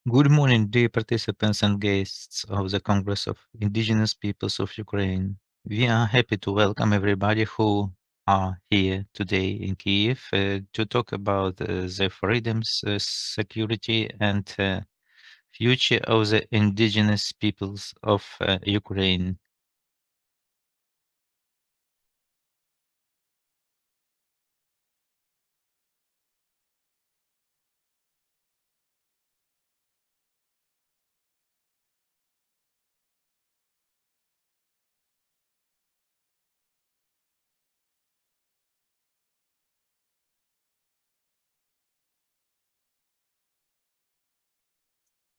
Good morning, dear participants and guests of the Congress of Indigenous Peoples of Ukraine. We are happy to welcome everybody who are here today in Kyiv to talk about the freedoms, security, and future of the indigenous peoples of Ukraine.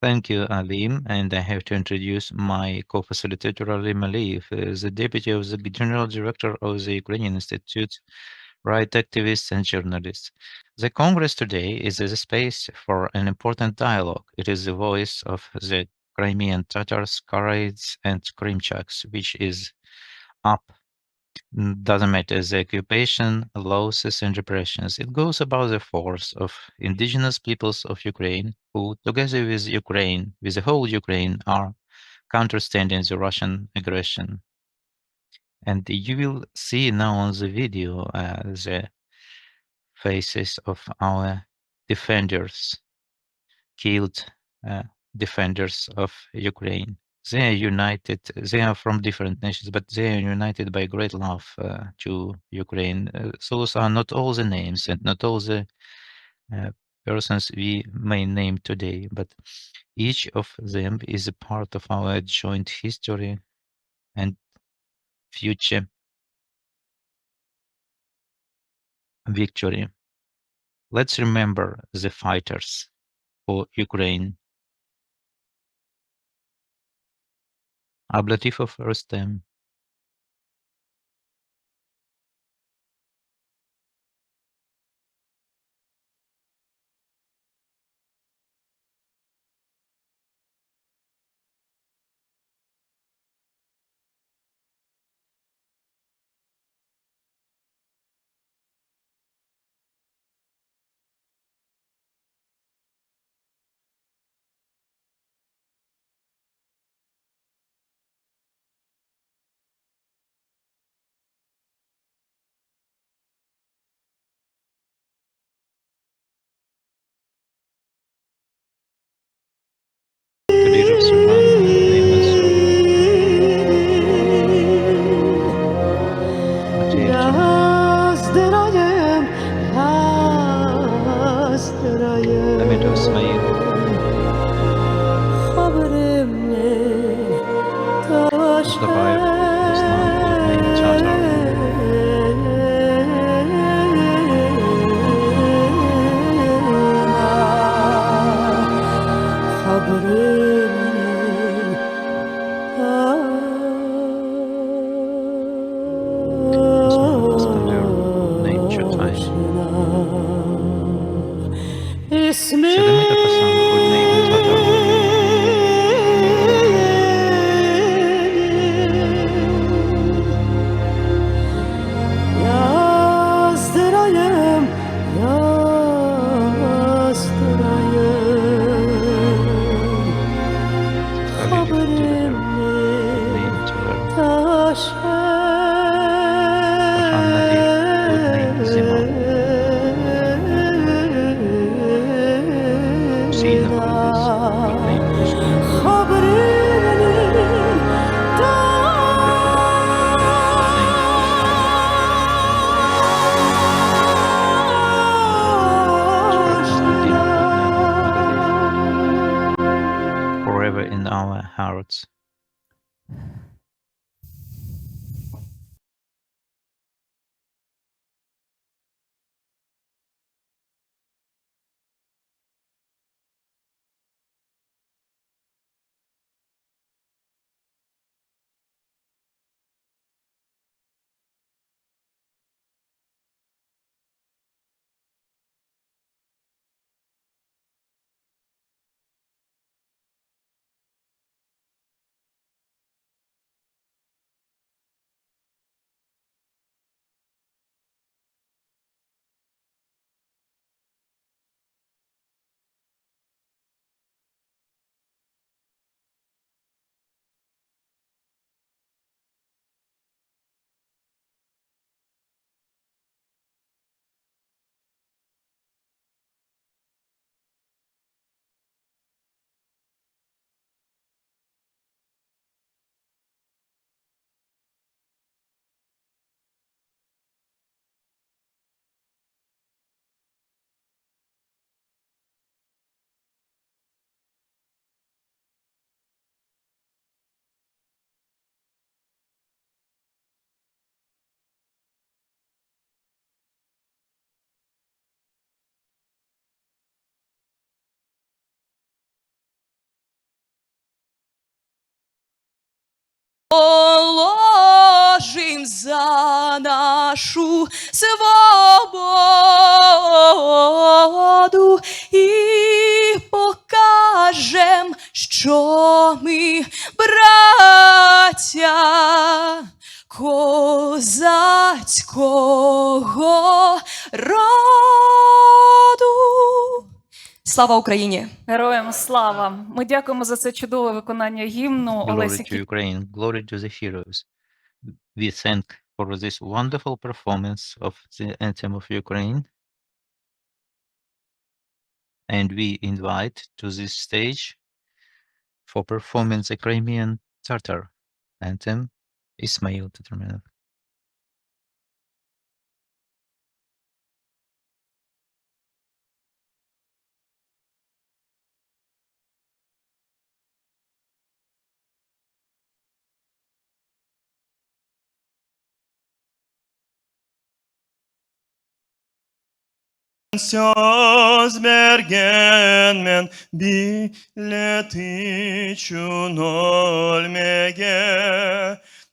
Thank you, Alim, and I have to introduce my co-facilitator, Alim Aliyev, the deputy of the general director of the Ukrainian Institute, right activists and journalists. The Congress today is a space for an important dialogue. It is the voice of the Crimean Tatars, Karaites, and Krymchaks, which is up. Doesn't matter the occupation, losses, and repressions. It goes about the force of indigenous peoples of Ukraine who, together with Ukraine, with the whole Ukraine, are counterstanding the Russian aggression. And you will see now on the video the faces of our defenders, killed defenders of Ukraine. They are united. They are from different nations, but they are united by great love to Ukraine. Those are not all the names and not all the uh, persons we may name today, but each of them is a part of our joint history and future victory. Let's remember the fighters for Ukraine. Ablatifov Rustem. Kadyrov Surman, Ney Mansur, Materjan, Amitov Ismail, Mustafayev, Ruslan, Ney Tatar, Osman Iskander, Ney Chotay, Sedemetov Hasan, Ney Tatar, Khalilov Diler, Ney Tiler, Orhan Nadir, Ney Zimon, Hüseyin Alves, Ney Kuzgun, Abdurrahman, Ney Rustam, Konstantin, Ney Magadev, forever in our hearts. Положим за нашу свободу і покажем, що ми браття козацького роду. Слава Україні! Героям слава! Ми дякуємо за це чудове виконання гімну Glory Олесі to Ukraine, glory to the heroes. We thank for this wonderful performance of the anthem of Ukraine. And we invite to this stage for performance the Crimean Tatar anthem, Ismail Tatarmanov. Sözbergen men billeti çunolmege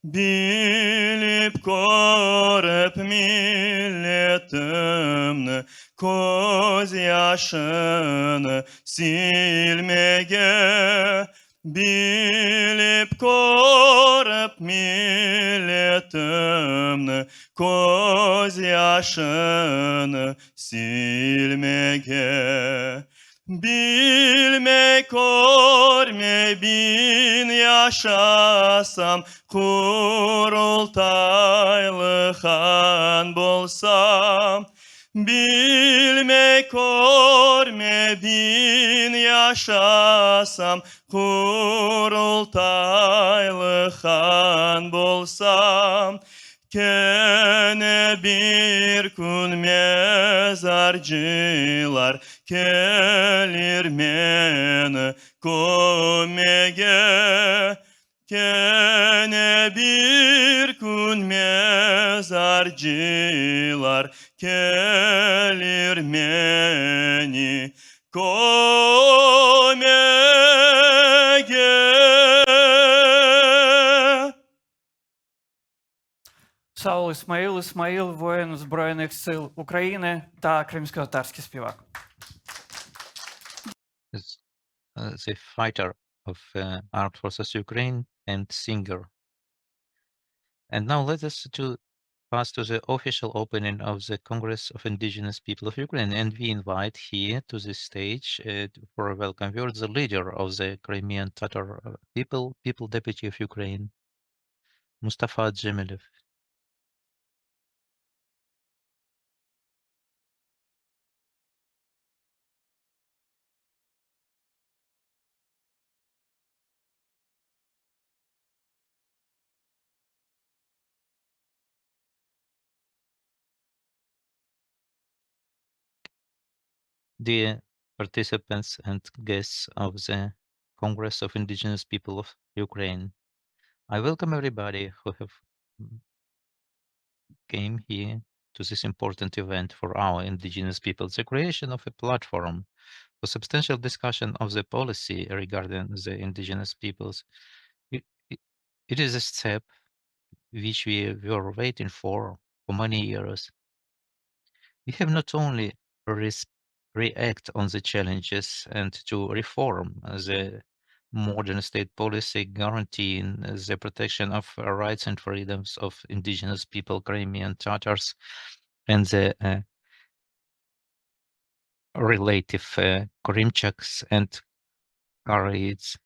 bilip korep milletimni koz yaşını silmege bilip korep milletimni koz yaşını silmege. Bilme korme bin yaşasam kurultaylı han bolsam. Bilme korme bin yaşasam kurultaylı han bolsam. Kene bir gün mezarcılar gelir meni gömege. Kene bir gün mezarcılar gelir meni gömege. Шаул Ісмаїл, Ісмаїл, воїн Збройних сил України та кримськотатарський співак. The fighter of Armed Forces Ukraine and singer. And now let us pass to the official opening of the Congress of Indigenous People of Ukraine, and we invite here to the stage for a welcome word the leader of the Crimean Tatar people deputy of Ukraine, Mustafa Dzhemilev. Dear participants and guests of the Congress of Indigenous People of Ukraine, I welcome everybody who have came here to this important event for our indigenous people, the creation of a platform for substantial discussion of the policy regarding the indigenous peoples. It, it, it is a step which we were waiting for many years. We have not only react on the challenges and to reform the modern state policy guaranteeing the protection of rights and freedoms of indigenous people, Crimean Tatars, and the relative Krymchaks and Karaites.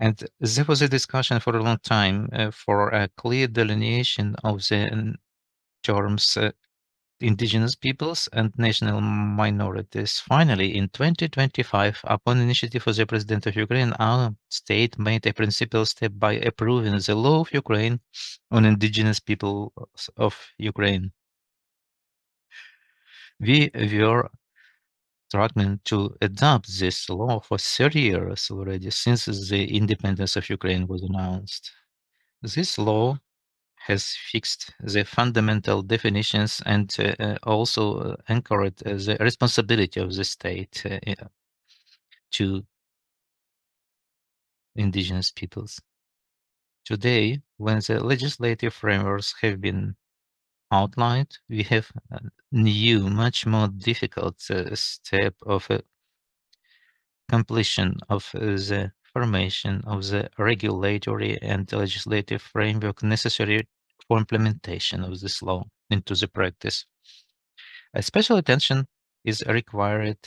And there was a discussion for a long time for a clear delineation of the terms indigenous peoples and national minorities. Finally, in 2025, upon initiative of the President of Ukraine, our state made a principal step by approving the law of Ukraine on indigenous peoples of Ukraine. We were struggling to adopt this law for 30 years already since the independence of Ukraine was announced. This law has fixed the fundamental definitions and also anchored the responsibility of the state to indigenous peoples. Today, when the legislative frameworks have been outlined, we have a new, much more difficult step of completion of the formation of the regulatory and legislative framework necessary for implementation of this law into the practice. A special attention is required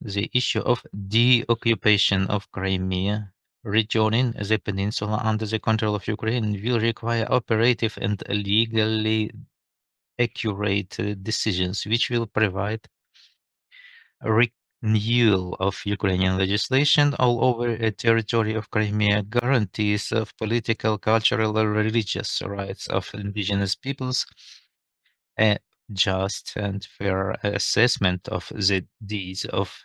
the issue of de-occupation of Crimea. Returning the peninsula under the control of Ukraine will require operative and legally accurate decisions, which will provide a renewal of Ukrainian legislation all over a territory of Crimea, guarantees of political, cultural, or religious rights of indigenous peoples, a just and fair assessment of the deeds of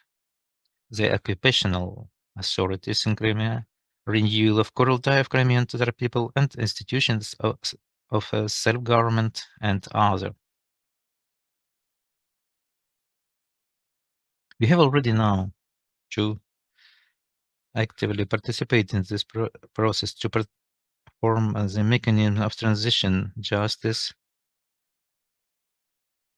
the occupational authorities in Crimea, renewal of Kurultai of Crimean Tatar people, and institutions of self-government and other. We have already now to actively participate in this process to perform the mechanism of transition justice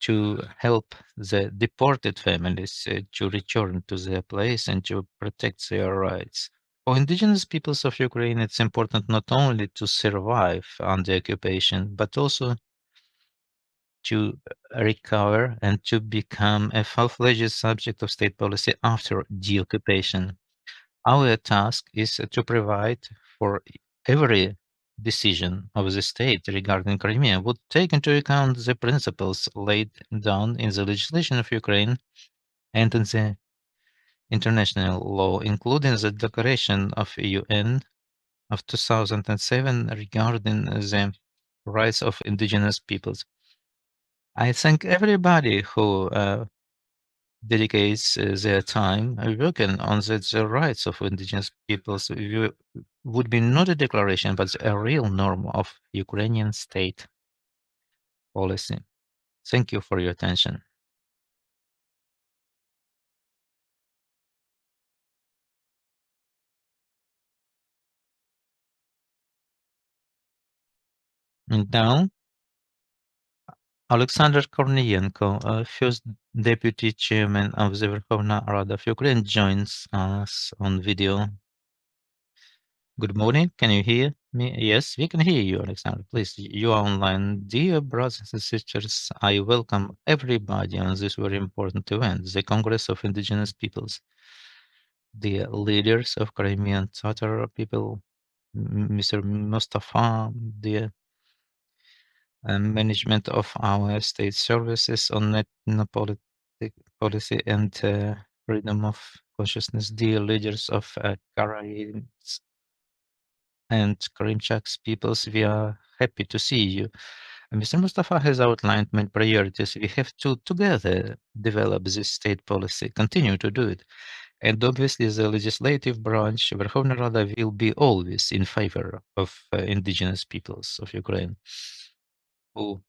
to help the deported families to return to their place and to protect their rights. For indigenous peoples of Ukraine, it's important not only to survive under occupation, but also to recover and to become a full-fledged subject of state policy after deoccupation. Our task is to provide for every decision of the state regarding Crimea would take into account the principles laid down in the legislation of Ukraine and in the international law, including the Declaration of UN of 2007 regarding the rights of indigenous peoples. I thank everybody who dedicates their time working on the rights of indigenous peoples would be not a declaration, but a real norm of Ukrainian state policy. Thank you for your attention. And now, Alexander Kornienko, first deputy chairman of the Verkhovna Rada of Ukraine, joins us on video. Good morning. Can you hear me? Yes, we can hear you, Alexander. Please, you are online. Dear brothers and sisters, I welcome everybody on this very important event, the Congress of Indigenous Peoples. The leaders of Crimean Tatar people, Mr. Mustafa, the management of our state services on ethnopolitics policy and freedom of consciousness, dear leaders of Karaites and Krymchak's peoples, we are happy to see you. Mr. Mustafa has outlined main priorities. We have to together develop this state policy, continue to do it. And obviously, the legislative branch, Verkhovna Rada, will be always in favor of indigenous peoples of Ukraine, who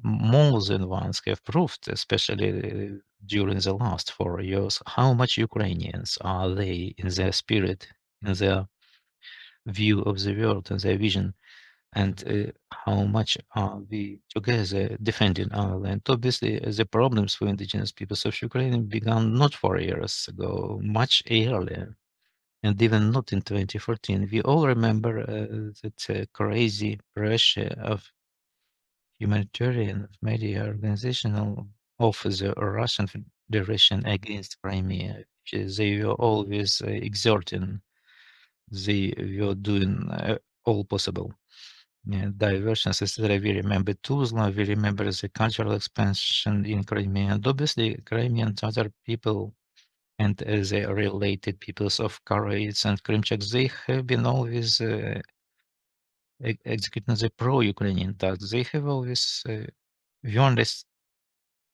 more than once have proved, especially during the last 4 years, how much Ukrainians are they in their spirit, in their view of the world and their vision, and how much are we together defending our land. Obviously, the problems for indigenous peoples of Ukraine began not 4 years ago, much earlier, and even not in 2014. We all remember that crazy pressure of humanitarian media organizational of the Russian Federation against Crimea. They were always exerting, they were doing all possible diversions, etc. We remember Tuzla, we remember the cultural expansion in Crimea, and obviously Crimean Tatar people and the related peoples of Karaites and Krymchak, they have been always executing the pro-Ukrainian task. They have always warned us,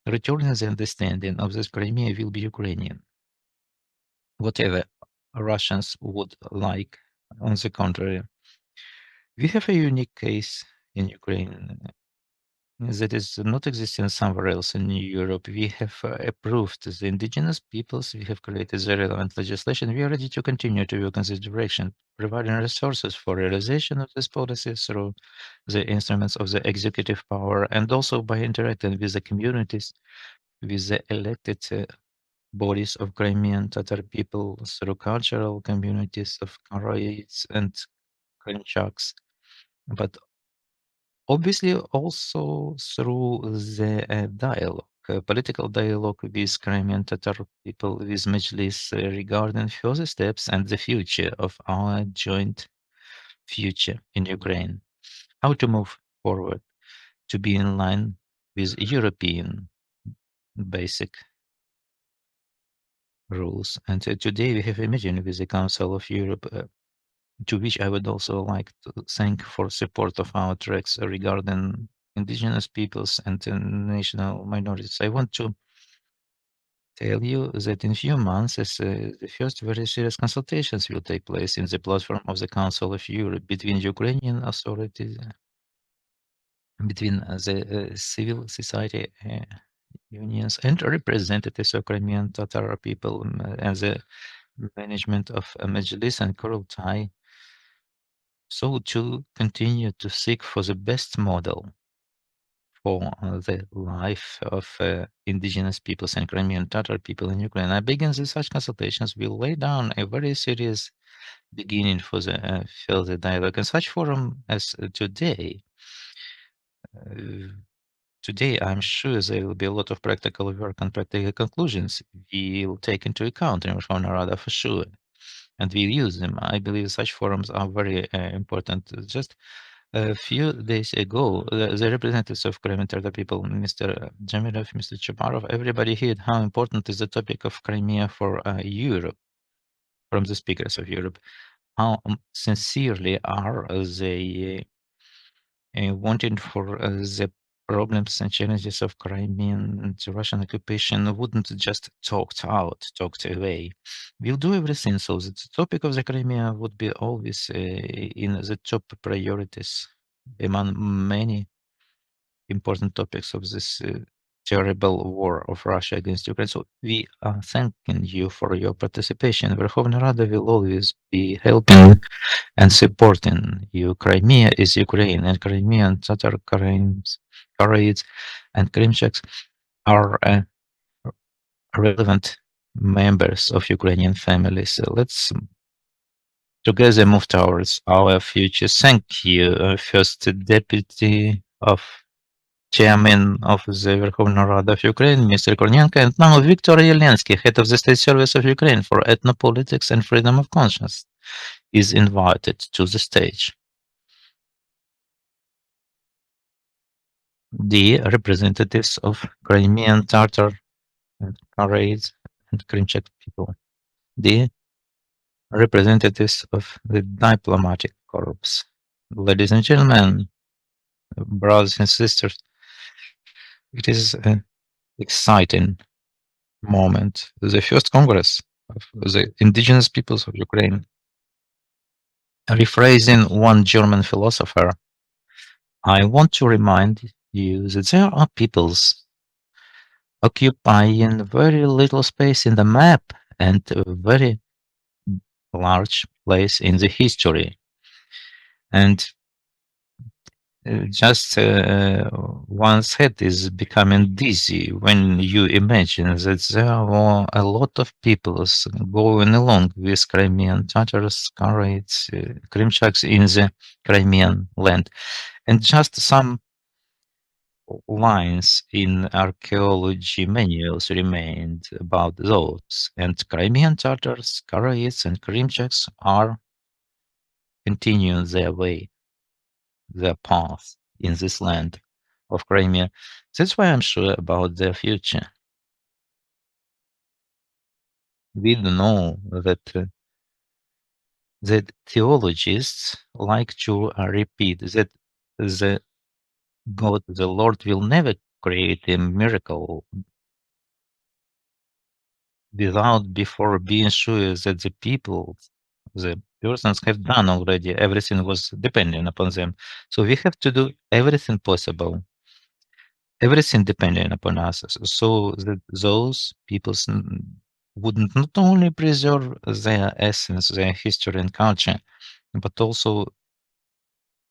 returning the understanding of this Crimea will be Ukrainian. Whatever Russians would like, on the contrary. We have a unique case in Ukraine. that is not existing somewhere else in Europe. We have approved the indigenous peoples. We have created the relevant legislation. We are ready to continue to work in this direction, providing resources for realization of these policies through the instruments of the executive power and also by interacting with the communities, with the elected bodies of Crimean Tatar people through cultural communities of Karaites and Krymchaks, but obviously also through the dialogue, political dialogue with Crimean Tatar people, with Mejlis regarding further steps and the future of our joint future in Ukraine. How to move forward to be in line with European basic rules. And today we have a meeting with the Council of Europe, to which I would also like to thank for support of our tracks regarding indigenous peoples and national minorities. I want to tell you that in few months, the first very serious consultations will take place in the platform of the Council of Europe between Ukrainian authorities, between the civil society unions and representatives of Crimean Tatar people and the management of Meclisi and Qırımtatar. So to continue to seek for the best model for the life of indigenous peoples and Crimean Tatar people in Ukraine. I begin the such consultations will lay down a very serious beginning for the further dialogue. And such forum as today, uh, today I'm sure there will be a lot of practical work and practical conclusions we'll take into account in Verkhovna Rada for sure. And we use them. I believe such forums are very important. Just a few days ago, the representatives of Crimean Tatar people, Mr. Jamirov, Mr. Chaparov, everybody heard how important is the topic of Crimea for Europe, from the speakers of Europe. How sincerely are they wanting for the problems and challenges of Crimean and the Russian occupation wouldn't just talked out, talked away. We'll do everything so that the topic of the Crimea would be always in the top priorities among many important topics of this terrible war of Russia against Ukraine. So we are thanking you for your participation. Verkhovna Rada will always be helping and supporting you. Crimea is Ukraine, and Crimean Tatar Karaites and Krymchaks are relevant members of Ukrainian families. So let's together move towards our future. Thank you, First Deputy of Chairman of the Verkhovna Rada of Ukraine, Mr. Kornienko, and now Viktor Yelensky, Head of the State Service of Ukraine for Ethnopolitics and Freedom of Conscience, is invited to the stage. The representatives of Crimean Tatar and Karaites and Krymchak people, the representatives of the diplomatic corps. Ladies and gentlemen, brothers and sisters, it is an exciting moment. The first Congress of the Indigenous Peoples of Ukraine. Rephrasing one German philosopher, I want to remind you that there are peoples occupying very little space in the map and a very large place in the history. And just one's head is becoming dizzy when you imagine that there are a lot of peoples going along with Crimean Tatars, Karaites, Krymchaks in the Crimean land. And just some lines in archaeology manuals remained about those. And Crimean Tatars, Karaites, and Krymchaks are continuing their way, their path in this land of Crimea. That's why I'm sure about their future. We know that theologians like to repeat that the God, the Lord, will never create a miracle without before being sure that the people, the persons have done already everything was depending upon them. So we have to do everything possible everything depending upon us, so that those peoples would not only preserve their essence, their history and culture, but also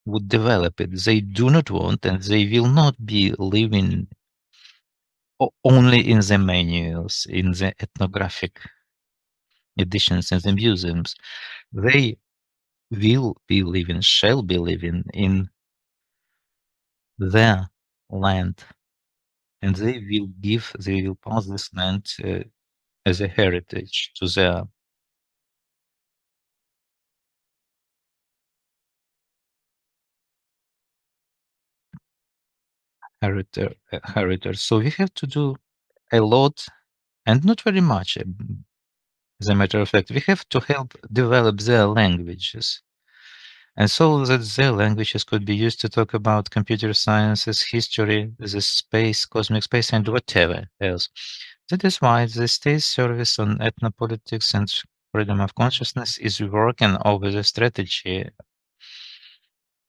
would develop it. They do not want and they will not be living only in the manuals, in the ethnographic editions in the museums. They will be living, shall be living in their land, and they will pass this land as a heritage to their heritage. So we have to do a lot and not very much. As a matter of fact, we have to help develop their languages. And so that their languages could be used to talk about computer sciences, history, the space, cosmic space, and whatever else. That is why the State Service on Ethnopolitics and Freedom of Consciousness is working over the strategy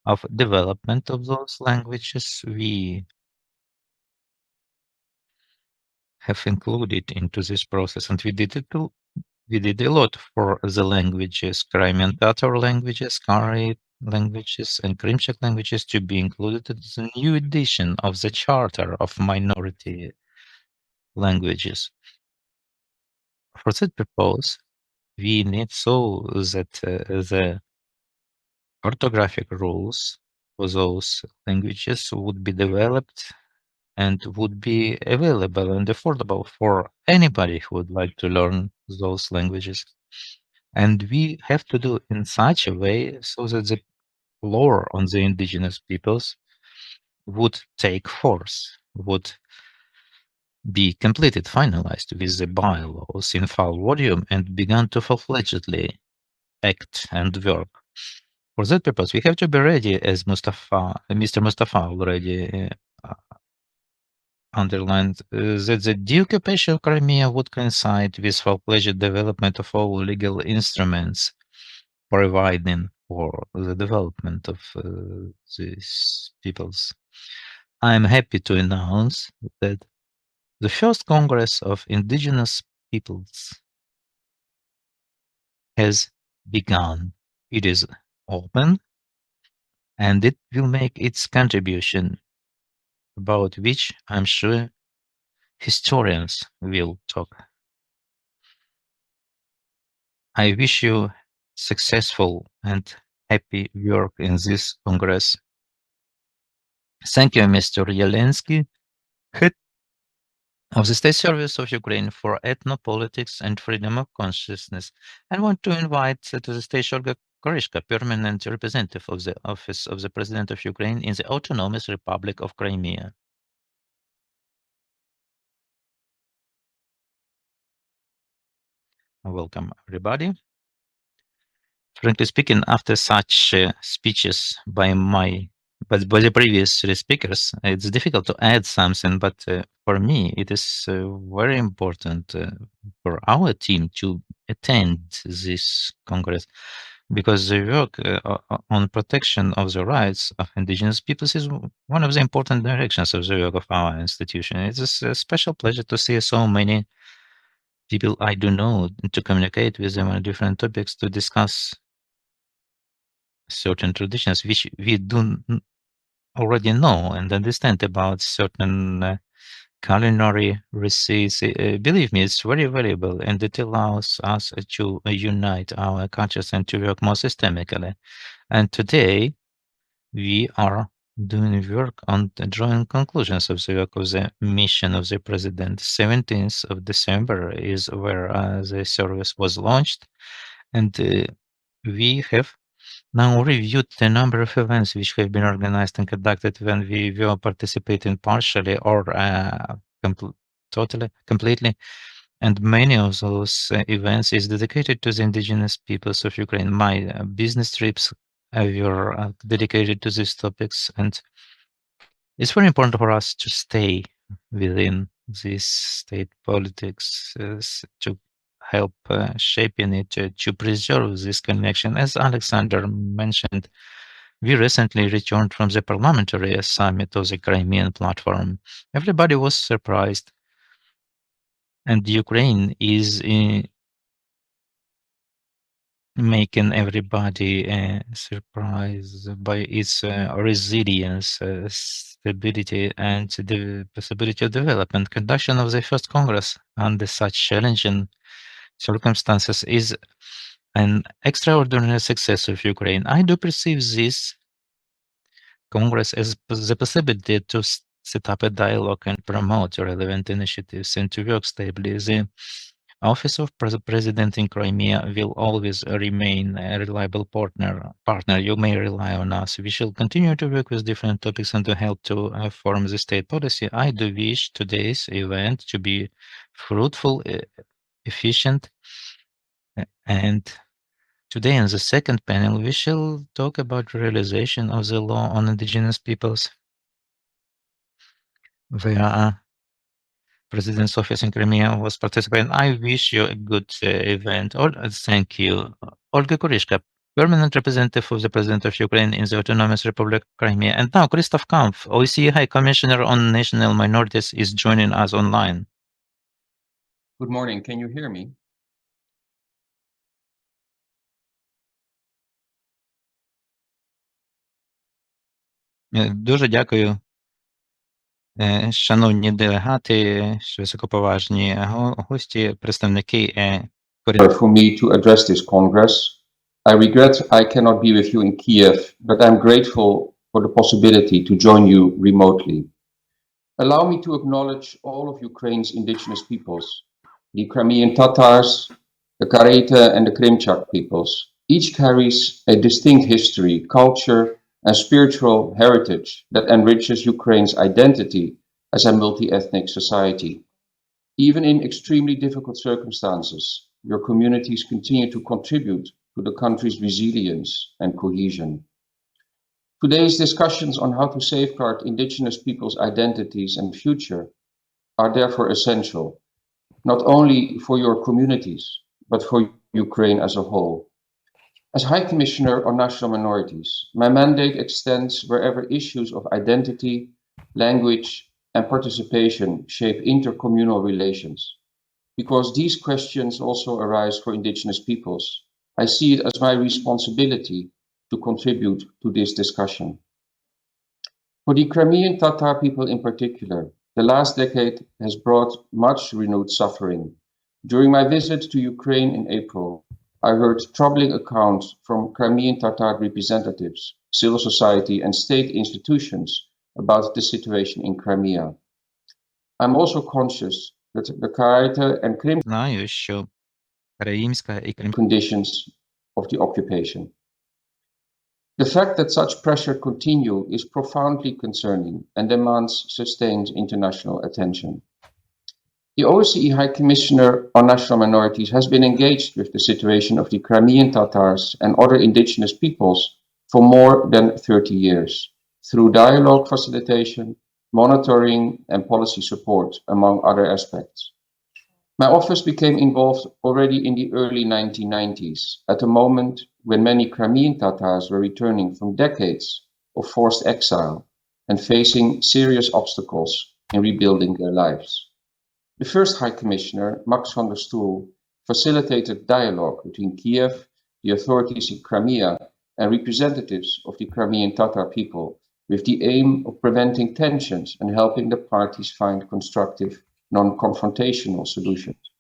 of development of those languages. We have included into this process, and we did it too. We did a lot for the languages, Crimean Tatar languages, Karaite languages, and Krymchak languages to be included in the new edition of the Charter of Minority Languages. For that purpose, we need so that the orthographic rules for those languages would be developed and would be available and affordable for anybody who would like to learn those languages. And we have to do in such a way so that the law on the indigenous peoples would take force, would be completed, finalized with the bylaws in full volume and begun to full-fledgedly act and work. For that purpose, we have to be ready, as Mr. Mustafa already underlined, that the deoccupation of Crimea would coincide with full-fledged development of all legal instruments providing for the development of these peoples. I'm happy to announce that the first Congress of Indigenous Peoples has begun. It is open and it will make its contribution, about which I'm sure historians will talk. I wish you successful and happy work in this Congress. Thank you, Mr. Yelensky, head of the State Service of Ukraine for Ethnopolitics and Freedom of Consciousness. I want to invite to the stage Olga Korishka, permanent representative of the Office of the President of Ukraine in the Autonomous Republic of Crimea. Welcome, everybody. Frankly speaking, after such speeches by the previous three speakers, it's difficult to add something. But for me, it is very important for our team to attend this Congress, because the work on protection of the rights of indigenous peoples is one of the important directions of the work of our institution. It is a special pleasure to see so many people I do know, to communicate with them on different topics, to discuss certain traditions which we already know and understand about certain culinary recipes. Believe me, it's very valuable and it allows us to unite our cultures and to work more systemically. And today we are doing work on the drawing conclusions of the work of the mission of the president. 17th of December is where the service was launched, and we have now reviewed the number of events which have been organized and conducted when we were participating partially or completely. And many of those events is dedicated to the indigenous peoples of Ukraine. My business trips were dedicated to these topics, and it's very important for us to stay within this state politics, to help shaping it, to preserve this connection. As Alexander mentioned, We recently returned from the parliamentary summit of the Crimean platform. Everybody was surprised, and Ukraine is making everybody surprised by its resilience, stability, and the possibility of development. Conduction of the first Congress under such challenging circumstances is an extraordinary success of Ukraine. I do perceive this Congress as the possibility to set up a dialogue and promote relevant initiatives and to work stably. The Office of President in Crimea will always remain a reliable partner. You may rely on us. We shall continue to work with different topics and to help to form the state policy. I do wish today's event to be fruitful, efficient, and today in the second panel, we shall talk about realization of the law on indigenous peoples, where President's office in Crimea was participating. I wish you a good event. Thank you. Olga Kurishka, permanent representative of the President of Ukraine in the Autonomous Republic of Crimea. And now Christoph Kampf, OSCE High Commissioner on National Minorities, is joining us online. Good morning. Can you hear me? Дуже дякую. Шановні делегати, високоповажні гості, представники For me to address this Congress. I regret I cannot be with you in Kyiv, but I'm grateful for the possibility to join you remotely. Allow me to acknowledge all of Ukraine's indigenous peoples, the Crimean Tatars, the Karaites, and the Krymchak peoples. Each carries a distinct history, culture, and spiritual heritage that enriches Ukraine's identity as a multi-ethnic society. Even in extremely difficult circumstances, your communities continue to contribute to the country's resilience and cohesion. Today's discussions on how to safeguard indigenous peoples' identities and future are therefore essential, not only for your communities, but for Ukraine as a whole. As High Commissioner on National Minorities, my mandate extends wherever issues of identity, language, and participation shape intercommunal relations. Because these questions also arise for indigenous peoples, I see it as my responsibility to contribute to this discussion. For the Crimean Tatar people in particular, the last decade has brought much renewed suffering. During my visit to Ukraine in April, I heard troubling accounts from Crimean Tatar representatives, civil society, and state institutions about the situation in Crimea. I'm also conscious that the Karaites and Krymchak conditions of the occupation. The fact that such pressure continue is profoundly concerning and demands sustained international attention. The OSCE High Commissioner on National Minorities has been engaged with the situation of the Crimean Tatars and other indigenous peoples for more than 30 years, through dialogue facilitation, monitoring, and policy support, among other aspects. My office became involved already in the early 1990s, at a moment when many Crimean Tatars were returning from decades of forced exile and facing serious obstacles in rebuilding their lives. The first High Commissioner, Max van der Stoel, facilitated dialogue between Kyiv, the authorities in Crimea, and representatives of the Crimean Tatar people with the aim of preventing tensions and helping the parties find constructive, non-confrontational solutions.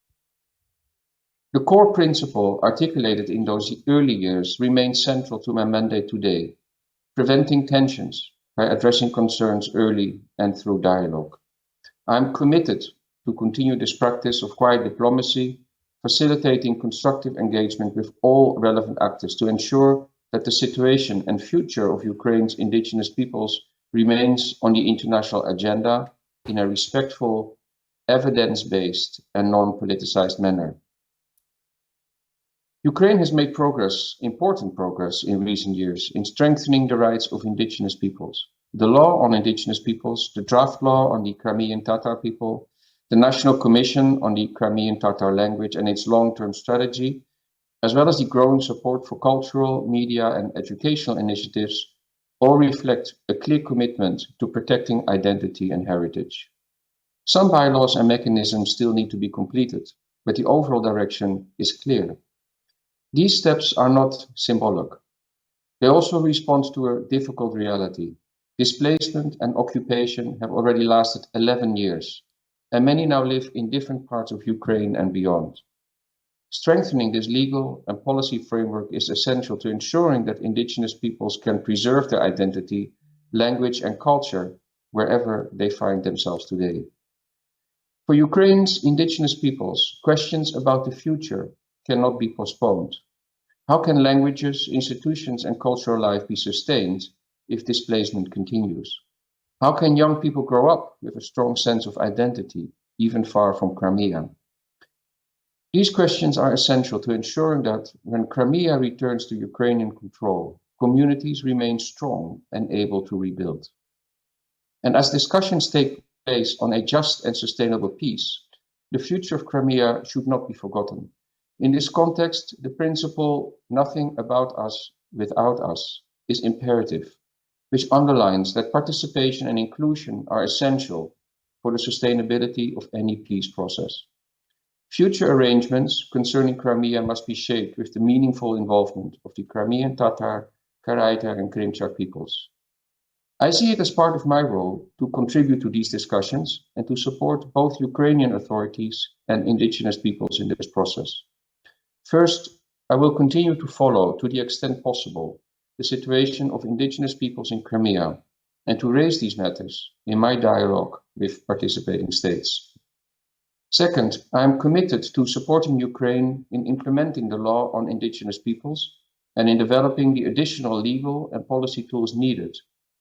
The core principle articulated in those early years remains central to my mandate today, preventing tensions by addressing concerns early and through dialogue. I'm committed to continue this practice of quiet diplomacy, facilitating constructive engagement with all relevant actors to ensure that the situation and future of Ukraine's indigenous peoples remains on the international agenda in a respectful, evidence-based, and non-politicized manner. Ukraine has made progress, important progress in recent years in strengthening the rights of indigenous peoples. The law on indigenous peoples, the draft law on the Crimean Tatar people, the National Commission on the Crimean Tatar language and its long-term strategy, as well as the growing support for cultural, media, and educational initiatives, All reflect a clear commitment to protecting identity and heritage. Some bylaws and mechanisms still need to be completed, but the overall direction is clear. These steps are not symbolic. They also respond to a difficult reality. Displacement and occupation have already lasted 11 years, and many now live in different parts of Ukraine and beyond. Strengthening this legal and policy framework is essential to ensuring that indigenous peoples can preserve their identity, language, and culture wherever they find themselves today. For Ukraine's indigenous peoples, questions about the future cannot be postponed. How can languages, institutions, and cultural life be sustained if displacement continues? How can young people grow up with a strong sense of identity, even far from Crimea? These questions are essential to ensuring that when Crimea returns to Ukrainian control, communities remain strong and able to rebuild. And as discussions take place on a just and sustainable peace, the future of Crimea should not be forgotten. In this context, the principle, nothing about us without us, is imperative, which underlines that participation and inclusion are essential for the sustainability of any peace process. Future arrangements concerning Crimea must be shaped with the meaningful involvement of the Crimean, Tatar, Karaites, and Krymchak peoples. I see it as part of my role to contribute to these discussions and to support both Ukrainian authorities and indigenous peoples in this process. First, I will continue to follow, to the extent possible, the situation of indigenous peoples in Crimea and to raise these matters in my dialogue with participating states. Second, I am committed to supporting Ukraine in implementing the law on indigenous peoples and in developing the additional legal and policy tools needed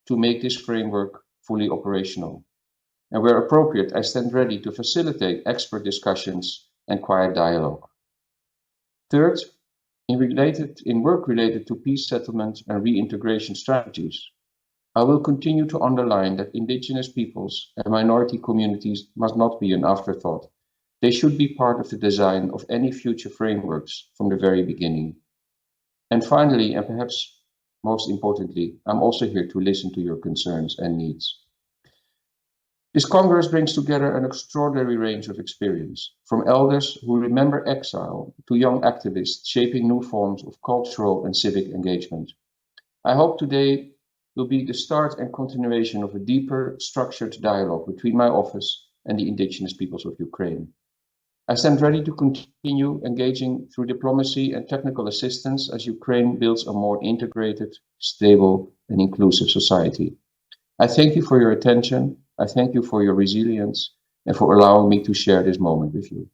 to make this framework fully operational. And where appropriate, I stand ready to facilitate expert discussions and quiet dialogue. Third, in work related to peace settlement and reintegration strategies, I will continue to underline that indigenous peoples and minority communities must not be an afterthought. They should be part of the design of any future frameworks from the very beginning. And finally, and perhaps most importantly, I'm also here to listen to your concerns and needs. This Congress brings together an extraordinary range of experience, from elders who remember exile to young activists shaping new forms of cultural and civic engagement. I hope today will be the start and continuation of a deeper, structured dialogue between my office and the indigenous peoples of Ukraine. I stand ready to continue engaging through diplomacy and technical assistance as Ukraine builds a more integrated, stable, and inclusive society. I thank you for your attention. I thank you for your resilience and for allowing me to share this moment with you.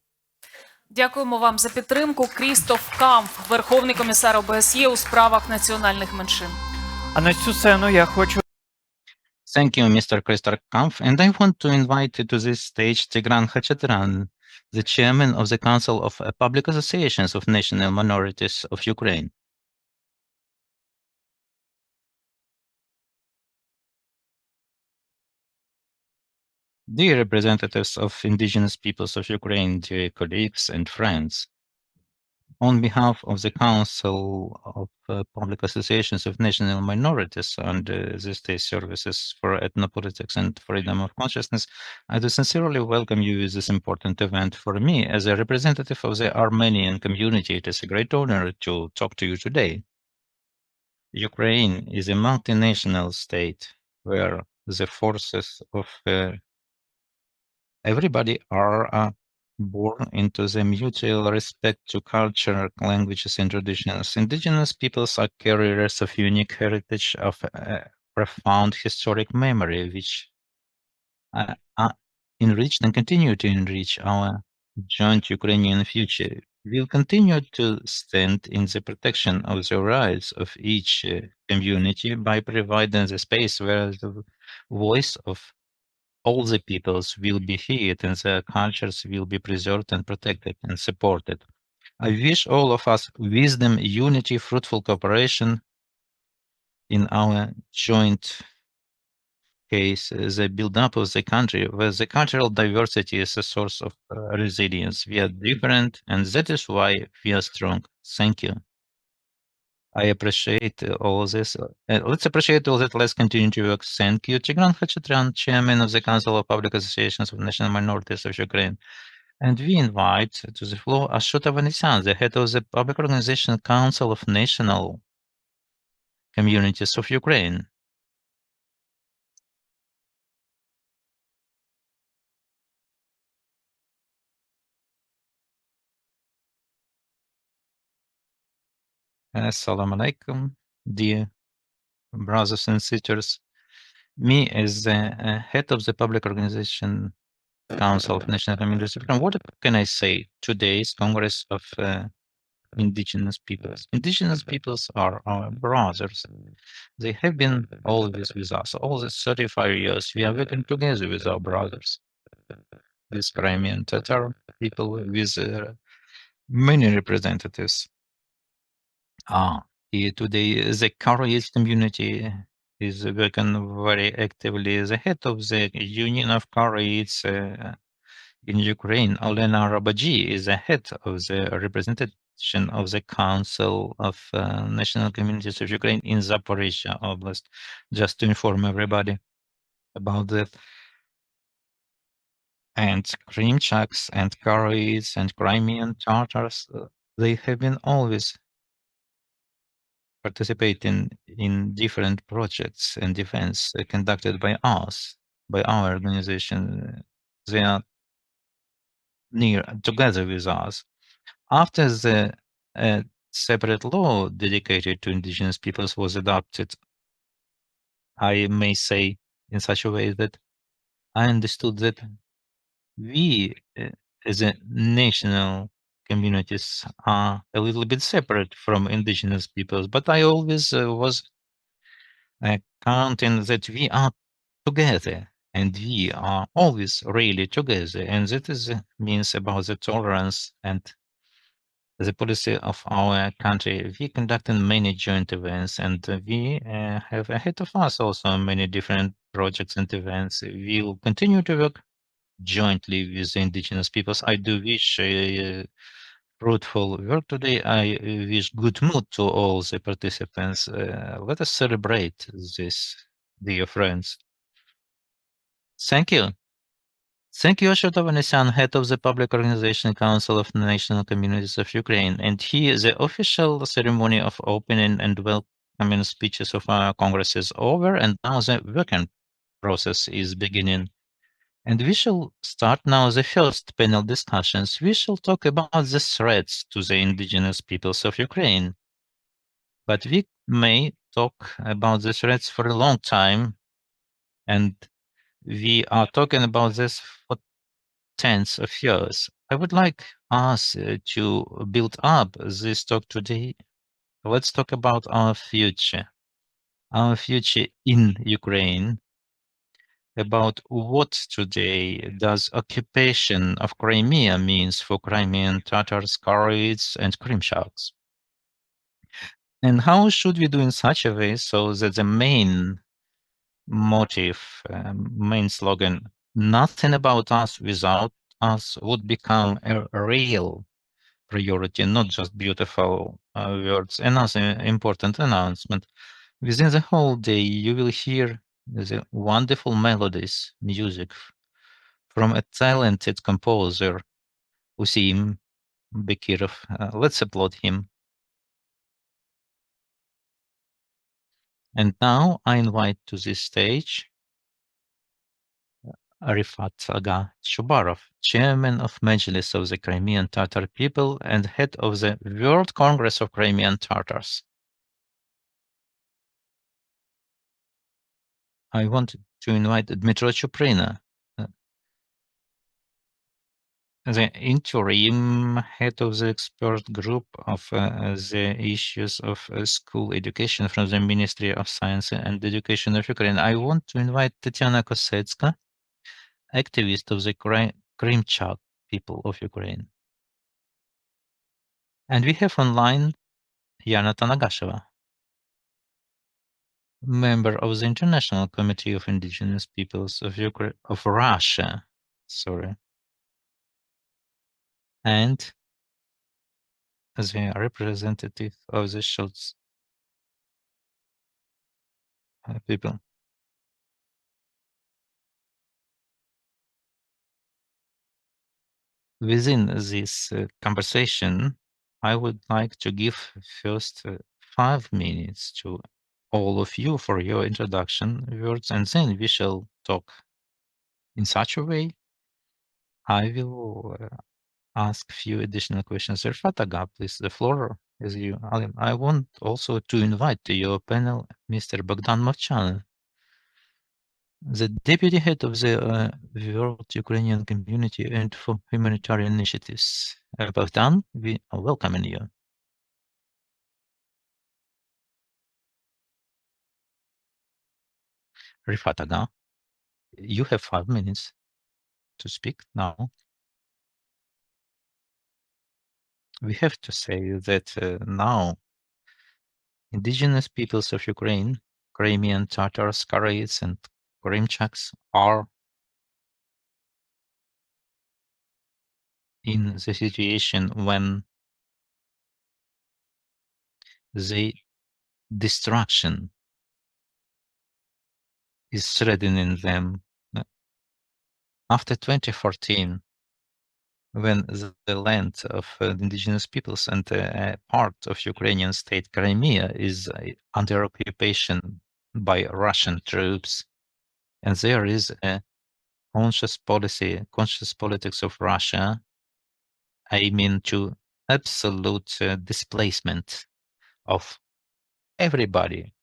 Дякуємо вам за підтримку. Крістоф Камф, Верховний комісар ОБСЄ у справах національних меншин. А на цю сцену я хочу Thank you, Mr. Christoph Kampf, and I want to invite to this stage Tigran Khachaturian, the chairman of the Council of Public Associations of National Minorities of Ukraine. Dear representatives of indigenous peoples of Ukraine, dear colleagues and friends, on behalf of the Council of Public Associations of National Minorities and the State Services for Ethnopolitics and Freedom of Consciousness, I do sincerely welcome you to this important event. For me, as a representative of the Armenian community, it is a great honor to talk to you today. Ukraine is a multinational state where the forces of everybody are born into the mutual respect to culture, languages, and traditions. Indigenous peoples are carriers of unique heritage, of profound historic memory, which enriched and continue to enrich our joint Ukrainian future. We'll continue to stand in the protection of the rights of each community by providing the space where the voice of all the peoples will be heard and their cultures will be preserved and protected and supported. I wish all of us wisdom, unity, fruitful cooperation in our joint case, the build-up of the country, where the cultural diversity is a source of resilience. We are different, and that is why we are strong. Thank you. I appreciate all this. Let's appreciate all that. Let's continue to work. Thank you, Tigran Khachaturian, Chairman of the Council of Public Associations of National Minorities of Ukraine. And we invite to the floor Ashot Avanesyan, the head of the Public Organization Council of National Communities of Ukraine. Assalamu alaikum, dear brothers and sisters. Me, as the head of the Public Organization Council of National Communities of Ukraine, what can I say? Today's Congress of Indigenous Peoples. Indigenous peoples are our brothers. They have been always with us. All the 35 years, we are working together with our brothers, with Crimean Tatar people, with many representatives. Here today, the Karaites community is working very actively. The head of the Union of Karaites in Ukraine, Olena Rabaji, is the head of the representation of the Council of National Communities of Ukraine in Zaporizhia Oblast, just to inform everybody about that. And Krymchaks and Karaites and Crimean Tatars, they have been always participating in different projects and events conducted by us, by our organization. They are near together with us. After the separate law dedicated to indigenous peoples was adopted, I may say in such a way that I understood that we, as a national communities, are a little bit separate from indigenous peoples, but I always was counting that we are together and we are always really together, and that is means about the tolerance and the policy of our country. We conducted many joint events, and we have ahead of us also many different projects and events. We will continue to work jointly with the indigenous peoples. I do wish fruitful work today. I wish good mood to all the participants. Let us celebrate this, dear friends. Thank you. Thank you, Ashot Avanesyan, head of the Public Organization Council of National Communities of Ukraine. And here, the official ceremony of opening and welcoming speeches of our Congress is over, and now the working process is beginning. And we shall start now the first panel discussions. We shall talk about the threats to the indigenous peoples of Ukraine. But we may talk about the threats for a long time, and we are talking about this for tens of years. I would like us to build up this talk today. Let's talk about our future in Ukraine, about what today does occupation of Crimea means for Crimean Tatars, Karaites, and Krymchaks. And how should we do in such a way so that the main motive, main slogan, nothing about us without us, would become a real priority, not just beautiful words. Another important announcement. Within the whole day, you will hear the wonderful melodies, music from a talented composer, Usim Bekirov. Let's applaud him. And now I invite to this stage Arifat Aga Shubarov, chairman of Mejlis of the Crimean Tatar people and head of the World Congress of Crimean Tatars. I want to invite Dmitro Chuprina, the interim head of the expert group of the issues of school education from the Ministry of Science and Education of Ukraine. I want to invite Tatiana Kosetska, activist of the Krymchak people of Ukraine. And we have online Yana Tanagasheva, member of the International Committee of Indigenous Peoples of Russia. Sorry. And as a representative of the Schultz people. Within this conversation, I would like to give first 5 minutes to all of you for your introduction words, and then we shall talk in such a way. I will ask few additional questions. Rifat Aga, please, the floor is you. I want also to invite to your panel Mr. Bogdan Movchan, the deputy head of the World Ukrainian Community and for Humanitarian Initiatives. Bogdan, we are welcoming you. Rifat Aga, you have 5 minutes to speak now. We have to say that now Indigenous Peoples of Ukraine, Crimean, Tatars, Karaites, and Krymchaks are in the situation when the destruction is threatening them. After 2014, when the land of indigenous peoples and part of Ukrainian state Crimea is under occupation by Russian troops, and there is a conscious politics of Russia aiming to absolute displacement of everybody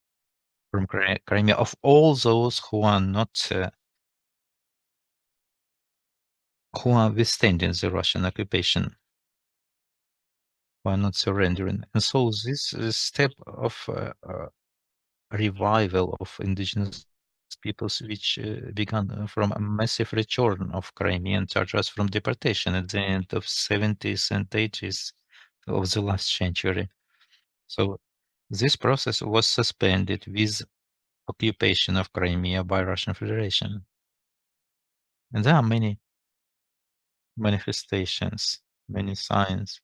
from Crimea, of all those who are not who are withstanding the Russian occupation, who are not surrendering. And so this step of revival of indigenous peoples, which began from a massive return of Crimean Tatars from deportation at the end of 70s and 80s of the last century. So this process was suspended with occupation of Crimea by Russian Federation. And there are many manifestations, many signs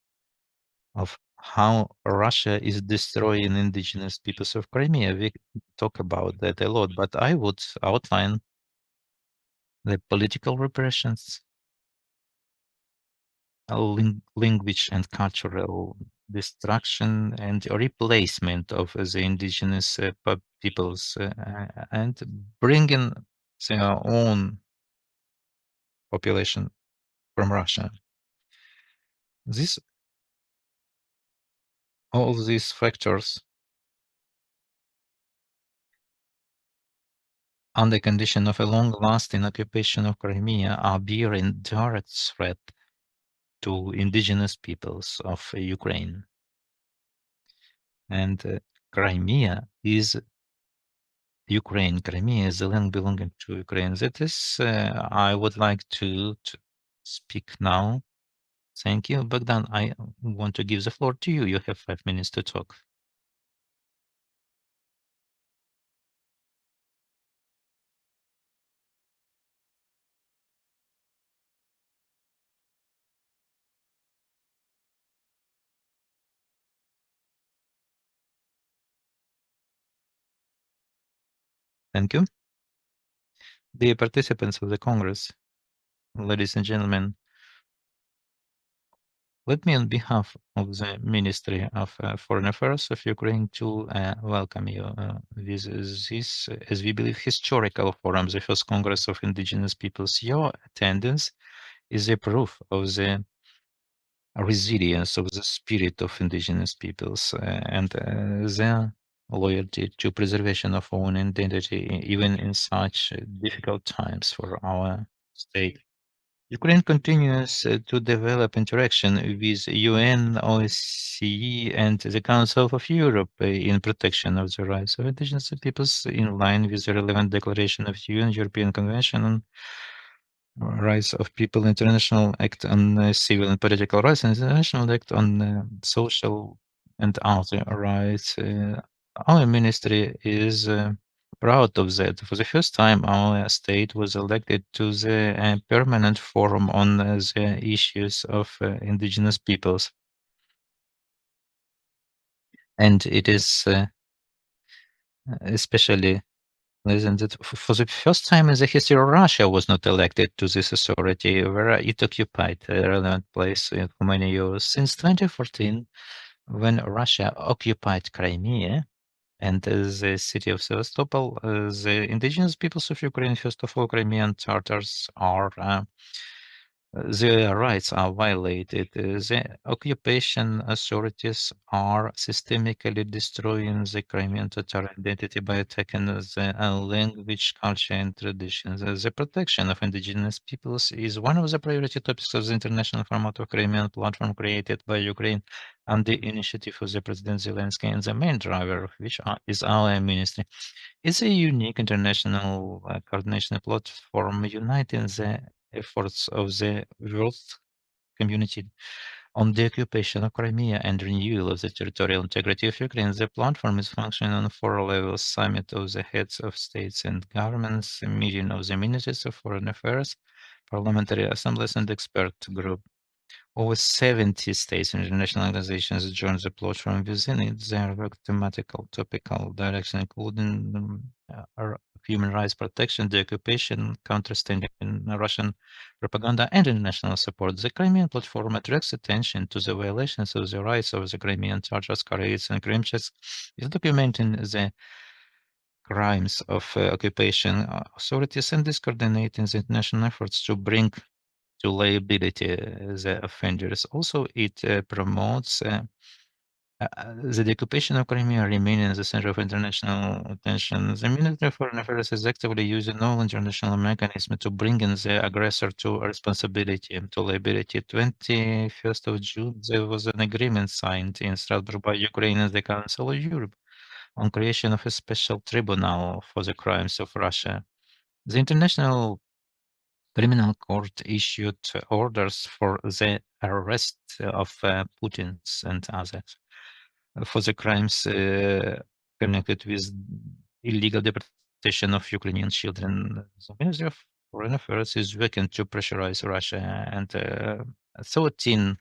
of how Russia is destroying indigenous peoples of Crimea. We talk about that a lot, but I would outline the political repressions, language and cultural destruction, and replacement of the indigenous peoples, and bringing their own population from Russia. All these factors, on the condition of a long-lasting occupation of Crimea, are bearing direct threat to indigenous peoples of Ukraine. And Crimea is Ukraine. Crimea is the land belonging to Ukraine. That is, I would like to speak now. Thank you, Bogdan. I want to give the floor to you. You have 5 minutes to talk. Thank you. Dear participants of the Congress, ladies and gentlemen, let me, on behalf of the Ministry of Foreign Affairs of Ukraine, to welcome you with this, as we believe, historical forum, the first Congress of Indigenous Peoples. Your attendance is a proof of the resilience of the spirit of indigenous peoples and their loyalty to preservation of own identity, even in such difficult times for our state. Ukraine continues to develop interaction with UN, OSCE, and the Council of Europe in protection of the rights of indigenous peoples in line with the relevant declaration of UN, European Convention on Rights of People, International Act on Civil and Political Rights, and International Act on Social and Other Rights. Our ministry is proud of that. For the first time, our state was elected to the permanent forum on the issues of indigenous peoples. And it is especially Listen, that for the first time in the history, Russia was not elected to this authority, where it occupied a relevant place for many years. Since 2014, when Russia occupied Crimea and the city of Sevastopol, the indigenous peoples of Ukraine, first of all, Crimean Tatars, are their rights are violated. The occupation authorities are systemically destroying the Crimean Tatar identity by attacking the language, culture, and traditions. The protection of indigenous peoples is one of the priority topics of the international format of Crimean platform created by Ukraine and the initiative of the President Zelensky, and the main driver of which is our ministry. It's a unique international coordination platform uniting the efforts of the world community on the occupation of Crimea and renewal of the territorial integrity of Ukraine. The platform is functioning on 4 levels: summit of the heads of states and governments, a meeting of the ministers of foreign affairs, parliamentary assemblies, and expert group. Over 70 states and international organizations joined the platform. Within it, there are thematical, topical direction, including human rights protection, the occupation, counterstanding Russian propaganda, and international support. The Crimean platform attracts attention to the violations of the rights of the Crimean Tatars, Karaites, and Krymchaks, is documenting the crimes of occupation authorities and is coordinating the international efforts to bring to liability the offenders. Also, it promotes the occupation of Crimea remaining the center of international attention. The Ministry of Foreign Affairs is actively using all international mechanisms to bring in the aggressor to responsibility and to liability. 21st of June, there was an agreement signed in Strasbourg by Ukraine and the Council of Europe on creation of a special tribunal for the crimes of Russia. The International Criminal Court issued orders for the arrest of Putin's and others for the crimes connected with illegal deportation of Ukrainian children. The Ministry of Foreign Affairs is working to pressurize Russia, and 13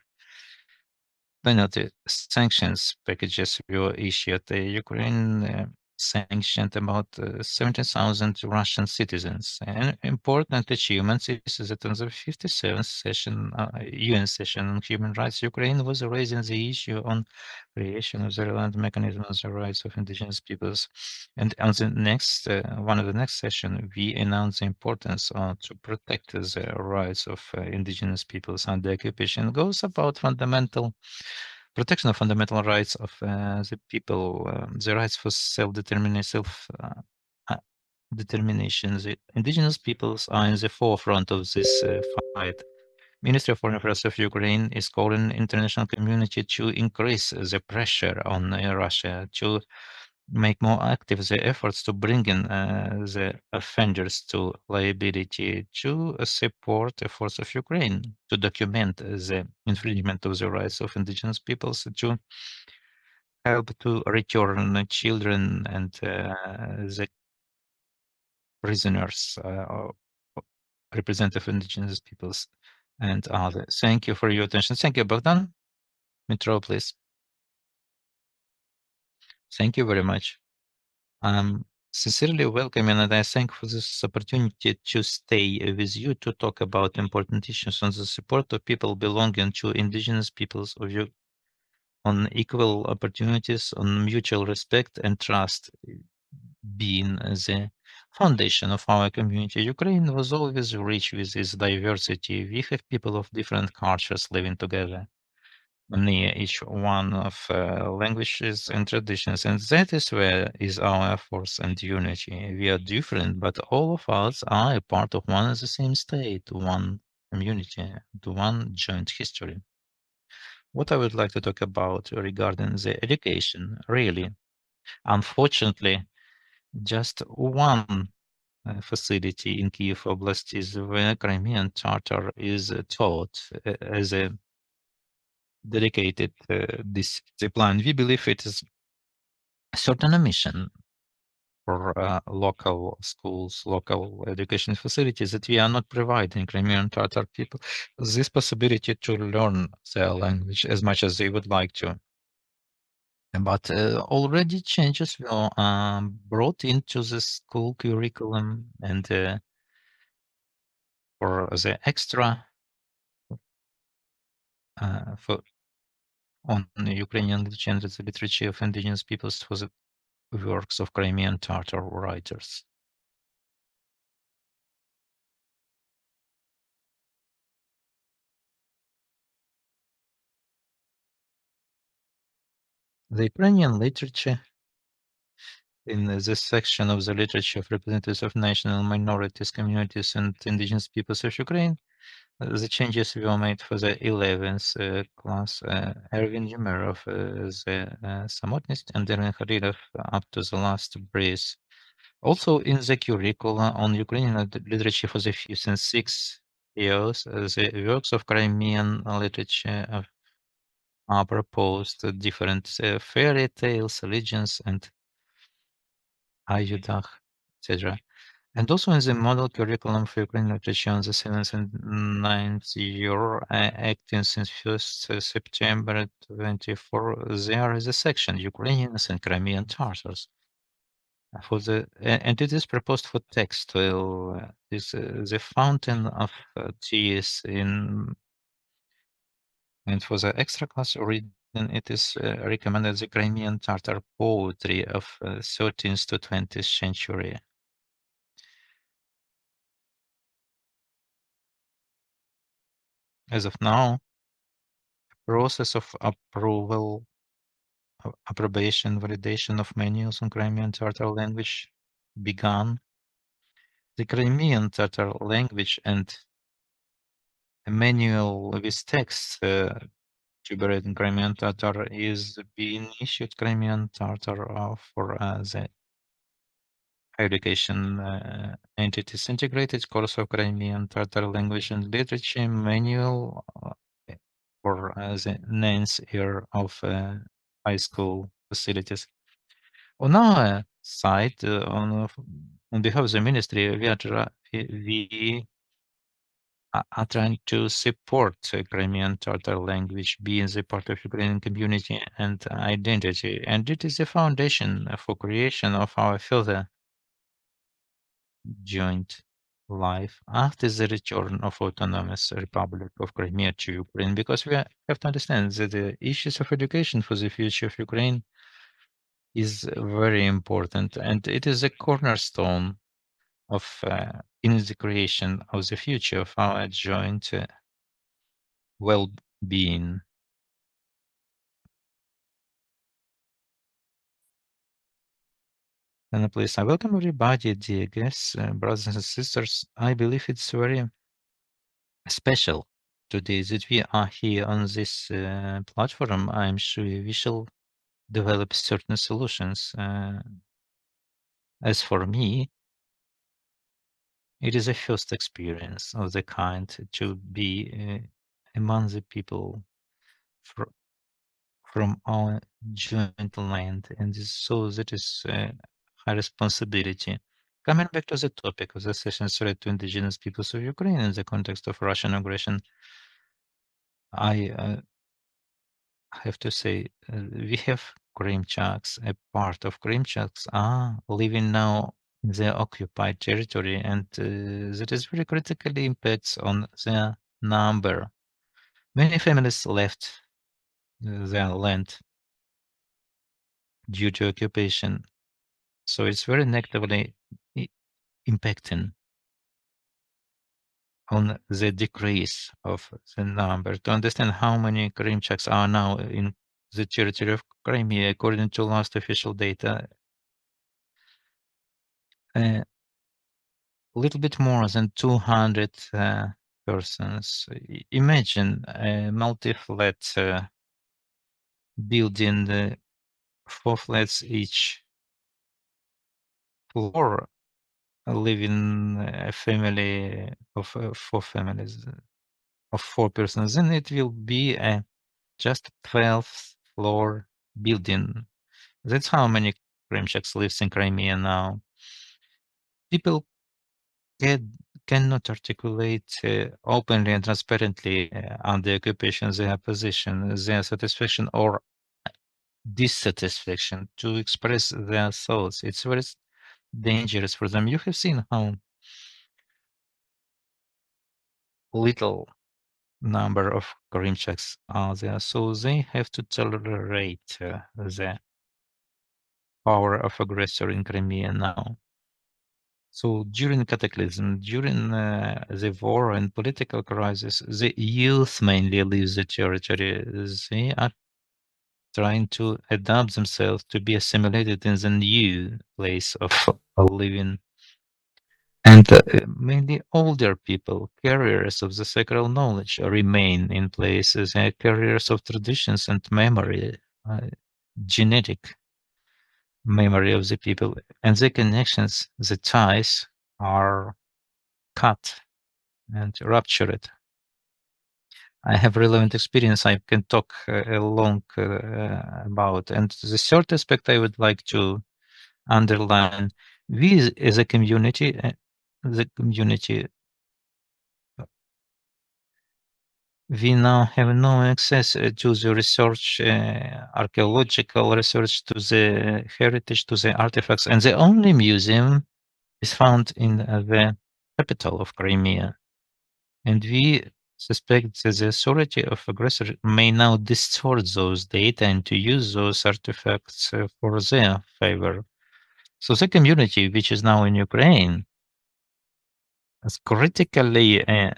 penalty sanctions packages were issued. Ukraine sanctioned about 70,000 Russian citizens. An important achievement is that on the 57th session, UN session on human rights, Ukraine was raising the issue on creation of the relevant mechanism on the rights of indigenous peoples. And on the next, one of the next session, we announced the importance to protect the rights of indigenous peoples under occupation. It goes about fundamental protection of fundamental rights of the people, the rights for self-determination. The indigenous peoples are in the forefront of this fight. Ministry of Foreign Affairs of Ukraine is calling international community to increase the pressure on Russia to make more active the efforts to bring in the offenders to liability, to support efforts of Ukraine to document the infringement of the rights of indigenous peoples, to help to return the children and the prisoners representative indigenous peoples and others. Thank you for your attention. Thank you, Bogdan. Metro, please. Thank you very much. Sincerely welcome, and I thank for this opportunity to stay with you to talk about important issues on the support of people belonging to indigenous peoples of Europe, on equal opportunities, on mutual respect and trust being the foundation of our community. Ukraine was always rich with its diversity. We have people of different cultures living together near each one of languages and traditions, and that is where is our force and unity. We are different, but all of us are a part of one and the same state, one community, to one joint history. What I would like to talk about regarding the education, really, unfortunately, just one facility in Kyiv Oblast is where Crimean Tatar is taught as a dedicated discipline. We believe it is a certain mission for local schools, local education facilities that we are not providing Crimean Tatar people this possibility to learn their language as much as they would like to. But already changes were brought into the school curriculum, and for the extra for on Ukrainian language and the literature of indigenous peoples for the works of Crimean Tatar writers. The Ukrainian literature in this section of the literature of representatives of national minorities, communities, and indigenous peoples of Ukraine, the changes were made for the 11th class. Erwin Yumerov, the Samotnist, and Erwin Kharilov up to the last breath. Also in the curricula on Ukrainian literature for the 5th and 6th years, the works of Crimean literature are proposed, different fairy tales, legends, and Ayudach, etc. And also in the model curriculum for Ukrainian literature on the 7th and 9th year, acting since 1st September 24, there is a section, Ukrainians and Crimean Tartars. For the and it is proposed for text. Well, is the fountain of tears in, and for the extra class reading, it is recommended the Crimean Tatar poetry of 13th to 20th century. As of now, process of approbation, validation of manuals on Crimean Tatar language began. The Crimean Tatar language and a manual with text to be read in Crimean Tatar is being issued Crimean Tatar for the higher education entities. Integrated course of Crimean Tatar language and literature manual for the 9th year of high school facilities. On our side, on behalf of the ministry, we are trying to support Crimean Tatar language being the part of Ukrainian community and identity, and it is the foundation for creation of our further joint life after the return of autonomous Republic of Crimea to Ukraine, because we have to understand that the issues of education for the future of Ukraine is very important, and it is a cornerstone of in the creation of the future of our joint well-being. And please, I welcome everybody, dear guests, brothers and sisters. I believe it's very special today that we are here on this platform. I'm sure we shall develop certain solutions. As for me, it is a first experience of the kind to be among the people from our joint land, and so that is a high responsibility. Coming back to the topic of the session, threat to indigenous peoples of Ukraine in the context of Russian aggression, I have to say we have Krymchaks. A part of Krymchaks are living now in their occupied territory, and that is very critically impacts on their number. Many families left their land due to occupation. So it's very negatively impacting on the decrease of the number. To understand how many Krymchaks are now in the territory of Crimea, according to last official data, a little bit more than 200 persons. Imagine a multi-flat building, 4 flats each floor, living a family of 4 families of 4 persons, then it will be a just 12th floor building. That's how many Krymchaks lives in Crimea now. People cannot articulate openly and transparently under occupation their position, their satisfaction, or dissatisfaction to express their thoughts. It's very dangerous for them. You have seen how little number of Krymchaks are there, so they have to tolerate the power of aggressor in Crimea now. So during cataclysm, during the war and political crisis, the youth mainly leave the territory. They are trying to adapt themselves to be assimilated in the new place of living. And mainly older people, carriers of the sacred knowledge, remain in places, carriers of traditions and memory, genetic memory of the people, and the connections, the ties are cut and ruptured. I have relevant experience I can talk along about. And the third aspect I would like to underline, we as a community, we now have no access to the research, archaeological research, to the heritage, to the artifacts, and the only museum is found in the capital of Crimea. And we suspect that the authority of aggressor may now distort those data and to use those artifacts for their favor. So the community, which is now in Ukraine, is critically a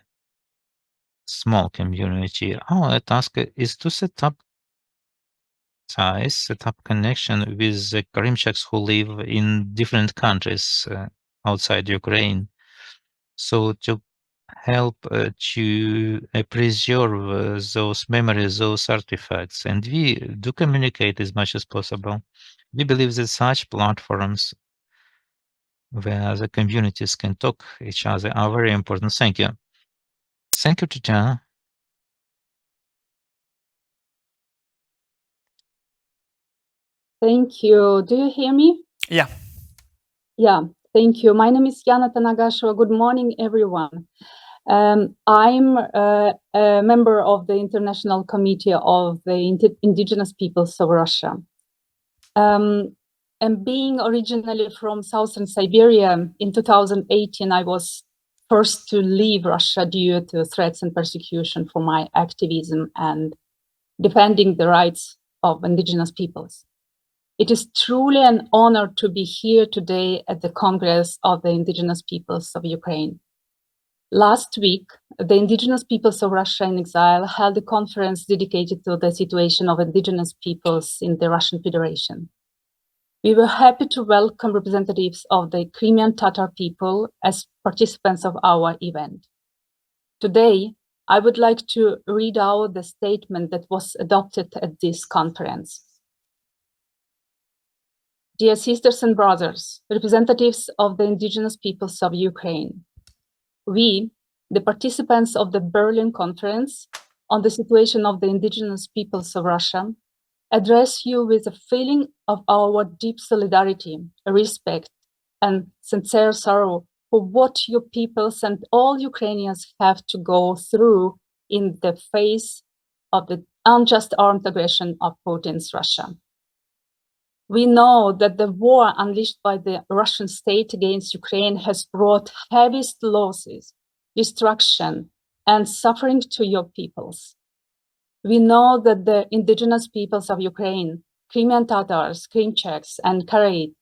small community. Our task is to set up ties, set up connection with the Krymchaks who live in different countries outside Ukraine. So to help to preserve those memories, those artifacts, and we do communicate as much as possible. We believe that such platforms where the communities can talk each other are very important. Thank you. Thank you, Tatar. Thank you. Do you hear me? Yeah. Yeah, thank you. My name is Yana Tanagasheva. Good morning, everyone. I'm a member of the International Committee of the Indigenous Peoples of Russia. And being originally from Southern Siberia, in 2018, I was forced to leave Russia due to threats and persecution for my activism and defending the rights of indigenous peoples. It is truly an honor to be here today at the Congress of the Indigenous Peoples of Ukraine. Last week, the Indigenous Peoples of Russia in Exile held a conference dedicated to the situation of indigenous peoples in the Russian Federation. We were happy to welcome representatives of the Crimean Tatar people as participants of our event. Today, I would like to read out the statement that was adopted at this conference. Dear sisters and brothers, representatives of the indigenous peoples of Ukraine, we, the participants of the Berlin Conference on the situation of the indigenous peoples of Russia, address you with a feeling of our deep solidarity, respect, and sincere sorrow for what your peoples and all Ukrainians have to go through in the face of the unjust armed aggression of Putin's Russia. We know that the war unleashed by the Russian state against Ukraine has brought heaviest losses, destruction, and suffering to your peoples. We know that the indigenous peoples of Ukraine, Crimean Tatars, Krymchaks, and Karaites,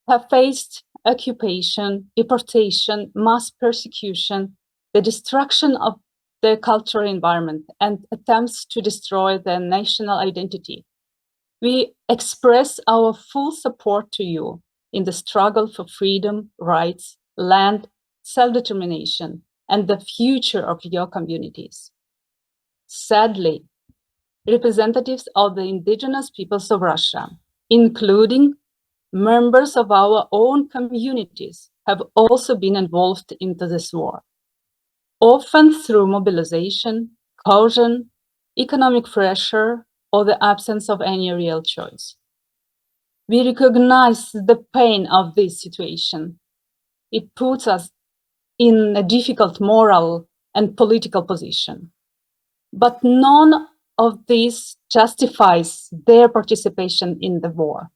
have faced occupation, deportation, mass persecution, the destruction of their cultural environment, and attempts to destroy their national identity. We express our full support to you in the struggle for freedom, rights, land, self-determination, and the future of your communities. Sadly, representatives of the indigenous peoples of Russia, including members of our own communities, have also been involved into this war, often through mobilization, coercion, economic pressure, or the absence of any real choice. We recognize the pain of this situation. It puts us in a difficult moral and political position. But none of this justifies their participation in the war.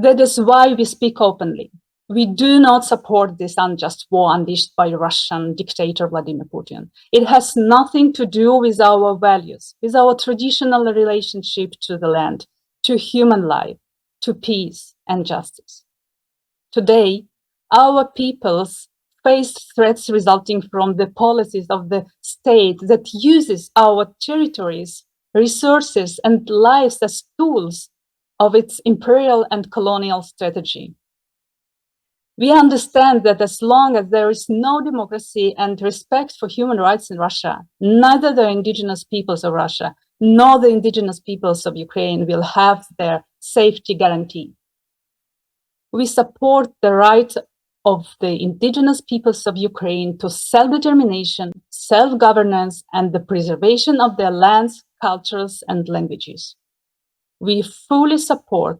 That is why we speak openly. We do not support this unjust war unleashed by Russian dictator Vladimir Putin. It has nothing to do with our values, with our traditional relationship to the land, to human life, to peace and justice. Today, our peoples face threats resulting from the policies of the state that uses our territories, resources, and lives as tools of its imperial and colonial strategy. We understand that as long as there is no democracy and respect for human rights in Russia, neither the indigenous peoples of Russia nor the indigenous peoples of Ukraine will have their safety guaranteed. We support the right of the indigenous peoples of Ukraine to self-determination, self-governance, and the preservation of their lands, cultures, and languages. We fully support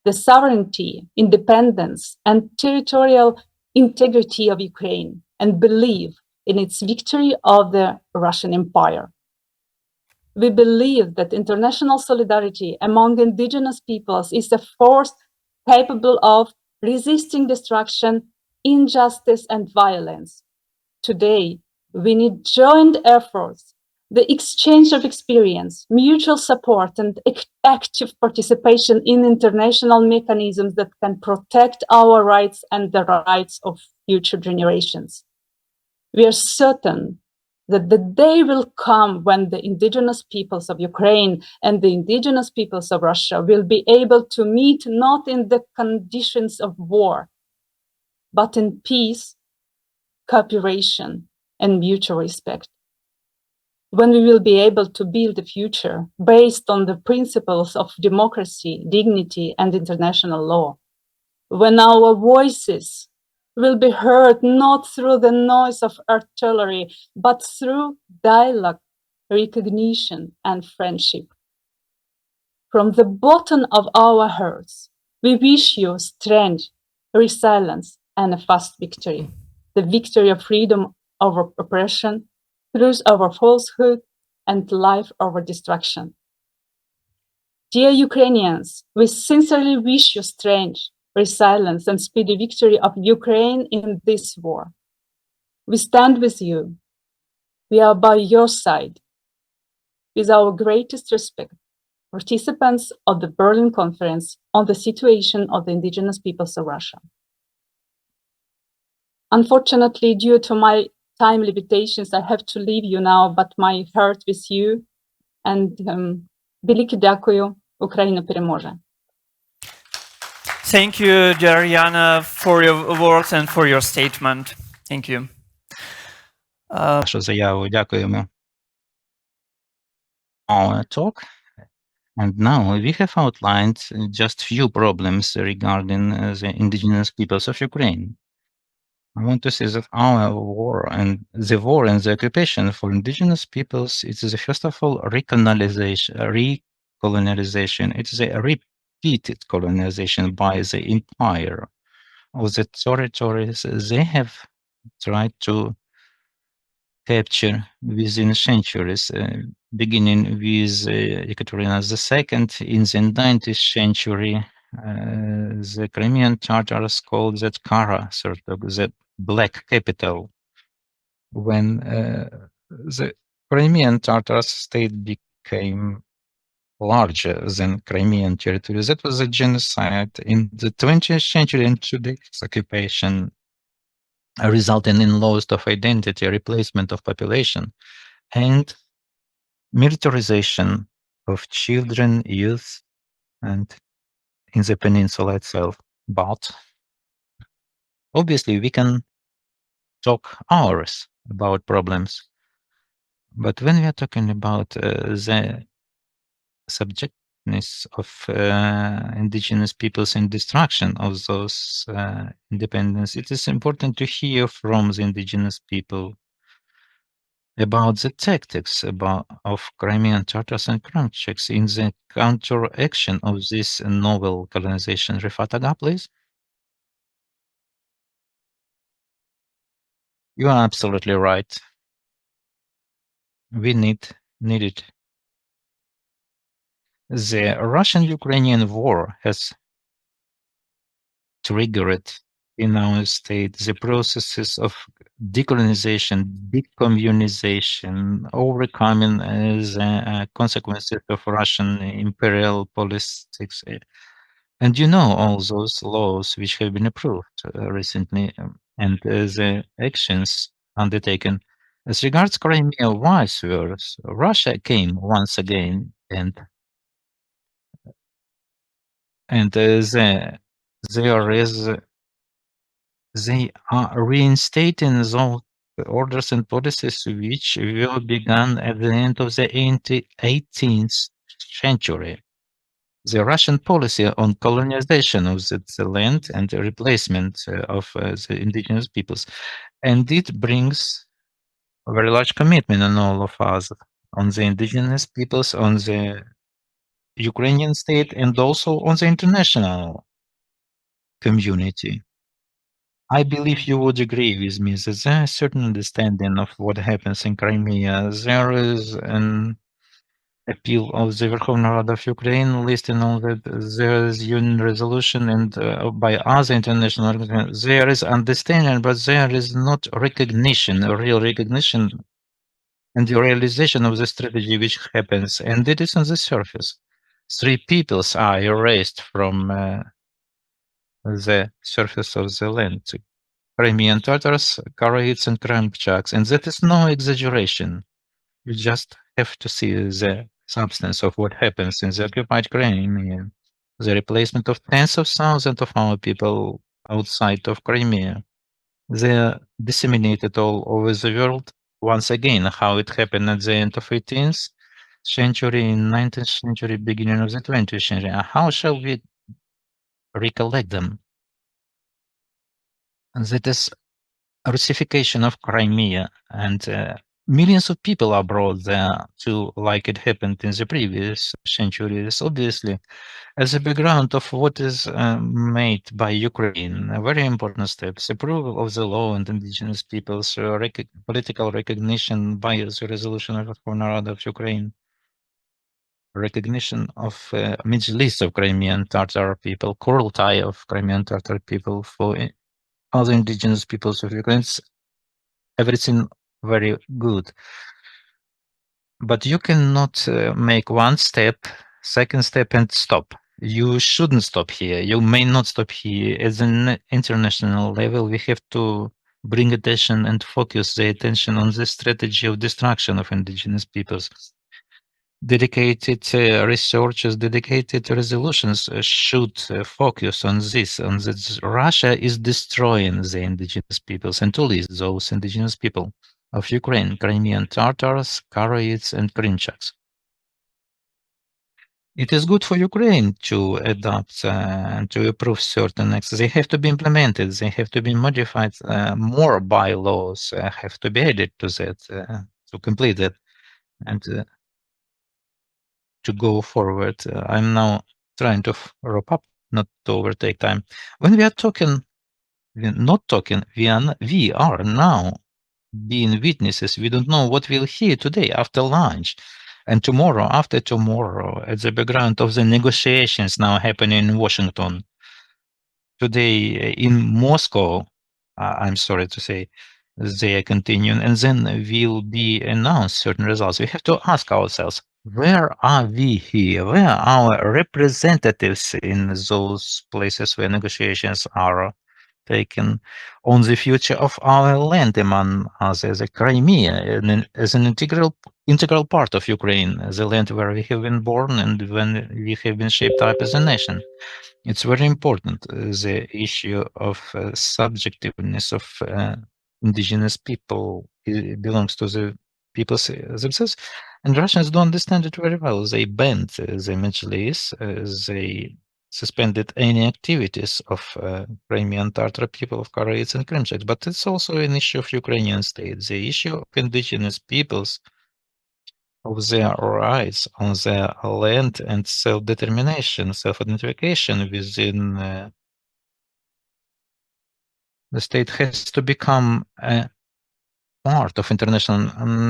the sovereignty, independence, and territorial integrity of Ukraine and believe in its victory of the Russian Empire. We believe that international solidarity among indigenous peoples is a force capable of resisting destruction, injustice, and violence. Today, we need joint efforts, the exchange of experience, mutual support, and active participation in international mechanisms that can protect our rights and the rights of future generations. We are certain that the day will come when the indigenous peoples of Ukraine and the indigenous peoples of Russia will be able to meet not in the conditions of war, but in peace, cooperation, and mutual respect. When we will be able to build a future based on the principles of democracy, dignity, and international law. When our voices will be heard not through the noise of artillery, but through dialogue, recognition, and friendship. From the bottom of our hearts, we wish you strength, resilience, and a fast victory. The victory of freedom over oppression, truth over falsehood, and life over destruction. Dear Ukrainians, we sincerely wish you strength, resilience, and speedy victory of Ukraine in this war. We stand with you. We are by your side. With our greatest respect, participants of the Berlin Conference on the situation of the indigenous peoples of Russia. Unfortunately, due to my time limitations, I have to leave you now, but my heart with you. And велике дякую. Україна переможе. Thank you, Jariana, for your words and for your statement. Thank you. Вашу заяву. Дякуємо. Our talk. And now we have outlined just few problems regarding the indigenous peoples of Ukraine. I want to say that our war and the occupation for indigenous peoples, it is first of all recolonization. It is a repeated colonization by the empire of the territories they have tried to capture within centuries, beginning with Ekaterina II in the 19th century. The Crimean Tatars called that Kara, sort of the black capital. When the Crimean Tatars state became larger than Crimean territory, that was a genocide in the 20th century, and today's occupation resulting in loss of identity, replacement of population, and militarization of children, youth, and in the peninsula itself. But obviously we can talk hours about problems. But when we are talking about the subjectness of indigenous peoples and destruction of those independence, it is important to hear from the indigenous people about the tactics of Crimean Tatars and Krymchaks in the counteraction of this novel colonization. Rifat Aga, please. You are absolutely right. We needed The Russian-Ukrainian war has triggered in our state the processes of decolonization, decommunization, overcoming the consequences of Russian imperial politics. And you know all those laws which have been approved recently and the actions undertaken. As regards Crimea, vice versa, Russia came once again and there is they are reinstating those orders and policies which were begun at the end of the 18th century. The Russian policy on colonization of the land and the replacement of the indigenous peoples. And it brings a very large commitment on all of us, on the indigenous peoples, on the Ukrainian state, and also on the international community. I believe you would agree with me that there is a certain understanding of what happens in Crimea. There is an appeal of the Verkhovna Rada of Ukraine listing on that there is UN resolution and by other international organizations. There is understanding, but there is not recognition, a real recognition and the realization of the strategy which happens, and it is on the surface. 3 peoples are erased from the surface of the land. Crimean Tatars, Karaites, and Krymchaks, and that is no exaggeration. You just have to see the substance of what happens in the occupied Crimea, the replacement of tens of thousands of our people outside of Crimea. They are disseminated all over the world. Once again, how it happened at the end of 18th century, in 19th century, beginning of the 20th century. How shall we recollect them? And that is Russification of Crimea, and millions of people are brought there to, like it happened in the previous centuries, obviously, as a background of what is made by Ukraine. A very important step, approval of the law and indigenous peoples, political recognition by the resolution of the Verkhovna Rada of Ukraine, recognition of Mejlis of Crimean Tatar people, Qırımtatar of Crimean Tatar people for other indigenous peoples of Ukraine. Everything very good. But you cannot make one step, second step, and stop. You shouldn't stop here. You may not stop here. At an international level, we have to bring attention and focus the attention on the strategy of destruction of indigenous peoples. Dedicated researchers, dedicated resolutions should focus on this, on that Russia is destroying the indigenous peoples, and to list those indigenous people of Ukraine, Crimean Tatars, Karaites, and Krymchaks. It is good for Ukraine to adopt and to approve certain acts. They have to be implemented. They have to be modified. More bylaws have to be added to that to complete that and to go forward. I'm now trying to wrap up, not to overtake time. When we are talking, we're not talking, we are now being witnesses. We don't know what we'll hear today after lunch and tomorrow, after tomorrow, at the background of the negotiations now happening in Washington. Today in Moscow, I'm sorry to say, they are continuing, and then will be announced certain results. We have to ask ourselves, where are we here? Where are our representatives in those places where negotiations are taken on the future of our land, among others, the Crimea, as an integral part of Ukraine, the land where we have been born and when we have been shaped up as a nation? It's very important, the issue of subjectiveness of indigenous people. It belongs to the peoples themselves, and Russians don't understand it very well. They banned the Meclisi, they suspended any activities of Crimean Tatar people, of Karaites and Krymchak, but it's also an issue of Ukrainian state, the issue of indigenous peoples, of their rights on their land and self-determination, self-identification within the state has to become a part of international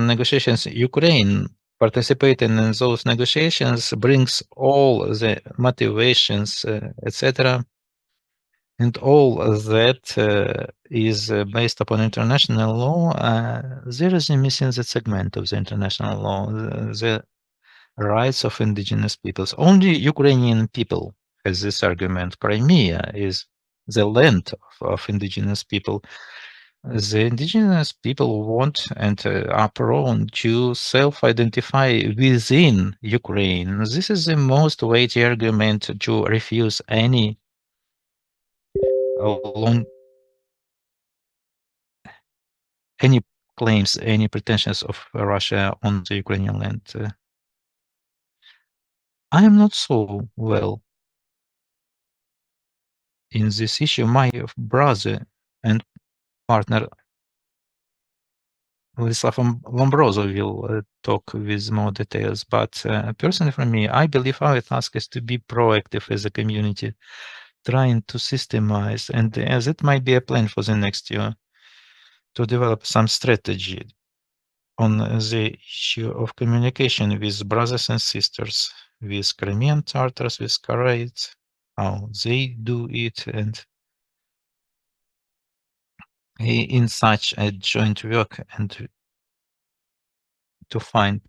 negotiations. Ukraine participating in those negotiations brings all the motivations, etc. And all that is based upon international law. There is a missing that segment of the international law, the rights of indigenous peoples. Only Ukrainian people has this argument. Crimea is the land of indigenous people. The indigenous people want and are prone to self-identify within Ukraine. This is the most weighty argument to refuse any any claims, any pretensions of Russia on the Ukrainian land. I am not so well in this issue. My brother and partner Vladislav Lombroso will talk with more details, but personally for me, I believe our task is to be proactive as a community, trying to systemize, and as it might be a plan for the next year, to develop some strategy on the issue of communication with brothers and sisters, with Crimean Tatars, with Karaites, how they do it, and in such a joint work and to find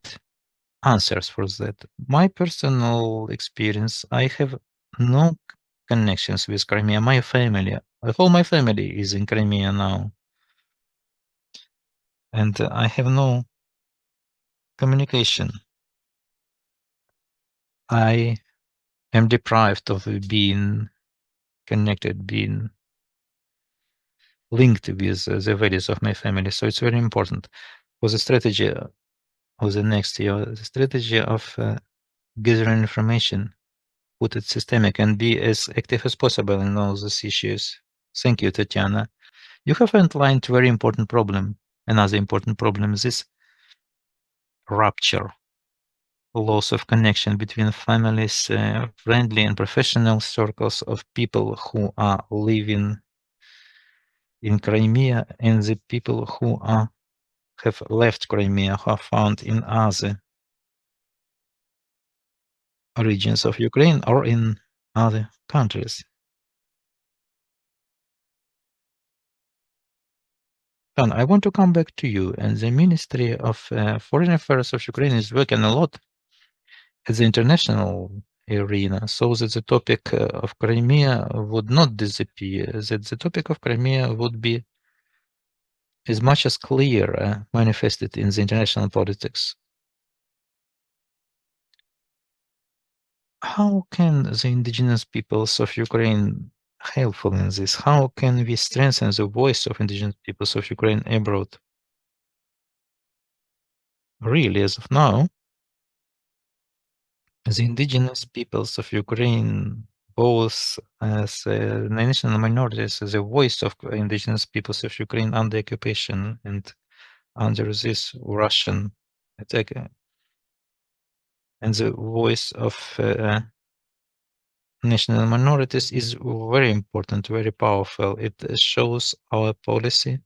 answers for that. My personal experience, I have no connections with Crimea. My family, all my family is in Crimea now. And I have no communication. I am deprived of being connected, being linked with the values of my family. So it's very important for the strategy of the next year, the strategy of gathering information, put it systemic, and be as active as possible in all these issues. Thank you, Tatiana. You have outlined a very important problem. Another important problem is this rupture, loss of connection between families, friendly and professional circles of people who are living in Crimea and the people who have left Crimea, who are found in other regions of Ukraine or in other countries. John, I want to come back to you, and the Ministry of Foreign Affairs of Ukraine is working a lot at the international arena so that the topic of Crimea would not disappear, that the topic of Crimea would be as much as clear manifested in the international politics. How can the indigenous peoples of Ukraine helpful in this? How can we strengthen the voice of indigenous peoples of Ukraine abroad? Really, as of now, the indigenous peoples of Ukraine, both as national minorities, as a voice of indigenous peoples of Ukraine under occupation and under this Russian attack, and the voice of national minorities is very important, very powerful. It shows our policy,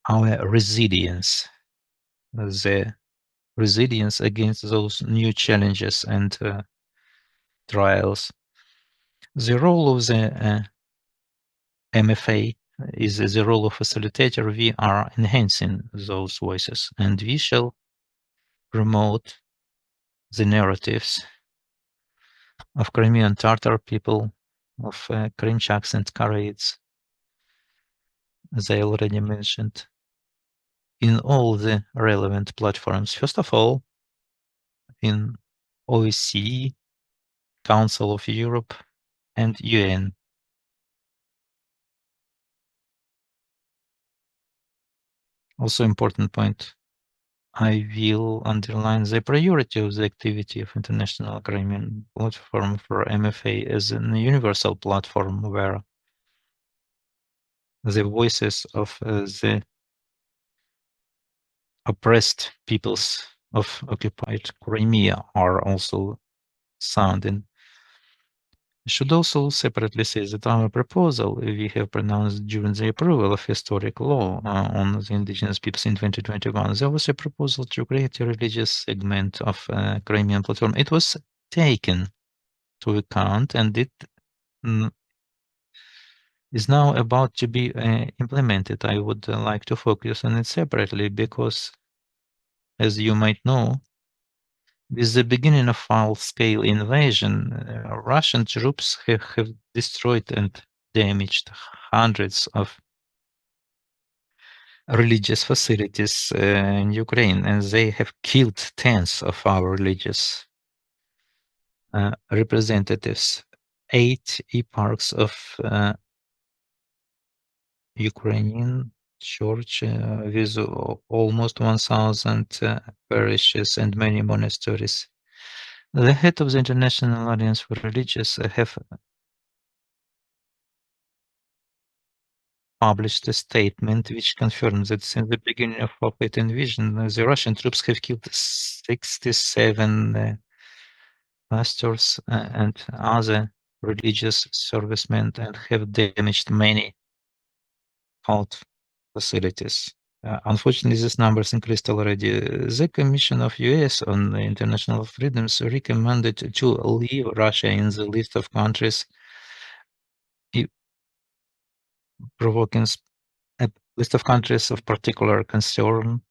our resilience, the resilience against those new challenges and trials. The role of the MFA is the role of facilitator. We are enhancing those voices, and we shall promote the narratives of Crimean Tatar people, of Krymchaks and Karaites, as I already mentioned, in all the relevant platforms. First of all, in OSCE, Council of Europe, and UN. Also important point, I will underline the priority of the activity of International Crimean Platform for MFA as a universal platform where the voices of the oppressed peoples of occupied Crimea are also sounding. I should also separately say that our proposal we have pronounced during the approval of historic law on the indigenous peoples in 2021. There was a proposal to create a religious segment of Crimean platform. It was taken to account, and it is now about to be implemented. I would like to focus on it separately because, as you might know, with the beginning of full-scale invasion, Russian troops have destroyed and damaged hundreds of religious facilities in Ukraine, and they have killed tens of our religious representatives. 8 eparchs of Ukrainian church with almost 1,000 parishes and many monasteries. The head of the International Alliance for Religious have published a statement which confirms that since the beginning of conflict invasion, the Russian troops have killed 67 pastors and other religious servicemen and have damaged many cult facilities. Unfortunately, these numbers increased already. The Commission of US on International Freedoms recommended to leave Russia in the list of countries provoking a list of countries of particular concern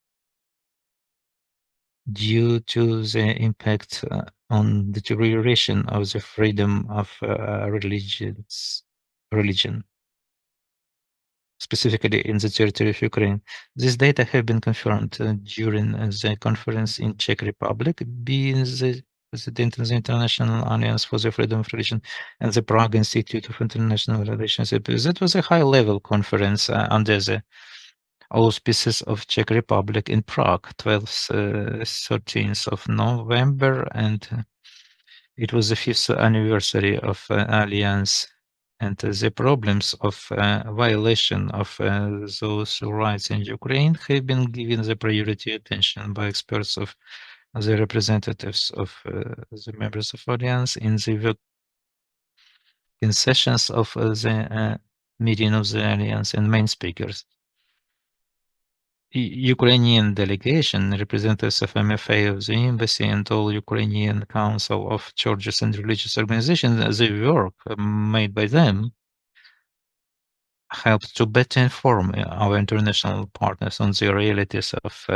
due to the impact on deterioration of the freedom of religion, specifically in the territory of Ukraine. This data have been confirmed during the conference in Czech Republic, being the president of the International Alliance for the Freedom of Religion and the Prague Institute of International Relations. That was a high-level conference under the auspices of Czech Republic in Prague, 12th, 13th of November, and it was the 5th anniversary of Alliance, and the problems of violation of those rights in Ukraine have been given the priority attention by experts of the representatives of the members of Alliance in sessions of the meeting of the Alliance and main speakers. Ukrainian delegation, representatives of MFA of the embassy and all Ukrainian Council of Churches and Religious Organizations, the work made by them helped to better inform our international partners on the realities of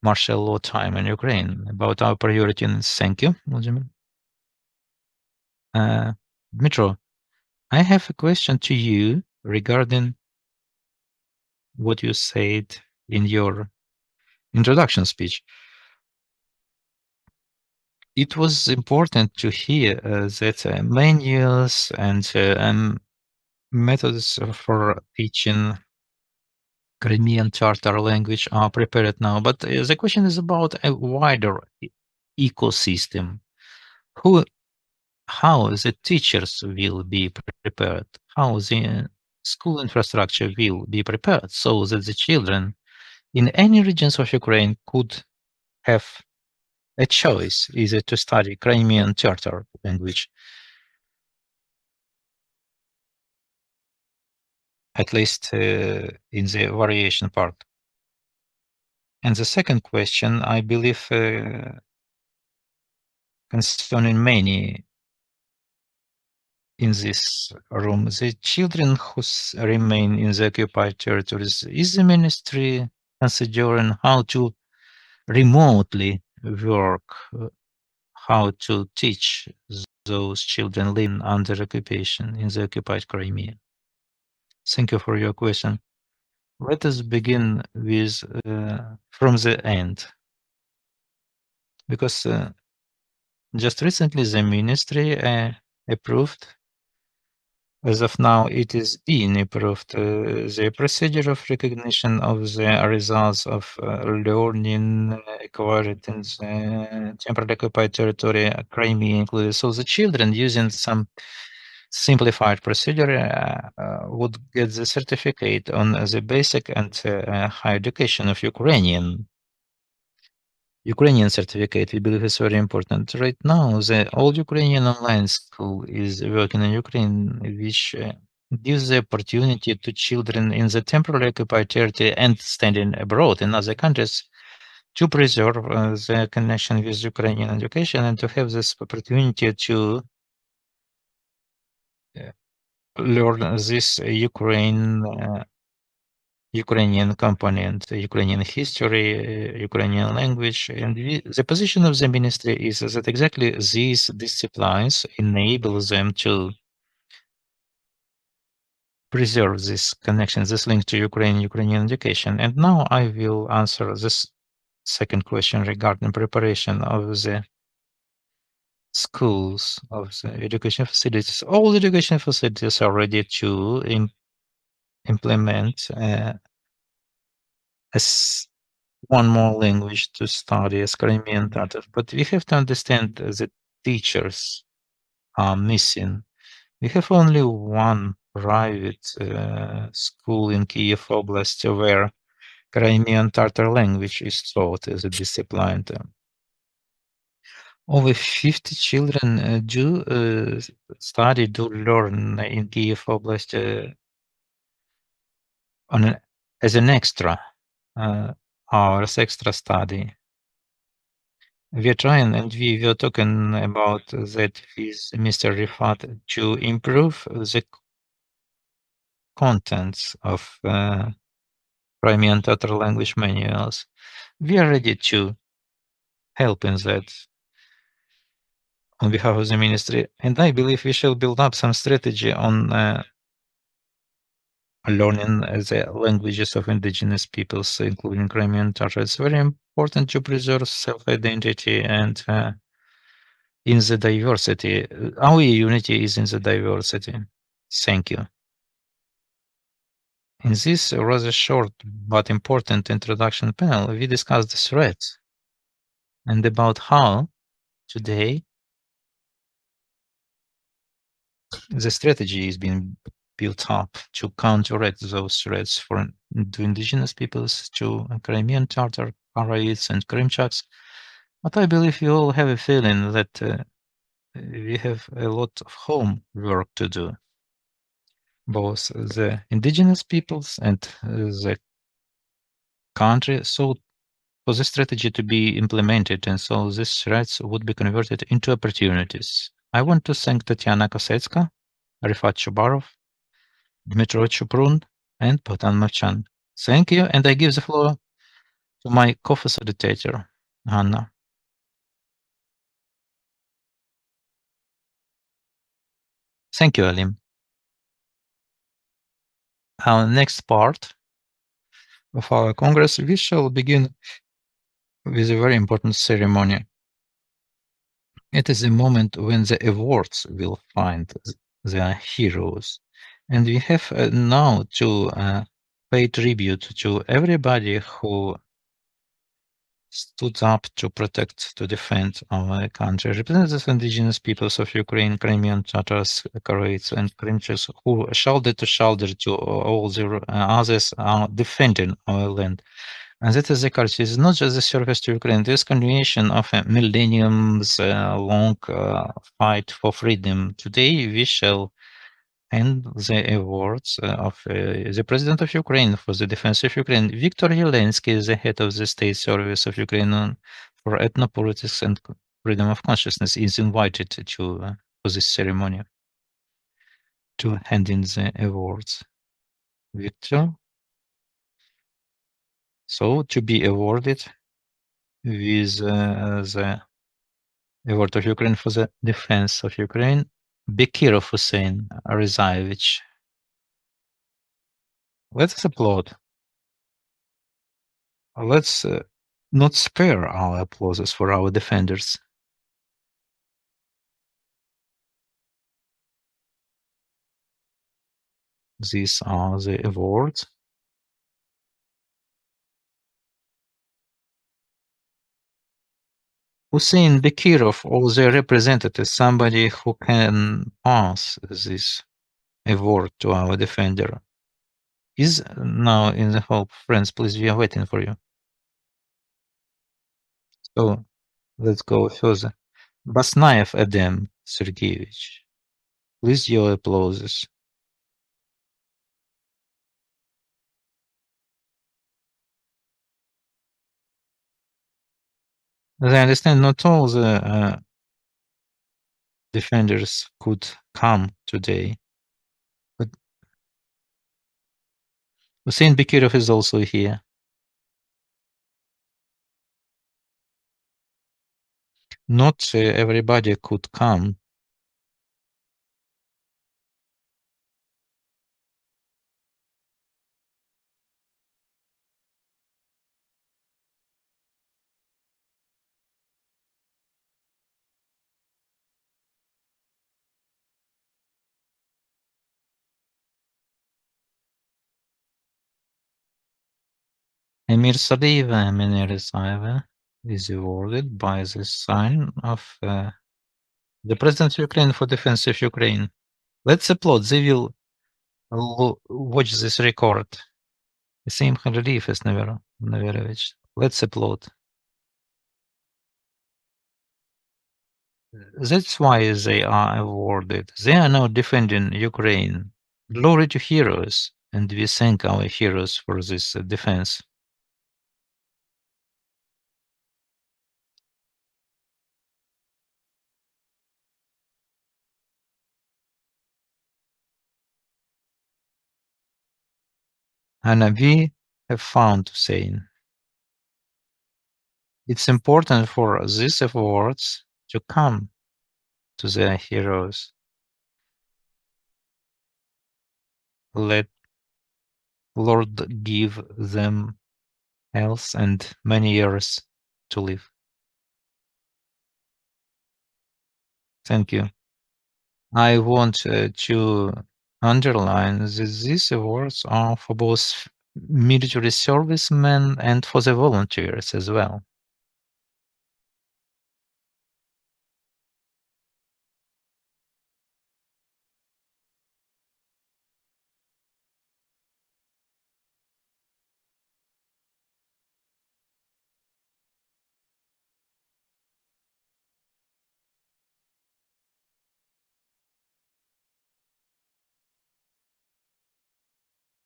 martial law time in Ukraine about our priorities. Thank you, Vladimir. Dmitro, I have a question to you regarding what you said in your introduction speech. It was important to hear that manuals and methods for teaching Crimean Tatar language are prepared now, but the question is about a wider ecosystem. How the teachers will be prepared, how the school infrastructure will be prepared so that the children in any regions of Ukraine could have a choice either to study Crimean Tatar language, at least in the variation part. And the second question, I believe, concerning many in this room, the children who remain in the occupied territories, is the ministry considering how to remotely work, how to teach those children living under occupation in the occupied Crimea? Thank you for your question. Let us begin with from the end, because just recently the ministry approved, as of now it is being approved, the procedure of recognition of the results of learning acquired in the temporarily occupied territory, Crimea included. So the children using some simplified procedure would get the certificate on the basic and higher education of Ukrainian. Ukrainian certificate, we believe is very important. Right now, the old Ukrainian online school is working in Ukraine, which gives the opportunity to children in the temporarily occupied territory and standing abroad in other countries to preserve the connection with Ukrainian education and to have this opportunity to learn this Ukrainian component, Ukrainian history, Ukrainian language, and the position of the ministry is that exactly these disciplines enable them to preserve this connection, this link to Ukrainian education. And now I will answer this second question regarding preparation of the schools, of the education facilities. All education facilities are ready to implement one more language to study as Crimean Tatar, but we have to understand that teachers are missing. We have only one private school in Kyiv Oblast where Crimean Tatar language is taught as a discipline. Over 50 children do learn in Kyiv Oblast as an extra hours, extra study. We are trying, and we were talking about that with Mr. Rifat to improve the contents of Crimean Tatar language manuals. We are ready to help in that on behalf of the ministry, and I believe we shall build up some strategy on learning the languages of indigenous peoples, including Crimean Tatar. It's very important to preserve self-identity and in the diversity. Our unity is in the diversity. Thank you. In this rather short but important introduction panel, we discussed the threats and about how today the strategy is being built up to counteract those threats to indigenous peoples, to Crimean Tatar, Karaites, and Krymchaks. But I believe you all have a feeling that we have a lot of homework to do. Both the indigenous peoples and the country. So for this strategy to be implemented, and so these threats would be converted into opportunities. I want to thank Tatiana Kosetska, Rifat Chubarov, Dmitro Chuprun, and Bogdan Marchan. Thank you, and I give the floor to my co-facilitator, Anna. Thank you, Alim. Our next part of our Congress, we shall begin with a very important ceremony. It is a moment when the awards will find their heroes. And we have now to pay tribute to everybody who stood up to protect, to defend our country. Representatives of indigenous peoples of Ukraine, Crimean, Tatars, Karaites, and Krymchaks, who shoulder to shoulder to all the others are defending our land. And that is the culture. It's not just the service to Ukraine. This continuation of a millenniums long fight for freedom. Today we shall end the awards of the President of Ukraine for the defense of Ukraine. Viktor Zelensky is the head of the State Service of Ukraine for Ethnopolitics and Freedom of Consciousness, is invited to for this ceremony to hand in the awards. Viktor, so to be awarded with the award of Ukraine for the defense of Ukraine, Bekirov Hussein Rizayevich. Let us applaud. Let's not spare our applauses for our defenders. These are the awards. Hussein Bekirov, or the representative, somebody who can pass this award to our defender, is now in the hall. Friends, please, we are waiting for you. So let's go further. Basnaev Adam Sergeyevich, please your applauses. As I understand, not all the defenders could come today, but Hussein Bekirov is also here. Not everybody could come. Emir Sadiyeva, Emir Isayeva is awarded by the sign of the President of Ukraine for Defense of Ukraine. Let's applaud. They will watch this record. Same Khaliliyev is Neverovich. Let's applaud. That's why they are awarded. They are now defending Ukraine. Glory to heroes, and we thank our heroes for this defense. And we have found saying it's important for these awards to come to their heroes. Let Lord give them health and many years to live. Thank you. I want to underline that these awards are for both military servicemen and for the volunteers as well.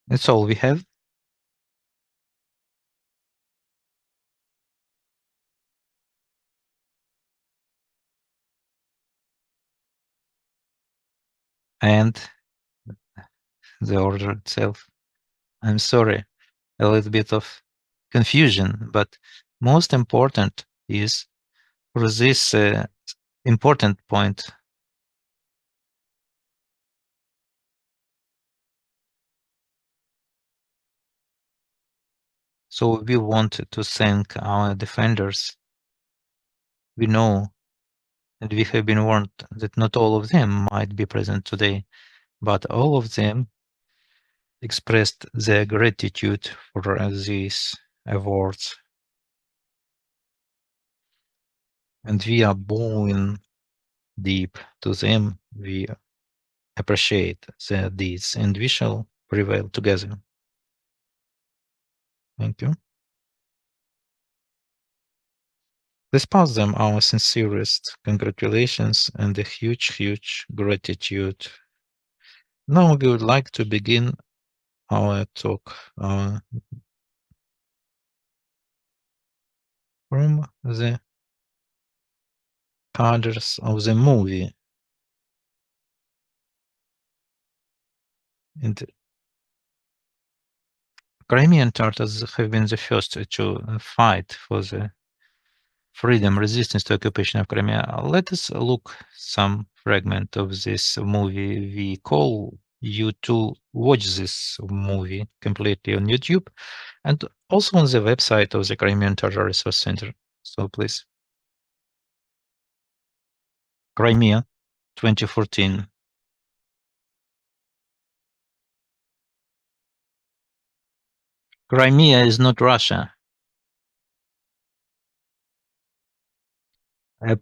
That's all we have. And the order itself. I'm sorry, a little bit of confusion, but most important is for this important point. So we want to thank our defenders. We know and we have been warned that not all of them might be present today, but all of them expressed their gratitude for these awards. And we are bowing deep to them. We appreciate their deeds, and we shall prevail together. Thank you. Let's pass them our sincerest congratulations and a huge, huge gratitude. Now we would like to begin our talk from the cadres of the movie. And Crimean Tatars have been the first to fight for the freedom, resistance to occupation of Crimea. Let us look some fragment of this movie. We call you to watch this movie completely on YouTube and also on the website of the Crimean Tatar Resource Center. So please. Crimea, 2014. Crimea is not Russia.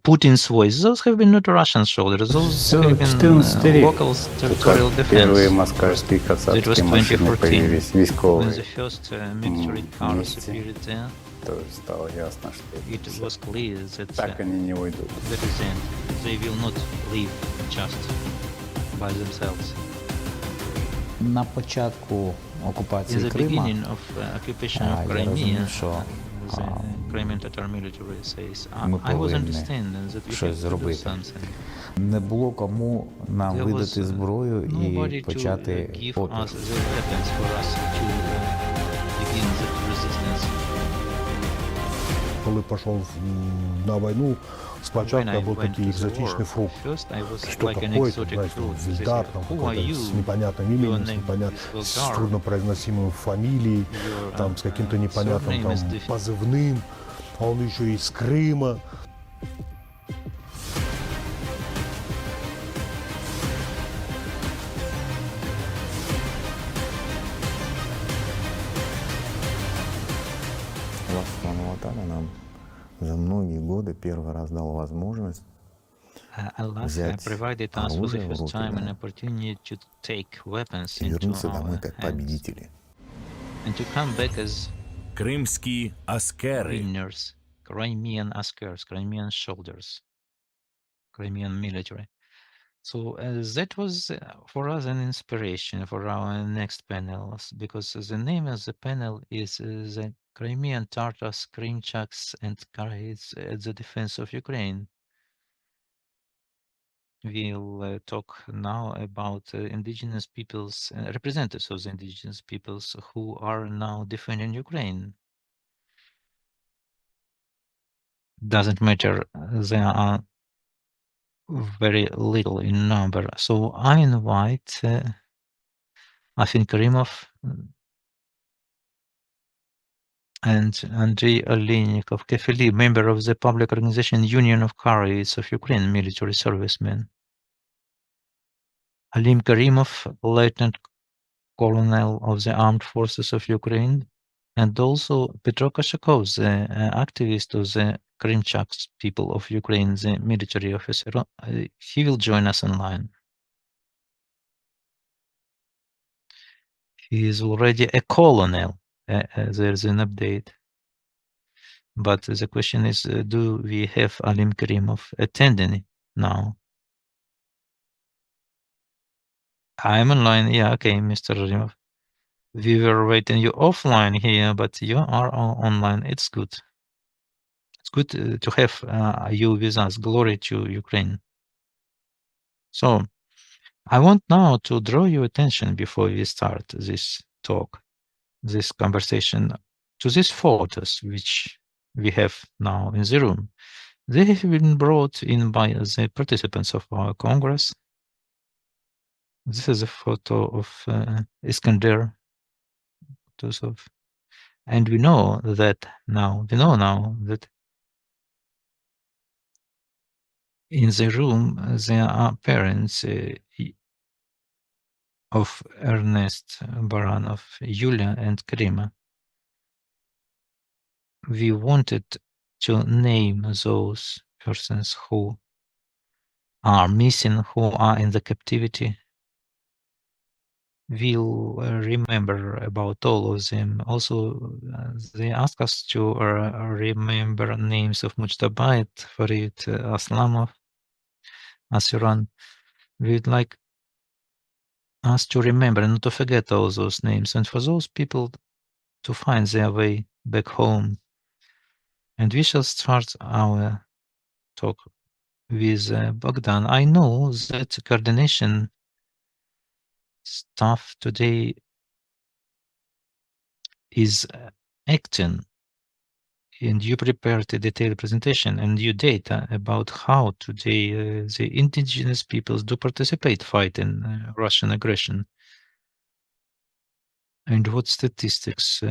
Putin's voice. Those have been not Russian soldiers. Those have been local territorial defense. It was 2014 when the first military cars appeared there. То есть стало ясно, что it это was clear that так они не уйдут. that is the end. They will not live just by themselves. На початку In окупації the Крима beginning of occupation of я Crimea, розумів, що the Crimean Tatar military says, ми I was повинні understanding that we щось have to do зробити. something. Не було кому нам There was видати зброю nobody і to почати give опір. us the weapons for us to begin the resistance. Коли пішов на війну, спочатку When я I був went такий to the екзотичний war, фрукт. first I was Что like an такое, exotic знаете, fruit. They звезда, said, там who are какой-то you? с непонятным Your именем, с, name is с Vulgar. труднопроизносимой фамилией, Your там, с каким-то непонятным surname is там difficult. позывным, а он еще и из Крыма. Астана нам за многие годы первый раз дал возможность Allah взять provided us for the оружие в first руки, time an да, opportunity to take weapons и into вернуться домой our как hands победители. and to come back as Кримські аскери. winners, Crimean askers, Crimean soldiers, Crimean military. So that was for us an inspiration for our next panels, because the name of the panel is the Crimean Tatars, Krymchaks, and Karaites at the defense of Ukraine. We'll talk now about indigenous peoples, representatives of the indigenous peoples who are now defending Ukraine. Doesn't matter, they are very little in number. So I invite Afin Karimov and Andrei Olenikov Kefeli, member of the public organization Union of Karaites of Ukraine, military servicemen. Alim Karimov, Lieutenant Colonel of the Armed Forces of Ukraine, and also Petro Koshakov, the activist of the Krymchak people of Ukraine, the military officer. He will join us online. He is already a colonel. There's an update. But the question is, do we have Alim Karimov attending now? I'm online. Yeah, okay, Mr. Karimov. We were waiting you offline here, but you are online. It's good. It's good to have you with us. Glory to Ukraine. So I want now to draw your attention before we start this talk, this conversation, to these photos which we have now in the room. They have been brought in by the participants of our Congress. This is a photo of Iskander. And we know now that in the room there are parents of Ernest Baranov, Yulia and Krima. We wanted to name those persons who are missing, who are in the captivity. We'll remember about all of them. Also, they ask us to remember names of Mujtabayt, Farid Aslamov, Asiran. We'd like us to remember and not to forget all those names, and for those people to find their way back home. And we shall start our talk with Bogdan. I know that coordination staff today is acting, and you prepared a detailed presentation and new data about how today the indigenous peoples do participate fighting Russian aggression, and what statistics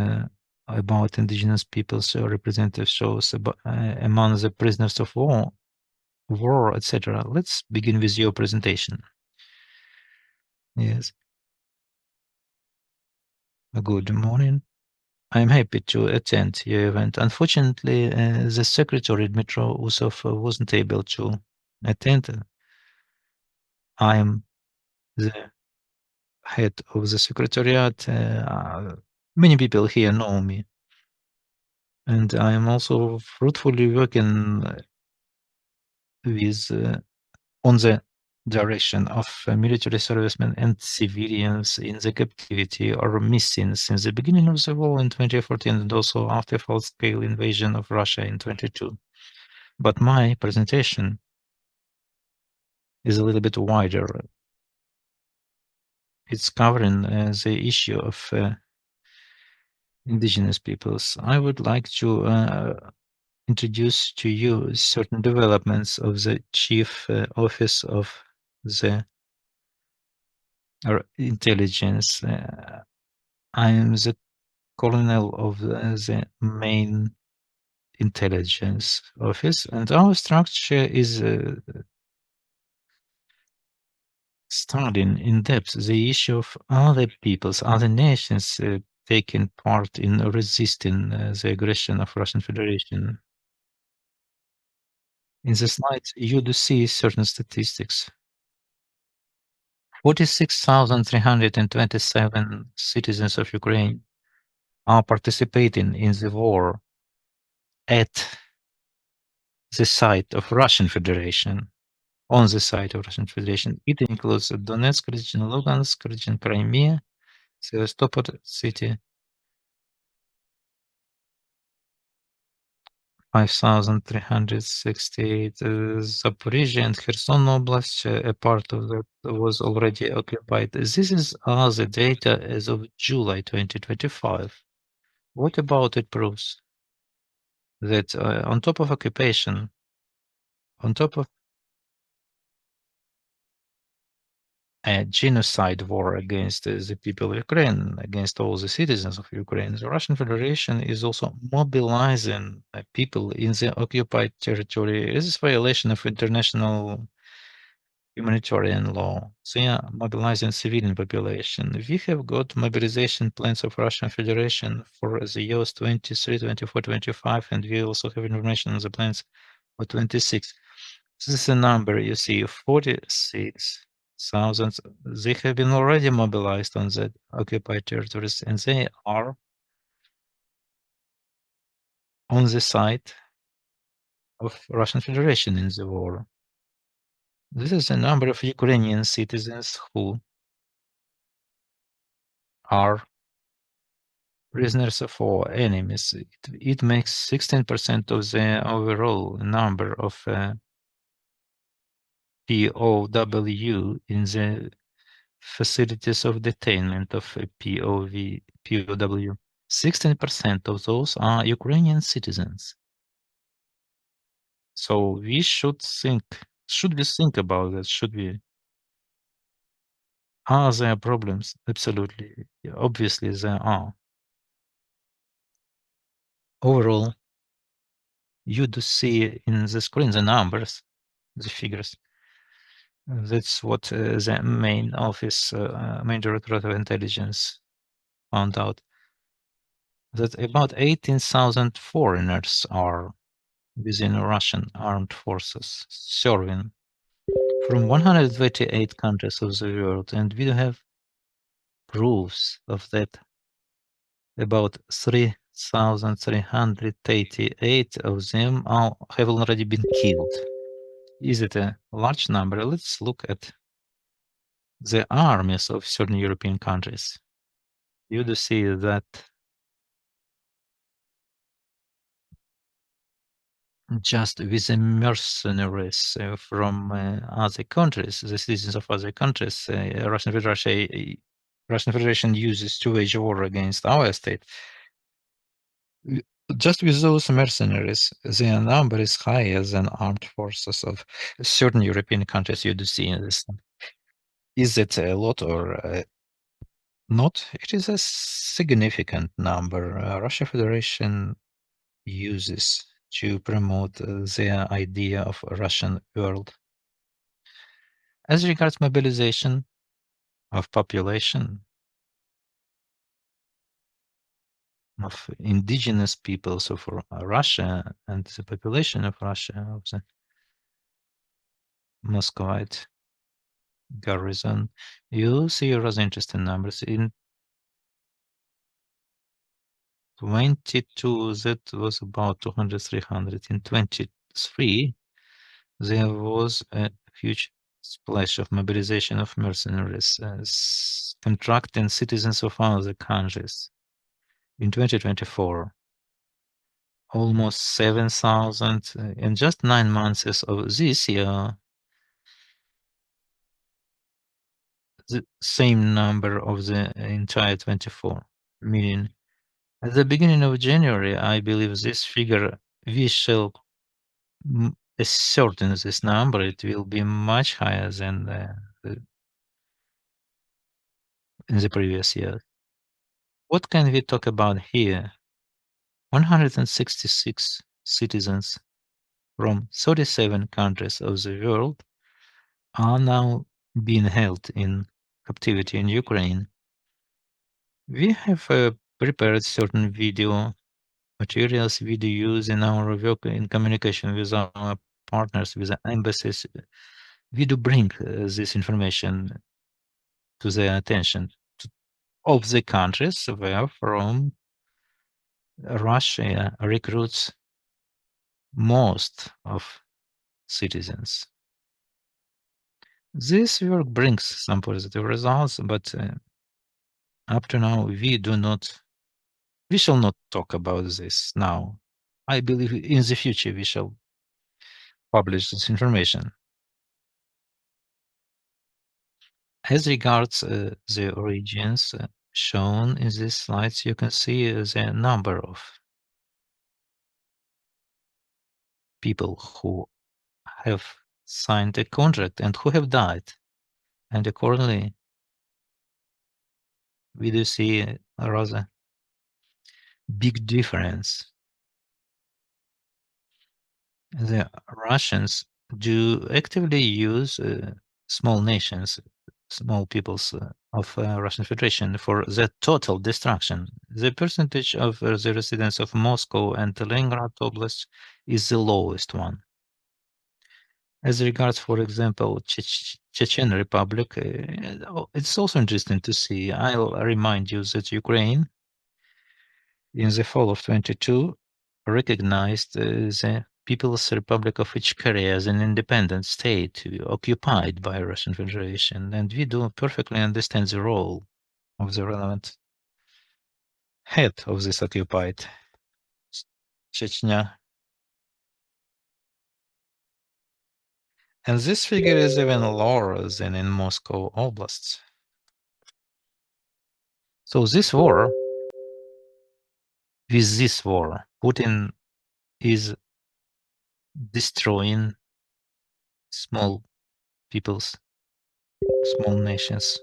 about indigenous peoples representative shows about, among the prisoners of war, etc. Let's begin with your presentation. Yes. Good morning. I'm happy to attend your event. Unfortunately, the secretary, Dmitro Usov, wasn't able to attend. I'm the head of the secretariat. Many people here know me. And I am also fruitfully working with on the direction of military servicemen and civilians in the captivity or missing since the beginning of the war in 2014 and also after full-scale invasion of Russia in 22. But my presentation is a little bit wider. It's covering the issue of indigenous peoples. I would like to introduce to you certain developments of the Chief Office of the Intelligence. I am the colonel of the main intelligence office, and our structure is studying in depth the issue of other peoples, other nations taking part in resisting the aggression of Russian Federation. In the slides, you do see certain statistics. 46,327 citizens of Ukraine are participating in the war at the site of Russian Federation, on the site of Russian Federation. It includes Donetsk region, Lugansk region, Crimea, Sevastopol city, 5,368, Zaporizhia and Kherson Oblast, a part of that was already occupied. This is the data as of July 2025. What about it proves? That on top of occupation, on top of a genocide war against the people of Ukraine, against all the citizens of Ukraine, the Russian Federation is also mobilizing people in the occupied territory. This is violation of international humanitarian law. They are mobilizing civilian population. We have got mobilization plans of Russian Federation for the years 23, 24, 25, and we also have information on the plans for 26. This is a number you see, 46,000. They have been already mobilized on the occupied territories, and they are on the side of Russian Federation in the war. This is the number of Ukrainian citizens who are prisoners of war, enemies. It makes 16% of the overall number of POW in the facilities of detainment of POW. 16% of those are Ukrainian citizens. So we should think about that? Should we? Are there problems? Absolutely. Obviously there are. Overall, you do see in the screen the numbers, the figures. That's what the main office, main Directorate of Intelligence found out. That about 18,000 foreigners are within Russian armed forces serving from 128 countries of the world, and we have proofs of that. About 3,388 of them have already been killed. Is it a large number? Let's look at the armies of certain European countries. You do see that just with the mercenaries from other countries, the citizens of other countries, Russian Federation uses to wage war against our state. Just with those mercenaries, their number is higher than armed forces of certain European countries. You do see in this. Is it a lot or not? It is a significant number. Russia Federation uses to promote their idea of a Russian world. As regards mobilization of population of indigenous peoples of Russia and the population of Russia, of the Muscovite garrison, you see rather interesting numbers. In 22, that was about 200, 300. In 23, there was a huge splash of mobilization of mercenaries, contracting citizens of other countries. In 2024, almost 7,000 in just 9 months of this year. The same number of the entire 24, meaning at the beginning of January, I believe this figure, we shall ascertain this number, it will be much higher than in the previous year. What can we talk about here? 166 citizens from 37 countries of the world are now being held in captivity in Ukraine. We have prepared certain video materials we do use in our work in communication with our partners, with the embassies. We do bring this information to their attention of the countries where from Russia recruits most of citizens. This work brings some positive results, but up to now we shall not talk about this now. I believe in the future we shall publish this information. As regards the origins shown in these slides, you can see the number of people who have signed a contract and who have died. And accordingly, we do see a rather big difference. The Russians do actively use small nations, small peoples of Russian Federation for the total destruction. The percentage of the residents of Moscow and Leningrad Oblast is the lowest one. As regards, for example, Chechen Republic, it's also interesting to see. I'll remind you that Ukraine, in the fall of 22, recognized the People's Republic of Ichkeria as an independent state occupied by Russian Federation, and we do perfectly understand the role of the relevant head of this occupied Chechnya. And this figure is even lower than in Moscow Oblast. So this war, with this war, Putin is destroying small peoples, small nations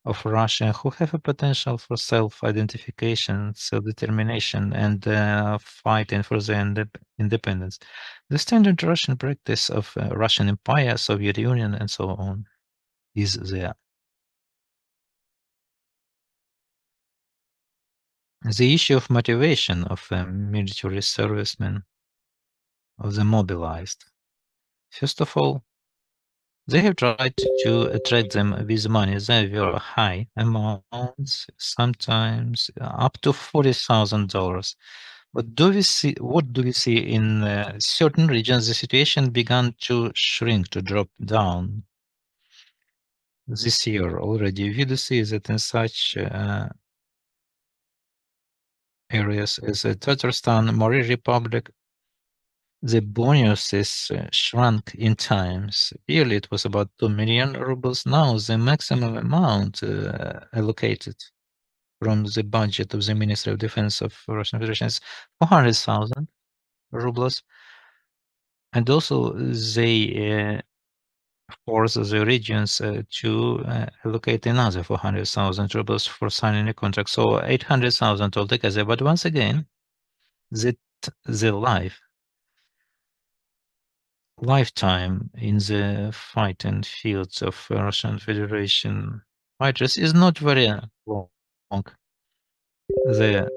of Russia who have a potential for self-identification, self-determination, and fighting for their independence. The standard Russian practice of Russian Empire, Soviet Union, and so on is there. The issue of motivation of military servicemen, of the mobilized. First of all, they have tried to attract them with money. They were high amounts, sometimes up to $40,000. But what do we see in certain regions? The situation began to shrink, to drop down. This year already, we do see that in such areas as Tatarstan, Mori Republic, the bonuses shrunk in times. Yearly it was about 2 million rubles. Now the maximum amount allocated from the budget of the Ministry of Defense of Russian Federation is 400,000 rubles. And also they force the regions to allocate another 400,000 rubles for signing a contract. So 800,000 altogether. But once again, the lifetime in the fighting fields of Russian Federation fighters is not very long. The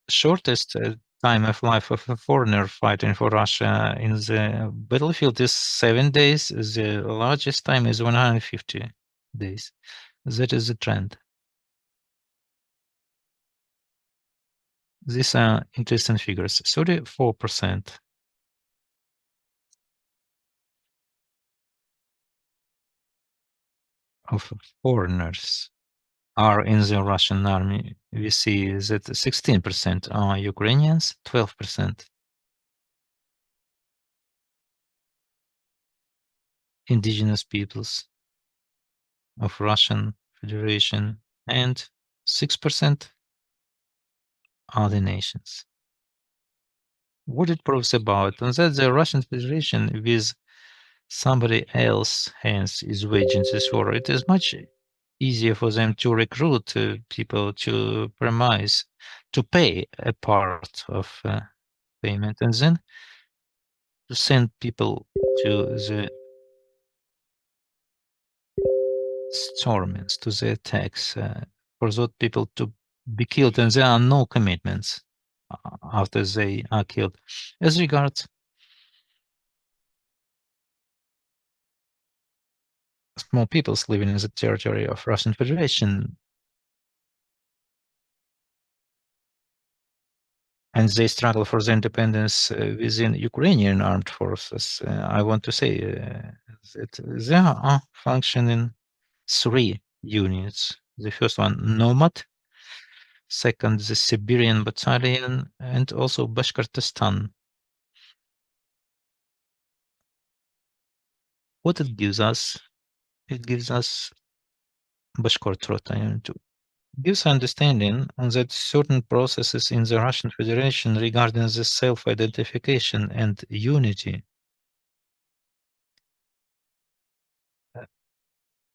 shortest time of life of a foreigner fighting for Russia in the battlefield is 7 days. The largest time is 150 days. That is the trend. These are interesting figures. 34% of foreigners are in the Russian army. We see that 16% are Ukrainians, 12% Indigenous peoples of Russian Federation, and 6% other nations. What it proves about, and that the Russian Federation with somebody else hands is waging this war. It is much easier for them to recruit people to premise, to pay a part of payment, and then to send people to the stormings, to the attacks, for those people to be killed, and there are no commitments after they are killed. As regards small peoples living in the territory of Russian Federation, and they struggle for their independence within Ukrainian armed forces, I want to say that there are functioning 3 units. The first one, Nomad, second, the Siberian Battalion, and also Bashkortostan. What it gives us? It gives us Bashkortostan to gives understanding that certain processes in the Russian Federation regarding the self-identification and unity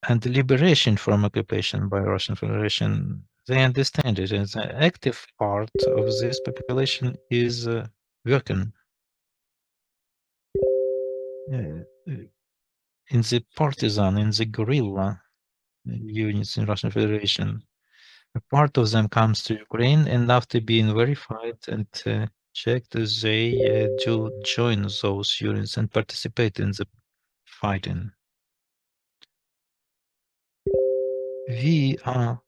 and liberation from occupation by Russian Federation, they understand it, and the active part of this population is working in the partisan, in the guerrilla units in Russian Federation. A part of them comes to Ukraine, and after being verified and checked, they do join those units and participate in the fighting. We are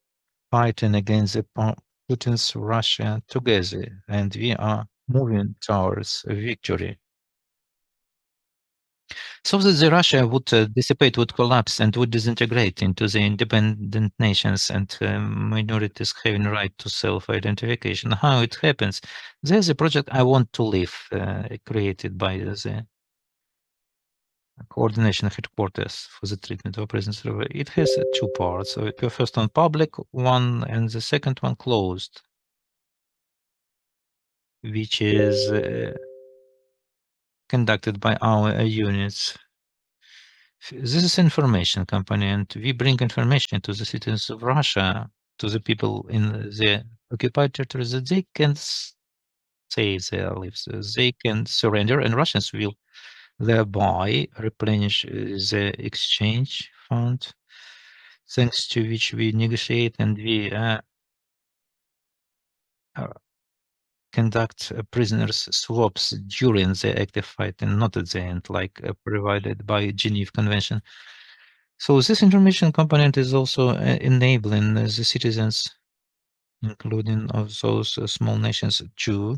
fighting against the Putin's Russia together, and we are moving towards victory. So that the Russia would dissipate, would collapse, and would disintegrate into the independent nations and minorities having right to self-identification. How it happens? There's a project I Want to Live, created by the coordination headquarters for the treatment of prisoners. It has 2 parts. So the first one public one, and the second one closed, which is conducted by our units. This is information company, and we bring information to the citizens of Russia, to the people in the occupied territories, that they can say their lives, they can surrender, and Russians will thereby replenish the exchange fund, thanks to which we negotiate and we conduct prisoners swaps during the active fight and not at the end, like provided by Geneva Convention. So this information component is also enabling the citizens, including of those small nations, to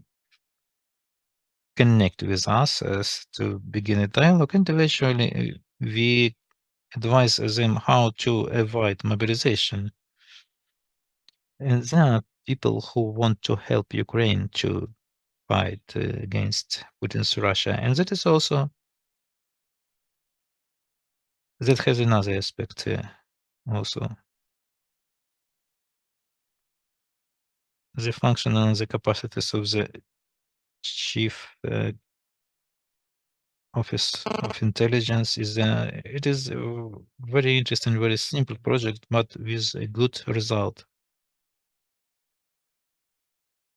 connect with us to begin a dialogue, and eventually we advise them how to avoid mobilization. And there are people who want to help Ukraine to fight against Putin's Russia, and that is also that has another aspect also. The function and the capacities of the chief office of intelligence is it is a very interesting, very simple project, but with a good result.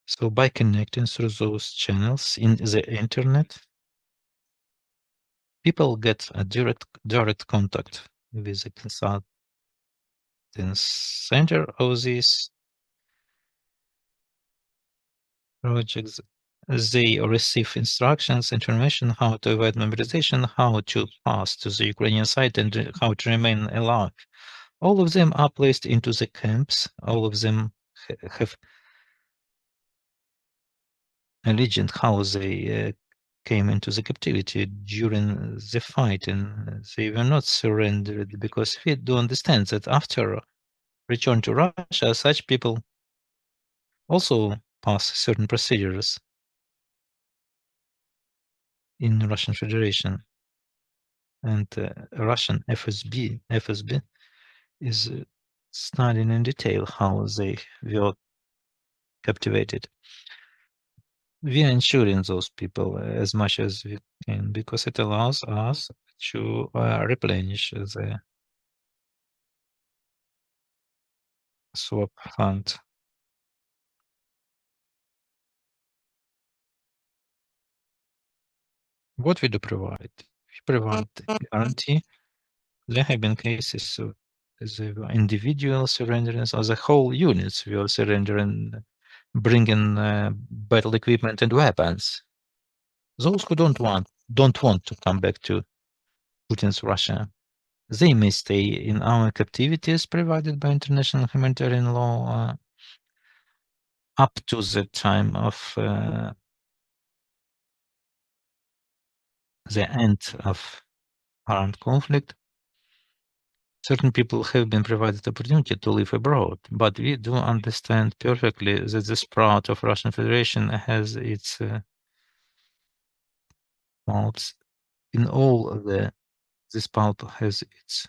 So by connecting through those channels in the internet, people get a direct contact with the consultant. Center of these projects they receive instructions, information, how to avoid mobilization, how to pass to the Ukrainian side, and how to remain alive. All of them are placed into the camps. All of them have a legend how they came into the captivity during the fight, and they were not surrendered, because we do understand that after return to Russia, such people also pass certain procedures in Russian Federation, and Russian FSB is studying in detail how they were captivated. We are ensuring those people as much as we can, because it allows us to replenish the swap fund. What we do provide? We provide guarantee. There have been cases of the individual surrenderings, or the whole units will surrender and bring in battle equipment and weapons. Those who don't want to come back to Putin's Russia, they may stay in our captivities provided by international humanitarian law up to the time of the end of armed conflict. Certain people have been provided opportunity to live abroad, but we do understand perfectly that this part of Russian Federation has its mouths in all of this part has its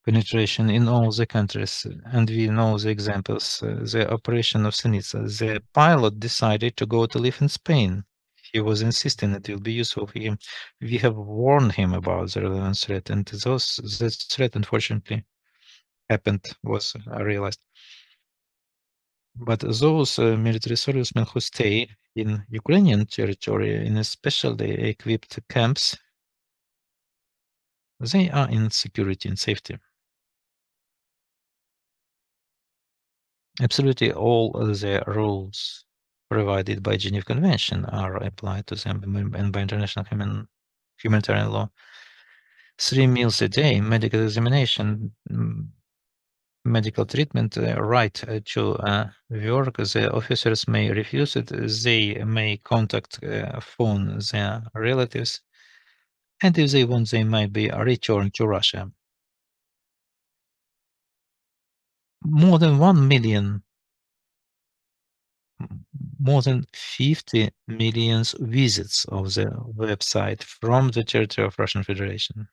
penetration in all the countries, and we know the examples. The operation of Syriza, the pilot decided to go to live in Spain. He was insisting it will be useful for him. We have warned him about the relevant threat, and that threat unfortunately happened, was realized. But those military servicemen who stay in Ukrainian territory in specially equipped camps, they are in security and safety. Absolutely all the rules provided by Geneva Convention are applied to them and by international humanitarian law. 3 meals a day, medical examination, medical treatment, right to work. The officers may refuse it. They may contact phone their relatives, and if they want, they might be returned to Russia. More than 1 million, more than 50 million visits of the website from the territory of Russian Federation.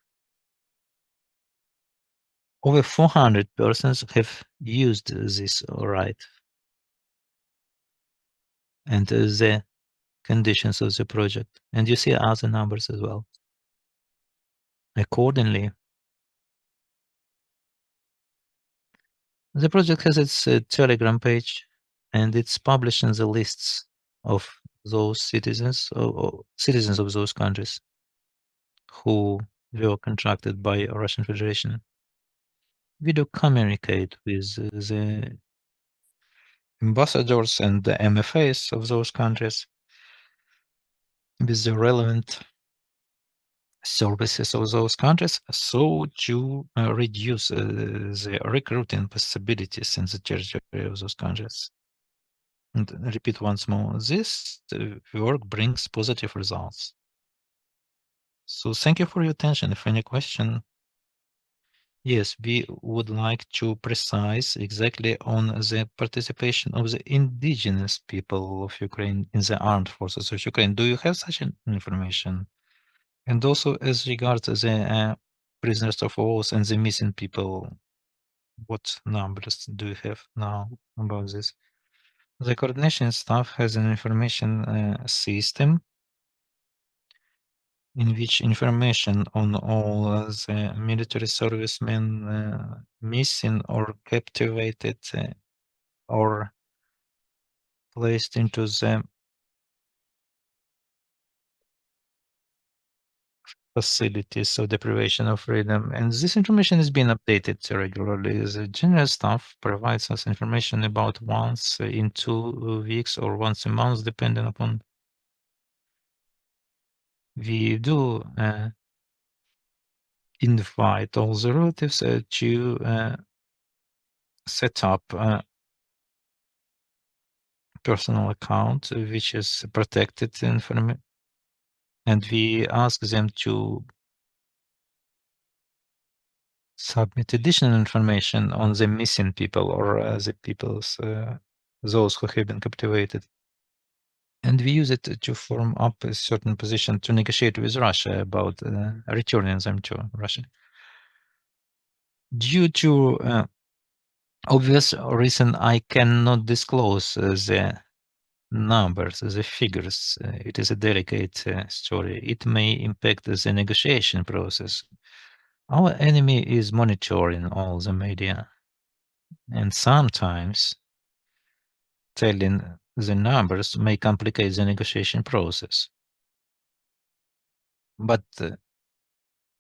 Over 400 persons have used this right, and the conditions of the project. And you see other numbers as well. Accordingly, the project has its Telegram page, and it's publishing the lists of those citizens or citizens of those countries who were contracted by Russian Federation. We do communicate with the ambassadors and the MFAs of those countries, with the relevant services of those countries, so to reduce the recruiting possibilities in the territory of those countries. And repeat once more, this work brings positive results. So thank you for your attention. If any question, yes, we would like to precise exactly on the participation of the indigenous people of Ukraine in the armed forces of Ukraine. Do you have such information? And also as regards the prisoners of war and the missing people, what numbers do you have now about this? The coordination staff has an information system in which information on all the military servicemen missing or captivated or placed into the facilities of deprivation of freedom, and this information is being updated regularly. The general staff provides us information about once in 2 weeks or once a month, depending upon. We do invite all the relatives to set up a personal account which is protected information, and we ask them to submit additional information on the missing people or the peoples, those who have been captivated. And we use it to form up a certain position to negotiate with Russia about returning them to Russia. Due to obvious reason, I cannot disclose the numbers, the figures. It is a delicate story. It may impact the negotiation process. Our enemy is monitoring all the media, and sometimes telling the numbers may complicate the negotiation process. But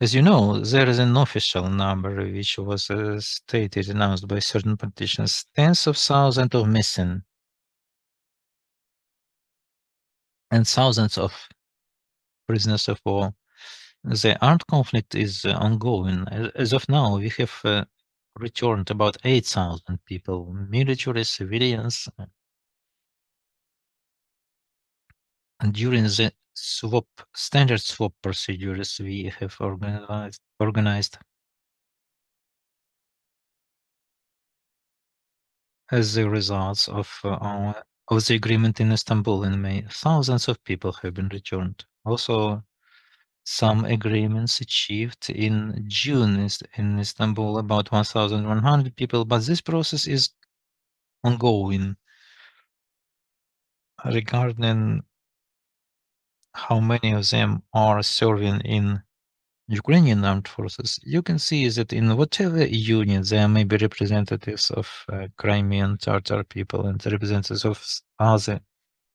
as you know, there is an official number which was stated, announced by certain politicians, tens of thousands of missing and thousands of prisoners of war. The armed conflict is ongoing. As of now, we have returned about 8,000 people, military, civilians. And during the standard swap procedures, we have organized as a result of the agreement in Istanbul in May. Thousands of people have been returned. Also, some agreements achieved in June in Istanbul, about 1,100 people, but this process is ongoing. Regarding how many of them are serving in Ukrainian armed forces, you can see that in whatever unit there may be representatives of Crimean Tatar people and representatives of other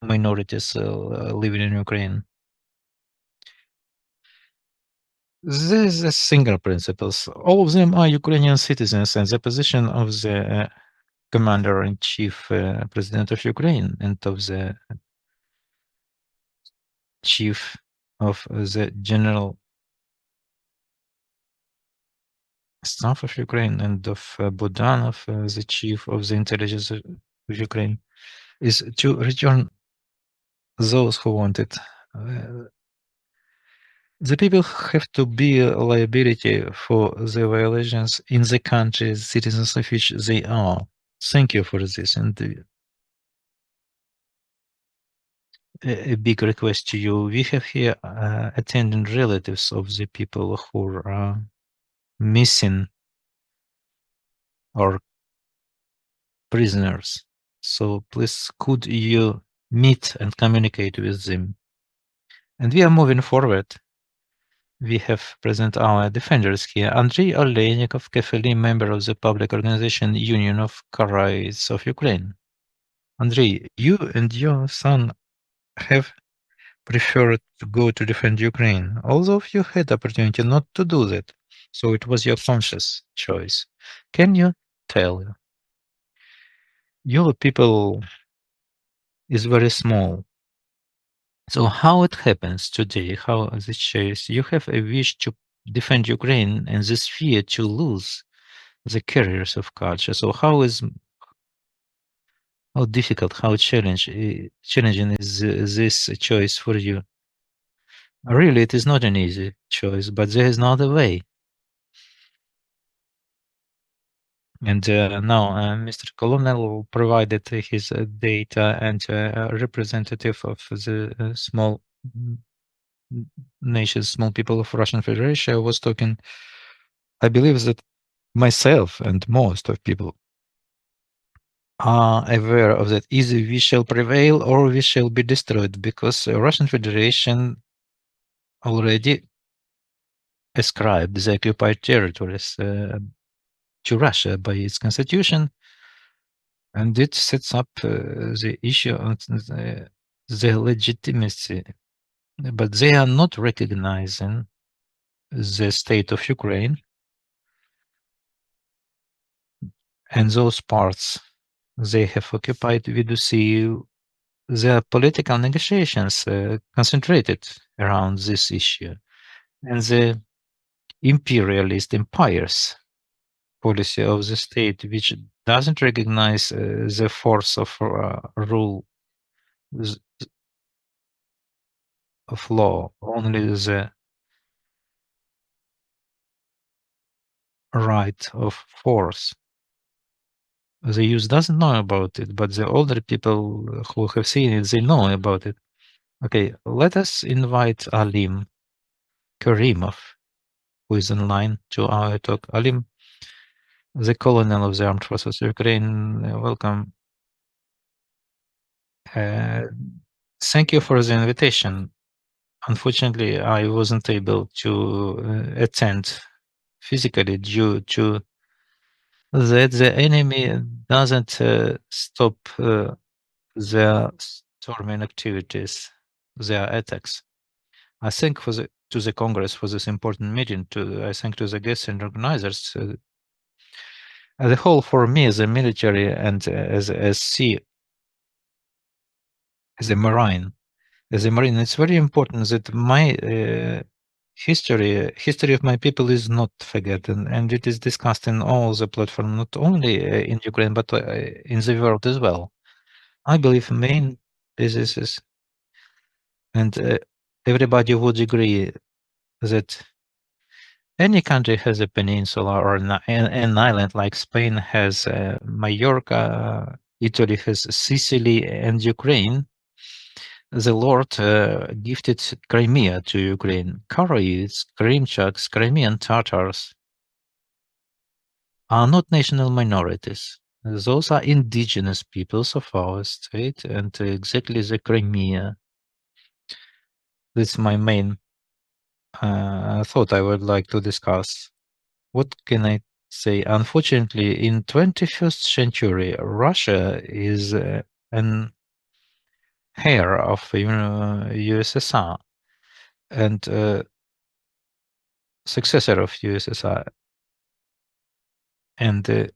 minorities living in Ukraine. There is a single principle. All of them are Ukrainian citizens, and the position of the commander-in-chief, president of Ukraine, and of the chief of the general staff of Ukraine, and of Budanov, the chief of the intelligence of Ukraine, is to return those who want it. The people have to be a liability for the violations in the countries, citizens of which they are. Thank you for this. And a big request to you. We have here attending relatives of the people who are missing or prisoners. So please, could you meet and communicate with them? And we are moving forward. We have present our defenders here. Andrei Oleynikov, Kefeli, member of the public organization Union of Karaites of Ukraine. Andrei, you and your son have preferred to go to defend Ukraine, although you had opportunity not to do that. So it was your conscious choice. Can you tell? Your people is very small. So how it happens today, how this choice, you have a wish to defend Ukraine and this fear to lose the carriers of culture. So how difficult, how challenging is this choice for you? Really, it is not an easy choice, but there is no other way. And now Mr. Colonel provided his data, and a representative of the small nations, small people of Russian Federation was talking. I believe that myself and most of people are aware of that. Either we shall prevail or we shall be destroyed, because the Russian Federation already ascribed the occupied territories to Russia by its constitution, and it sets up the issue of the legitimacy. But they are not recognizing the state of Ukraine and those parts they have occupied, we do see the political negotiations concentrated around this issue, and the imperialist empires policy of the state, which doesn't recognize the force of rule of law, only the right of force. The youth doesn't know about it, but the older people who have seen it, they know about it. Okay, let us invite Alim Karimov, who is in line to our talk. Alim, the colonel of the Armed Forces of Ukraine, welcome. Thank you for the invitation. Unfortunately, I wasn't able to attend physically due to that the enemy doesn't stop their storming activities, their attacks. I thank to the Congress for this important meeting. I thank to the guests and organizers. As a whole, for me, as a military and as a Marine, it's very important that my history of my people is not forgotten, and it is discussed in all the platforms, not only in Ukraine but in the world as well. I believe main businesses and everybody would agree that any country has a peninsula or an island, like Spain has Mallorca, Italy has Sicily, and Ukraine. The Lord gifted Crimea to Ukraine. Karaites, Krymchaks, Crimean Tatars are not national minorities. Those are indigenous peoples of our state, and exactly the Crimea. That's my main thought I would like to discuss. What can I say? Unfortunately, in 21st century, Russia is an heir of USSR and successor of USSR, and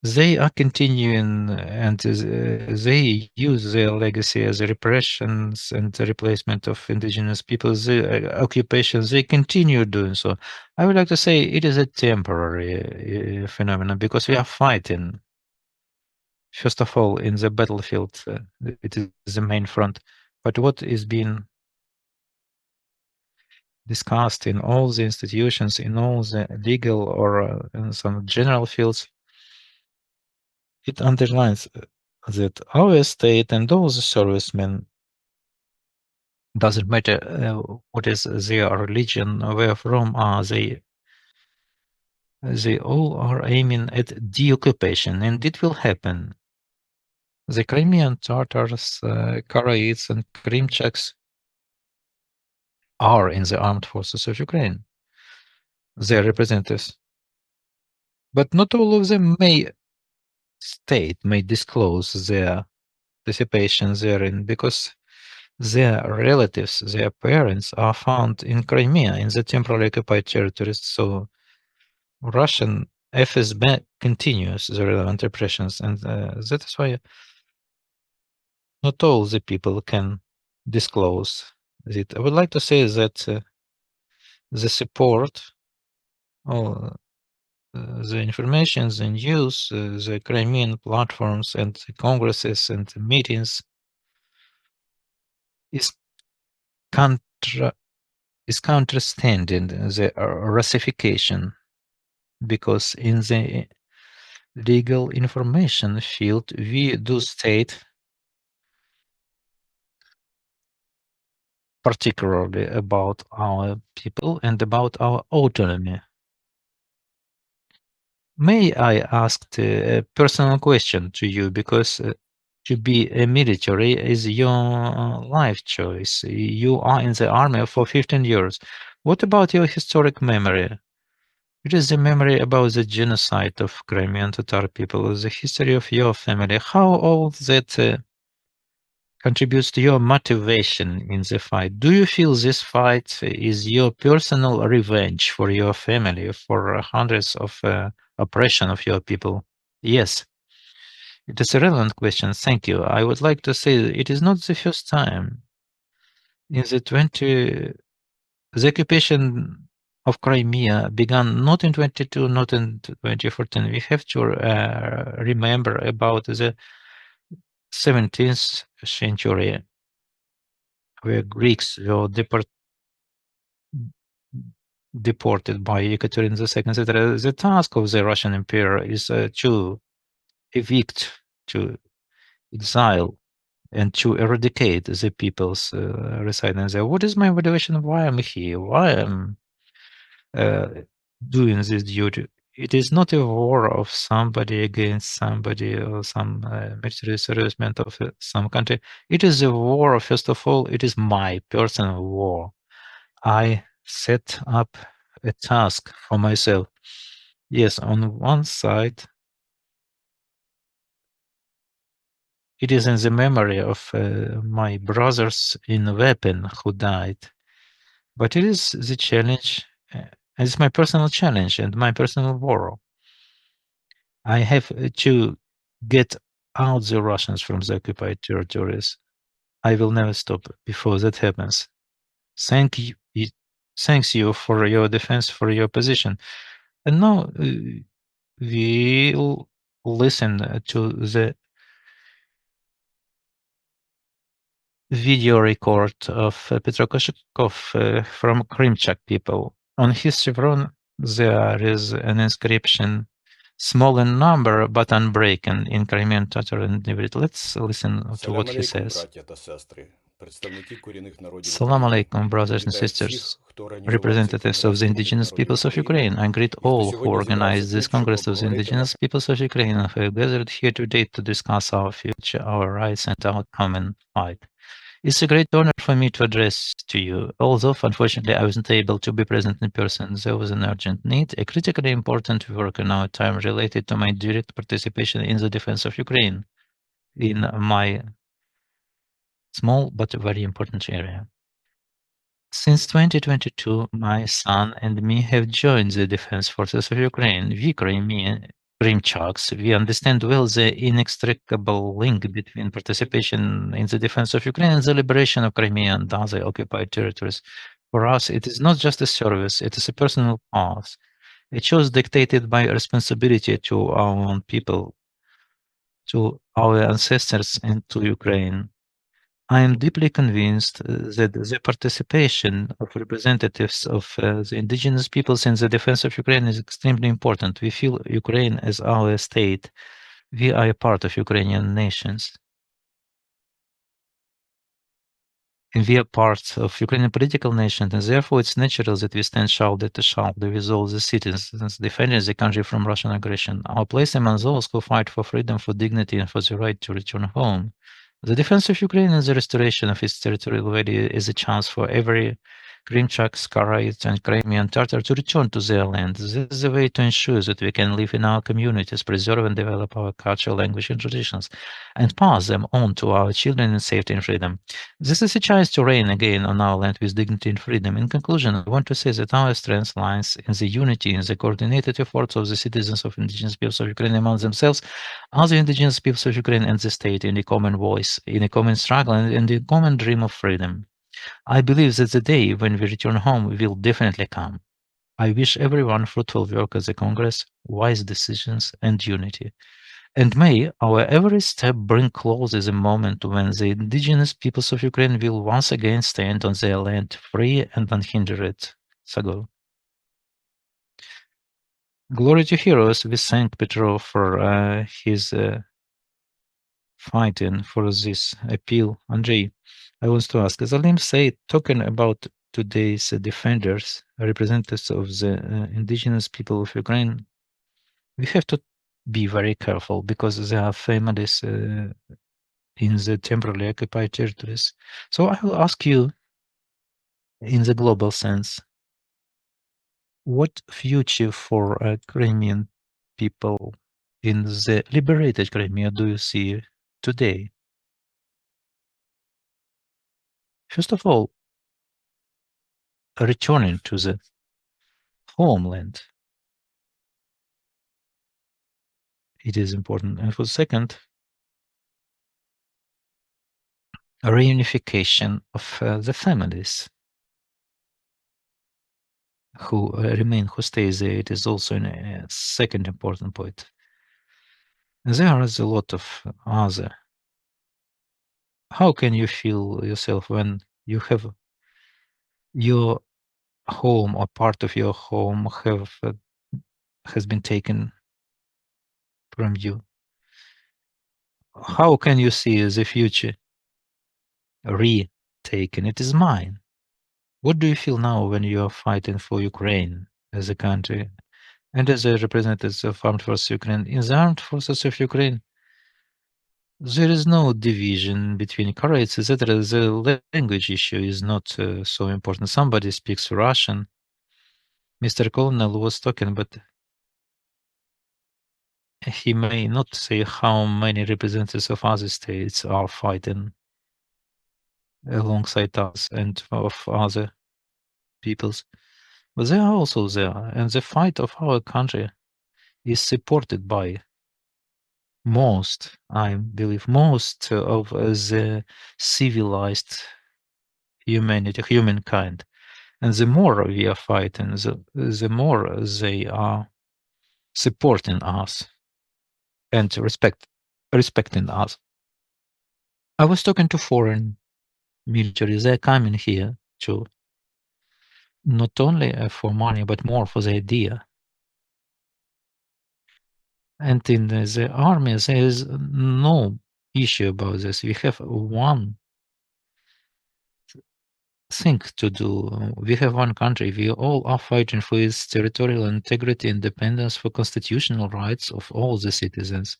they are continuing, and they use their legacy as repressions and the replacement of indigenous peoples, the occupations. They continue doing so. I would like to say it is a temporary phenomenon because we are fighting. First of all, in the battlefield, it is the main front. But what is being discussed in all the institutions, in all the legal or in some general fields, it underlines that our state and all the servicemen, doesn't matter what is their religion, where from are they all are aiming at deoccupation, and it will happen. The Crimean Tatars, Karaites, and Krymchaks are in the armed forces of Ukraine, their representatives. But not all of them may disclose their participation therein, because their relatives, their parents are found in Crimea, in the temporarily occupied territories. So Russian FSB continues the relevant repressions, and that is why not all the people can disclose it. I would like to say that the support, all the information, the news, the Crimean platforms and the congresses and the meetings is counterstanding the Russification, because in the legal information field we do state particularly about our people and about our autonomy. May I ask a personal question to you, because to be a military is your life choice. You are in the army for 15 years. What about your historic memory? It is the memory about the genocide of Crimean Tatar people, the history of your family. How all that contributes to your motivation in the fight? Do you feel this fight is your personal revenge for your family, for hundreds of oppression of your people? Yes. It is a relevant question. Thank you. I would like to say it is not the first time. In the occupation of Crimea began not in 22, not in 2014. We have to remember about the 17th century, where Greeks were deported by Ekaterin II, etc. The task of the Russian Empire is to evict, to exile, and to eradicate the peoples residing there. What is my motivation? Why I'm here? Why I'm doing this duty? It is not a war of somebody against somebody or some military servicemen of some country. It is a war, first of all, it is my personal war. I set up a task for myself. Yes, on one side, it is in the memory of my brothers in weapon who died. But it is the challenge, it's my personal challenge and my personal war. I have to get out the Russians from the occupied territories. I will never stop before that happens. Thanks you for your defense, for your position. And now we'll listen to the video record of Petro Koshikov from Krymchak people. On his chevron, there is an inscription, small in number but unbroken, in Crimean, Tatar, and Nivrit. Let's listen to what he says. Salam alaikum, brothers and sisters, representatives of the Indigenous Peoples of Ukraine. I greet all who organized this Congress of the Indigenous Peoples of Ukraine and who have gathered here today to discuss our future, our rights, and our common fight. It's a great honor for me to address to you, although unfortunately I wasn't able to be present in person. There was an urgent need, a critically important work in our time related to my direct participation in the defense of Ukraine in my small but very important area. Since 2022, my son and me have joined the defense forces of Ukraine. We Crimean Krymchaks, we understand well the inextricable link between participation in the defense of Ukraine and the liberation of Crimea and other occupied territories. For us, it is not just a service, it is a personal path. A choice dictated by responsibility to our own people, to our ancestors, and to Ukraine. I am deeply convinced that the participation of representatives of the indigenous peoples in the defense of Ukraine is extremely important. We feel Ukraine as our state. We are a part of Ukrainian nations. And we are part of Ukrainian political nation, and therefore it's natural that we stand shoulder to shoulder with all the citizens defending the country from Russian aggression. Our place among those who fight for freedom, for dignity, and for the right to return home. The defense of Ukraine and the restoration of its territorial value is a chance for every Krymchak, Karaites, and Crimean Tatar to return to their land. This is a way to ensure that we can live in our communities, preserve and develop our culture, language, and traditions, and pass them on to our children in safety and freedom. This is a chance to reign again on our land with dignity and freedom. In conclusion, I want to say that our strength lies in the unity and the coordinated efforts of the citizens of indigenous peoples of Ukraine among themselves, other indigenous peoples of Ukraine, and the state in a common voice, in a common struggle, and in the common dream of freedom. I believe that the day when we return home will definitely come. I wish everyone fruitful work at the Congress, wise decisions, and unity. And may our every step bring closer the moment when the indigenous peoples of Ukraine will once again stand on their land free and unhindered. Sago. Glory to heroes. We thank Petro for his fighting for this appeal. Andrei, I want to ask, as Alim said, talking about today's defenders, representatives of the indigenous people of Ukraine, we have to be very careful because there are families in the temporarily occupied territories. So I will ask you, in the global sense, what future for Crimean people in the liberated Crimea do you see today? First of all, returning to the homeland. It is important. And for the second, a reunification of the families who remain, who stay there. It is also a second important point. There is a lot of other. How can you feel yourself when you have your home or part of your home has been taken from you? How can you see the future retaken? It is mine. What do you feel now when you are fighting for Ukraine as a country and as a representative of Armed Forces Ukraine? In the Armed Forces of Ukraine, there is no division between Karaites, etc. The language issue is not so important. Somebody speaks Russian. Mr. Colonel was talking, but he may not say how many representatives of other states are fighting alongside us and of other peoples. But they are also there, and the fight of our country is supported by most, I believe, most of the civilized humankind. And the more we are fighting, the more they are supporting us and respecting us. I was talking to foreign military. They're coming here to not only for money, but more for the idea. And in the army, there is no issue about this. We have one thing to do. We have one country. We all are fighting for its territorial integrity, independence, for constitutional rights of all the citizens.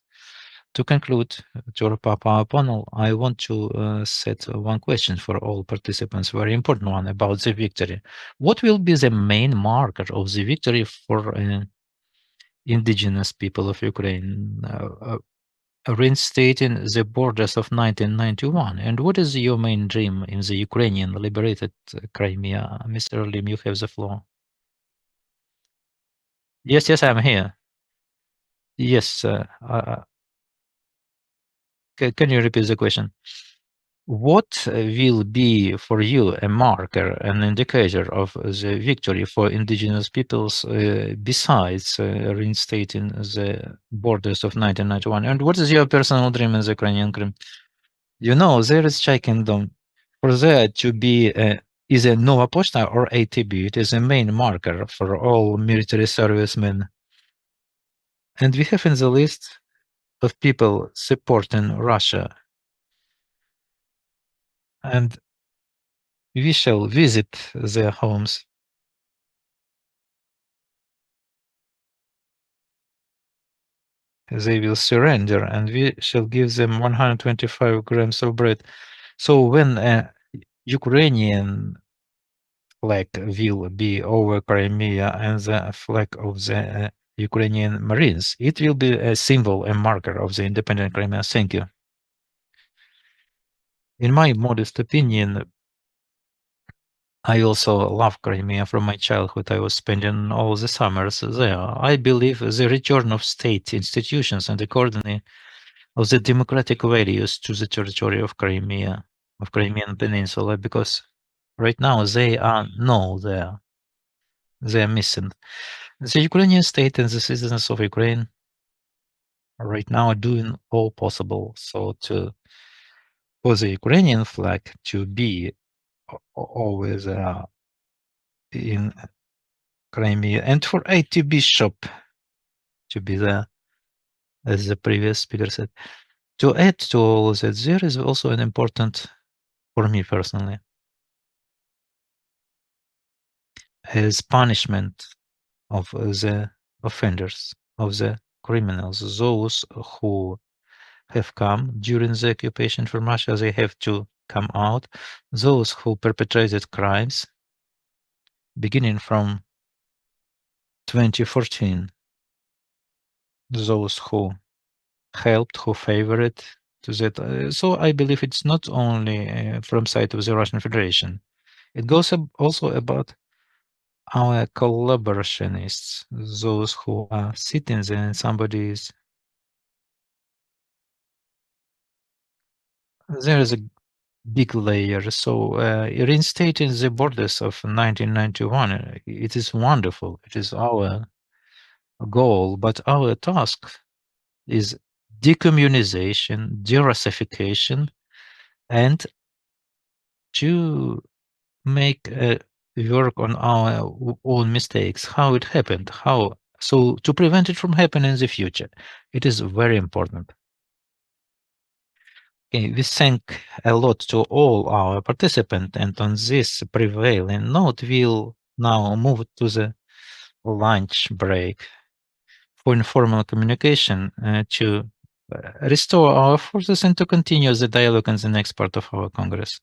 To conclude, to wrap up our panel, I want to set one question for all participants, very important one, about the victory. What will be the main marker of the victory for indigenous people of Ukraine? Reinstating the borders of 1991. And what is your main dream in the Ukrainian liberated Crimea? Mr. Lim, you have the floor. Yes, I'm here. Yes, can you repeat the question? What will be for you a marker, an indicator of the victory for indigenous peoples besides reinstating the borders of 1991? And what is your personal dream in the Ukrainian Crimea? You know, there is Chai Kingdom. For there to be is a Nova Posta or ATB. It is a main marker for all military servicemen. And we have in the list of people supporting Russia. And we shall visit their homes. They will surrender, and we shall give them 125 grams of bread. So when a Ukrainian flag will be over Crimea and the flag of the Ukrainian Marines, it will be a symbol, a marker of the independent Crimea. Thank you. In my modest opinion, I also love Crimea. From my childhood. I was spending all the summers there. I believe the return of state institutions and accordingly of the democratic values to the territory of Crimea, of Crimean Peninsula, because right now they are there. They are missing. The Ukrainian state and the citizens of Ukraine right now are doing all possible for the Ukrainian flag to be always in Crimea, and for ATB shop to be there, as the previous speaker said. To add to all that, there is also an important, for me personally, as punishment of the offenders, of the criminals, those who have come during the occupation from Russia, they have to come out. Those who perpetrated crimes beginning from 2014, those who helped, who favored to that. So I believe it's not only from side of the Russian Federation. It goes also about our collaborationists, those who are sitting there and somebody is. There is a big layer. So reinstating the borders of 1991, it is wonderful. It is our goal, but our task is decommunization, de-Russification, and to make work on our own mistakes, how it happened, so to prevent it from happening in the future. It is very important. Okay, we thank a lot to all our participants, and on this prevailing note, we'll now move to the lunch break for informal communication to restore our forces and to continue the dialogue in the next part of our Congress.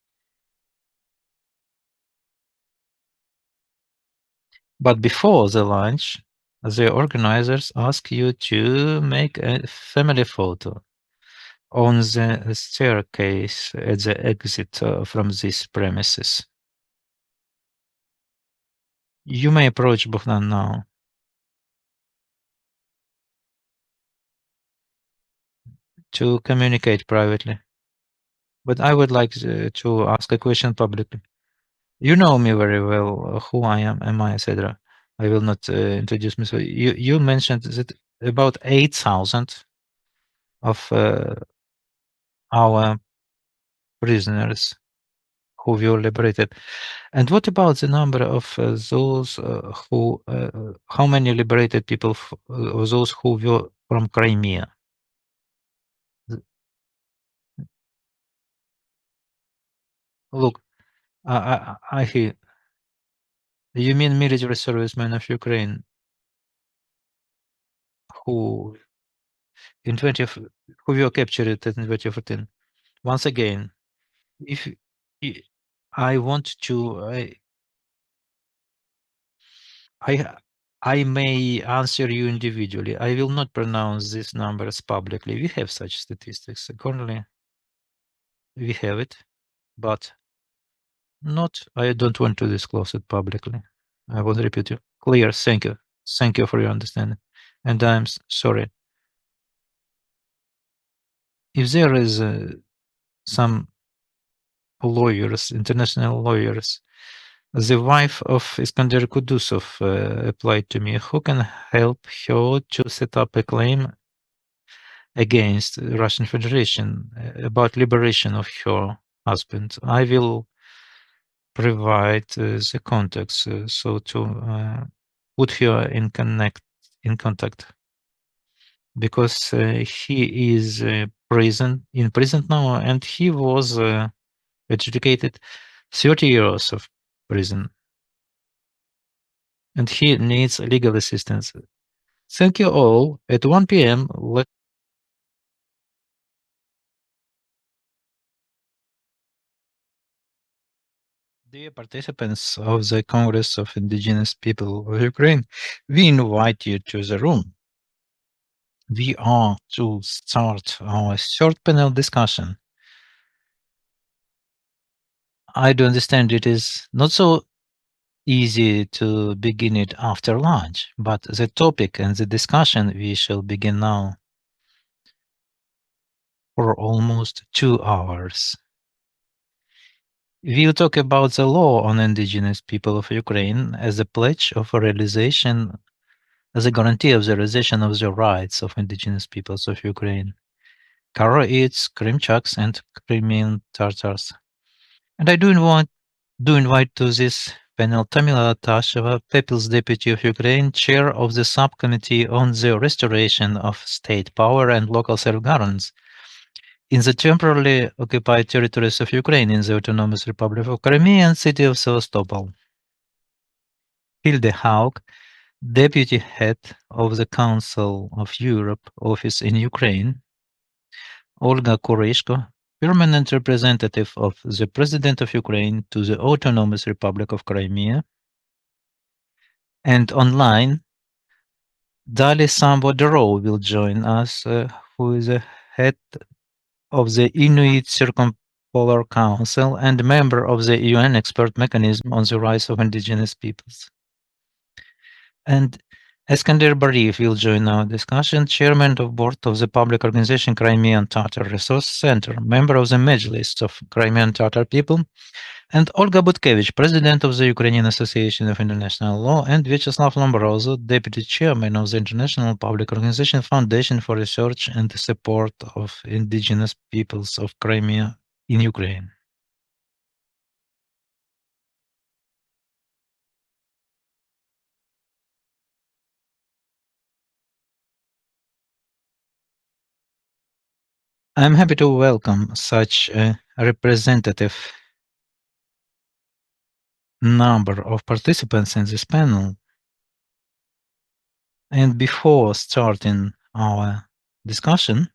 But before the lunch, the organizers ask you to make a family photo on the staircase at the exit from these premises. You may approach Bogdan now. To communicate privately. But I would like to ask a question publicly. You know me very well, who I am I, etc. I will not introduce myself. You mentioned that about 8,000 of our prisoners who were liberated. And what about the number of those who, how many liberated people, those who were from Crimea? Look, I hear. You mean military servicemen of Ukraine who in 20 who were captured in 2014? Once again, if I want to, I may answer you individually. I will not pronounce these numbers publicly. We have such statistics. Currently, we have it, but not. I don't want to disclose it publicly. I will repeat you. Clear. Thank you. Thank you for your understanding. And I'm sorry. If there is some lawyers, international lawyers, the wife of Iskander Kudusov applied to me. Who can help her to set up a claim against the Russian Federation about liberation of her husband? I will provide the contacts so to put her in contact because he is in prison now, and he was adjudicated 30 years of prison, and he needs legal assistance. Thank you all. At 1 p.m. Dear participants of the Congress of Indigenous People of Ukraine, we invite you to the room. We are to start our third panel discussion. I do understand it is not so easy to begin it after lunch, but the topic and the discussion we shall begin now for almost 2 hours. We'll talk about the law on Indigenous People of Ukraine as a pledge of a realization, as a guarantee of the realization of the rights of Indigenous Peoples of Ukraine, Karaites, Krymchaks, and Crimean Tatars. And I do invite to this panel Tamila Tasheva, People's Deputy of Ukraine, Chair of the Subcommittee on the Restoration of State Power and Local Self-Governance in the temporarily occupied territories of Ukraine in the Autonomous Republic of Crimea and city of Sevastopol. Hilde Haug, Deputy Head of the Council of Europe Office in Ukraine. Olga Kurishko, Permanent Representative of the President of Ukraine to the Autonomous Republic of Crimea. And online, Dali Sambo-Dero will join us, who is the head of the Inuit Circumpolar Council and member of the UN Expert Mechanism on the Rights of Indigenous Peoples. And Eskander Bariev will join our discussion, chairman of board of the public organization Crimean Tatar Resource Center, member of the Mejlis of Crimean Tatar people, and Olga Butkevich, president of the Ukrainian Association of International Law, and Vyacheslav Lombroso, deputy chairman of the International Public Organization Foundation for Research and Support of Indigenous Peoples of Crimea in Ukraine. I'm happy to welcome such a representative number of participants in this panel. And before starting our discussion,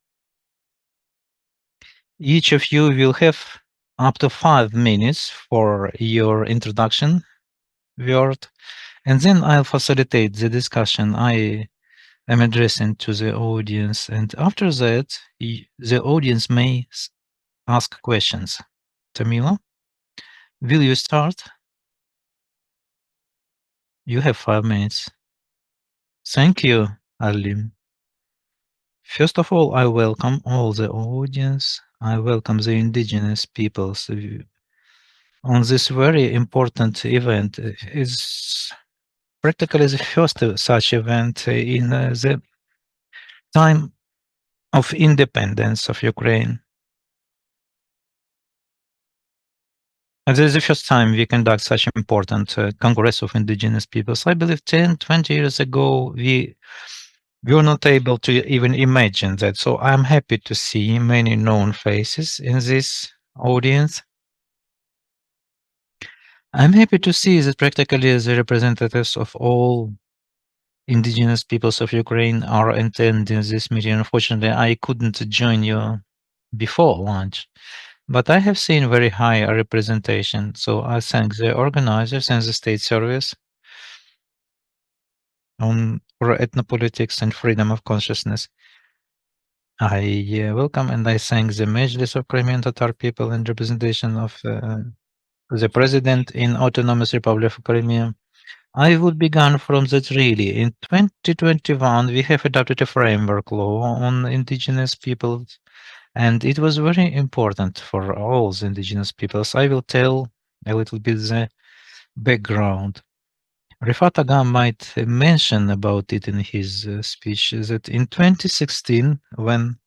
each of you will have up to 5 minutes for your introduction word, and then I'll facilitate the discussion I am addressing to the audience. And after that, the audience may ask questions. Tamila, will you start? You have 5 minutes. Thank you, Arlim. First of all, I welcome all the audience. I welcome the indigenous peoples on this very important event. It's practically the first such event in the time of independence of Ukraine. And this is the first time we conduct such important Congress of Indigenous Peoples. I believe 10, 20 years ago, we were not able to even imagine that. So I'm happy to see many known faces in this audience. I'm happy to see that practically the representatives of all indigenous peoples of Ukraine are attending this meeting. Unfortunately, I couldn't join you before lunch, but I have seen very high representation. So I thank the organizers and the state service for ethnopolitics and freedom of consciousness. I welcome and I thank the Mejlis of Crimean Tatar people and representation of the president in Autonomous Republic of Crimea. I would begin from that really. In 2021, we have adopted a framework law on indigenous peoples, and it was very important for all the indigenous peoples. I will tell a little bit the background. Rifat Agha might mention about it in his speech that in 2016, when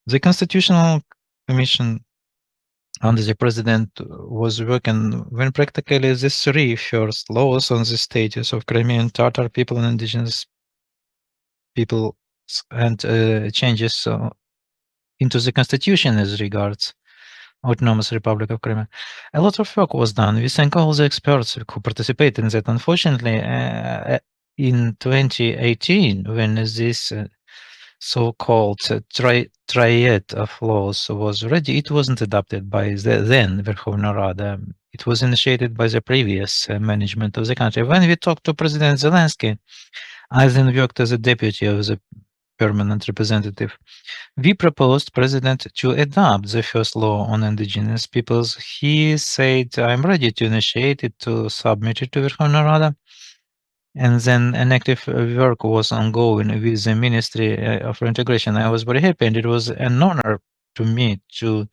the Constitutional Commission under the president was working, when practically the 3 first laws on the status of Crimean Tatar people and indigenous people and changes into the constitution as regards Autonomous Republic of Crimea. A lot of work was done. We thank all the experts who participated in that. Unfortunately, in 2018, when this so-called triad of laws was ready, it wasn't adopted by the then Verkhovna Rada. It was initiated by the previous management of the country. When we talked to President Zelensky, I then worked as a deputy of the permanent representative. We proposed President to adopt the first law on indigenous peoples. He said, I'm ready to initiate it, to submit it to Verkhovna Rada. And then an active work was ongoing with the Ministry of Integration. I was very happy, and it was an honor to me to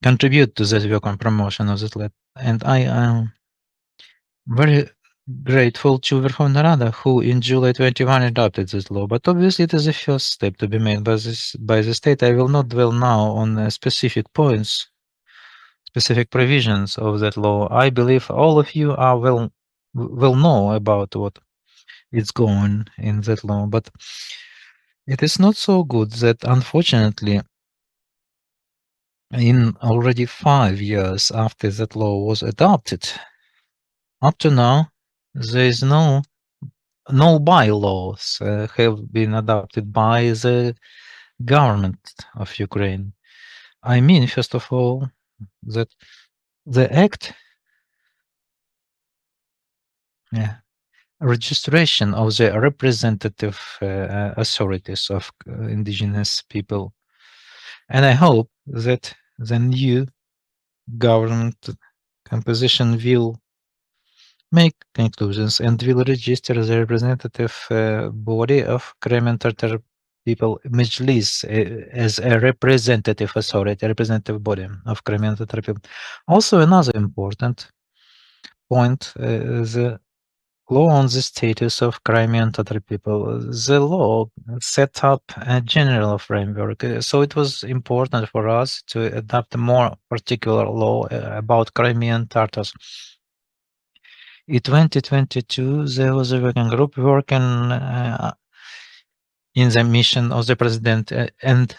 contribute to that work on promotion of that. And I am very grateful to Verkhovna Rada, who in July 21 adopted this law. But obviously, it is a first step to be made by the state. I will not dwell now on specific points, specific provisions of that law. I believe all of you are will know about what is going in that law, but it is not so good that unfortunately in already 5 years after that law was adopted, up to now there is no bylaws have been adopted by the government of Ukraine. I mean, first of all, that the act registration of the representative authorities of indigenous people And I hope that the new government composition will make conclusions and will register the representative body of Crimean Tatar people, Mejlis, as a representative authority, representative body of Crimean Tatar people. Also, another important point, the law on the status of Crimean Tatar people. The law set up a general framework, so it was important for us to adopt a more particular law about Crimean Tatars. In 2022, there was a working group working in the mission of the president, and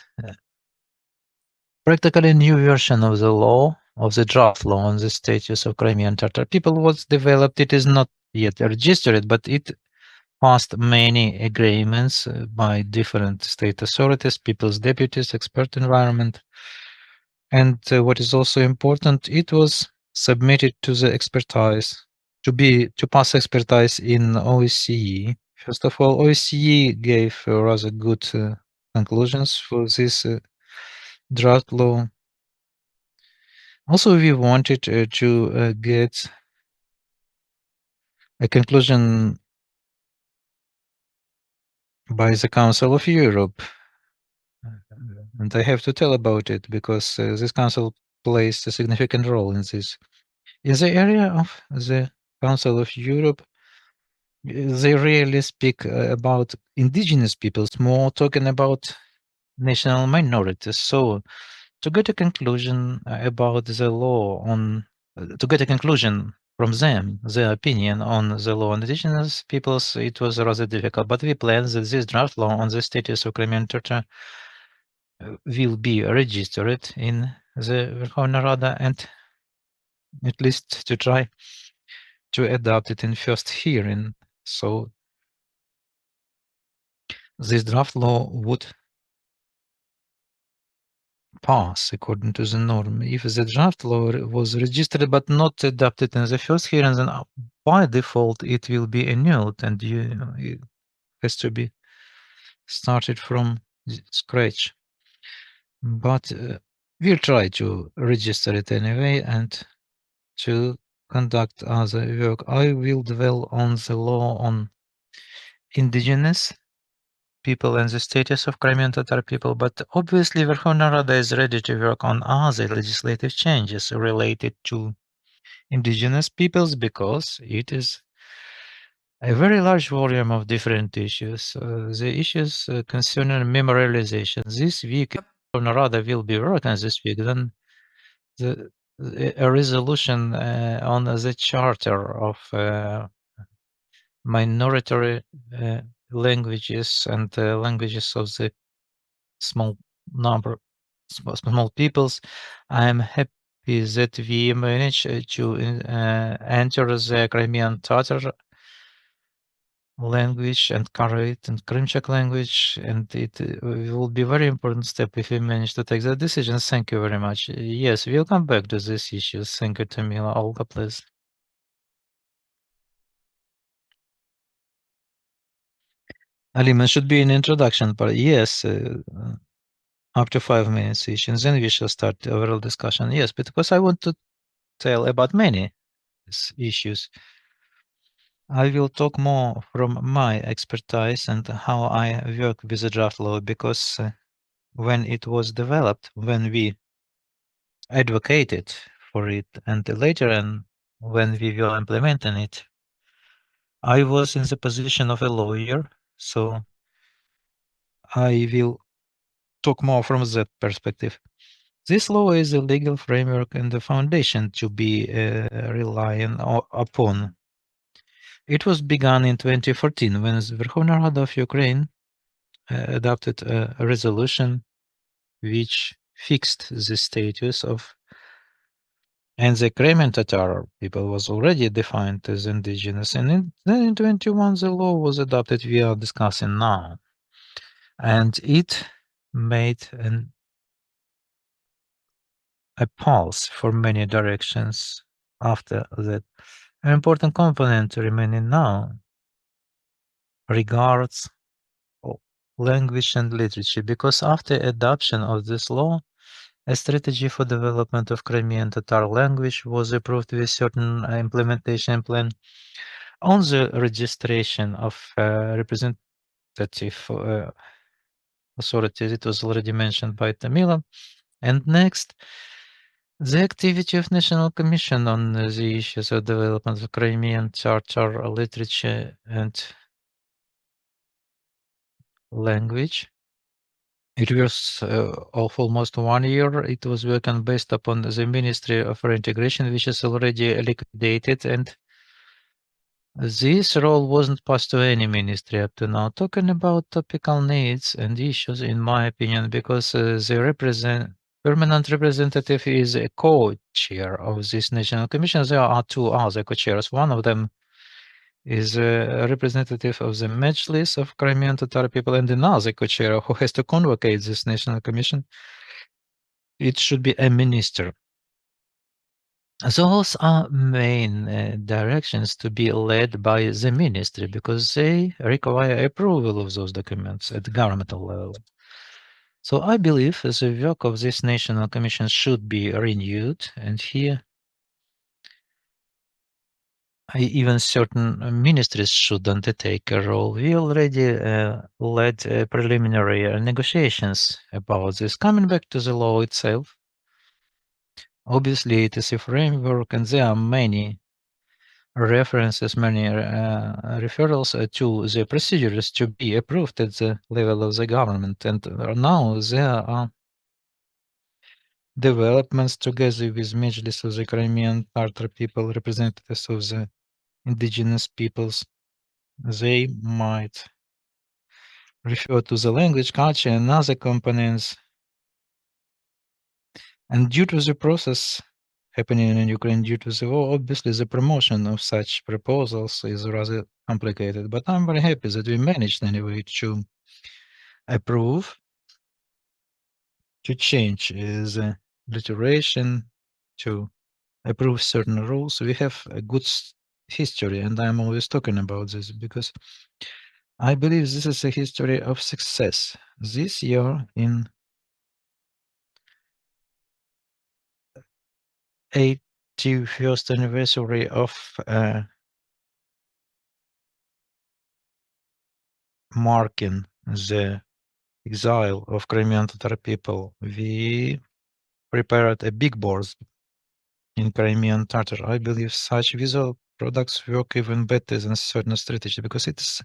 practically a new version of the law, of the draft law on the status of Crimean Tatar people was developed. It is not yet registered, but it passed many agreements by different state authorities, people's deputies, expert environment. And what is also important, it was submitted to the expertise, to pass expertise in OSCE. First of all, OSCE gave rather good conclusions for this draft law. Also, we wanted to get a conclusion by the Council of Europe. And I have to tell about it because this council plays a significant role in this. In the area of the Council of Europe, they rarely speak about indigenous peoples, more talking about national minorities. So to get a conclusion about the law on, to get a conclusion from them, their opinion on the law on indigenous peoples, it was rather difficult. But we plan that this draft law on the status of Crimean Tatar will be registered in the Verkhovna Rada and at least to try to adopt it in first hearing. So this draft law would pass according to the norm. If the draft law was registered but not adopted in the first hearing, then by default it will be annulled and it has to be started from scratch. But we'll try to register it anyway and to conduct other work. I will dwell on the law on indigenous people and the status of Crimean Tatar people, but obviously Verkhovna Rada is ready to work on other legislative changes related to indigenous peoples because it is a very large volume of different issues. The issues concerning memorialization. This week, Verkhovna Rada will be working this week. Then a resolution on the charter of minority languages and languages of the small peoples. I'm happy that we managed to enter the Crimean Tatar language and Karaite and Krymchak language, and it will be a very important step if we manage to take that decision. Thank you very much. Yes, we'll come back to these issues. Thank you, Tamila. Olga, please. Alima, should be an introduction, but yes, up to 5 minutes each, and then we shall start the overall discussion. Yes, because I want to tell about many issues. I will talk more from my expertise and how I work with the draft law, because when it was developed, when we advocated for it, and later on when we were implementing it, I was in the position of a lawyer, so I will talk more from that perspective. This law is a legal framework and the foundation to be relying upon. It was begun in 2014 when the Verkhovna Rada of Ukraine adopted a resolution which fixed the status of, and the Crimean Tatar people was already defined as indigenous. And then in 21 the law was adopted we are discussing now, and it made a pulse for many directions after that. An important component remaining now regards language and literature, because after adoption of this law, a strategy for development of Crimean Tatar language was approved with certain implementation plan. On the registration of representative authorities, it was already mentioned by Tamila. And next, the activity of National Commission on the issues of development of Crimean Tatar literature and language. It was of almost 1 year. It was working based upon the Ministry of Reintegration, which is already liquidated, and this role wasn't passed to any ministry up to now. Talking about topical needs and issues, in my opinion, because the permanent representative is a co-chair of this national commission. There are two other co-chairs. One of them is a representative of the Meclisi of Crimean Tatar people, and another co-chair who has to convoke this national commission. It should be a minister. Those are main directions to be led by the ministry, because they require approval of those documents at governmental level. So I believe the work of this national commission should be renewed, and here even certain ministries should undertake a role. We already led preliminary negotiations about this. Coming back to the law itself, obviously it is a framework, and there are many references, many referrals to the procedures to be approved at the level of the government. And now there are developments together with Mejlis of the Crimean Tatar people, representatives of the indigenous peoples. They might refer to the language, culture, and other components. And due to the process happening in Ukraine due to the war, obviously the promotion of such proposals is rather complicated. But I'm very happy that we managed anyway to approve, to change the literation, to approve certain rules. We have a good history, and I'm always talking about this because I believe this is a history of success. This year, in 81st anniversary of marking the exile of Crimean Tatar people, we prepared a big board in Crimean Tatar. I believe such visual products work even better than certain strategy because it's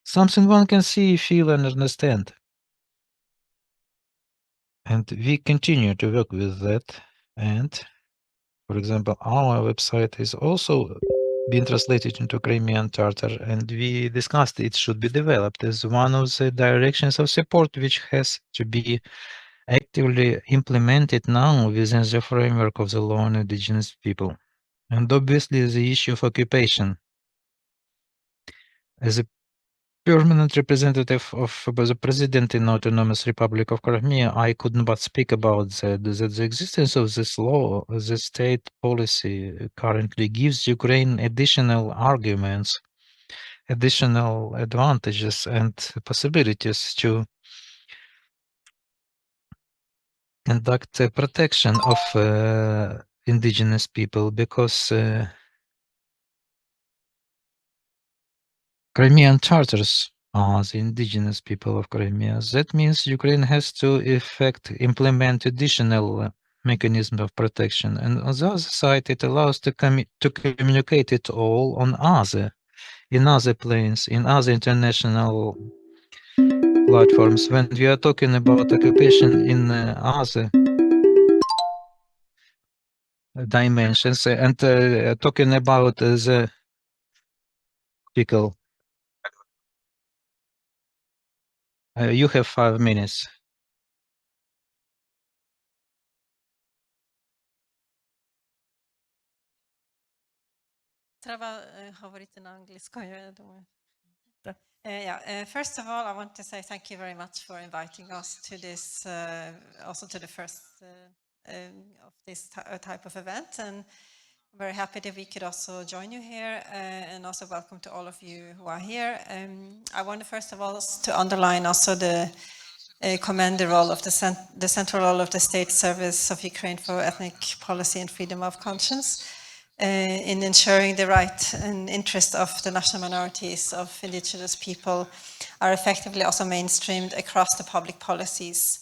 something one can see, feel, and understand. And we continue to work with that. And, for example, our website is also being translated into Crimean Tatar, and we discussed it should be developed as one of the directions of support which has to be actively implemented now within the framework of the law on indigenous people. And obviously the issue of occupation. As a permanent representative of the president in Autonomous Republic of Crimea, I couldn't but speak about that the existence of this law, the state policy currently gives Ukraine additional arguments, additional advantages and possibilities to conduct protection of indigenous people, because Crimean Tatars are the indigenous people of Crimea. That means Ukraine has to implement additional mechanisms of protection. And on the other side, it allows to communicate it all in other planes, in other international platforms. When we are talking about occupation in other dimensions and talking about the people, you have 5 minutes. First of all, I want to say thank you very much for inviting us to this, also to the first of this type of event. And I'm very happy that we could also join you here, and also welcome to all of you who are here. I want first of all to underline also commend the role of the central role of the State Service of Ukraine for Ethnic Policy and Freedom of Conscience in ensuring the right and interest of the national minorities of indigenous people are effectively also mainstreamed across the public policies.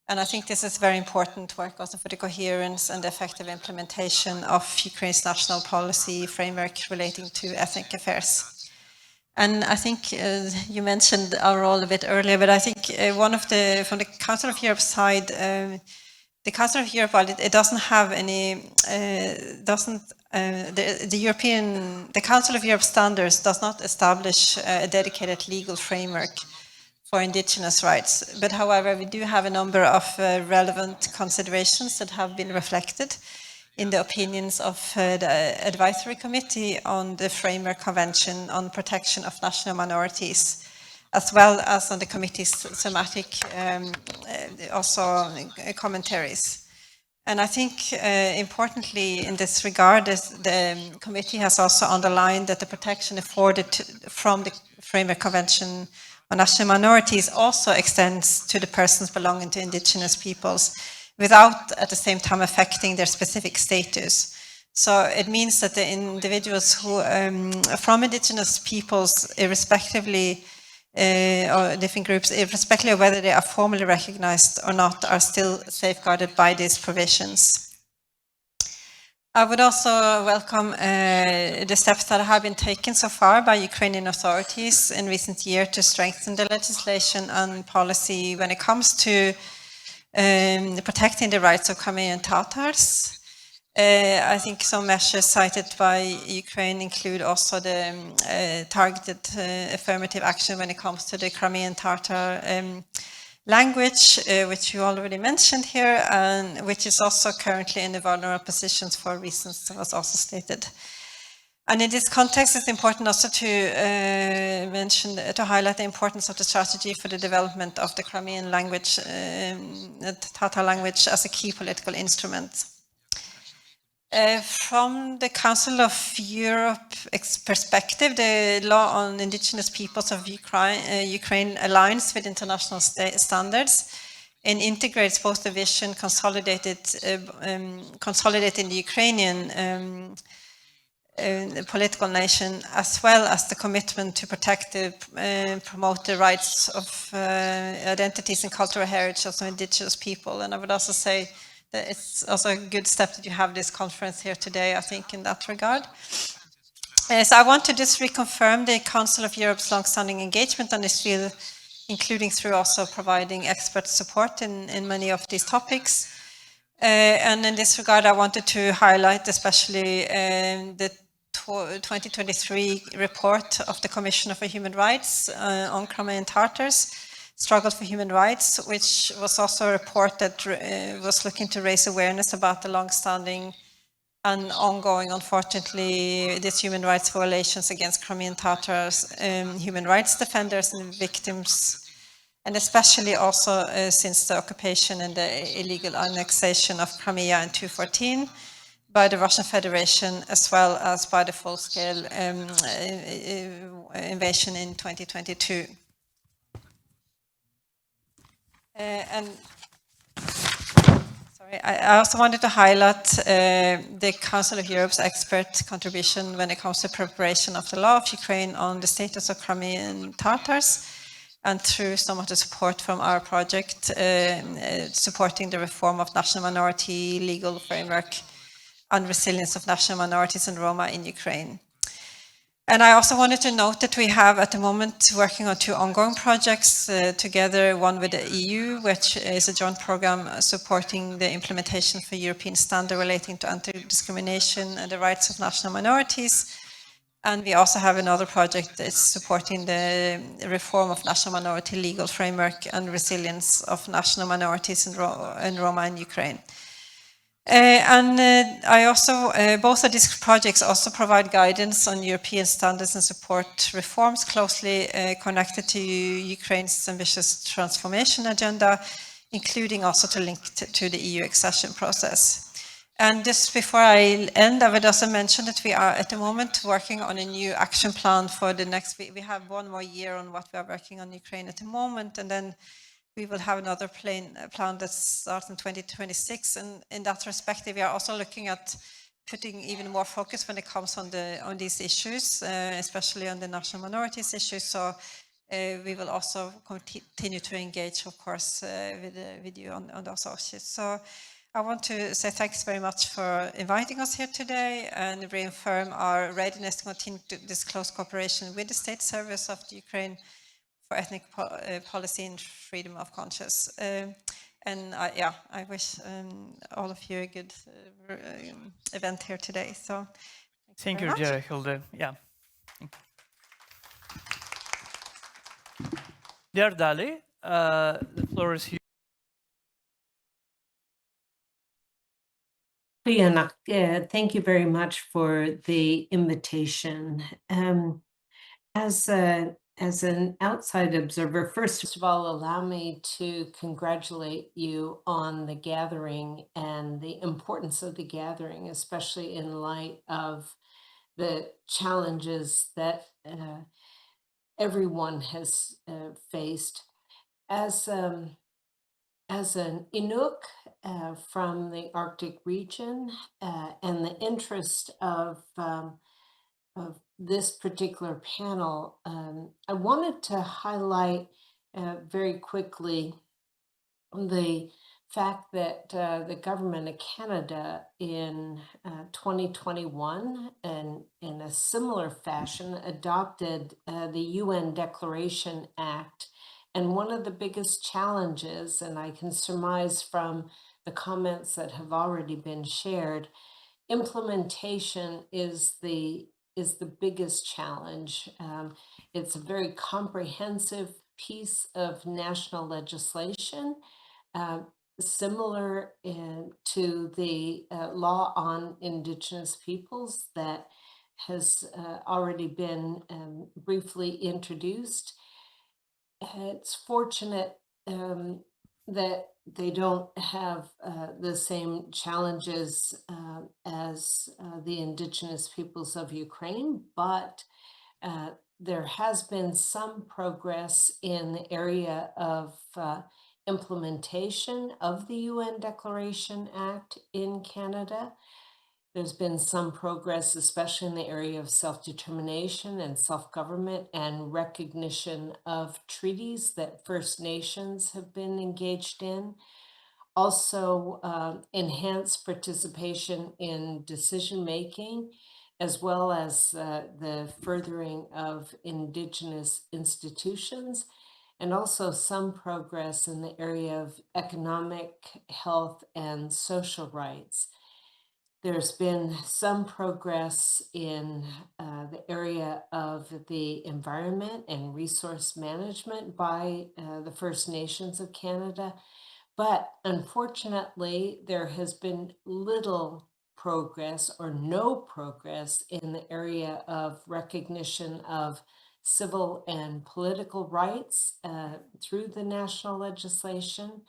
And I think this is very important work also for the coherence and the effective implementation of Ukraine's national policy framework relating to ethnic affairs. And I think you mentioned our role a bit earlier, but I think from the Council of Europe side, the Council of Europe, while it doesn't have any, the Council of Europe standards does not establish a dedicated legal framework for indigenous rights. But however, we do have a number of relevant considerations that have been reflected in the opinions of the Advisory Committee on the Framework Convention on Protection of National Minorities, as well as on the committee's thematic commentaries. And I think importantly in this regard, the committee has also underlined that the protection afforded from the Framework Convention on National Minorities also extends to the persons belonging to indigenous peoples without at the same time affecting their specific status. So it means that the individuals who from indigenous peoples, irrespectively, or different groups, irrespectively of whether they are formally recognized or not, are still safeguarded by these provisions. I would also welcome the steps that have been taken so far by Ukrainian authorities in recent years to strengthen the legislation and policy when it comes to protecting the rights of Crimean Tatars. I think some measures cited by Ukraine include also the targeted affirmative action when it comes to the Crimean Tatar language, which you already mentioned here, and which is also currently in a vulnerable positions for reasons that was also stated. And in this context, it's important also to highlight the importance of the strategy for the development of the Crimean language, the Tatar language, as a key political instrument. From the Council of Europe perspective, the law on Indigenous Peoples of Ukraine aligns with international standards and integrates both the vision consolidating the Ukrainian political nation, as well as the commitment to protect and promote the rights of identities and cultural heritage of indigenous people. And I would also say that it's also a good step that you have this conference here today, I think, in that regard. So I want to just reconfirm the Council of Europe's long-standing engagement on this field, including through also providing expert support in many of these topics. And in this regard, I wanted to highlight especially the 2023 report of the Commission for Human Rights on Crimean Tatars, Struggle for Human Rights, which was also a report that was looking to raise awareness about the long-standing and ongoing, unfortunately, these human rights violations against Crimean Tatars, human rights defenders and victims, and especially also since the occupation and the illegal annexation of Crimea in 2014 by the Russian Federation, as well as by the full-scale invasion in 2022. And sorry, I also wanted to highlight the Council of Europe's expert contribution when it comes to preparation of the law of Ukraine on the status of Crimean Tatars, and through some of the support from our project supporting the reform of national minority legal framework and resilience of national minorities and Roma in Ukraine. And I also wanted to note that we have at the moment working on 2 ongoing projects together, one with the EU, which is a joint program supporting the implementation for European standard relating to anti-discrimination and the rights of national minorities. And we also have another project that's supporting the reform of national minority legal framework and resilience of national minorities and Roma in Ukraine. I also, both of these projects also provide guidance on European standards and support reforms closely connected to Ukraine's ambitious transformation agenda, including also to link to the EU accession process. And just before I end, I would also mention that we are at the moment working on a new action plan for the next, we have 1 more year on what we are working on Ukraine at the moment, and then we will have another plan that starts in 2026. And in that respect, we are also looking at putting even more focus when it comes on these issues, especially on the national minorities issues. So we will also continue to engage, of course, with you on those issues. So I want to say thanks very much for inviting us here today and reaffirm our readiness to continue this close cooperation with the State Service of the Ukraine for ethnic policy and freedom of conscience. And I wish all of you a good event here today. So Thank you, dear Hilde. Yeah. Dear Dali, the floor is yours. Thank you very much for the invitation. As an outside observer, first of all, allow me to congratulate you on the gathering and the importance of the gathering, especially in light of the challenges that everyone has faced. As an Inuk from the Arctic region and the interest of this particular panel, I wanted to highlight very quickly the fact that the government of Canada in 2021 and in a similar fashion adopted the UN Declaration Act. And one of the biggest challenges, and I can surmise from the comments that have already been shared, implementation is the biggest challenge. It's a very comprehensive piece of national legislation, similar to the law on Indigenous peoples that has already been briefly introduced. It's fortunate that they don't have the same challenges as the Indigenous peoples of Ukraine, but there has been some progress in the area of implementation of the UN Declaration Act in Canada. There's been some progress, especially in the area of self-determination and self-government and recognition of treaties that First Nations have been engaged in. Also, enhanced participation in decision-making, as well as the furthering of Indigenous institutions, and also some progress in the area of economic, health, and social rights. There's been some progress in the area of the environment and resource management by the First Nations of Canada, but unfortunately, there has been little progress or no progress in the area of recognition of civil and political rights through the national legislation.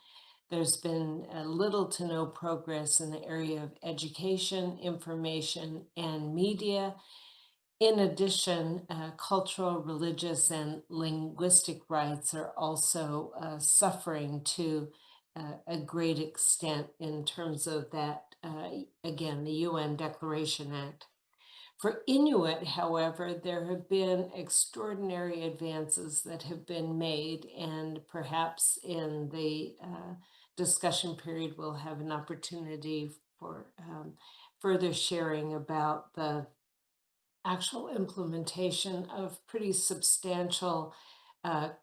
There's been little to no progress in the area of education, information, and media. In addition, cultural, religious, and linguistic rights are also suffering to a great extent in terms of that, again, the UN Declaration Act. For Inuit, however, there have been extraordinary advances that have been made, and perhaps in the discussion period, we'll have an opportunity for further sharing about the actual implementation of pretty substantial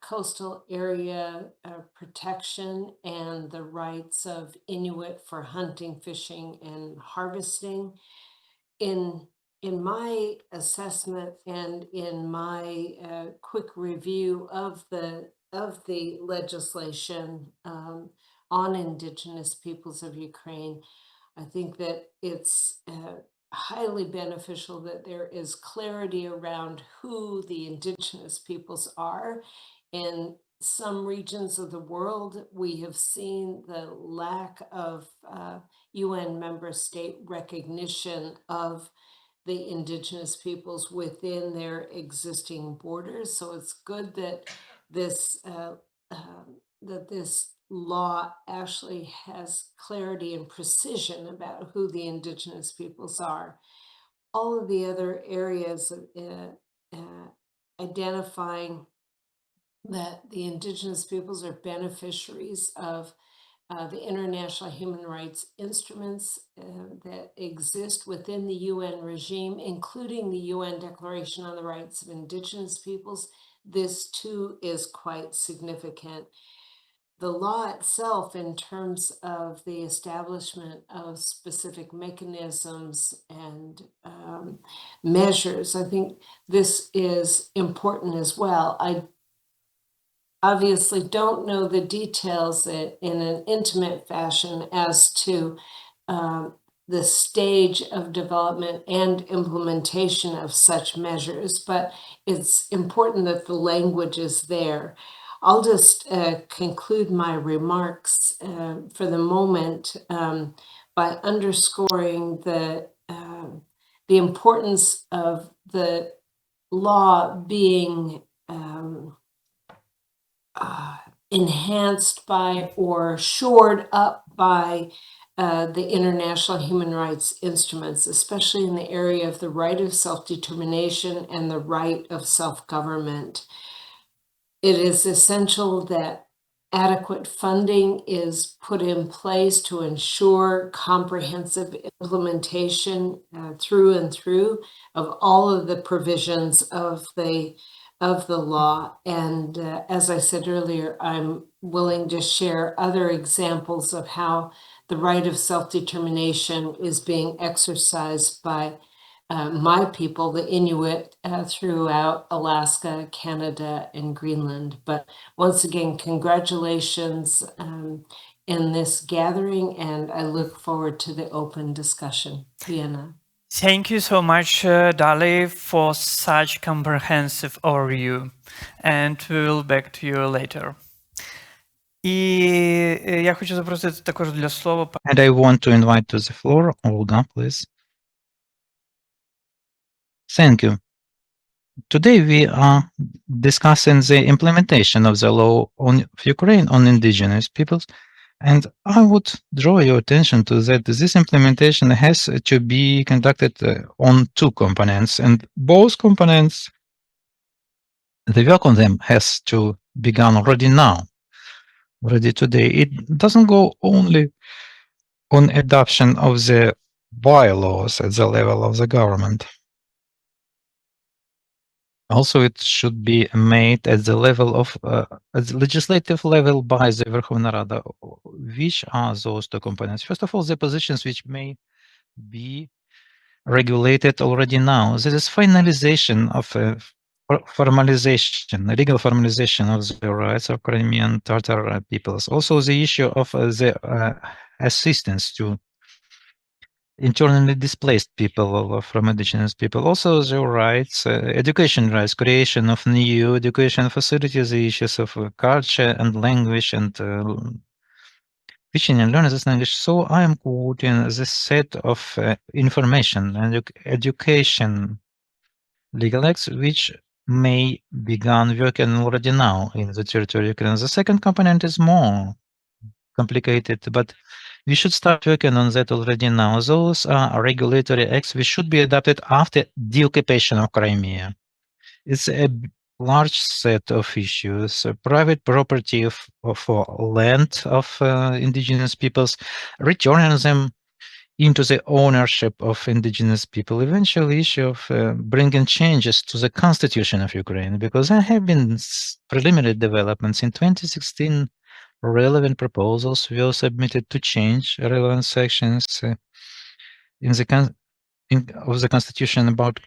coastal area protection and the rights of Inuit for hunting, fishing, and harvesting. In my assessment and in my quick review of the legislation on Indigenous peoples of Ukraine, I think that it's highly beneficial that there is clarity around who the Indigenous peoples are, and some regions of the world, we have seen the lack of UN member state recognition of the indigenous peoples within their existing borders. So it's good that this law actually has clarity and precision about who the indigenous peoples are. All of the other areas of identifying that the indigenous peoples are beneficiaries of the international human rights instruments that exist within the UN regime, including the UN Declaration on the Rights of Indigenous Peoples. This too is quite significant. The law itself, in terms of the establishment of specific mechanisms and measures, I think this is important as well. I obviously don't know the details in an intimate fashion as to the stage of development and implementation of such measures, but it's important that the language is there. I'll just conclude my remarks for the moment by underscoring the importance of the law being enhanced by or shored up by the international human rights instruments, especially in the area of the right of self-determination and the right of self-government. It is essential that adequate funding is put in place to ensure comprehensive implementation through and through of all of the provisions of the law. And as I said earlier, I'm willing to share other examples of how the right of self-determination is being exercised by my people, the Inuit, throughout Alaska, Canada, and Greenland. But once again, congratulations in this gathering, and I look forward to the open discussion. Vienna. Thank you so much, Dali, for such comprehensive overview, and we'll back to you later. І я хочу запросити також для слова. And I want to invite to the floor Olga, please. Thank you. Today we are discussing the implementation of the law of Ukraine on indigenous peoples, and I would draw your attention to that this implementation has to be conducted on two components, and both components, the work on them has to begin already now, already today. It doesn't go only on adoption of the bylaws at the level of the government. Also, it should be made at the level of at the legislative level by the Verkhovna Rada. Which are those two components? First of all, the positions which may be regulated already now. There is finalization of formalization, legal formalization of the rights of Crimean Tatar peoples. Also, the issue of the assistance to internally displaced people from indigenous people. Also, the rights, education rights, creation of new education facilities, the issues of culture and language and teaching and learning this language. So I am quoting this set of information and education legal acts which may begin working already now in the territory of Ukraine. The second component is more complicated, but we should start working on that already now. Those are regulatory acts which should be adopted after the occupation of Crimea. It's a large set of issues, private property for land of indigenous peoples, returning them into the ownership of indigenous people, eventual issue of bringing changes to the constitution of Ukraine, because there have been preliminary developments in 2016. Relevant proposals were submitted to change relevant sections of the constitution about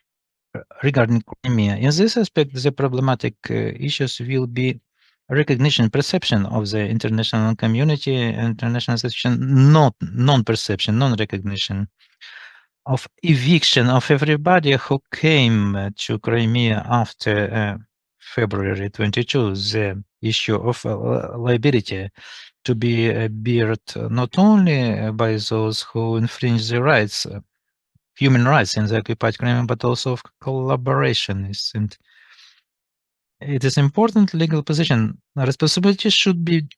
regarding Crimea. In this aspect, the problematic issues will be recognition, perception of the international community, international institution, not non-perception, non-recognition of eviction of everybody who came to Crimea after February 22, the issue of liability to be beared not only by those who infringe the rights, human rights in the occupied Crimea, but also of collaborationists. And it is important legal position. Responsibility should be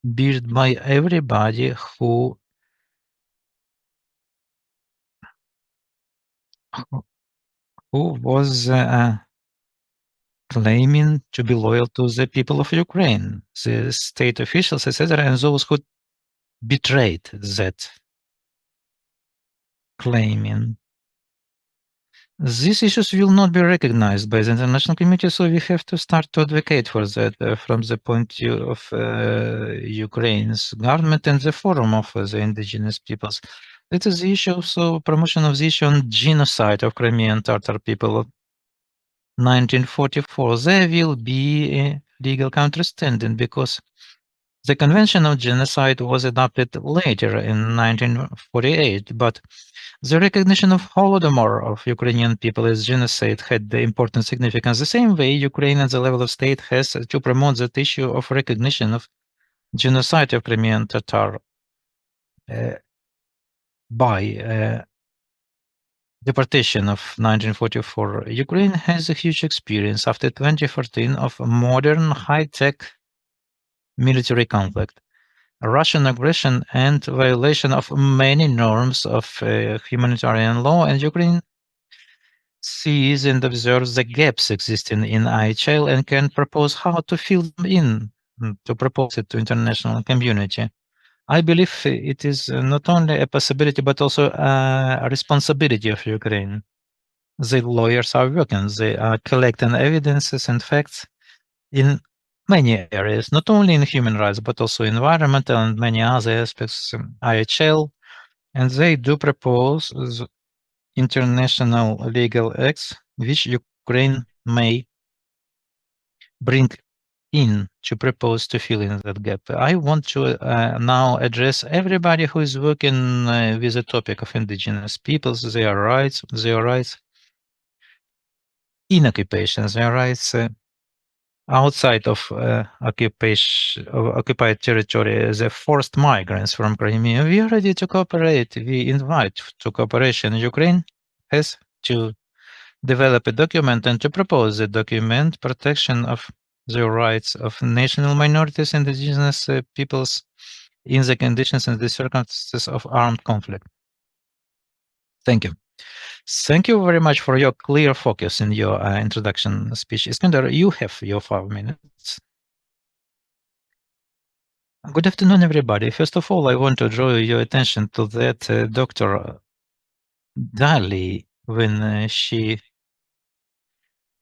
beared by everybody who was claiming to be loyal to the people of Ukraine, the state officials, etc., and those who betrayed that claiming. These issues will not be recognized by the international community, so we have to start to advocate for that from the point of view of Ukraine's government and the forum of the indigenous peoples. It is the issue of promotion of the issue on genocide of Crimean Tatar people of 1944. There will be a legal counterstanding because the Convention of Genocide was adopted later in 1948, but the recognition of Holodomor of Ukrainian people as genocide had the important significance. The same way, Ukraine at the level of state has to promote that issue of recognition of genocide of Crimean Tatar by deportation of 1944. Ukraine has a huge experience after 2014 of modern high-tech military conflict, Russian aggression and violation of many norms of humanitarian law, and Ukraine sees and observes the gaps existing in IHL and can propose how to fill them in, to propose it to international community. I believe it is not only a possibility but also a responsibility of Ukraine. The lawyers are working, they are collecting evidences and facts in many areas, not only in human rights, but also environmental and many other aspects, IHL, and they do propose international legal acts which Ukraine may bring in to propose to fill in that gap. I want to now address everybody who is working with the topic of indigenous peoples, their rights in occupation, their rights outside of occupied territory, the forced migrants from Crimea. We are ready to cooperate. We invite to cooperation. Ukraine has to develop a document and to propose a document protection of the rights of national minorities and indigenous peoples in the conditions and the circumstances of armed conflict. Thank you. Thank you very much for your clear focus in your introduction speech. Iskandar, you have your 5 minutes. Good afternoon, everybody. First of all, I want to draw your attention to that Dr. Dali, when she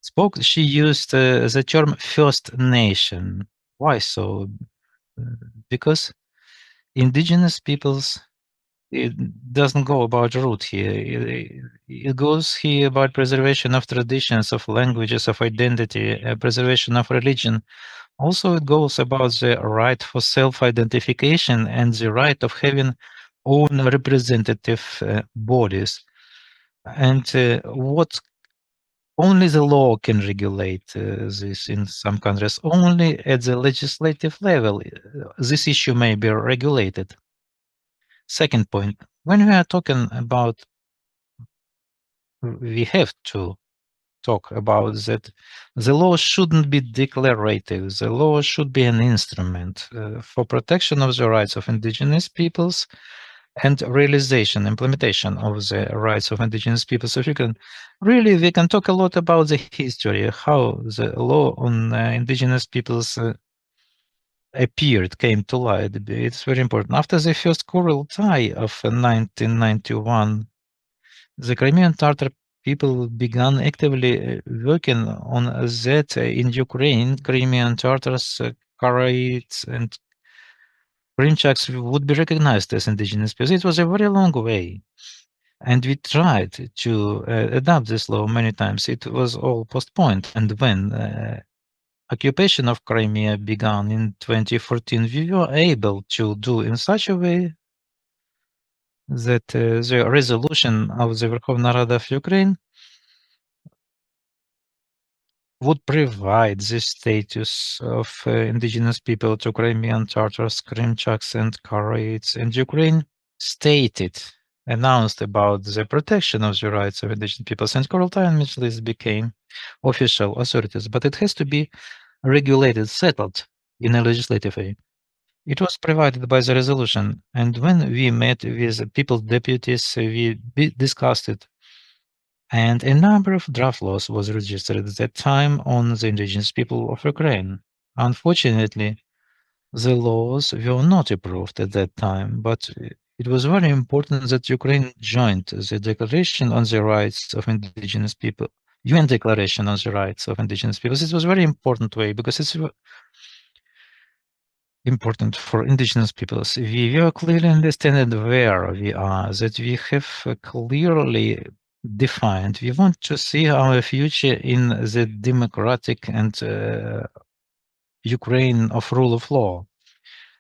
spoke, she used the term First Nation. Why so? Because indigenous peoples, it doesn't go about root here. It goes here about preservation of traditions, of languages, of identity, preservation of religion. Also, it goes about the right for self-identification and the right of having own representative bodies. And what only the law can regulate this in some countries. Only at the legislative level, this issue may be regulated. Second point, when we are talking about, we have to talk about that the law shouldn't be declarative. The law should be an instrument for protection of the rights of indigenous peoples and realization, implementation of the rights of indigenous peoples of Ukraine. Really, we can talk a lot about the history, how the law on indigenous peoples appeared, came to light. It's very important. After the first Kurultai of 1991, the Crimean Tatar people began actively working on that in Ukraine. Crimean Tatars, Karaites, and Krymchaks would be recognized as indigenous peoples. It was a very long way. And we tried to adopt this law many times. It was all postponed. And when occupation of Crimea began in 2014, we were able to do in such a way that the resolution of the Verkhovna Rada of Ukraine would provide the status of indigenous people to Crimean Tatars, Krymchaks, and Karaites, and Ukraine announced about the protection of the rights of indigenous peoples, and Kurultai and Meclisi became official authorities, but it has to be regulated, settled in a legislative way. It was provided by the resolution, and when we met with people's deputies, we discussed it. And a number of draft laws was registered at that time on the indigenous people of Ukraine. Unfortunately, the laws were not approved at that time, but it was very important that Ukraine joined the Declaration on the Rights of Indigenous People, UN Declaration on the Rights of Indigenous Peoples. It was a very important way because it's important for indigenous peoples. We will clearly understand where we are, that we have clearly defined. We want to see our future in the democratic and Ukraine of rule of law.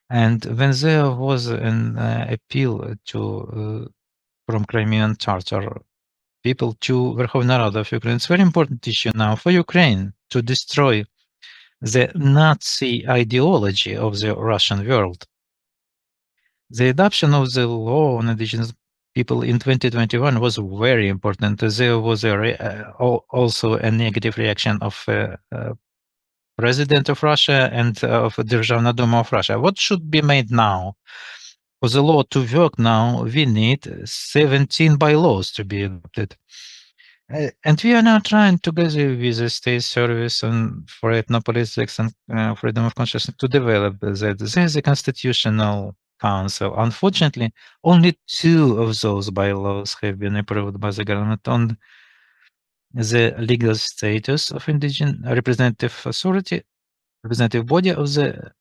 And when there was an appeal to from Crimean Tatar people to Verkhovna Rada of Ukraine, it's a very important issue now for Ukraine to destroy the Nazi ideology of the Russian world. The adoption of the law on indigenous people in 2021 was very important. There was also a negative reaction of President of Russia and of Державна Duma of Russia. What should be made now? For the law to work now, we need 17 bylaws to be adopted. And we are now trying together with the State Service and for Ethnopolitics and freedom of consciousness to develop that. There's a constitutional council. Unfortunately, only 2 of those bylaws have been approved by the government on the legal status of indigenous representative authority, representative body of the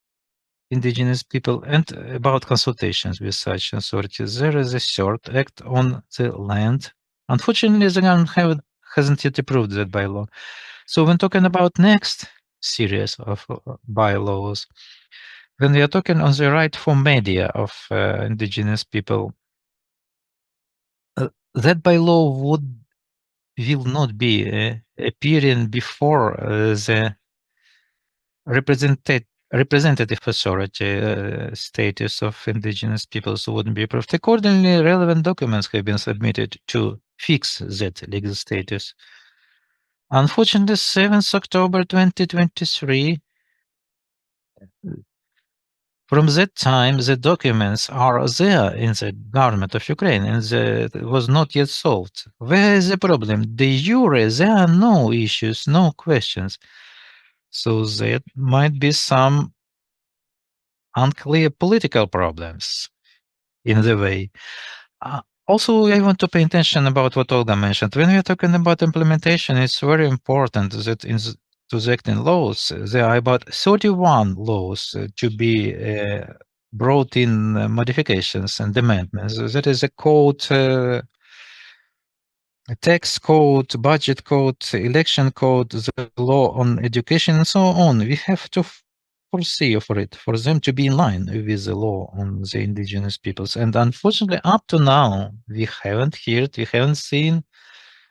indigenous people, and about consultations with such authorities. There is a third act on the land. Unfortunately, the government hasn't yet approved that bylaw. So when talking about next series of bylaws, when we are talking on the right for media of indigenous people, that bylaw will not be appearing before the representative authority status of indigenous peoples wouldn't be approved. Accordingly, relevant documents have been submitted to fix that legal status. Unfortunately, 7th October 2023, from that time, the documents are there in the government of Ukraine, and it was not yet solved. Where is the problem? De jure, there are no issues, no questions. So there might be some unclear political problems in the way. Also, I want to pay attention about what Olga mentioned. When we are talking about implementation, it's very important that to the acting laws, there are about 31 laws to be brought in modifications and amendments. That is a code, tax code, budget code, election code, the law on education, and so on. We have to foresee for them to be in line with the law on the indigenous peoples. And unfortunately, up to now, we haven't heard, we haven't seen,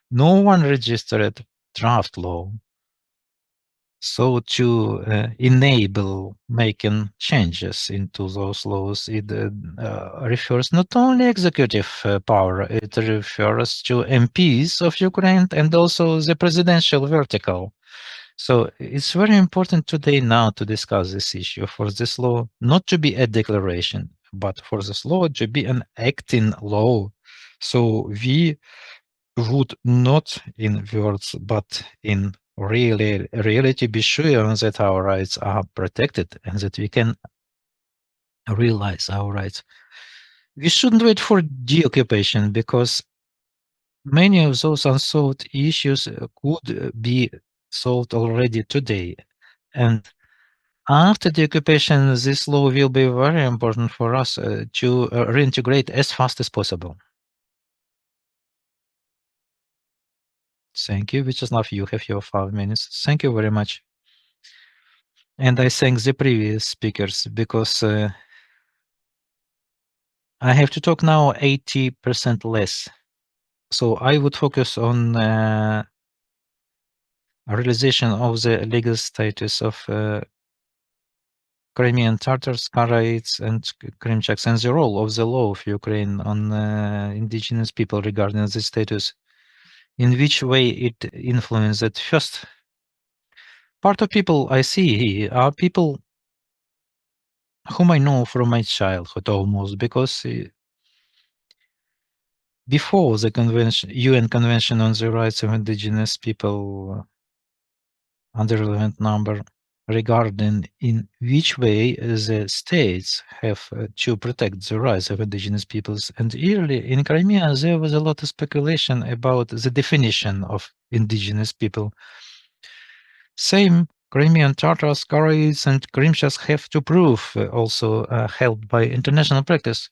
no one registered draft law. So to enable making changes into those laws, it refers not only executive power, it refers to MPs of Ukraine and also the presidential vertical. So it's very important today now to discuss this issue, for this law not to be a declaration, but for this law to be an acting law. So we would not in words, but in reality be sure that our rights are protected and that we can realize our rights. We shouldn't wait for deoccupation, because many of those unsolved issues could be solved already today. And after the occupation, this law will be very important for us to reintegrate as fast as possible. Thank you, Vyacheslav. You have your 5 minutes. Thank you very much. And I thank the previous speakers, because I have to talk now 80% less. So I would focus on realization of the legal status of Crimean Tatars, Karaites, and Krymchaks, and the role of the law of Ukraine on indigenous people regarding this status, in which way it influenced it. First, part of people I see are people whom I know from my childhood almost, because before the UN Convention on the Rights of Indigenous People under relevant number, regarding in which way the states have to protect the rights of indigenous peoples. And early in Crimea, there was a lot of speculation about the definition of indigenous people. Same Crimean Tatars, Karaites, and Krymchaks have to prove, also helped by international practice,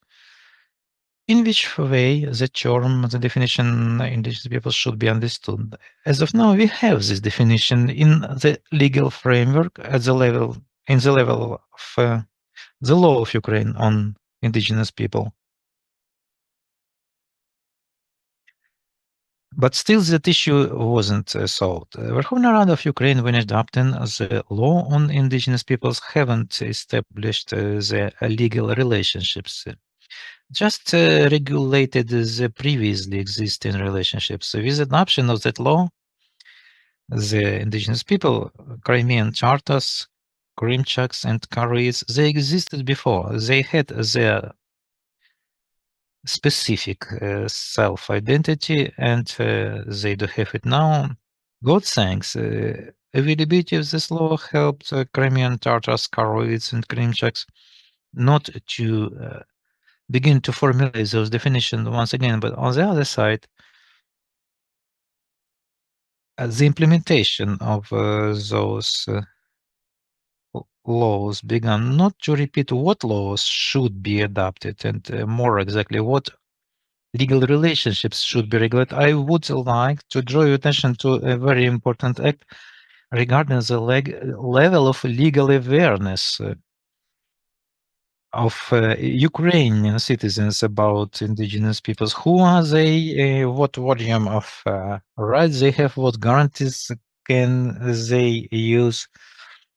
in which way the term, the definition indigenous people should be understood. As of now, we have this definition in the legal framework at the level, in the level of the law of Ukraine on indigenous people. But still that issue wasn't solved. Verkhovna Rada of Ukraine, when adopting the law on indigenous peoples, haven't established the legal relationships, just regulated the previously existing relationships. With adoption of that law, the indigenous people, Crimean Tatars, Krymchaks, and Karaites, they existed before. They had their specific self-identity, and they do have it now. God thanks, availability of this law helped Crimean Tatars, Karaites, and Krymchaks not to begin to formulate those definitions once again. But on the other side, the implementation of those laws began not to repeat what laws should be adopted, and more exactly what legal relationships should be regulated. I would like to draw your attention to a very important act regarding the level of legal awareness of Ukrainian citizens about indigenous peoples. Who are they? What volume of rights they have? What guarantees can they use?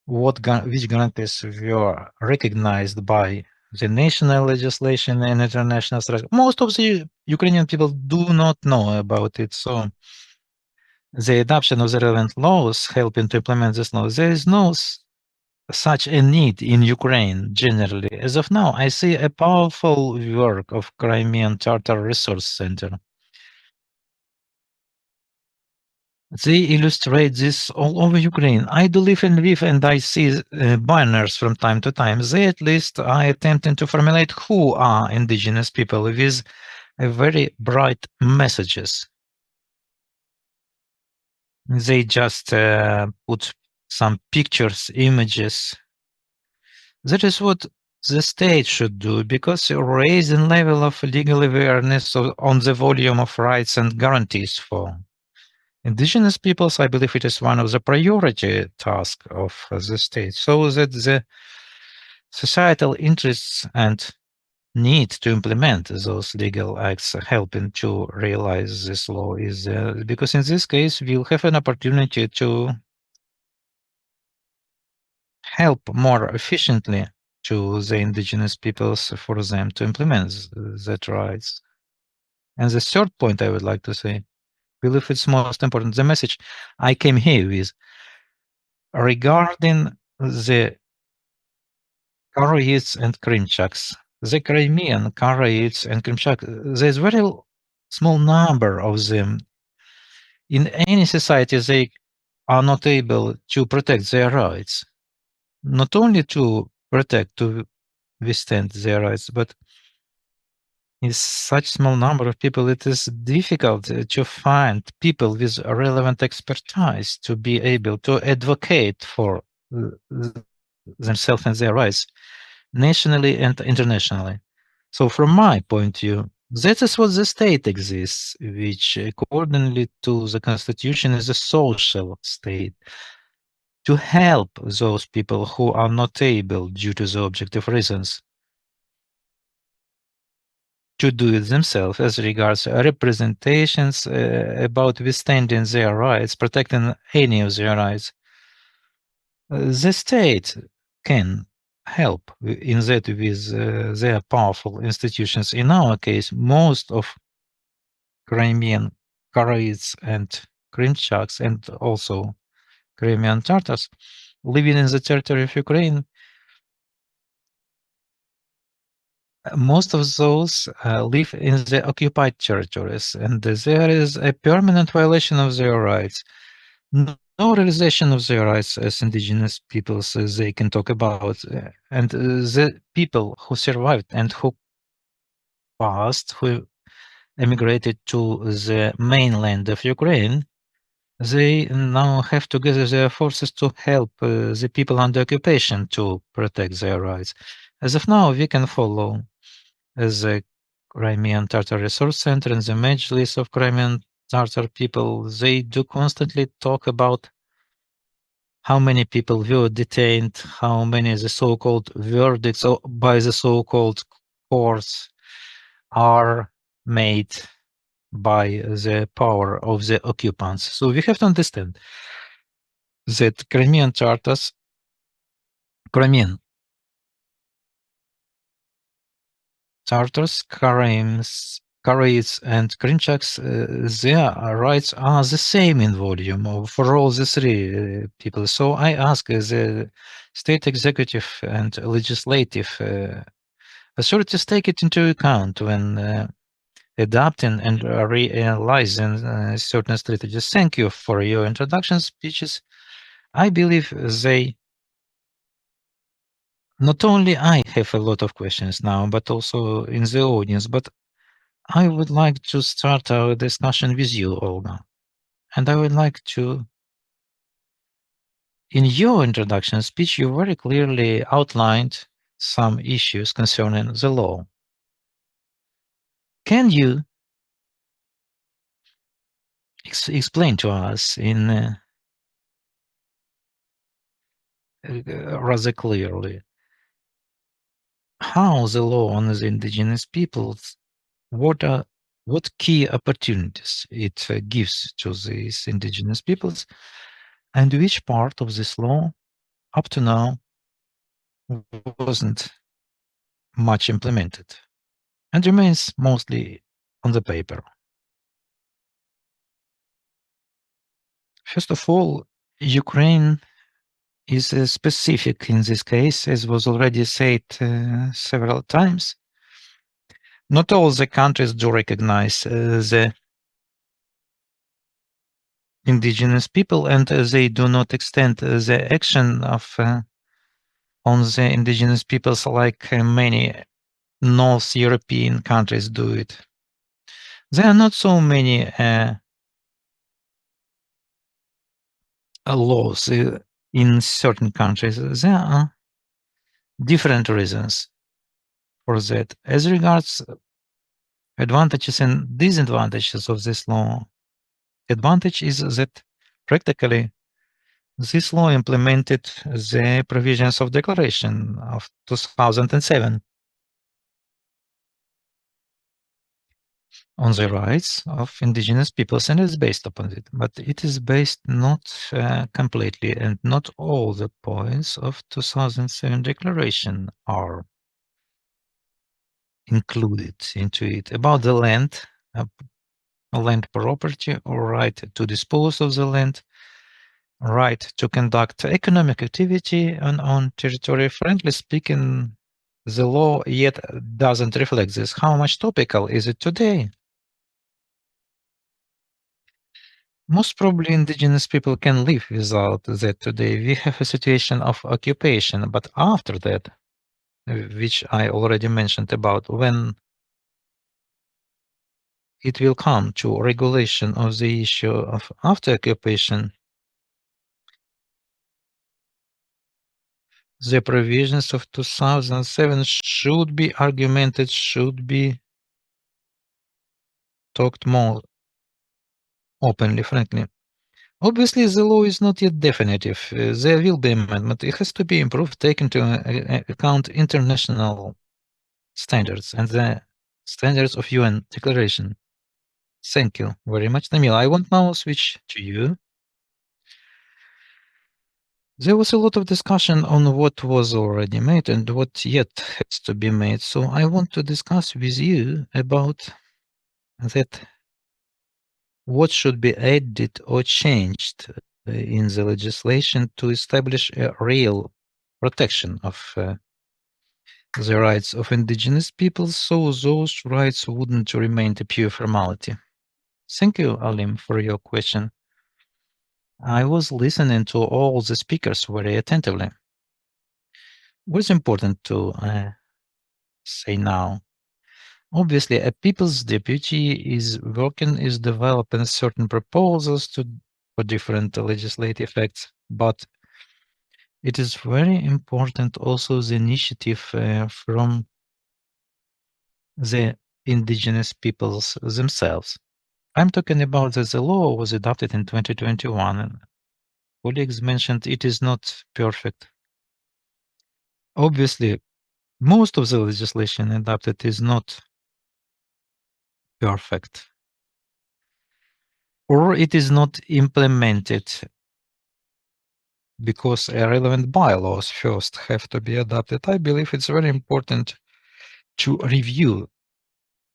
Which guarantees were recognized by the national legislation and international structure? Most of the Ukrainian people do not know about it. So the adoption of the relevant laws helping to implement this law, there is no such a need in Ukraine generally. As of now, I see a powerful work of Crimean Tatar Resource Center. They illustrate this all over Ukraine. I do live in Lviv, and I see banners from time to time. They at least are attempting to formulate who are indigenous people with very bright messages. They just put some pictures, images. That is what the state should do, because raising level of legal awareness on the volume of rights and guarantees for indigenous peoples, I believe it is one of the priority tasks of the state, so that the societal interests and need to implement those legal acts helping to realize this law is because in this case we'll have an opportunity to help more efficiently to the indigenous peoples for them to implement that rights. And the third point I would like to say, I believe it's most important, the message I came here with regarding the Karaites and Krymchaks. The Crimean Karaites and Krymchak, there's very small number of them. In any society, they are not able to protect their rights. Not only to protect, to withstand their rights, but in such small number of people, it is difficult to find people with relevant expertise to be able to advocate for themselves and their rights, nationally and internationally. So from my point of view, that is what the state exists, which accordingly to the constitution is a social state, to help those people who are not able, due to the objective reasons, to do it themselves as regards representations about withstanding their rights, protecting any of their rights. The state can help in that with their powerful institutions. In our case, most of Crimean Karaites and Krymchaks and also Crimean Tatars living in the territory of Ukraine, most of those live in the occupied territories, and there is a permanent violation of their rights. No realization of their rights as indigenous peoples they can talk about. And the people who survived and who passed, who emigrated to the mainland of Ukraine, they now have to gather their forces to help the people under occupation to protect their rights. As of now, we can follow the Crimean Tatar Resource Center and the Mejlis of Crimean Tatar people. They do constantly talk about how many people were detained, how many the so-called verdicts by the so-called courts are made by the power of the occupants. So we have to understand that Crimean Tatars, Crimean Tartars, Karaites, and Krymchaks, their rights are the same in volume for all the three people. So I ask the state executive and legislative authorities take it into account when adapting and realizing certain strategies. Thank you for your introduction speeches. I believe they not only I have a lot of questions now, but also in the audience, but I would like to start our discussion with you, Olga. And I would like to, in your introduction speech, you very clearly outlined some issues concerning the law. Can you explain to us in rather clearly how the law on the indigenous peoples, what key opportunities it gives to these indigenous peoples, and which part of this law up to now wasn't much implemented and remains mostly on the paper. First of all, Ukraine is specific in this case, as was already said several times. Not all the countries do recognize the indigenous people, and they do not extend the action of on the indigenous peoples like many North European countries do it. There are not so many laws in certain countries. There are different reasons for that. As regards advantages and disadvantages of this law, advantage is that practically this law implemented the provisions of Declaration of 2007 on the rights of indigenous peoples, and is based upon it. But it is based not completely, and not all the points of 2007 Declaration are included into it. About the land, land property, or right to dispose of the land, right to conduct economic activity on territory. Frankly speaking, the law yet doesn't reflect this. How much topical is it today? Most probably indigenous people can live without that today. We have a situation of occupation, but after that, which I already mentioned about, when it will come to regulation of the issue of after occupation, the provisions of 2007 should be argumented, should be talked more openly, frankly. Obviously, the law is not yet definitive. There will be amendment. It has to be improved, taking into account international standards and the standards of UN declaration. Thank you very much, Namil. I want now switch to you. There was a lot of discussion on what was already made and what yet has to be made. So I want to discuss with you about that what should be added or changed in the legislation to establish a real protection of the rights of indigenous peoples, so those rights wouldn't remain a pure formality. Thank you, Alim, for your question. I was listening to all the speakers very attentively. What's important to say now? Obviously, a people's deputy is developing certain proposals for different legislative acts, but it is very important also the initiative from the indigenous peoples themselves. I'm talking about that the law was adopted in 2021, and colleagues mentioned it is not perfect. Obviously, most of the legislation adopted is not perfect, or it is not implemented because relevant bylaws first have to be adopted. I believe it's very important to review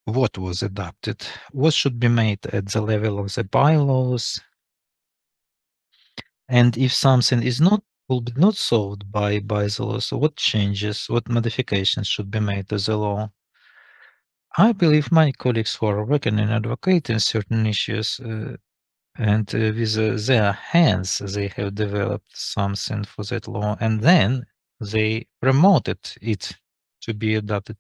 what was adopted, what should be made at the level of the bylaws, and if something will be not solved by the law, so what changes, what modifications should be made to the law. I believe my colleagues who are working in advocating certain issues and with their hands they have developed something for that law, and then they promoted it to be adopted.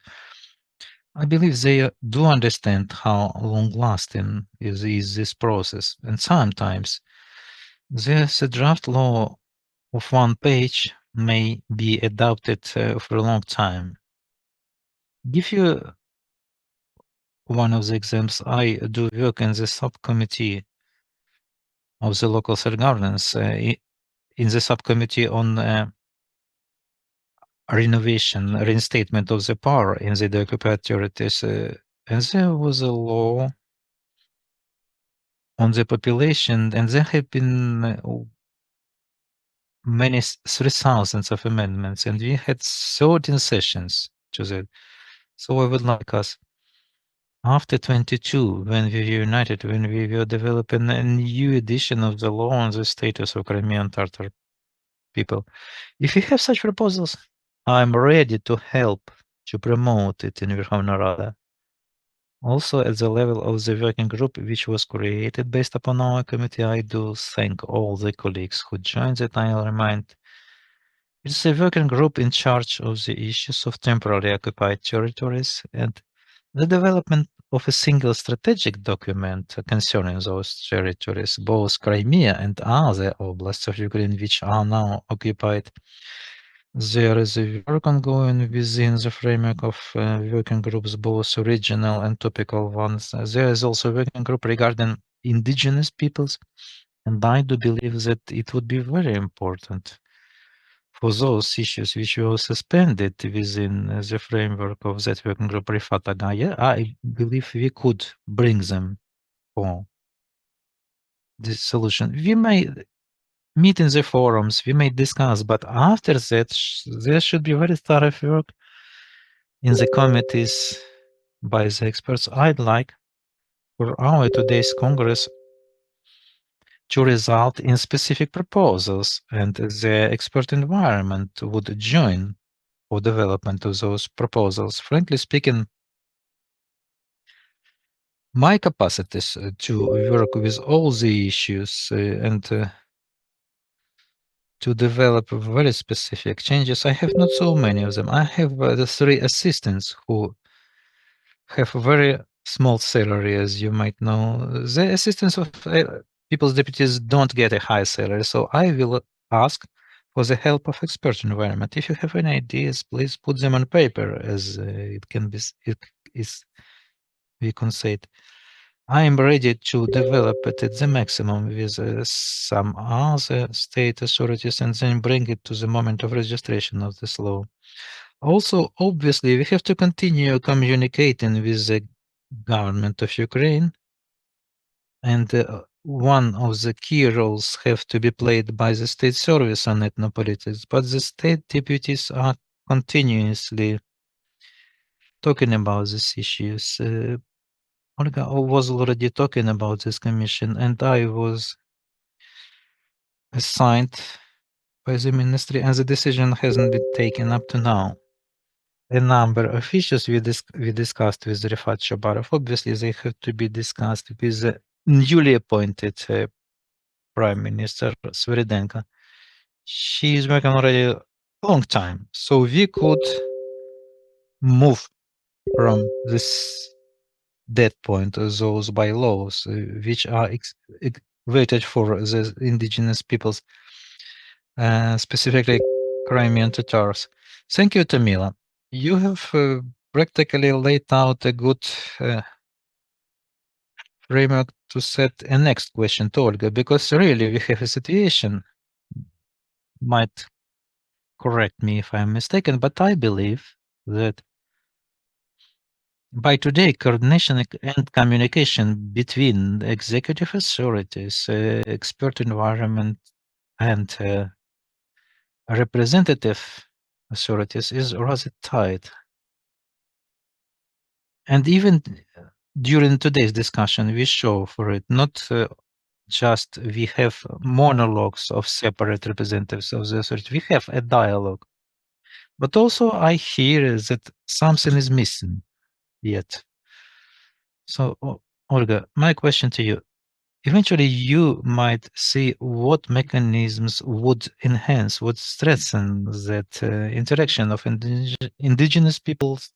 I believe they do understand how long-lasting is this process, and sometimes there's a draft law of one page may be adopted for a long time. Give you one of the examples. I do work in the subcommittee of the local self-governance in the subcommittee on reinstatement of the power in the occupied territories, and there was a law on the population, and there have been many 3,000 of amendments, and we had 13 sessions to that. So I would like us, after 22, when we were united, when we were developing a new edition of the law on the status of Crimean Tatar people, if you have such proposals, I'm ready to help to promote it in Verkhovna Rada. Also, at the level of the working group, which was created based upon our committee, I do thank all the colleagues who joined it. I'll remind it's a working group in charge of the issues of temporarily occupied territories and the development of a single strategic document concerning those territories, both Crimea and other oblasts of Ukraine which are now occupied. There is a work ongoing within the framework of working groups, both regional and topical ones. There is also a working group regarding indigenous peoples, and I do believe that it would be very important for those issues which were suspended within the framework of that working group, Rifata Gaia. I believe we could bring them for this solution. We may meet in the forums, we may discuss, but after that, there should be very thorough work in the committees by the experts. I'd like for our today's Congress to result in specific proposals, and the expert environment would join for development of those proposals. Frankly speaking, my capacities to work with all the issues and to develop very specific changes, I have not so many of them. I have the 3 assistants who have a very small salary, as you might know. The assistants of people's deputies don't get a high salary, so I will ask for the help of expert environment. If you have any ideas, please put them on paper, as it can be, it is, we can say it. I am ready to develop it at the maximum with some other state authorities and then bring it to the moment of registration of this law. Also, obviously, we have to continue communicating with the government of Ukraine, and one of the key roles have to be played by the state service on ethnopolitics, but the state deputies are continuously talking about these issues. Olga was already talking about this commission, and I was assigned by the ministry, and the decision hasn't been taken up to now. A number of issues we discussed with Rifat Shabarov. Obviously, they have to be discussed with the newly appointed Prime Minister Sviridenko. She is working already a long time, so we could move from this dead point, those bylaws, which are waited for the indigenous peoples, specifically Crimean Tatars. Thank you, Tamila. You have practically laid out a good framework to set a next question to Olga, because really we have a situation, might correct me if I'm mistaken, but I believe that by today, coordination and communication between executive authorities, expert environment, and representative authorities is rather tight. And even during today's discussion, we show for it, not just we have monologues of separate representatives of the authority, we have a dialogue. But also I hear that something is missing yet. So, Olga, my question to you, eventually you might see what mechanisms would enhance, would strengthen that interaction of indigenous peoples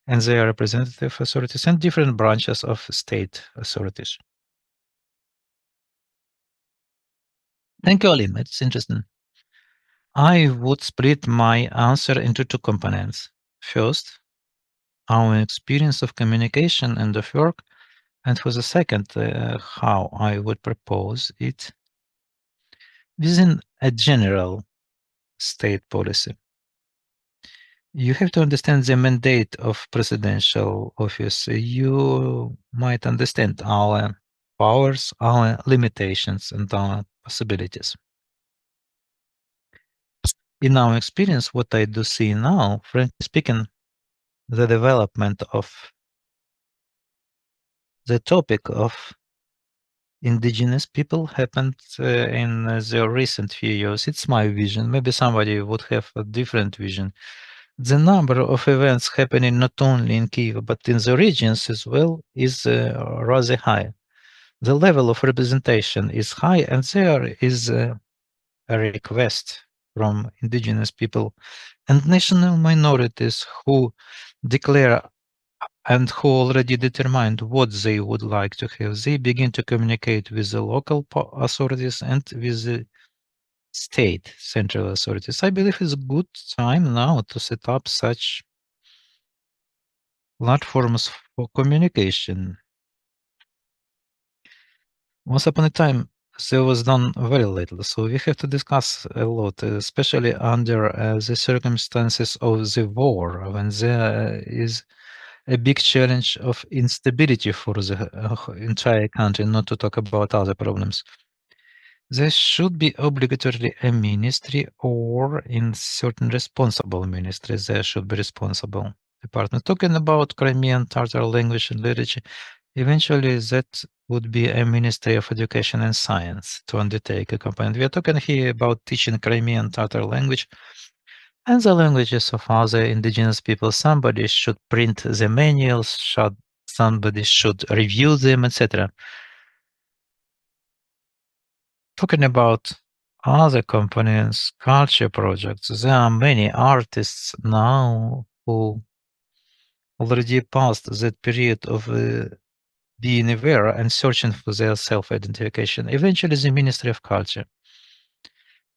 and their representative authorities and different branches of state authorities. Thank you, Alim. It's interesting. I would split my answer into two components. First, our experience of communication and of work, and for the second, how I would propose it within a general state policy. You have to understand the mandate of presidential office. You might understand our powers, our limitations, and our possibilities. In our experience, what I do see now, frankly speaking, the development of the topic of indigenous people happened in the recent few years. It's my vision. Maybe somebody would have a different vision. The number of events happening not only in Kyiv, but in the regions as well is rather high. The level of representation is high, and there is a request from indigenous people and national minorities who declare and who already determined what they would like to have. They begin to communicate with the local authorities and with the state central authorities. I believe it's a good time now to set up such platforms for communication. Once upon a time, there was done very little, so we have to discuss a lot, especially under the circumstances of the war, when there is a big challenge of instability for the entire country, not to talk about other problems. There should be obligatorily a ministry, or in certain responsible ministries, there should be responsible department. Talking about Crimean Tatar language and literature, eventually that would be a Ministry of Education and Science to undertake a component. We are talking here about teaching Crimean Tatar language and the languages of other indigenous people. Somebody should print the manuals, somebody should review them, etc. Talking about other components, culture projects, there are many artists now who already passed that period of being aware and searching for their self-identification. Eventually, the Ministry of Culture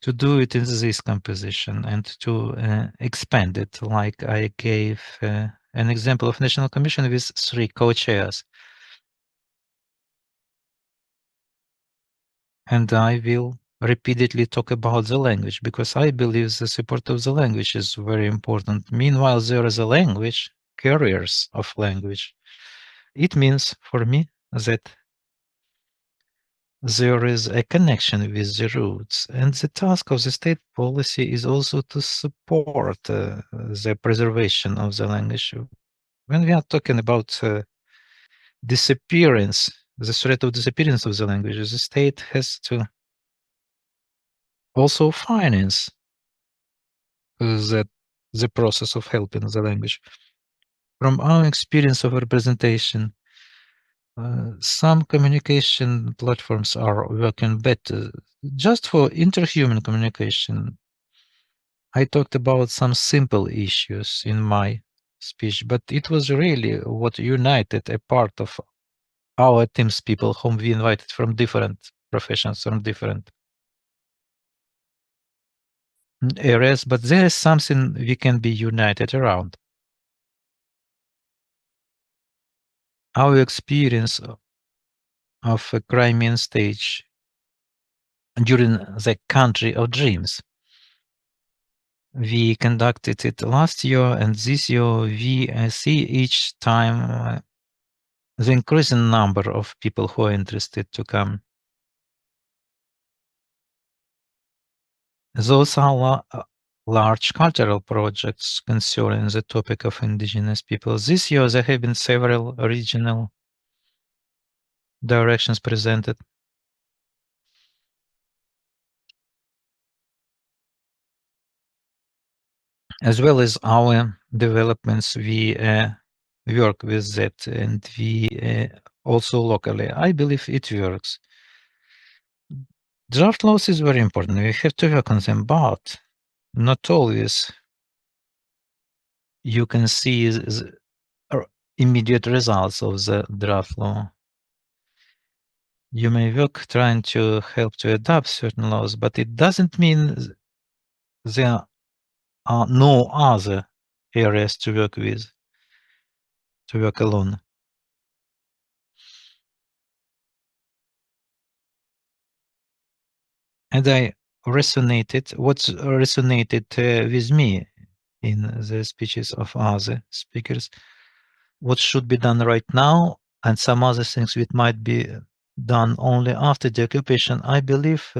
to do it in this composition and to expand it, like I gave an example of National Commission with 3 co-chairs. And I will repeatedly talk about the language, because I believe the support of the language is very important. Meanwhile, there is a language, carriers of language. It means for me that there is a connection with the roots, and the task of the state policy is also to support the preservation of the language. When we are talking about disappearance, the threat of disappearance of the language, the state has to also finance the process of helping the language. From our experience of representation, some communication platforms are working better. Just for interhuman communication, I talked about some simple issues in my speech, but it was really what united a part of our team's people whom we invited from different professions, from different areas, but there is something we can be united around. Our experience of a Crimean stage during the Country of Dreams. We conducted it last year, and this year we see each time the increasing number of people who are interested to come. Those are large cultural projects concerning the topic of indigenous people. This year there have been several regional directions presented. As well as our developments, we work with that, and we also locally. I believe it works. Draft laws is very important. We have to work on them, but not always you can see the immediate results of the draft law. You may work trying to help to adapt certain laws, but it doesn't mean there are no other areas to work with, to work alone. And I resonated, what resonated with me in the speeches of other speakers, what should be done right now, and some other things which might be done only after the occupation. I believe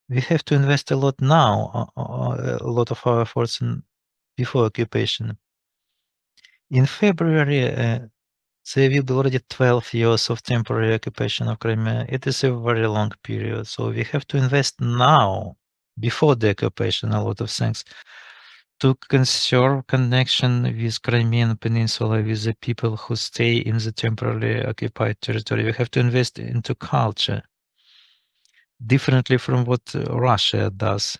we have to invest a lot now, a lot of our efforts before occupation. In February, there will be already 12 years of temporary occupation of Crimea. It is a very long period, so we have to invest now, before the occupation, a lot of things, to conserve connection with Crimean Peninsula, with the people who stay in the temporarily occupied territory. We have to invest into culture, differently from what Russia does.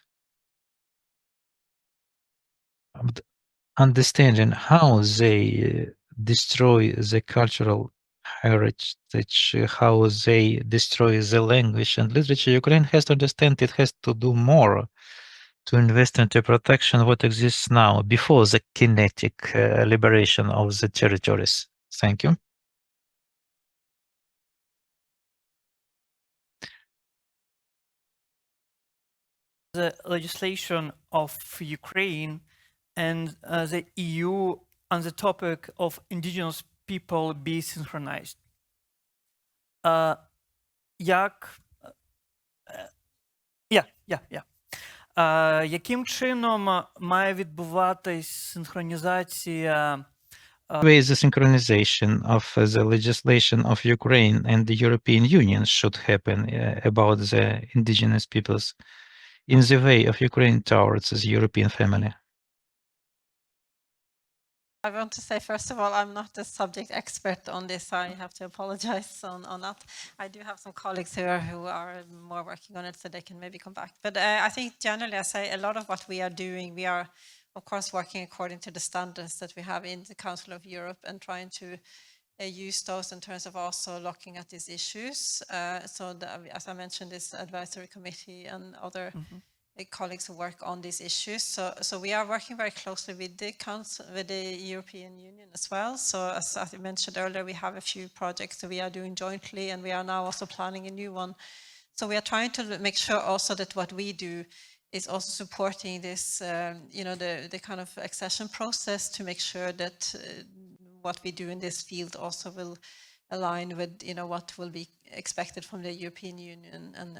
Understanding how they destroy the cultural heritage, how they destroy the language and literature. Ukraine has to understand it has to do more to invest into protection what exists now before the kinetic liberation of the territories. Thank you. The legislation of Ukraine and the EU on the topic of indigenous people be synchronized. Яким чином має відбуватись синхронізація Ways the synchronization of the legislation of Ukraine and the European Union should happen about the indigenous peoples in the way of Ukraine towards the European family. I want to say, first of all, I'm not the subject expert on this. I have to apologize on that. I do have some colleagues here who are more working on it, so they can maybe come back. But I think generally, I say a lot of what we are doing, we are, of course, working according to the standards that we have in the Council of Europe and trying to use those in terms of also looking at these issues. As I mentioned, this advisory committee and other colleagues who work on these issues. So we are working very closely with the Council, with the European Union as well. So as I mentioned earlier, we have a few projects that we are doing jointly, and we are now also planning a new one So we are trying to make sure also that what we do is also supporting this, the kind of accession process to make sure that what we do in this field also will align with, what will be expected from the European Union. And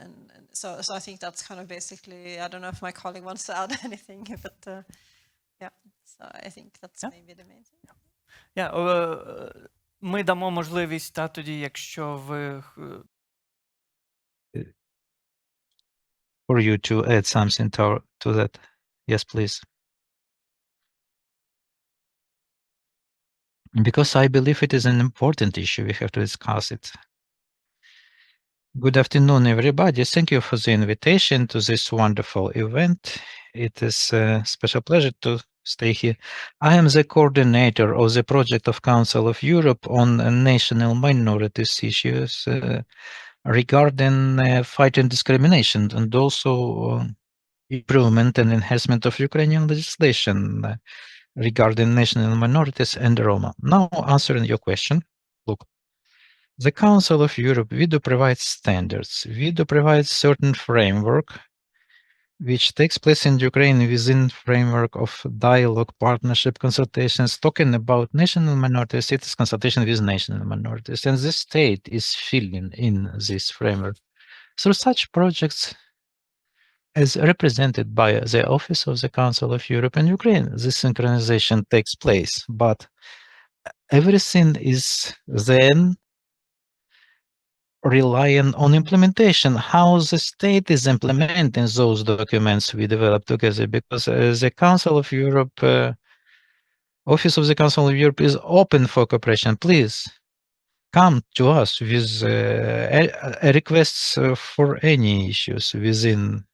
so I think that's kind of basically, I don't know if my colleague wants to add anything, but yeah, so I think that's maybe the main thing. Ми дамо можливість тоді, якщо ви for you to add something to that. Yes, please. Because I believe it is an important issue, we have to discuss it. Good afternoon, everybody. Thank you for the invitation to this wonderful event. It is a special pleasure to stay here. I am the coordinator of the project of Council of Europe on national minorities issues regarding fighting discrimination and also improvement and enhancement of Ukrainian legislation regarding national minorities and Roma. Now, answering your question, look, the Council of Europe, we do provide standards, we do provide certain framework which takes place in Ukraine within framework of dialogue, partnership, consultations, talking about national minorities, it is consultation with national minorities, and the state is filling in this framework. Through such projects, as represented by the Office of the Council of Europe and Ukraine, this synchronization takes place, but everything is then relying on implementation, how the state is implementing those documents we developed together, because the Council of Europe, Office of the Council of Europe is open for cooperation. Please come to us with requests for any issues within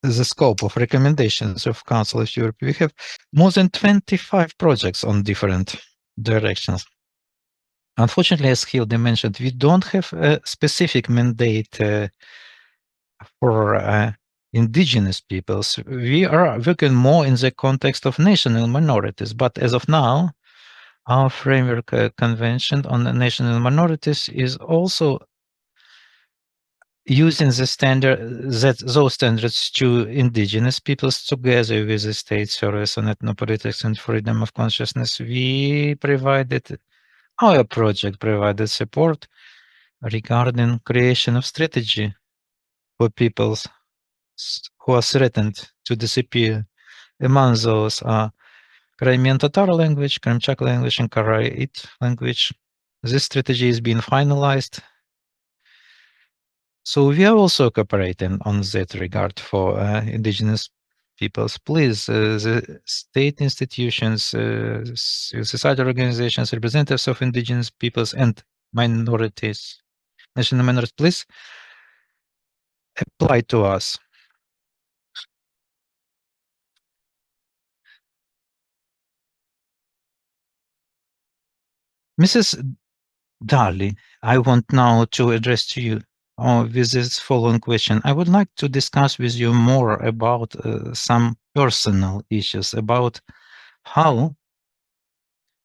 the scope of recommendations of Council of Europe. We have more than 25 projects on different directions. Unfortunately, as Hilde mentioned, we don't have a specific mandate for indigenous peoples. We are working more in the context of national minorities, but as of now, our framework convention on the national minorities is also using the those standards to indigenous peoples together with the State Service on Ethnopolitics and Freedom of Consciousness. Our project provided support regarding creation of strategy for peoples who are threatened to disappear. Among those are Crimean Tatar language, Krymchak language, and Karaite language. This strategy is being finalized. So we are also cooperating on that regard for indigenous peoples. Please, the state institutions, society organizations, representatives of indigenous peoples and minorities, national minorities, please apply to us. Mrs. Dali, I want now to address to you with this following question. I would like to discuss with you more about some personal issues, about how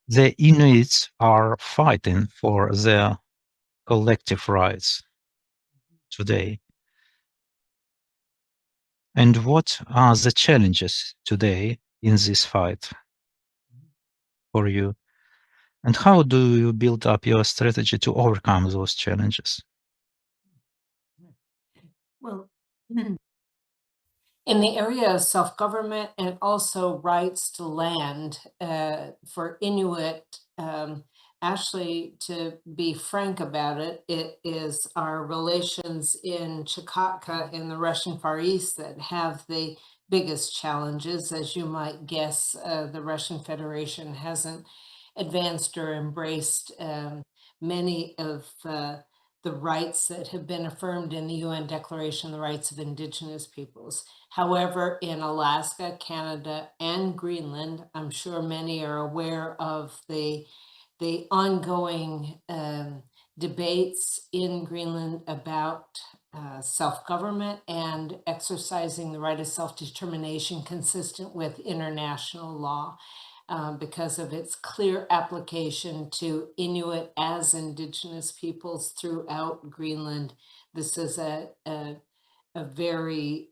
the Inuits are fighting for their collective rights today. And what are the challenges today in this fight for you? And how do you build up your strategy to overcome those challenges? Well, in the area of self-government and also rights to land for Inuit, actually, to be frank about it, it is our relations in Chukotka in the Russian Far East that have the biggest challenges. As you might guess, the Russian Federation hasn't advanced or embraced many of the rights that have been affirmed in the UN Declaration on the Rights of Indigenous Peoples. However, in Alaska, Canada, and Greenland, I'm sure many are aware of the ongoing debates in Greenland about self-government and exercising the right of self-determination consistent with international law. because of its clear application to Inuit as indigenous peoples throughout Greenland. This is a very,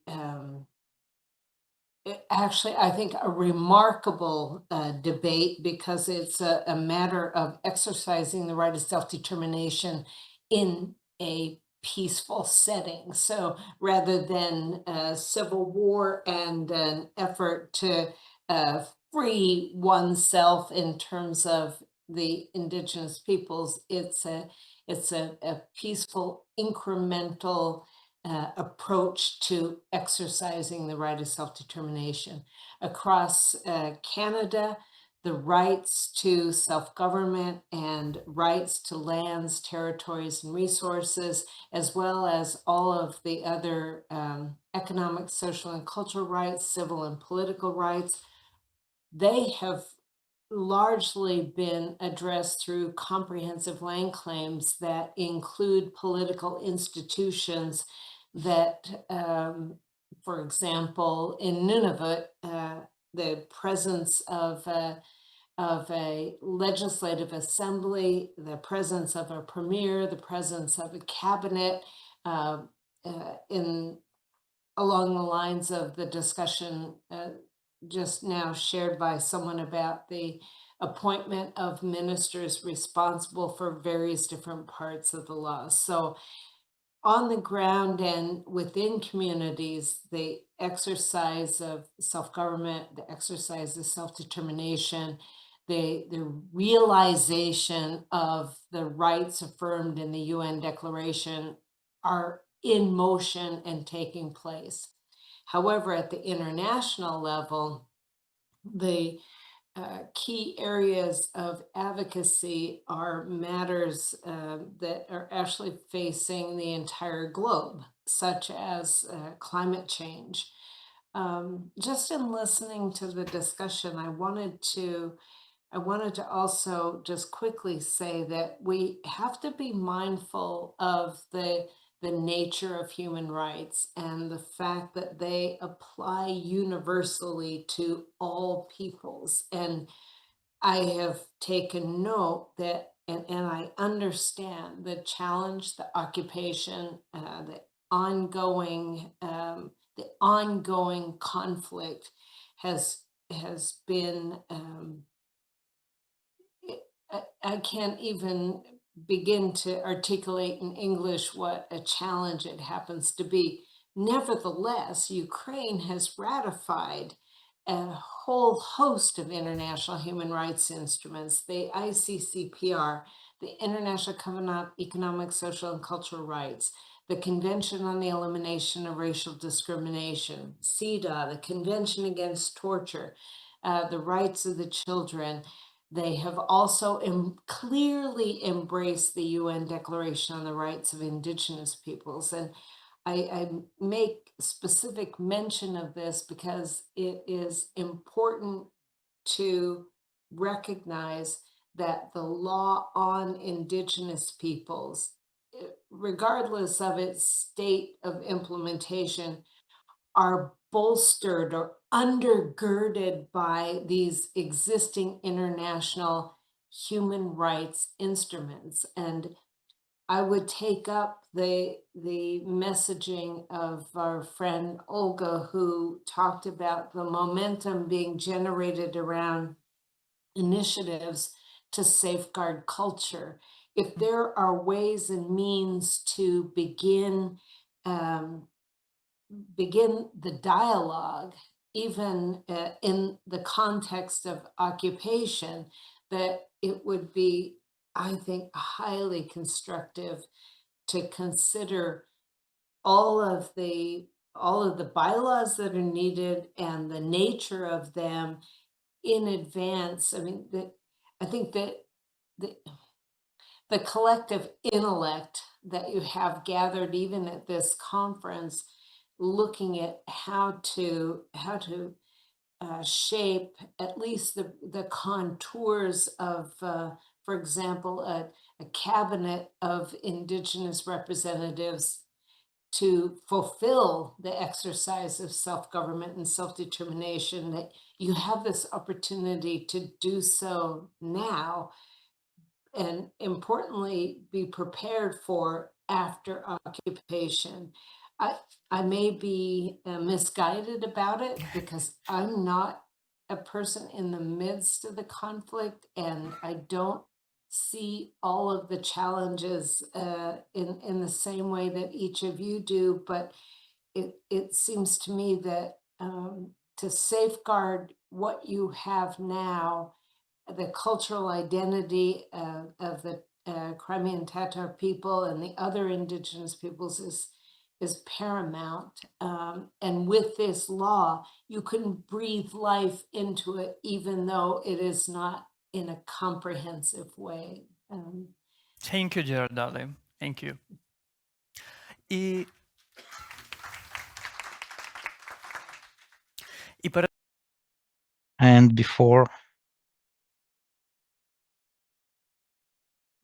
actually, I think a remarkable debate, because it's a matter of exercising the right of self-determination in a peaceful setting. So rather than civil war and an effort to free oneself in terms of the indigenous peoples, it's a peaceful, incremental approach to exercising the right of self-determination. Across Canada, the rights to self-government and rights to lands, territories, and resources, as well as all of the other economic, social, and cultural rights, civil and political rights, they have largely been addressed through comprehensive land claims that include political institutions that, for example, in Nunavut, the presence of a legislative assembly, the presence of a premier, the presence of a cabinet, in along the lines of the discussion just now shared by someone about the appointment of ministers responsible for various different parts of the law. So on the ground and within communities, the exercise of self-government, the exercise of self-determination, the realization of the rights affirmed in the UN Declaration are in motion and taking place. However, at the international level, the key areas of advocacy are matters that are actually facing the entire globe, such as climate change. Just in listening to the discussion, I wanted to also just quickly say that we have to be mindful of the nature of human rights and the fact that they apply universally to all peoples. And I have taken note that, and I understand the challenge, the occupation, the ongoing conflict has been, I can't even begin to articulate in English what a challenge it happens to be. Nevertheless, Ukraine has ratified a whole host of international human rights instruments, the ICCPR, the International Covenant on Economic, Social, and Cultural Rights, the Convention on the Elimination of Racial Discrimination, CEDAW, the Convention Against Torture, the Rights of the Children. They have also clearly embraced the UN Declaration on the Rights of Indigenous Peoples. And I make specific mention of this because it is important to recognize that the law on Indigenous peoples, regardless of its state of implementation, are bolstered or undergirded by these existing international human rights instruments. And I would take up the messaging of our friend Olga, who talked about the momentum being generated around initiatives to safeguard culture. If there are ways and means to begin the dialogue, even in the context of occupation, that it would be, I think, highly constructive to consider all of the bylaws that are needed and the nature of them in advance. I mean, I think that the collective intellect that you have gathered even at this conference, looking at how to shape at least the contours of, for example, a cabinet of Indigenous representatives to fulfill the exercise of self-government and self-determination, that you have this opportunity to do so now, and importantly, be prepared for after occupation. I may be misguided about it because I'm not a person in the midst of the conflict, and I don't see all of the challenges in the same way that each of you do, but it seems to me that to safeguard what you have now, the cultural identity of the Crimean Tatar people and the other indigenous peoples is paramount. And with this law, you can breathe life into it, even though it is not in a comprehensive way. Thank you, dear darling. Thank you. And before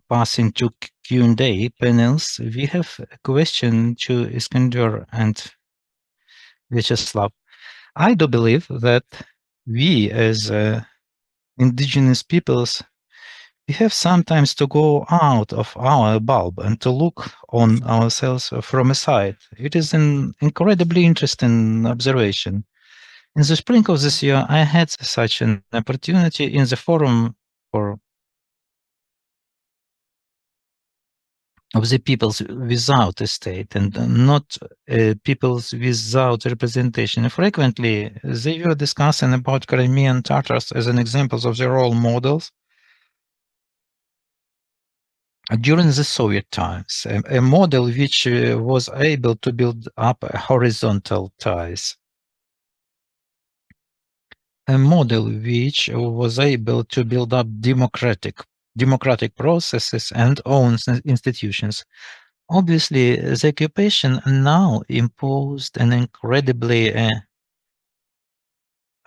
passing to Q&A panels, we have a question to Iskander and Vyacheslav. I do believe that we as indigenous peoples, we have sometimes to go out of our bulb and to look on ourselves from a side. It is an incredibly interesting observation. In the spring of this year, I had such an opportunity in the forum of the peoples without a state and not peoples without representation. Frequently, they were discussing about Crimean Tatars as an example of their role models during the Soviet times, a model which was able to build up horizontal ties. A model which was able to build up democratic processes and own institutions. Obviously, the occupation now imposed an incredibly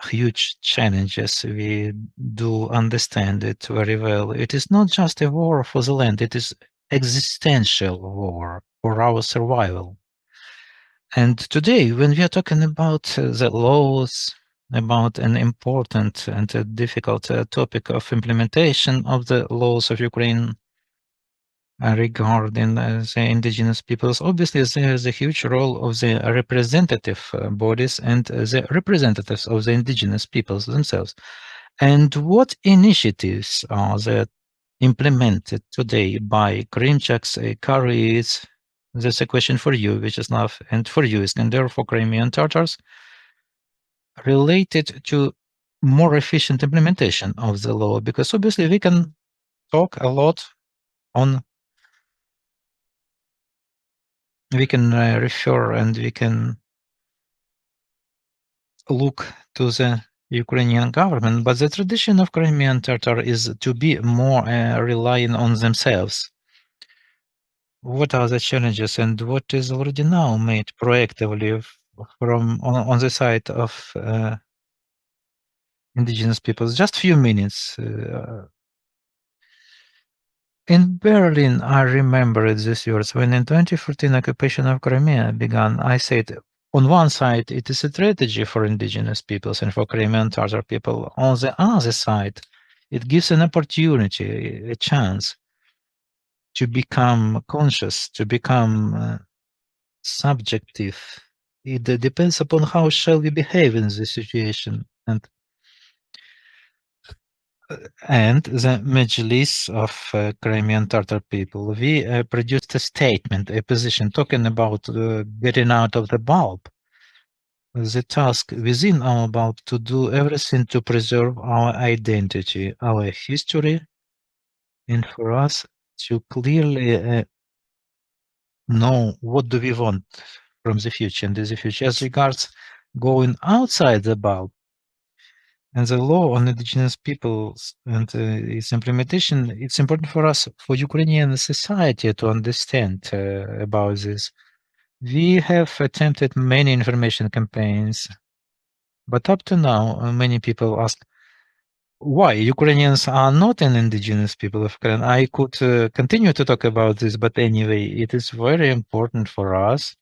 huge challenges. We do understand it very well. It is not just a war for the land, it is existential war for our survival. And today, when we are talking about the laws, about an important and a difficult topic of implementation of the laws of Ukraine regarding the indigenous peoples, obviously there is a huge role of the representative bodies and the representatives of the indigenous peoples themselves. And what initiatives are there implemented today by Krymchak's Karaites? That's a question for you, Vyacheslav, and for you, Iskander, for Crimean Tatars, related to more efficient implementation of the law, because obviously we can talk a lot on, we can refer and we can look to the Ukrainian government, but the tradition of Crimean Tatar is to be more relying on themselves. What are the challenges and what is already now made proactively from on the side of indigenous peoples? Just few minutes. In Berlin, I remember these words when in 2014 occupation of Crimea began. I said, on one side, it is a strategy for indigenous peoples and for Crimean Tatar people. On the other side, it gives an opportunity, a chance to become conscious, to become subjective. It depends upon how shall we behave in this situation. And the Mejlis of Crimean Tatar people, we produced a statement, a position talking about getting out of the bulb. The task within our bulb to do everything to preserve our identity, our history, and for us to clearly know what do we want from the future and in the future. As regards going outside the bulb, and the law on indigenous peoples and its implementation, it's important for us, for Ukrainian society, to understand about this. We have attempted many information campaigns, but up to now, many people ask why Ukrainians are not an indigenous people of Ukraine. I could continue to talk about this, but anyway, it is very important for us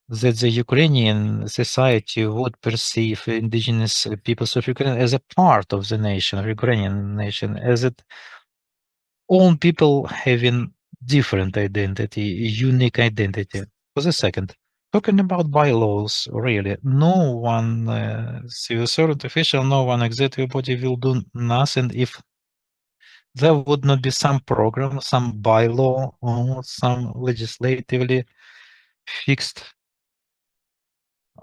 that the Ukrainian society would perceive indigenous peoples of Ukraine as a part of the nation, of Ukrainian nation, as it own people having different identity, unique identity. For the second, talking about bylaws, really, no one civil servant official, no one executive body will do nothing if there would not be some program, some bylaw, or some legislatively fixed.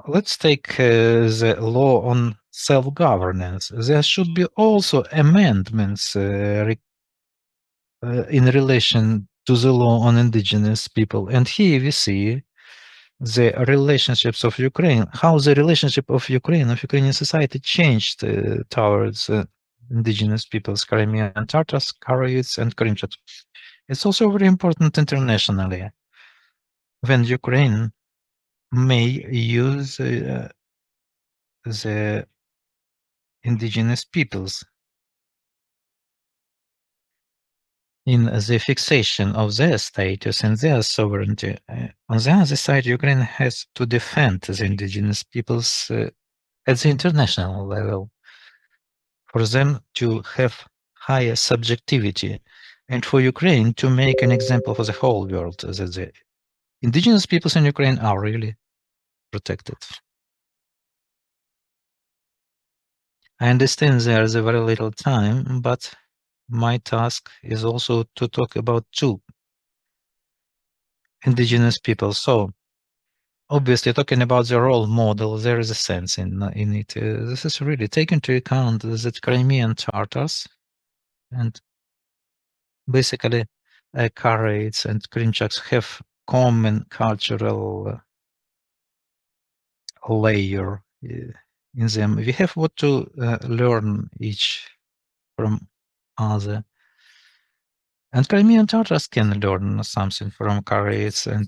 Let's take the law on self-governance. There should be also amendments in relation to the law on indigenous people. And here we see the relationships of Ukraine, how the relationship of Ukraine, of Ukrainian society changed towards indigenous peoples, Crimean Tatars, Karaites, and Krymchak. It's also very important internationally when Ukraine may use the indigenous peoples in the fixation of their status and their sovereignty. On the other side, Ukraine has to defend the indigenous peoples at the international level for them to have higher subjectivity and for Ukraine to make an example for the whole world that the indigenous peoples in Ukraine are really protected. I understand there is a very little time, but my task is also to talk about two indigenous people. So, obviously, talking about the role model, there is a sense in it. This is really take into account that Crimean Tatars and basically Karaites and Krymchaks have common cultural layer in them. We have what to learn each from other. And Crimean Tatars can learn something from Karaites and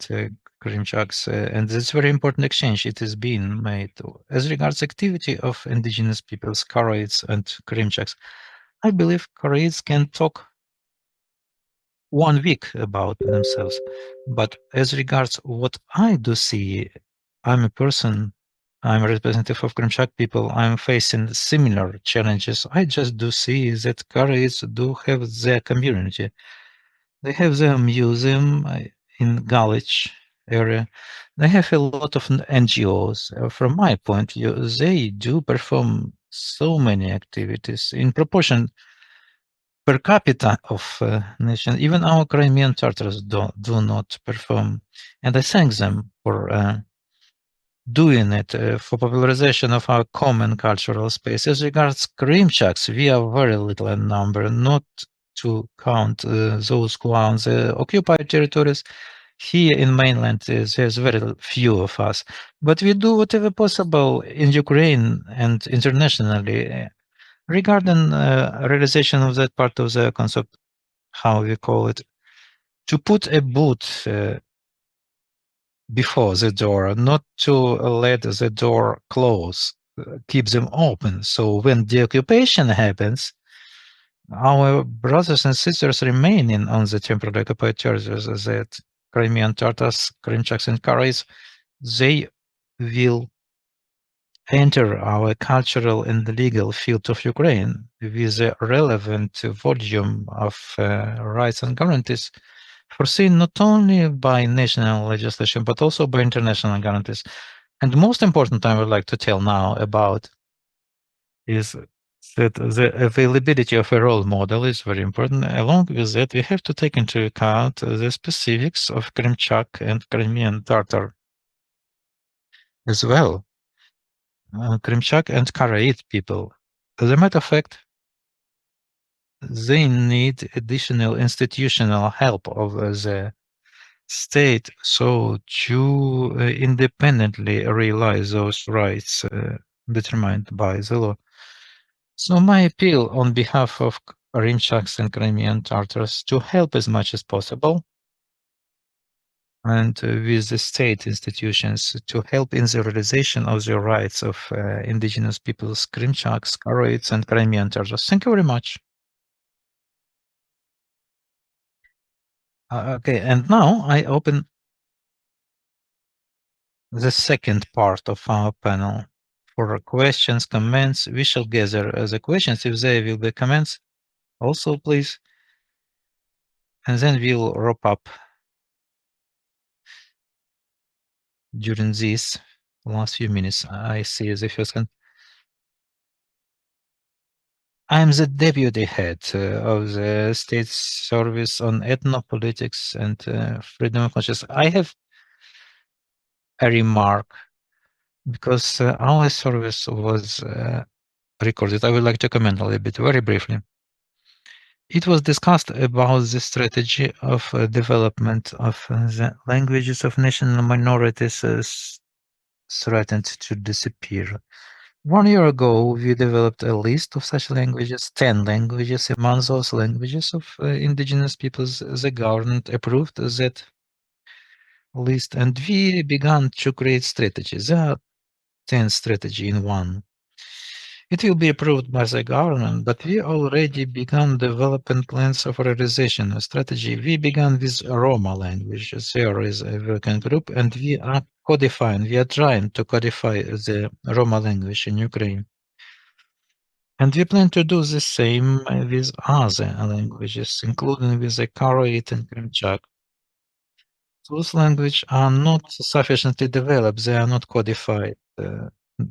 Krymchaks, and it's very important exchange. It is being made. As regards activity of indigenous peoples, Karaites and Krymchaks, I believe Karaites can talk 1 week about themselves. But as regards what I do see, I'm a person, I'm a representative of Krymchak people, I'm facing similar challenges. I just do see that Karaites do have their community. They have their museum in Galich area. They have a lot of NGOs. From my point of view, they do perform so many activities in proportion per capita of nation. Even our Crimean Tatars do not perform. And I thank them for doing it for popularization of our common cultural space. As regards Krymchaks, we are very little in number, not to count those who are on the occupied territories. Here in mainland, there's very few of us, but we do whatever possible in Ukraine and internationally regarding realization of that part of the concept, how we call it, to put a boot before the door, not to let the door close, keep them open. So when the occupation happens, our brothers and sisters remaining on the temporarily occupied territories, that Crimean Tatars, Krymchaks, and Karaites, they will enter our cultural and legal field of Ukraine with a relevant volume of rights and guarantees foreseen not only by national legislation, but also by international guarantees. And most important I would like to tell now about is that the availability of a role model is very important. Along with that, we have to take into account the specifics of Krymchak and Crimean Tatar as well. Krymchak and Karaite people. As a matter of fact, they need additional institutional help of the state so to independently realize those rights determined by the law. So my appeal on behalf of Krymchaks and Crimean Tatars to help as much as possible and with the state institutions to help in the realization of the rights of indigenous peoples, Krymchaks, Karaites, and Crimean Tatars. Thank you very much. Okay, and now I open the second part of our panel. For questions, comments, we shall gather the questions. If there will be comments, also please. And then we'll wrap up during these last few minutes. I see the first one. I'm the deputy head of the State Service on Ethnopolitics and Freedom of Conscience. I have a remark because our service was recorded. I would like to comment a little bit very briefly. It was discussed about the strategy of development of the languages of national minorities threatened to disappear. 1 year ago, we developed a list of such languages, 10 languages. Among those languages of indigenous peoples, the government approved that list, and we began to create strategies. There are 10 strategies in one. It will be approved by the government, but we already began developing plans of realization of strategy. We began with Roma language. There is a working group, and we are trying to codify the Roma language in Ukraine. And we plan to do the same with other languages, including with the Karaites and Krymchak. Those languages are not sufficiently developed, they are not codified.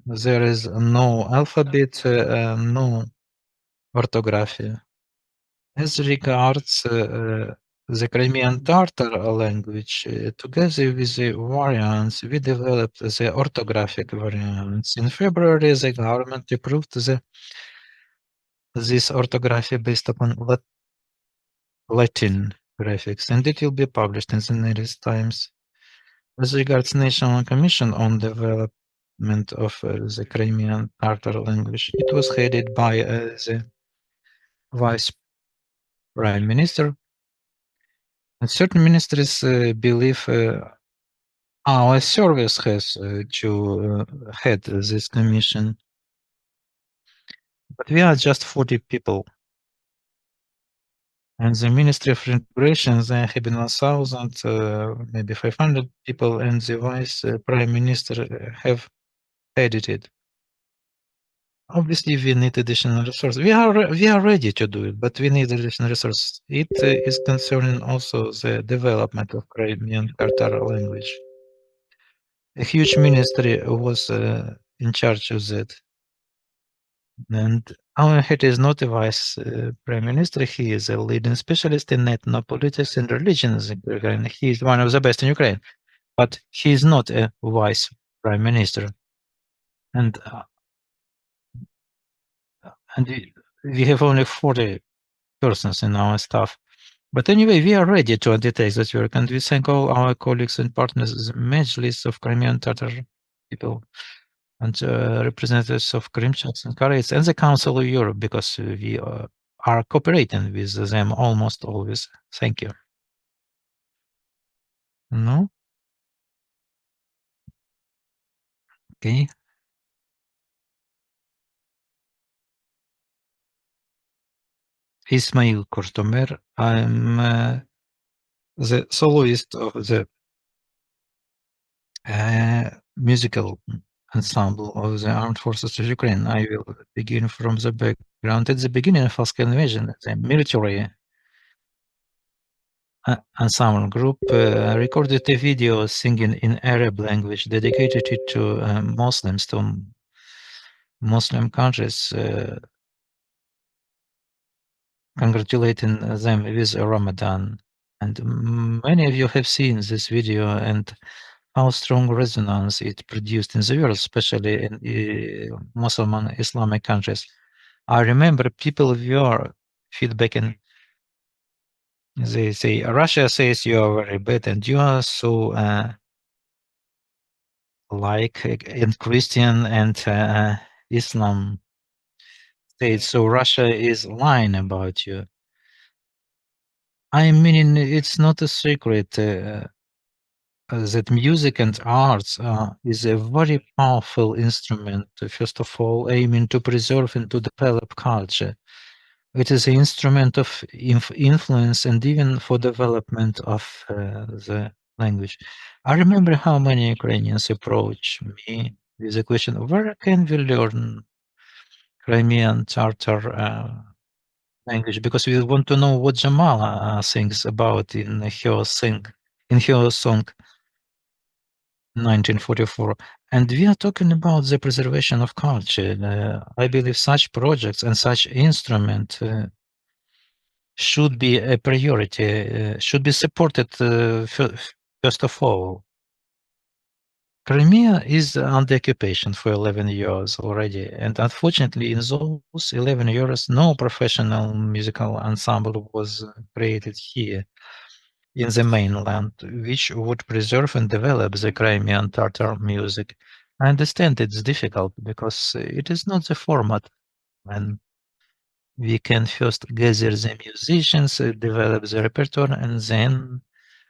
There is no alphabet, no orthography. As regards the Crimean Tatar language, together with the variants, we developed the orthographic variants. In February, the government approved this orthography based upon Latin graphics, and it will be published in the nearest times. As regards National Commission on Development of the Crimean Tatar language, it was headed by the Vice Prime Minister. And certain ministries believe our service has to head this commission. But we are just 40 people. And the Ministry of Integration, there have been 1,000, maybe 500 people, and the Vice Prime Minister have headed it. Obviously, we need additional resources. We are ready to do it, but we need additional resources. It is concerning also the development of Crimean Tatar language. A huge ministry was in charge of that. And our head is not a vice prime minister. He is a leading specialist in ethnopolitics and religions in Ukraine. He is one of the best in Ukraine, but he is not a vice prime minister. And we have only 40 persons in our staff. But anyway, we are ready to undertake that work, and we thank all our colleagues and partners, the Mejlis of Crimean Tatar people, and representatives of Krymchak and Karaites, and the Council of Europe, because we are cooperating with them almost always. Thank you. No? Okay. Ismail Kortomer. I'm the soloist of the musical ensemble of the Armed Forces of Ukraine. I will begin from the background. At the beginning of full-scale invasion, the military ensemble group recorded a video singing in Arab language, dedicated it to Muslims, to Muslim countries, congratulating them with Ramadan. And many of you have seen this video and how strong resonance it produced in the world, especially in Muslim Islamic countries. I remember people were feedbacking. They say, Russia says you are very bad and you are so like in Christian and Islam states, so Russia is lying about you. I mean, it's not a secret that music and arts is a very powerful instrument, first of all, aiming to preserve and to develop culture. It is an instrument of influence and even for development of the language. I remember how many Ukrainians approach me with the question, where can we learn Crimean Tatar language? Because we want to know what Jamala thinks about in her song 1944. And we are talking about the preservation of culture. I believe such projects and such instrument should be a priority, should be supported first of all. Crimea is under occupation for 11 years already, and unfortunately in those 11 years no professional musical ensemble was created here in the mainland, which would preserve and develop the Crimean Tatar music. I understand it's difficult because it is not the format when we can first gather the musicians, develop the repertoire, and then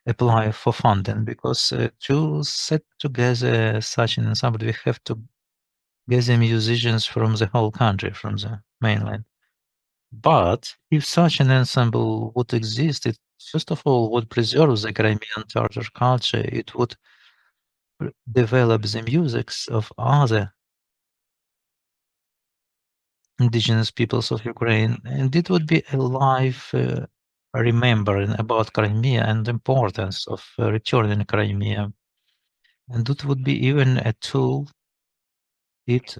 apply for funding. Because to set together such an ensemble, we have to gather musicians from the whole country, from the mainland. But if such an ensemble would exist, it first of all would preserve the Crimean Tatar culture. It would develop the musics of other indigenous peoples of Ukraine, and it would be a live remembering about Crimea and the importance of returning Crimea. And it would be even a tool. It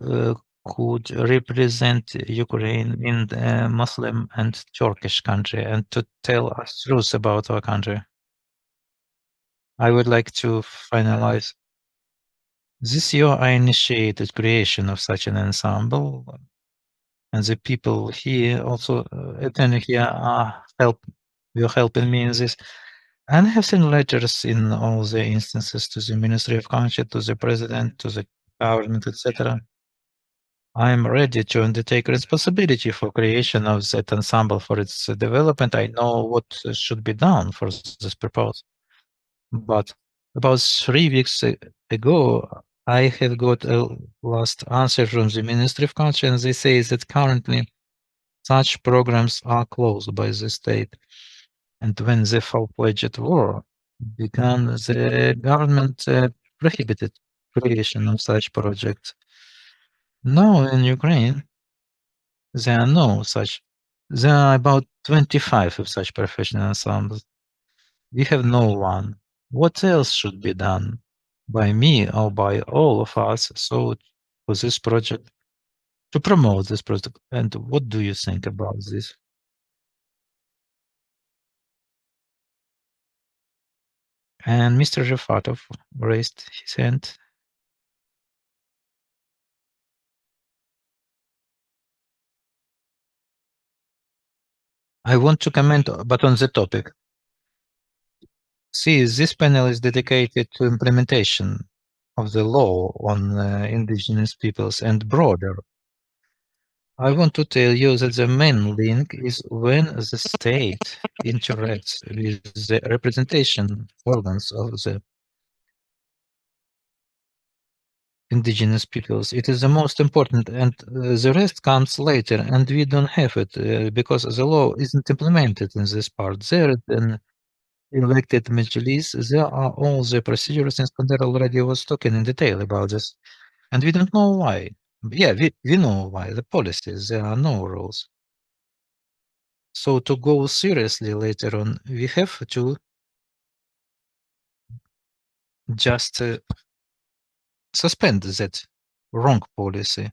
could represent Ukraine in the Muslim and Turkish country and to tell us truth about our country. I would like to finalize. This year I initiated creation of such an ensemble, and the people here also attending here are were helping me in this. And I have sent letters in all the instances to the Ministry of Culture, to the President, to the government, etc. I am ready to undertake responsibility for creation of that ensemble for its development. I know what should be done for this purpose. But about 3 weeks ago, I have got a last answer from the Ministry of Culture, and they say that currently such programs are closed by the state. And when the full-fledged war began, the government prohibited creation of such projects. Now in Ukraine, there are about 25 of such professional ensembles. We have no one. What else should be done by me or by all of us so for this project, to promote this project? And what do you think about this? And Mr. Refatov raised his hand. I want to comment, but on the topic. See, this panel is dedicated to implementation of the law on indigenous peoples and broader. I want to tell you that the main link is when the state interacts with the representation organs of the indigenous peoples. It is the most important, and the rest comes later, and we don't have it because the law isn't implemented in this part. There is an elected Meclisi, there are all the procedures, and Skander already was talking in detail about this, and we don't know why. Yeah, we know why, the policies, there are no rules. So to go seriously later on, we have to just suspend that wrong policy.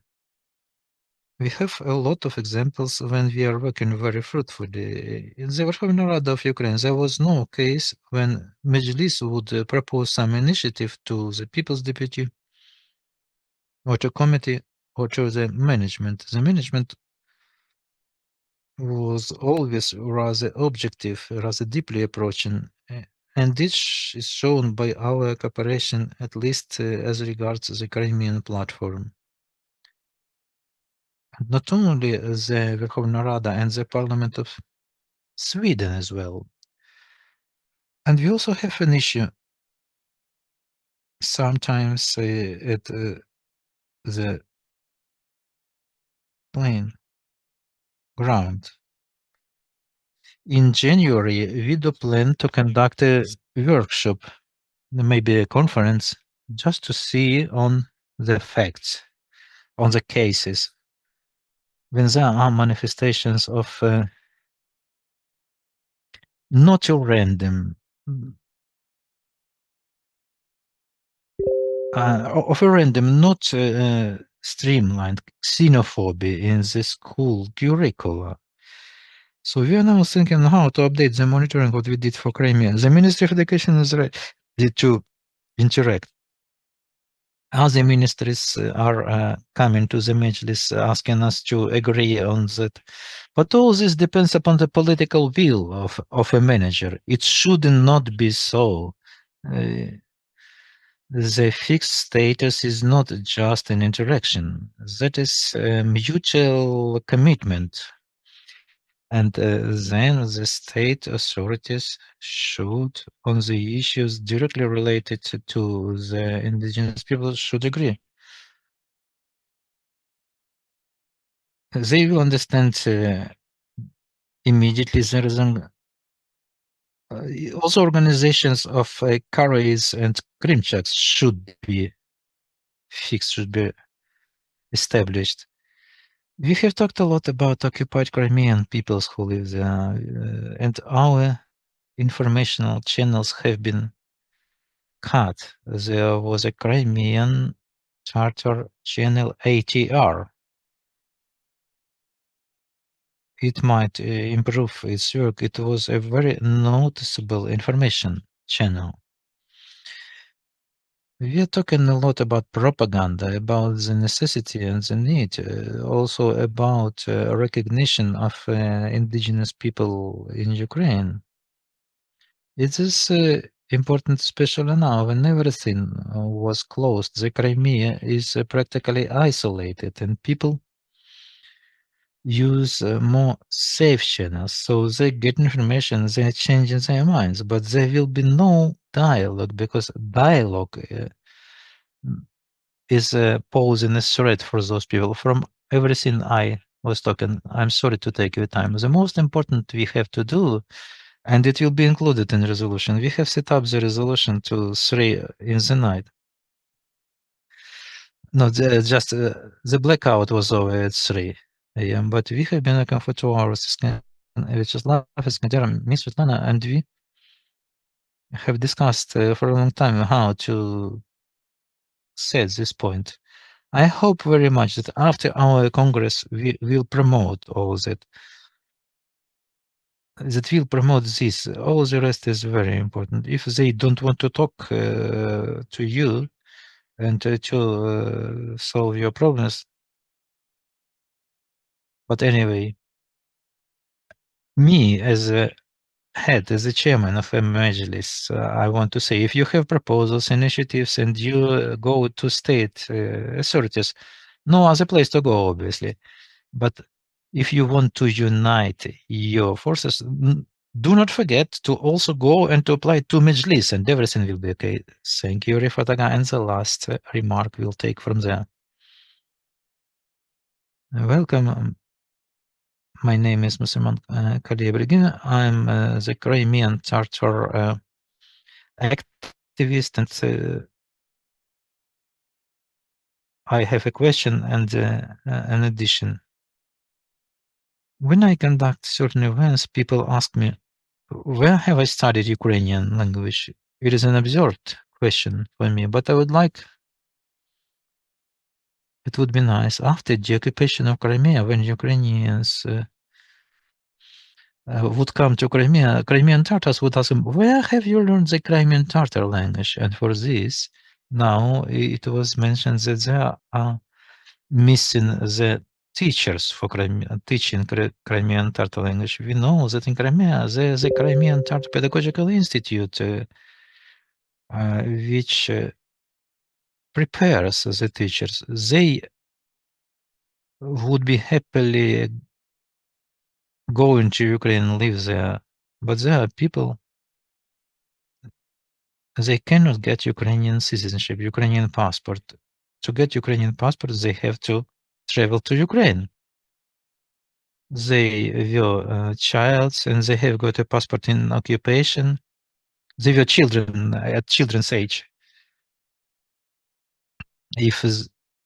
We have a lot of examples when we are working very fruitfully. In the Verkhovna Rada of Ukraine, there was no case when Mejlis would propose some initiative to the People's Deputy or to committee or to the management. The management was always rather objective, rather deeply approaching, and this is shown by our cooperation, at least as regards the Crimean platform. Not only the Verkhovna Rada and the Parliament of Sweden as well. And we also have an issue sometimes at the plain ground. In January, we do plan to conduct a workshop maybe a conference, just to see on the facts, on the cases. When there are manifestations of not a random, of a random, not streamlined xenophobia in the school curricula. So we are now thinking how to update the monitoring what we did for Crimea. The Ministry of Education is ready to interact. Other ministries are coming to the Meclisi asking us to agree on that. But all this depends upon the political will of a manager. It should not be so. The fixed status is not just an interaction. That is a mutual commitment. And then the state authorities should, on the issues directly related to the indigenous people, should agree. They will understand immediately there is also organizations of Karaites and Krymchak should be fixed, should be established. We have talked a lot about occupied Crimean peoples who live there, and our informational channels have been cut. There was a Crimean Tatar channel ATR. It might improve its work. It was a very noticeable information channel. We are talking a lot about propaganda, about the necessity and the need, also about recognition of indigenous people in Ukraine. It is important, especially now when everything was closed. The Crimea is practically isolated and people use more safe channels, so they get information, they are changing their minds, but there will be no dialogue because dialogue is posing a threat for those people. From everything I was talking, I'm sorry to take your time. The most important we have to do, and it will be included in the resolution, we have set up the resolution to 3 in the night. No, just the blackout was over at 3 a.m., but we have been working for 2 hours. Vyacheslav, Iskandar, me, Svetlana, and we have discussed for a long time how to set this point. I hope very much that after our Congress, we will promote all that. That will promote this. All the rest is very important. If they don't want to talk to you and to solve your problems, but anyway, me as a head, as the chairman of a Mejlis, I want to say, if you have proposals, initiatives, and you go to state authorities, no other place to go, obviously. But if you want to unite your forces, do not forget to also go and to apply to Mejlis, and everything will be okay. Thank you, Rifataga. And the last remark we'll take from there. Welcome. My name is Musulman Kaliebrigin. I'm the Crimean Tatar activist, and I have a question and an addition. When I conduct certain events, people ask me, where have I studied Ukrainian language? It is an absurd question for me, but I would like, it would be nice after the occupation of Crimea, when Ukrainians would come to Crimea, Crimean Tatars would ask them, where have you learned the Crimean Tatar language? And for this, now it was mentioned that there are missing the teachers for teaching Crimean Tatar language. We know that in Crimea, there is a Crimean Tatar Pedagogical Institute, which prepares the teachers. They would be happily going to Ukraine and live there, but there are people, they cannot get Ukrainian citizenship, Ukrainian passport. To get Ukrainian passport, they have to travel to Ukraine. They were childs and they have got a passport in occupation. They were children at children's age. If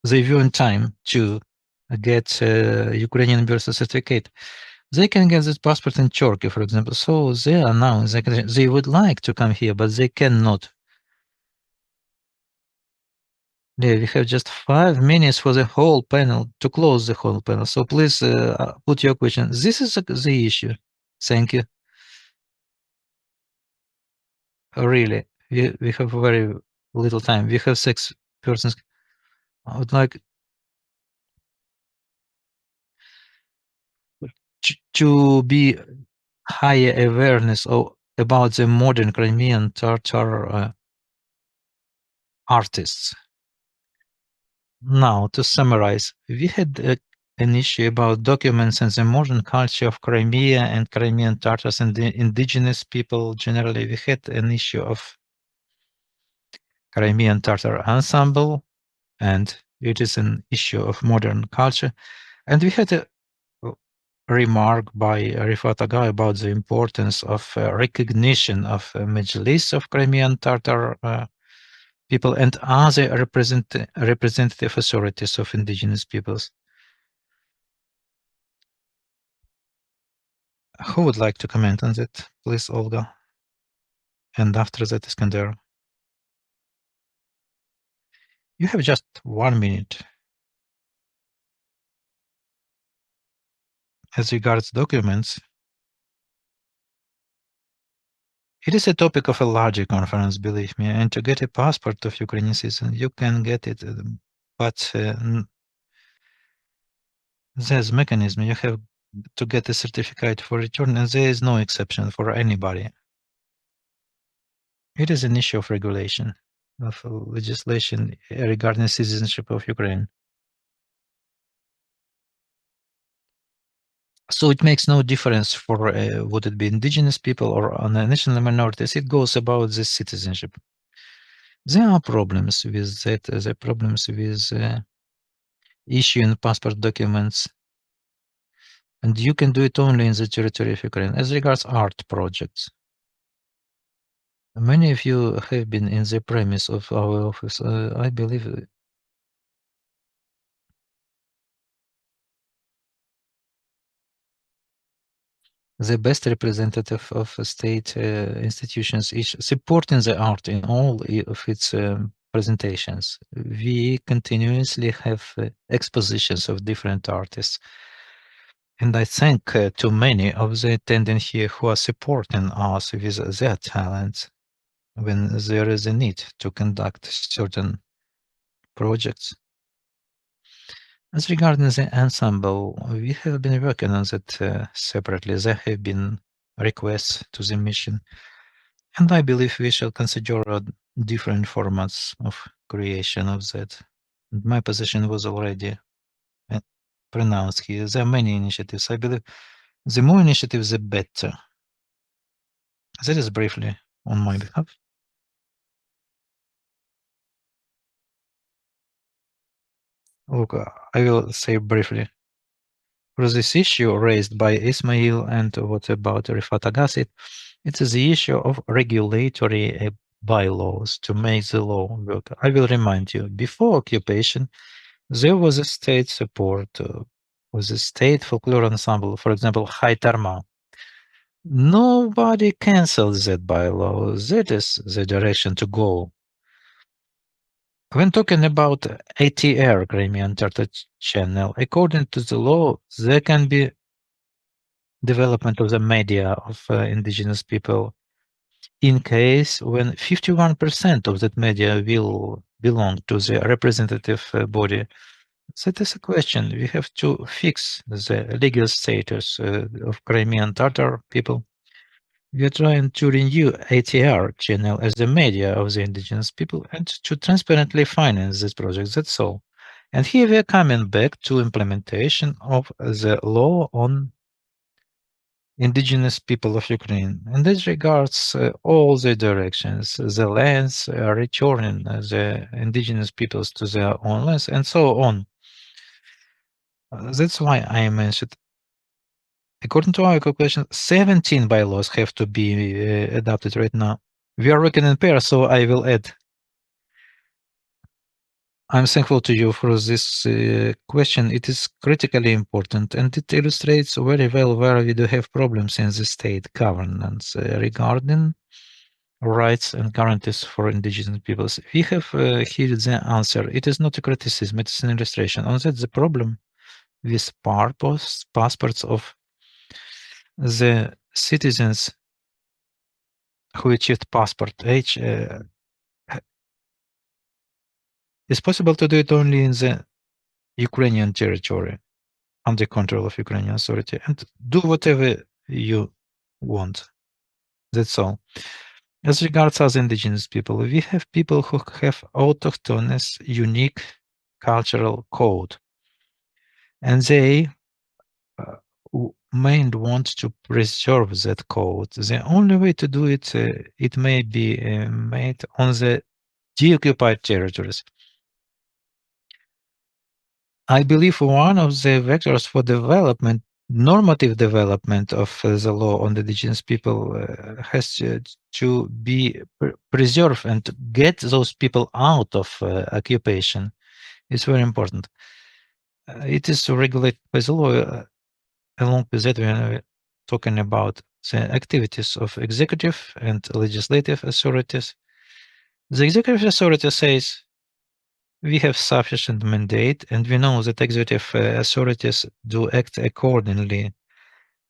they were in time to get Ukrainian birth certificate, they can get this passport in Turkey, for example. So they are now in the condition, they would like to come here, but they cannot. Yeah, we have just 5 minutes for the whole panel to close the whole panel. So please put your question. This is the issue. Thank you. Really, we have very little time. We have 6 persons. I would like to be higher awareness about the modern Crimean Tatar artists. Now, to summarize, we had an issue about documents and the modern culture of Crimea and Crimean Tatars and the indigenous people generally. We had an issue of Crimean Tatar ensemble, and it is an issue of modern culture. And we had a remark by Rifat Agha about the importance of recognition of Mejlis of Crimean Tatar people and other representative authorities of indigenous peoples. Who would like to comment on that? Please, Olga. And after that, Iskander. You have just 1 minute. As regards documents, it is a topic of a larger conference, believe me, and to get a passport of Ukrainian citizen, you can get it, but there's mechanism. You have to get a certificate for return, and there is no exception for anybody. It is an issue of regulation, of legislation regarding citizenship of Ukraine. So it makes no difference for would it be indigenous people or national minorities. It goes about the citizenship. There are problems with that. There are problems with issuing passport documents, and you can do it only in the territory of Ukraine. As regards art projects, many of you have been in the premise of our office. I believe the best representative of state institutions is supporting the art in all of its presentations. We continuously have expositions of different artists. And I thank to many of the attendants here who are supporting us with their talents when there is a need to conduct certain projects. As regarding the ensemble, we have been working on that separately. There have been requests to the mission, and I believe we shall consider different formats of creation of that. And my position was already pronounced here. There are many initiatives. I believe the more initiatives, the better. That is briefly on my behalf. Look, I will say briefly. For this issue raised by Ismail and what about Rifat Agassi, it is the issue of regulatory bylaws to make the law work. I will remind you, before occupation, there was a state support with a state folklore ensemble, for example, Haitarma. Nobody cancelled that bylaw. That is the direction to go. When talking about ATR, Crimean Tatar channel, according to the law, there can be development of the media of indigenous people in case when 51% of that media will belong to the representative body. That is a question. We have to fix the legal status of Crimean Tatar people. We are trying to renew ATR channel as the media of the indigenous people and to transparently finance this project. That's all. And here we are coming back to implementation of the law on indigenous people of Ukraine. And this regards all the directions, the lands returning the indigenous peoples to their own lands and so on. That's why I mentioned, according to our calculation, 17 bylaws have to be adopted right now. We are working in pairs, so I will add. I'm thankful to you for this question. It is critically important, and it illustrates very well where we do have problems in the state governance regarding rights and guarantees for indigenous peoples. We have here the answer. It is not a criticism, it is an illustration. On that, the problem with passports of the citizens who achieved passport age it's possible to do it only in the Ukrainian territory under control of Ukrainian authority and do whatever you want. That's all. As regards other indigenous people, we have people who have autochthonous, unique cultural code, and they may want to preserve that code. The only way to do it, it may be made on the deoccupied territories. I believe one of the vectors for development, normative development of the law on the indigenous people has to be preserved and get those people out of occupation. It's very important. It is regulated by the law. Along with that, we are talking about the activities of executive and legislative authorities. The executive authority says we have sufficient mandate, and we know that executive authorities do act accordingly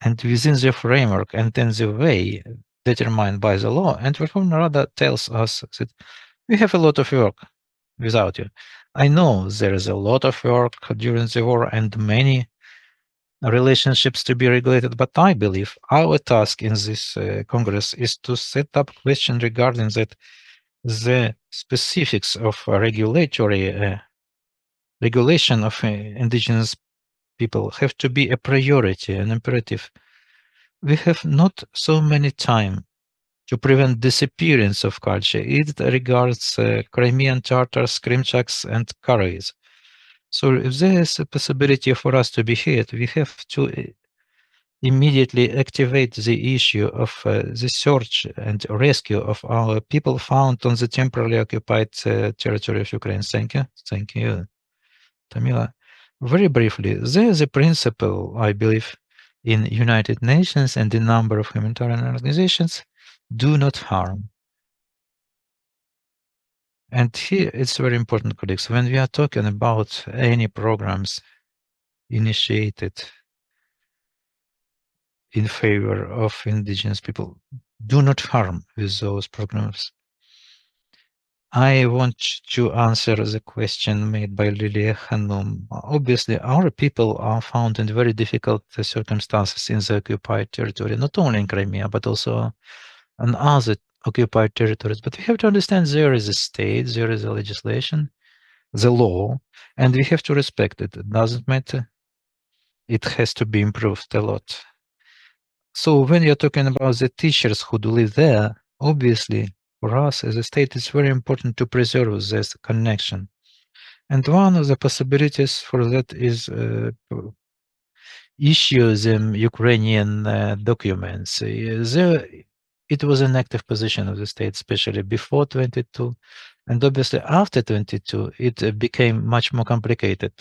and within the framework and in the way determined by the law. And Verkhovna Rada tells us that we have a lot of work without you. I know there is a lot of work during the war and many relationships to be regulated, but I believe our task in this Congress is to set up questions regarding that the specifics of regulatory regulation of indigenous people have to be a priority, an imperative. We have not so many time to prevent disappearance of culture. It regards Crimean Tatars, Krymchaks, and Karaites. So if there is a possibility for us to be hit, we have to immediately activate the issue of the search and rescue of our people found on the temporarily occupied territory of Ukraine. Thank you. Thank you, Tamila. Very briefly, there is a principle, I believe, in United Nations and a number of humanitarian organizations, do not harm. And here it's very important, colleagues, when we are talking about any programs initiated in favor of indigenous people, do not harm with those programs. I want to answer the question made by Lilia Hanum. Obviously, our people are found in very difficult circumstances in the occupied territory, not only in Crimea, but also on other occupied territories. But we have to understand there is a state, there is a legislation, the law, and we have to respect it. It doesn't matter. It has to be improved a lot. So when you're talking about the teachers who do live there, obviously, for us as a state, it's very important to preserve this connection. And one of the possibilities for that is issue them Ukrainian documents. It was an active position of the state, especially before 22, and obviously after 22, it became much more complicated.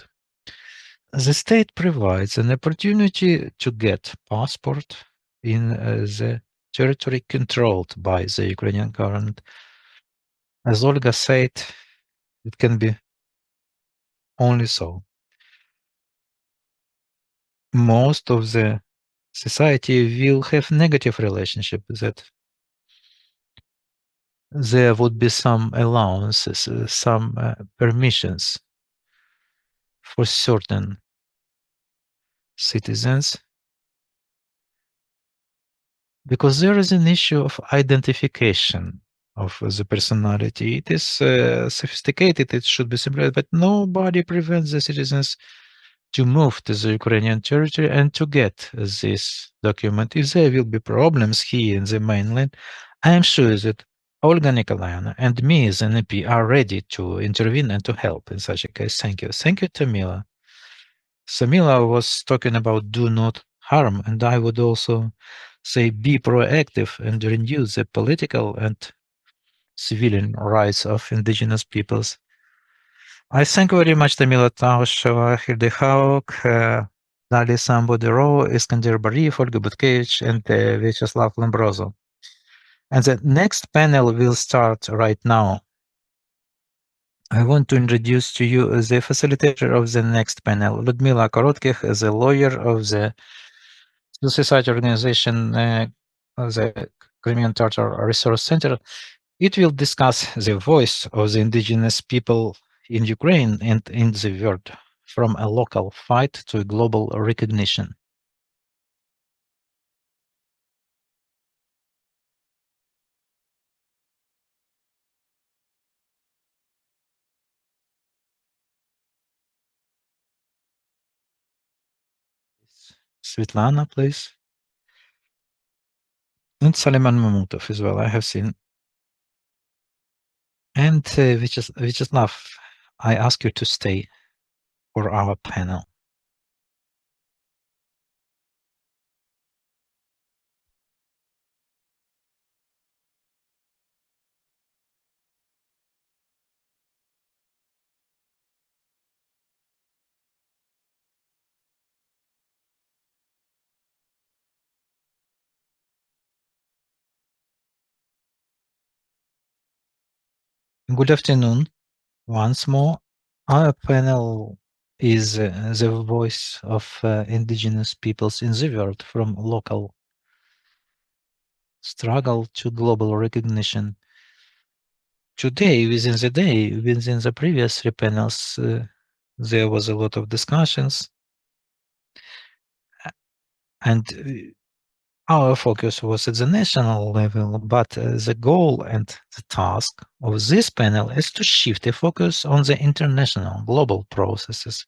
The state provides an opportunity to get passport in the territory controlled by the Ukrainian government. As Olga said, it can be only so. Most of the society will have negative relationship with it. There would be some allowances, some permissions for certain citizens, because there is an issue of identification of the personality. It is sophisticated, it should be simplified, but nobody prevents the citizens to move to the Ukrainian territory and to get this document. If there will be problems here in the mainland, I am sure that Olga Nikolaevna and me as an EP are ready to intervene and to help in such a case. Thank you. Thank you, Tamila. Samila was talking about do not harm, and I would also say be proactive and renew the political and civilian rights of indigenous peoples. I thank very much Tamila Tausheva, Hilde Hauk, Dali Sambodero, Iskander Bariev, Olga Butkevich, and Vyacheslav Lombroso. And the next panel will start right now. I want to introduce to you the facilitator of the next panel, Ludmila Korotkih, the lawyer of the civil society organization, of the Crimean Tatar Resource Center. It will discuss the voice of the indigenous people in Ukraine and in the world, from a local fight to a global recognition. Svetlana, please. And Saliman Mamutov as well, I have seen. And Vyacheslav, I ask you to stay for our panel. Good afternoon once more. Our panel is the voice of indigenous peoples in the world, from local struggle to global recognition. Today, within the previous 3 panels, there was a lot of discussions, and our focus was at the national level, but the goal and the task of this panel is to shift the focus on the international, global processes.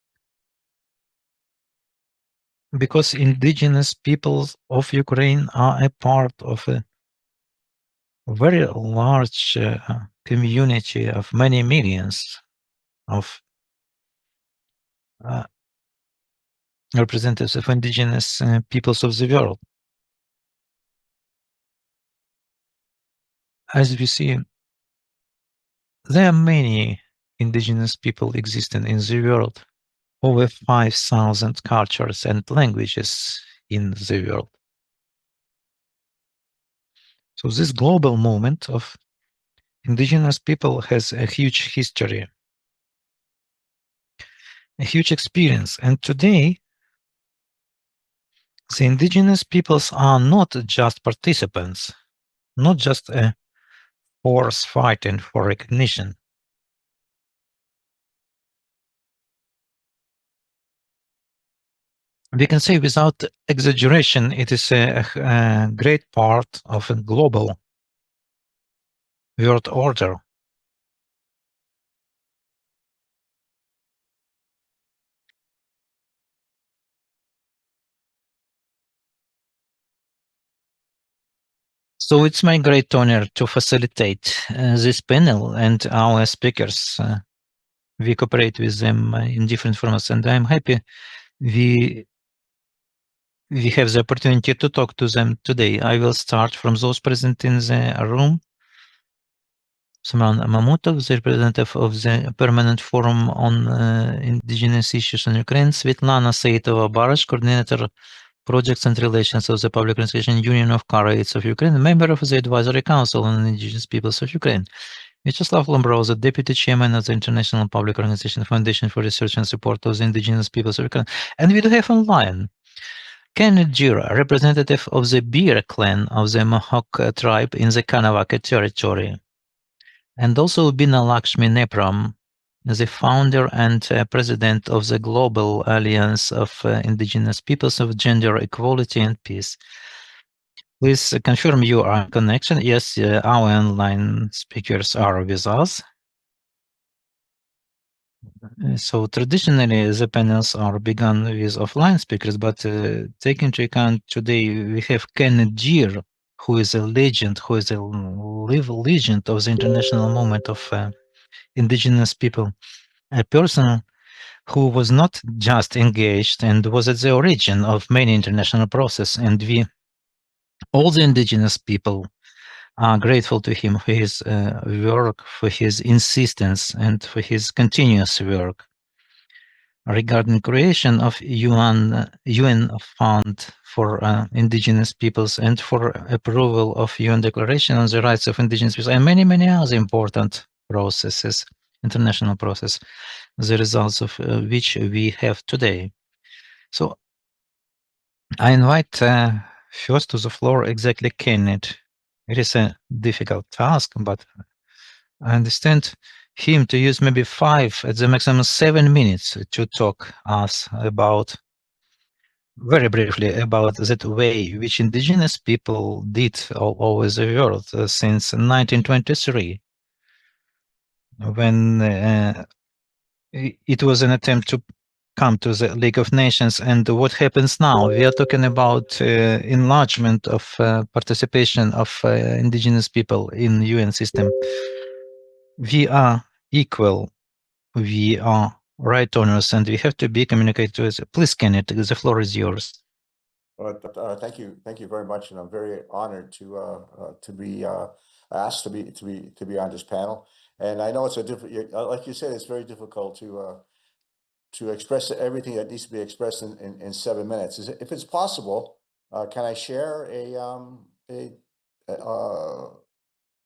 Because indigenous peoples of Ukraine are a part of a very large community of many millions of representatives of indigenous peoples of the world. As we see, there are many indigenous people existing in the world, over 5,000 cultures and languages in the world. So this global movement of indigenous people has a huge history, a huge experience. And today, the indigenous peoples are not just participants, not just a force fighting for recognition. We can say without exaggeration, it is a great part of a global world order. So it's my great honor to facilitate this panel and our speakers. We cooperate with them in different formats, and I'm happy we have the opportunity to talk to them today. I will start from those present in the room. Samran Mamutov, the representative of the Permanent Forum on Indigenous Issues in Ukraine. Svetlana Saitova-Barash, coordinator Projects and Relations of the Public Organization Union of Karaites of Ukraine, member of the Advisory Council on Indigenous Peoples of Ukraine. Vyacheslav Lombroso, Deputy Chairman of the International Public Organization Foundation for Research and Support of the Indigenous Peoples of Ukraine. And we do have online Kenneth Jira, representative of the Beer clan of the Mohawk tribe in the Kanawaka territory. And also Bina Lakshmi Nepram, the founder and president of the Global Alliance of Indigenous Peoples of Gender Equality and Peace. Please confirm you are in connection. Yes, our online speakers are with us. So traditionally, the panels are begun with offline speakers, but take into account today we have Ken Deere, who is a legend, who is a legend of the international movement of indigenous people, a person who was not just engaged and was at the origin of many international processes, and all the indigenous people are grateful to him for his work, for his insistence, and for his continuous work. Regarding creation of UN Fund for Indigenous Peoples and for approval of UN Declaration on the Rights of Indigenous Peoples and many other important processes, international process, the results of which we have today. So I invite first to the floor exactly Kenneth. It is a difficult task, but I understand him to use maybe 5 at the maximum 7 minutes to talk us about, very briefly, about that way which indigenous people did all over the world since 1923, when it was an attempt to come to the League of Nations. And what happens now? We are talking about enlargement of participation of indigenous people in UN system. We are equal, we are right owners, and we have to be communicated with. Please, Kenneth, the floor is yours. Thank you very much, and I'm very honored to be asked to be on this panel. And I know it's like you said, it's very difficult to express everything that needs to be expressed in 7 minutes. If it's possible, can I share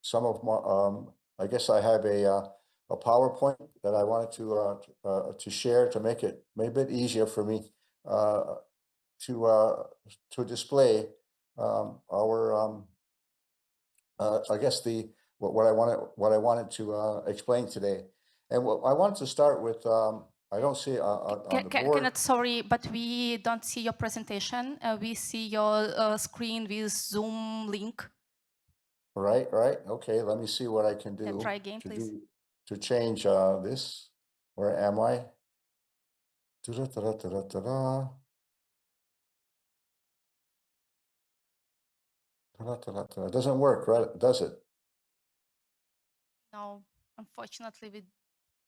some of my? I guess I have a PowerPoint that I wanted to share to make it maybe a bit easier for me to display our I guess what I wanted to explain today. And what I wanted to start with, I don't see on the board. Kenneth, sorry, but we don't see your presentation. We see your screen with Zoom link. Right. Okay, let me see what I can do. Try again, please. To change this. Where am I? It doesn't work, right? Does it? No, unfortunately, we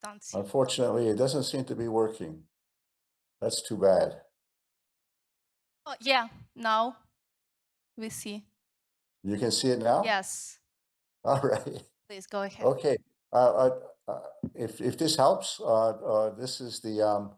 don't see. Unfortunately, it doesn't seem to be working. That's too bad. Oh, yeah, now we see. You can see it now? Yes. All right. Please go ahead. Okay. If this helps, this is the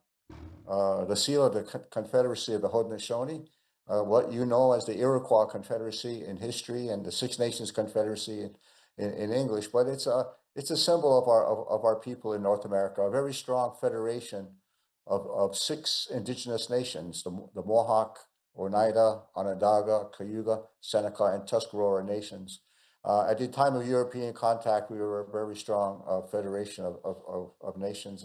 seal of the Confederacy of the Haudenosaunee, what you know as the Iroquois Confederacy in history, and the Six Nations Confederacy in English. But it's a symbol of our people in North America, a very strong federation of 6 indigenous nations: the Mohawk, Oneida, Onondaga, Cayuga, Seneca, and Tuscarora nations. At the time of European contact, we were a very strong federation of nations,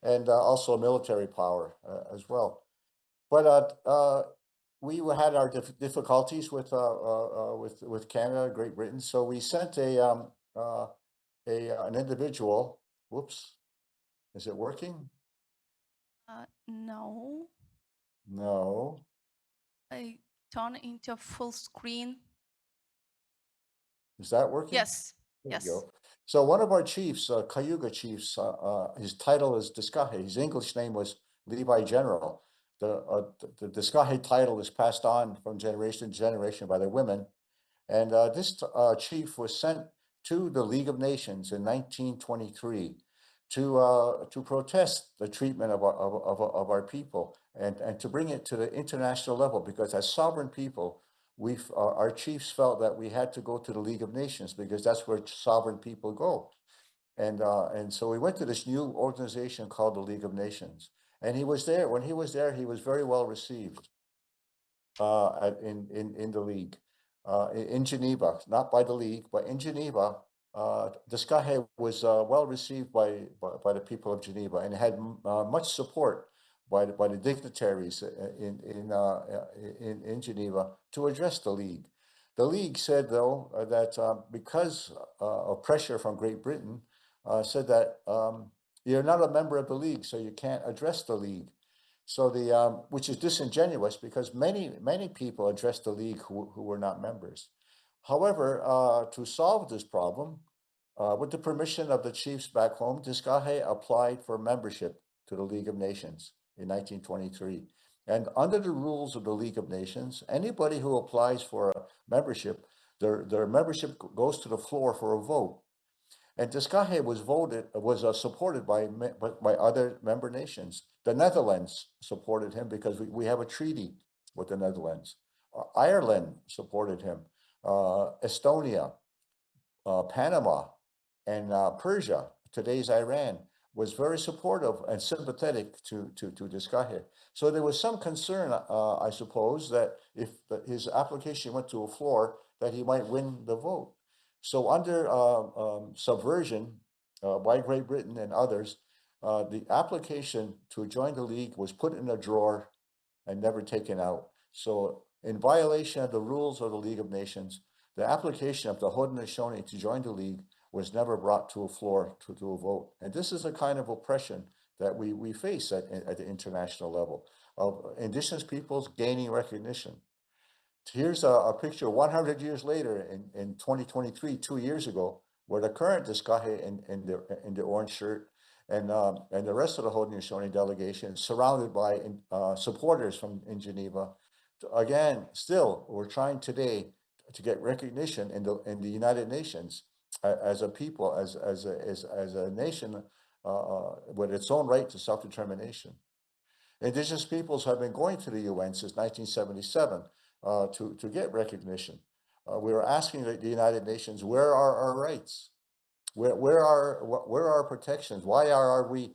and also a military power as well. But we had our difficulties with Canada, Great Britain, so we sent an individual. Whoops, is it working? No. No. I turn into full screen. Is that working? Yes. There yes. you go. So one of our chiefs, Cayuga chiefs, his title is Diskahe. His English name was Levi General. The Diskahe title is passed on from generation to generation by the women. And this chief was sent to the League of Nations in 1923 to protest the treatment of our people and to bring it to the international level, because as sovereign people, our chiefs felt that we had to go to the League of Nations because that's where sovereign people go. And so we went to this new organization called the League of Nations. And he was there. When he was there, he was very well received in the League. In Geneva, not by the League, but in Geneva, Diskahe was well received by the people of Geneva, and had much support by the dignitaries in Geneva to address the League. The League said, though, that because of pressure from Great Britain, said that you're not a member of the League, so you can't address the League. So which is disingenuous, because many people addressed the League who were not members. However, to solve this problem, with the permission of the chiefs back home, Diskahe applied for membership to the League of Nations in 1923. And under the rules of the League of Nations, anybody who applies for a membership their membership goes to the floor for a vote. And Diskahe was supported by other member nations. The Netherlands supported him because we have a treaty with the Netherlands. Ireland supported him. Estonia, Panama, and Persia, today's Iran, was very supportive and sympathetic to Diskahe. So there was some concern, I suppose, that if his application went to a floor, that he might win the vote. So under subversion by Great Britain and others, the application to join the League was put in a drawer and never taken out. So in violation of the rules of the League of Nations, the application of the Haudenosaunee to join the League was never brought to a floor to a vote. And this is a kind of oppression that we face at the international level of indigenous peoples gaining recognition. Here's a picture 100 years later in 2023, 2 years ago, where the current Diskahe in the orange shirt and the rest of the Haudenosaunee delegation surrounded by supporters in Geneva. Again, still, we're trying today to get recognition in the United Nations as a people, as a nation with its own right to self-determination. Indigenous peoples have been going to the UN since 1977 to get recognition. We were asking the United Nations, where are our rights? Where are our protections? Why are we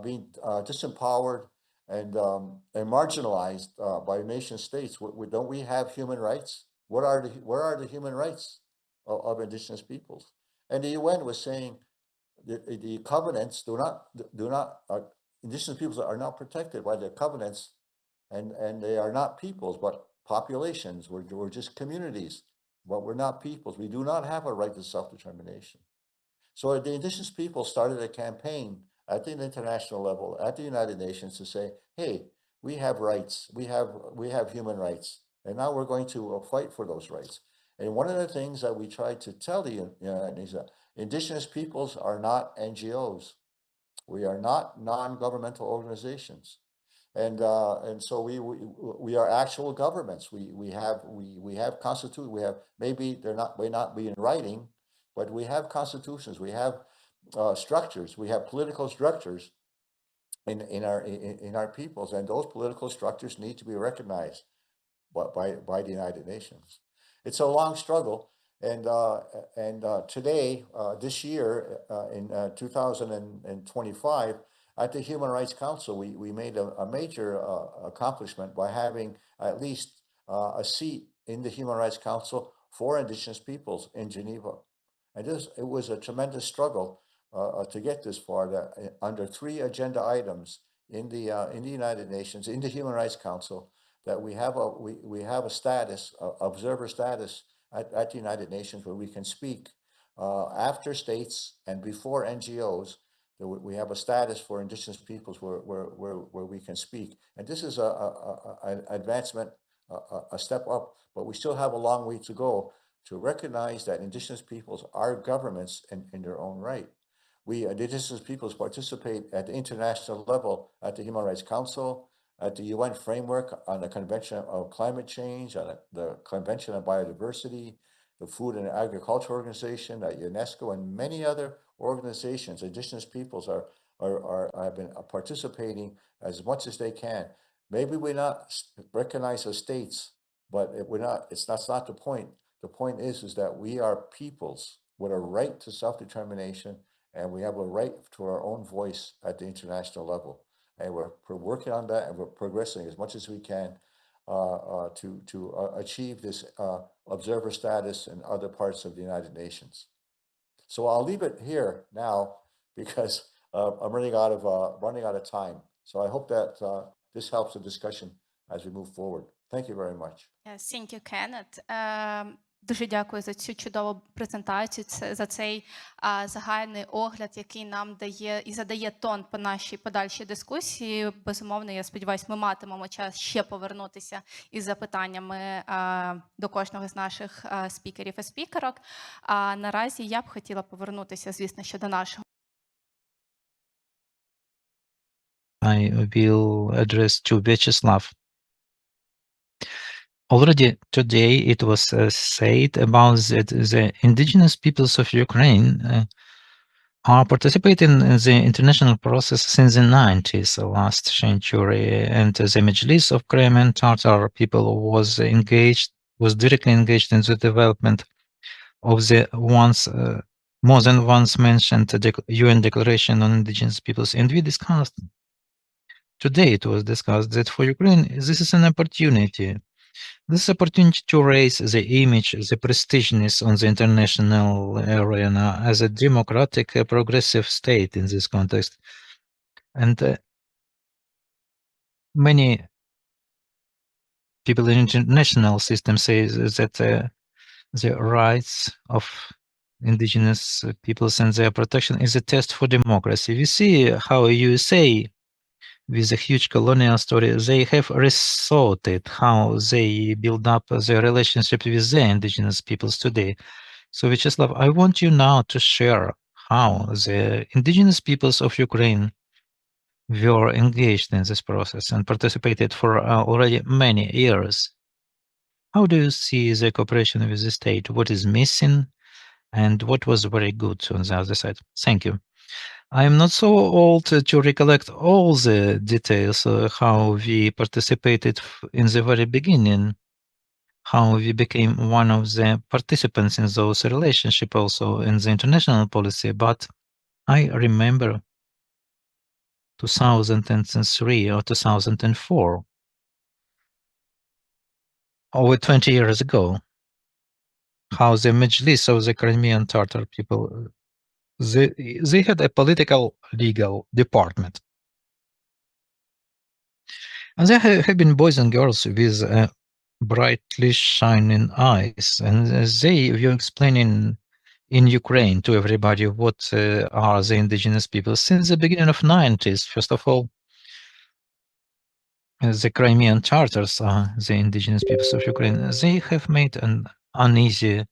being disempowered and marginalized by nation states? Don't we have human rights? Where are the human rights of indigenous peoples? And the UN was saying that the covenants indigenous peoples are not protected by the covenants, and they are not peoples, but populations. We're just communities, but we're not peoples. We do not have a right to self-determination. So the indigenous people started a campaign at the international level, at the United Nations, to say, hey, we have rights, we have human rights, and now we're going to fight for those rights. And one of the things that we tried to tell the United Nations is that indigenous peoples are not NGOs. We are not non-governmental organizations. And so we are actual governments. We have constitution. We have, maybe may not be in writing, but we have constitutions. We have structures. We have political structures in our peoples, and those political structures need to be recognized by the United Nations. It's a long struggle, and today, this year, in 2025. At the Human Rights Council, we made a major accomplishment by having at least a seat in the Human Rights Council for indigenous peoples in Geneva. And it was a tremendous struggle to get this far, that under 3 agenda items in the United Nations, in the Human Rights Council, that we have a status, observer status at the United Nations, where we can speak after states and before NGOs. We have a status for indigenous peoples where we can speak. And this is an advancement, a step up, but we still have a long way to go to recognize that indigenous peoples are governments in their own right. We indigenous peoples participate at the international level at the Human Rights Council, at the UN framework on the Convention of Climate Change, on the Convention on Biodiversity, the Food and Agriculture Organization, at UNESCO, and many other organizations. Indigenous peoples have been participating as much as they can. Maybe we're not recognized as states, but that's not the point. The point is that we are peoples with a right to self-determination, and we have a right to our own voice at the international level. And we're working on that, and we're progressing as much as we can to achieve this observer status in other parts of the United Nations. So I'll leave it here now because I'm running out of time. So I hope that this helps the discussion as we move forward. Thank you very much. Yes, thank you, Kenneth. Дуже дякую за цю чудову презентацію, за цей загальний огляд, який нам дає і задає тон по нашій подальшій дискусії. Безумовно, я сподіваюся, ми матимемо час ще повернутися із запитаннями до кожного з наших спікерів і спікерок. А наразі я б хотіла повернутися, звісно, що до нашого. I will address to Vyacheslav. already today it was said about that the indigenous peoples of Ukraine are participating in the international process since the 90s, the last century, and the Mejlis of Crimean Tatar people was directly engaged in the development of the more than once mentioned UN Declaration on Indigenous Peoples, and today it was discussed that for Ukraine this is an opportunity. This opportunity to raise the image, the prestiginess on the international arena as a democratic, progressive state in this context. And many people in international system say that the rights of indigenous peoples and their protection is a test for democracy. We see how USA, with a huge colonial story, they have resorted how they build up their relationship with the indigenous peoples today. So, Vyacheslav, I want you now to share how the indigenous peoples of Ukraine were engaged in this process and participated for already many years. How do you see the cooperation with the state? What is missing and what was very good on the other side? Thank you. I am not so old to recollect all the details how we participated in the very beginning, how we became one of the participants in those relationships also in the international policy, but I remember 2003 or 2004, over 20 years ago, how the Meclisi of the Crimean Tatar people, they had a political legal department. And there have been boys and girls with brightly shining eyes, and they were explaining in Ukraine to everybody what are the indigenous people since the beginning of 90s. First of all, the Crimean charters are the indigenous peoples of Ukraine. They have made an uneasy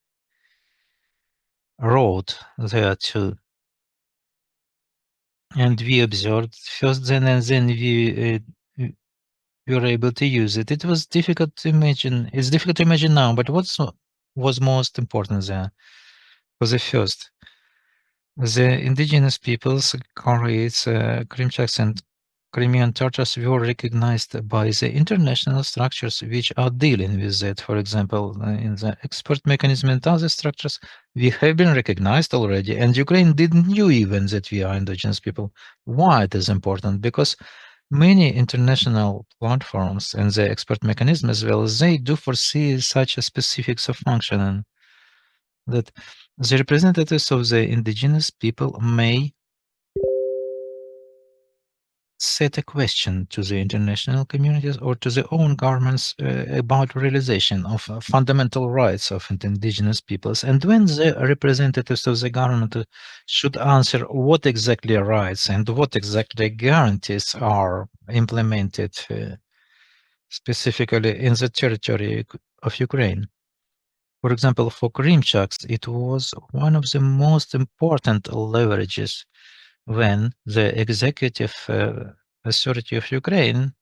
road there too. And we observed first then, and then we were able to use it. It was difficult to imagine. It's difficult to imagine now, but what was most important there was the first. The indigenous peoples, Karaites, Krymchaks, and Crimean Tatars were recognized by the international structures which are dealing with that. For example, in the export mechanism and other structures, we have been recognized already, and Ukraine didn't knew even that we are indigenous people. Why it is important? Because many international platforms and the export mechanism as well, they do foresee such a specifics of functioning that the representatives of the indigenous people may set a question to the international communities or to their own governments about realization of fundamental rights of indigenous peoples. And when the representatives of the government should answer what exactly rights and what exactly guarantees are implemented specifically in the territory of Ukraine. For example, for Krymchaks, it was one of the most important leverages when the executive authority of Ukraine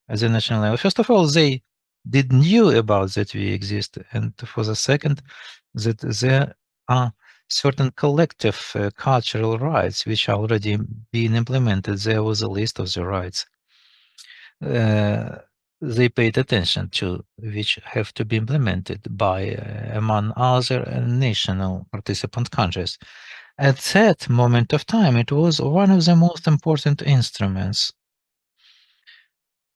at the national level, first of all, they did knew about that we exist, and for the second, that there are certain collective cultural rights which are already being implemented. There was a list of the rights they paid attention to, which have to be implemented by, among other, national participant countries. At that moment of time, it was one of the most important instruments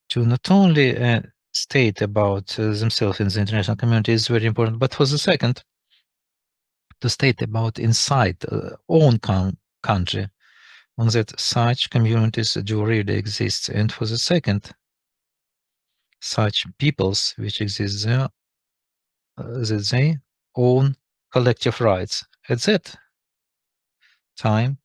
to not only state about themselves in the international community is very important, but for the second, to state about inside own country, on that such communities do really exist, and for the second, such peoples which exist there, that they own collective rights. At that time,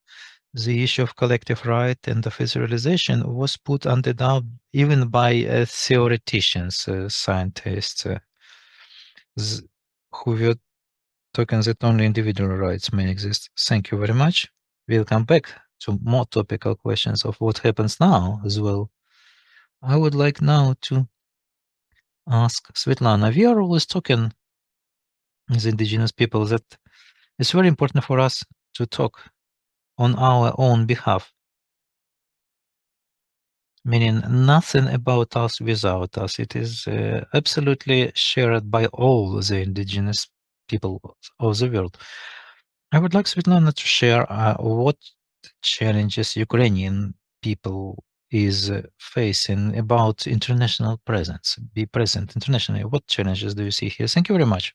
the issue of collective right and of its realization was put under doubt even by theoreticians, scientists, who were talking that only individual rights may exist. Thank you very much. We'll come back to more topical questions of what happens now as well. I would like now to ask Svetlana. We are always talking as indigenous people that it's very important for us to talk on our own behalf, meaning nothing about us without us. It is absolutely shared by all the indigenous people of the world. I would like Svetlana to share what challenges Ukrainian people is facing about international presence, be present internationally. What challenges do you see here? Thank you very much.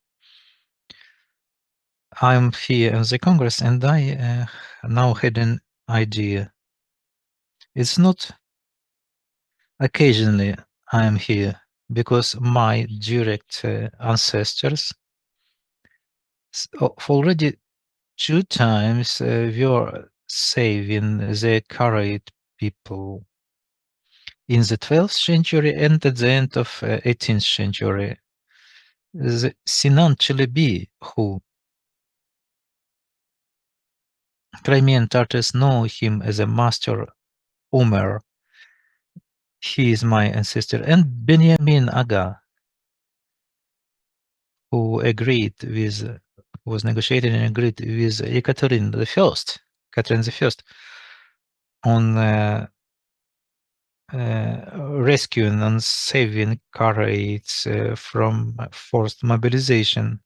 I'm here in the Congress and I now had an idea. It's not occasionally I'm here because my direct ancestors already 2 times were saving the Karaite people in the 12th century and at the end of 18th century. The Sinan Chelebi, who Crimean Tatars know him as a master Umar, he is my ancestor, and Benjamin Aga, who agreed with, was negotiating and agreed with Catherine I, on rescuing and saving Karaites from forced mobilization,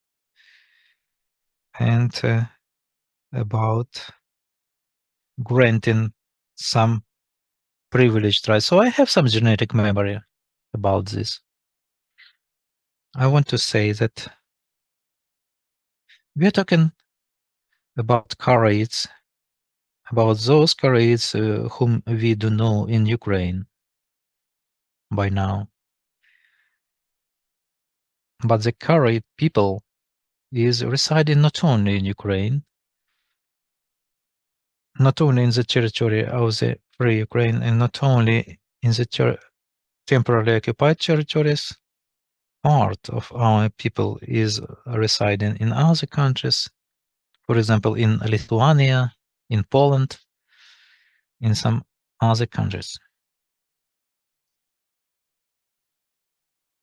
and about granting some privileged rights. So I have some genetic memory about this. I want to say that we're talking about Karaites, about those Karaites whom we do know in Ukraine by now. But the Karaite people is residing not only in Ukraine, not only in the territory of the Free Ukraine, and not only in the temporarily occupied territories. Part of our people is residing in other countries, for example, in Lithuania, in Poland, in some other countries.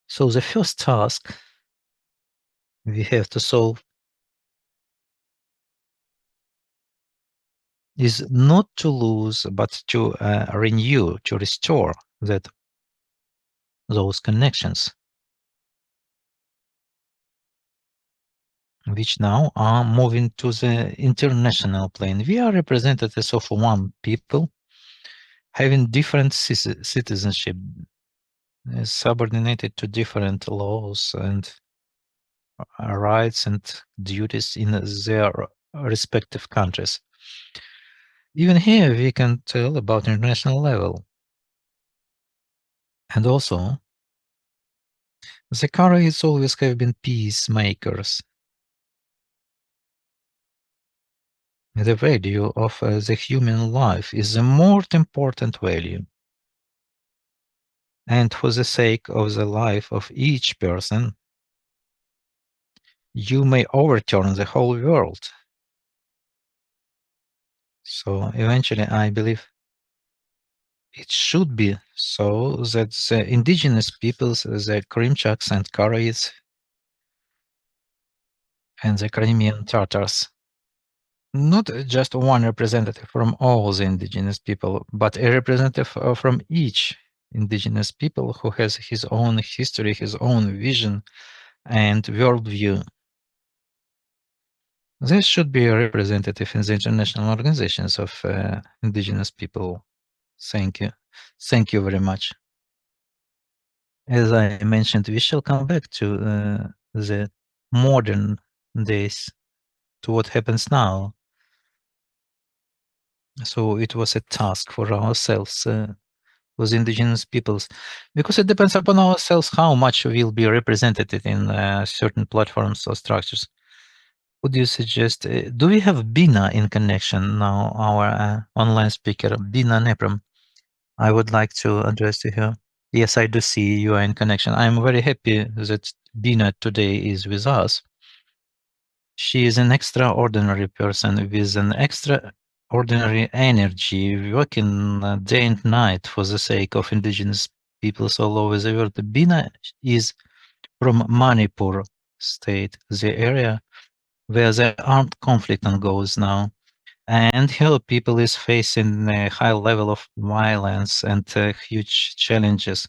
So the first task we have to solve is not to lose, but to renew, to restore those connections, which now are moving to the international plane. We are representatives of one people having different citizenship, subordinated to different laws and rights and duties in their respective countries. Even here, we can tell about international level. And also, the Karaites always have been peacemakers. The value of the human life is the most important value. And for the sake of the life of each person, you may overturn the whole world. So eventually, I believe it should be so that the indigenous peoples, the Krymchaks and Karaites, and the Crimean Tatars, not just one representative from all the indigenous people, but a representative from each indigenous people who has his own history, his own vision and worldview. This should be a representative in the international organizations of indigenous people. Thank you. Thank you very much. As I mentioned, we shall come back to the modern days, to what happens now. So it was a task for ourselves, with indigenous peoples, because it depends upon ourselves how much we'll be represented in certain platforms or structures. Would you suggest, do we have Bina in connection now, our online speaker, Bina Nepram? I would like to address to her. Yes, I do see you are in connection. I'm very happy that Bina today is with us. She is an extraordinary person with an extraordinary energy, working day and night for the sake of indigenous peoples all over the world. Bina is from Manipur state, the area where the armed conflict goes now. And here people is facing a high level of violence and huge challenges.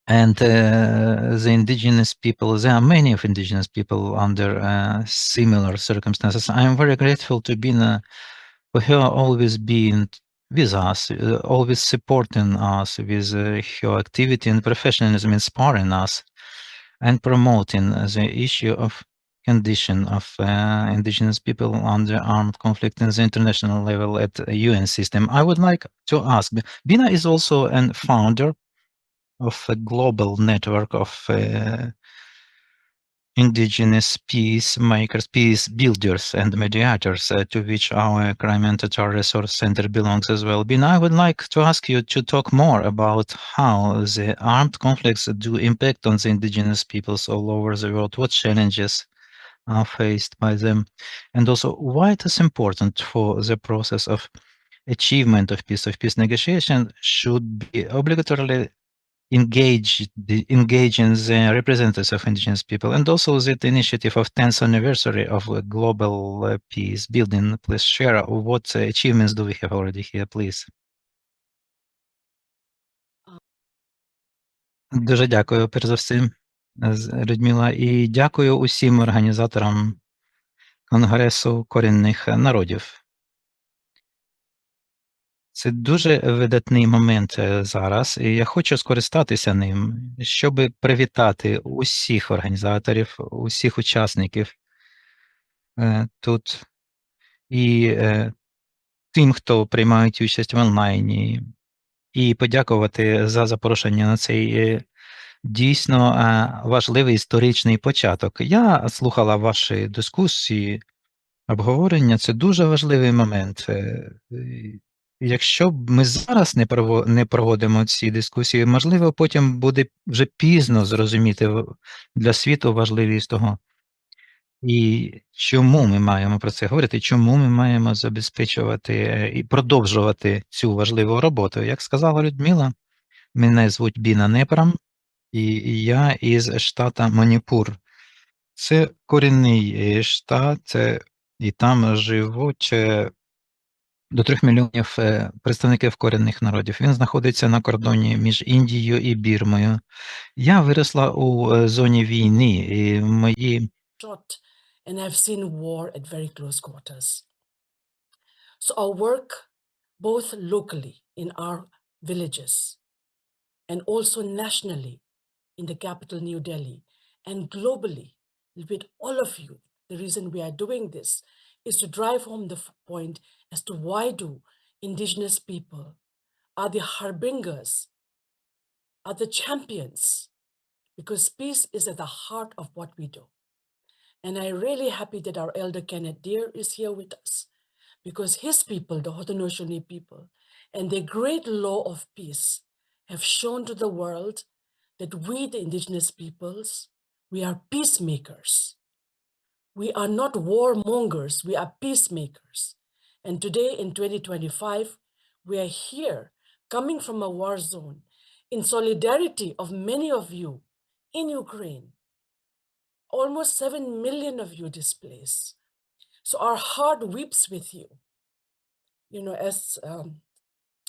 And the indigenous people, there are many of indigenous people under similar circumstances. I am very grateful to Bina for her always being with us, always supporting us with her activity and professionalism, inspiring us and promoting the issue of condition of indigenous people under armed conflict in the international level at a UN system. I would like to ask, Bina is also a founder of a global network of indigenous peacemakers, peace builders and mediators, to which our Crimean Tatar Resource Center belongs as well. Bina, I would like to ask you to talk more about how the armed conflicts do impact on the indigenous peoples all over the world, what challenges are faced by them, and also why it is important for the process of achievement of peace negotiation should be obligatorily engaging the representatives of indigenous people, and also that initiative of 10th anniversary of global peace building. Please share what achievements do we have already here, please. Дуже дякую, перш за все, Людмила, і дякую усім організаторам Конгресу корінних народів. Це дуже видатний момент зараз, і я хочу скористатися ним, щоб привітати усіх організаторів, усіх учасників тут і тим, хто приймають участь в онлайні, і подякувати за запрошення на цей дійсно важливий історичний початок. Я слухала ваші дискусії, обговорення. Це дуже важливий момент. Якщо б ми зараз не проводимо ці дискусії, можливо, потім буде вже пізно зрозуміти для світу важливість того. І чому ми маємо про це говорити, чому ми маємо забезпечувати і продовжувати цю важливу роботу. Як сказала Людмила, мене звуть Біна Непрам, і я із штата Маніпур. Це корінний штат, і там живуть до 3 мільйонів представників корінних народів. Він знаходиться на кордоні між Індією і Бірмою. Я виросла у зоні війни, і мої and I've seen war at very close quarters. So our work, both locally in our villages and also nationally in the capital, New Delhi, and globally with all of you, the reason we are doing this is to drive home the point as to why do indigenous people are the harbingers, are the champions, because peace is at the heart of what we do. And I'm really happy that our elder Kenneth Deer is here with us, because his people, the Haudenosaunee people, and their great law of peace have shown to the world that we, the indigenous peoples, we are peacemakers. We are not warmongers, we are peacemakers. And today in 2025, we are here coming from a war zone in solidarity of many of you in Ukraine. Almost 7 million of you displaced. So our heart weeps with you, you know, as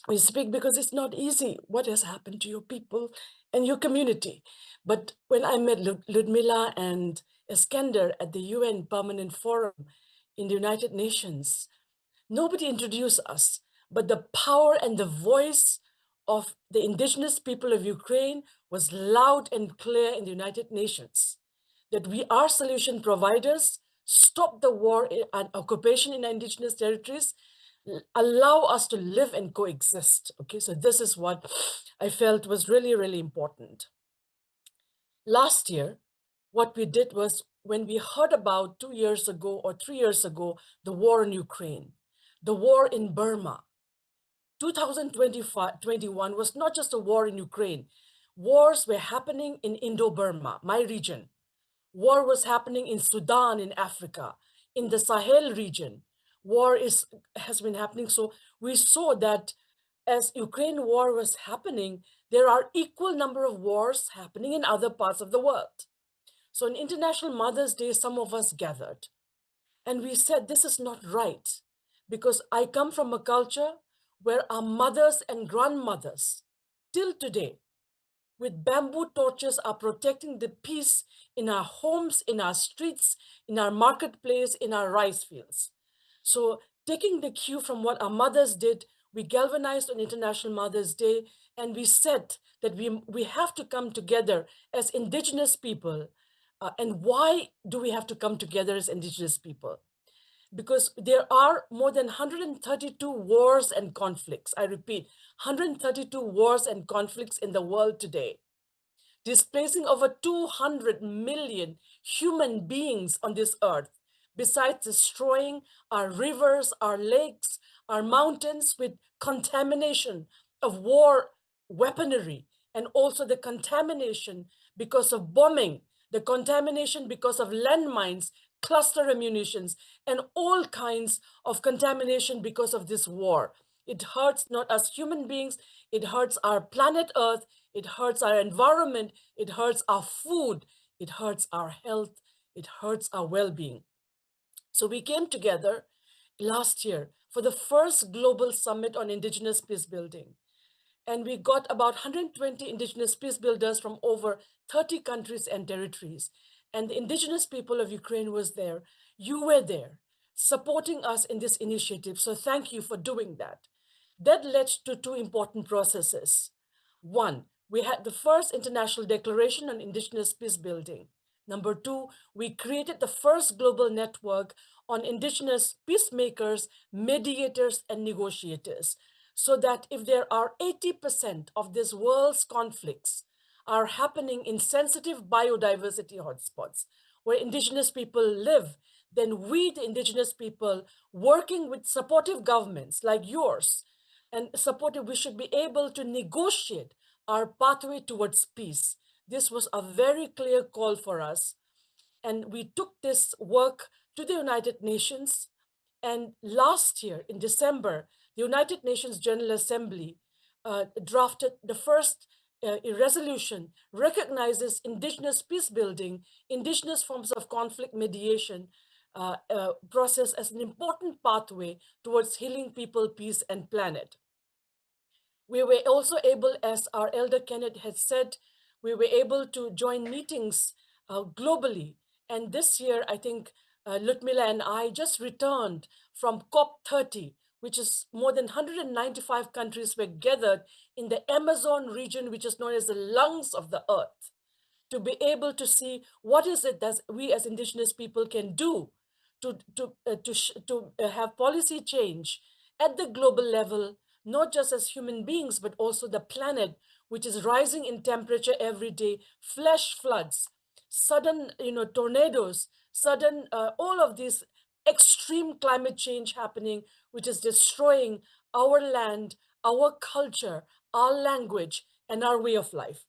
we speak, because it's not easy what has happened to your people and your community. But when I met Ludmila and Iskender at the UN Permanent Forum in the United Nations, nobody introduced us, but the power and the voice of the indigenous people of Ukraine was loud and clear in the United Nations, that we are solution providers, stop the war and occupation in our indigenous territories, allow us to live and coexist. Okay, so this is what I felt was really, really important. Last year, what we did was when we heard about 2 years ago or 3 years ago, the war in Ukraine, the war in Burma, 2021 was not just a war in Ukraine. Wars were happening in Indo-Burma, my region. War was happening in Sudan, in Africa, in the Sahel region. War has been happening. So we saw that as Ukraine war was happening, there are equal number of wars happening in other parts of the world. So on International Mother's Day, some of us gathered and we said, this is not right, because I come from a culture where our mothers and grandmothers till today with bamboo torches are protecting the peace in our homes, in our streets, in our marketplace, in our rice fields. So taking the cue from what our mothers did, we galvanized on International Mother's Day, and we said that we have to come together as Indigenous people. And why do we have to come together as Indigenous people? Because there are more than 132 wars and conflicts. I repeat, 132 wars and conflicts in the world today, displacing over 200 million human beings on this earth, besides destroying our rivers, our lakes, our mountains with contamination of war weaponry, and also the contamination because of bombing, the contamination because of landmines, cluster ammunitions, and all kinds of contamination because of this war. It hurts not us human beings, it hurts our planet Earth, it hurts our environment, it hurts our food, it hurts our health, it hurts our well-being. So we came together last year for the first global summit on Indigenous peace building. And we got about 120 Indigenous peace builders from over 30 countries and territories. And the Indigenous people of Ukraine was there. You were there, supporting us in this initiative. So thank you for doing that. That led to two important processes. One, we had the first international declaration on Indigenous peace building. Number two, we created the first global network on Indigenous peacemakers, mediators, and negotiators, so that if there are 80% of this world's conflicts are happening in sensitive biodiversity hotspots where Indigenous people live, then we, the Indigenous people, working with supportive governments like yours, and supportive, we should be able to negotiate our pathway towards peace. This was a very clear call for us. And we took this work to the United Nations. And last year, in December, the United Nations General Assembly drafted the first resolution, recognizes Indigenous peace building, Indigenous forms of conflict mediation process as an important pathway towards healing people, peace, and planet. We were also able, as our Elder Kenneth had said, we were able to join meetings globally. And this year, I think Ludmila and I just returned from COP30, which is more than 195 countries were gathered in the Amazon region, which is known as the lungs of the earth, to be able to see what is it that we as Indigenous people can do to have policy change at the global level, not just as human beings, but also the planet, which is rising in temperature every day, flash floods, sudden tornadoes, sudden all of these extreme climate change happening, which is destroying our land, our culture, our language, and our way of life.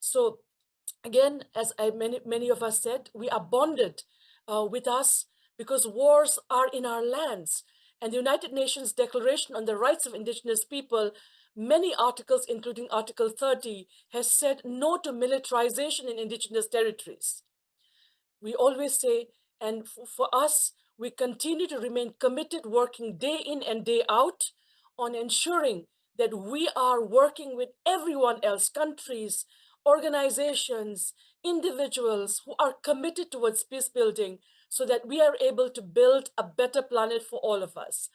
So again, as many of us said, we are bonded with us because wars are in our lands. And the United Nations Declaration on the Rights of Indigenous People, many articles, including Article 30, has said no to militarization in Indigenous territories. We always say, and for us, we continue to remain committed, working day in and day out on ensuring that we are working with everyone else, countries, organizations, individuals who are committed towards peace building, so that we are able to build a better planet for all of us.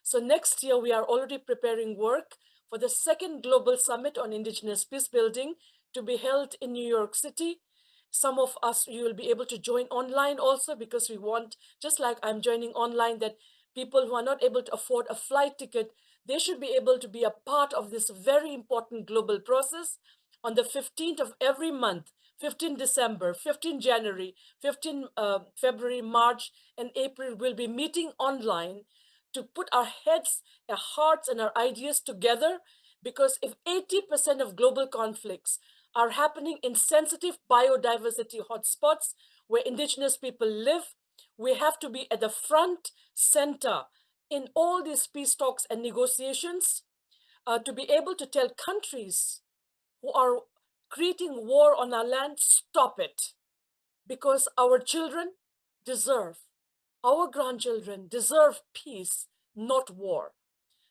So next year, we are already preparing work for the second Global Summit on Indigenous Peace Building to be held in New York City. Some of us, you will be able to join online also, because we want, just like I'm joining online, that people who are not able to afford a flight ticket, they should be able to be a part of this very important global process. On the 15th of every month, 15 December, 15 January, 15 February, March, and April, we'll be meeting online to put our heads, our hearts, and our ideas together, because if 80% of global conflicts are happening in sensitive biodiversity hotspots where Indigenous people live, we have to be at the front center in all these peace talks and negotiations to be able to tell countries who are creating war on our land, stop it. Because our children deserve, our grandchildren deserve peace, not war.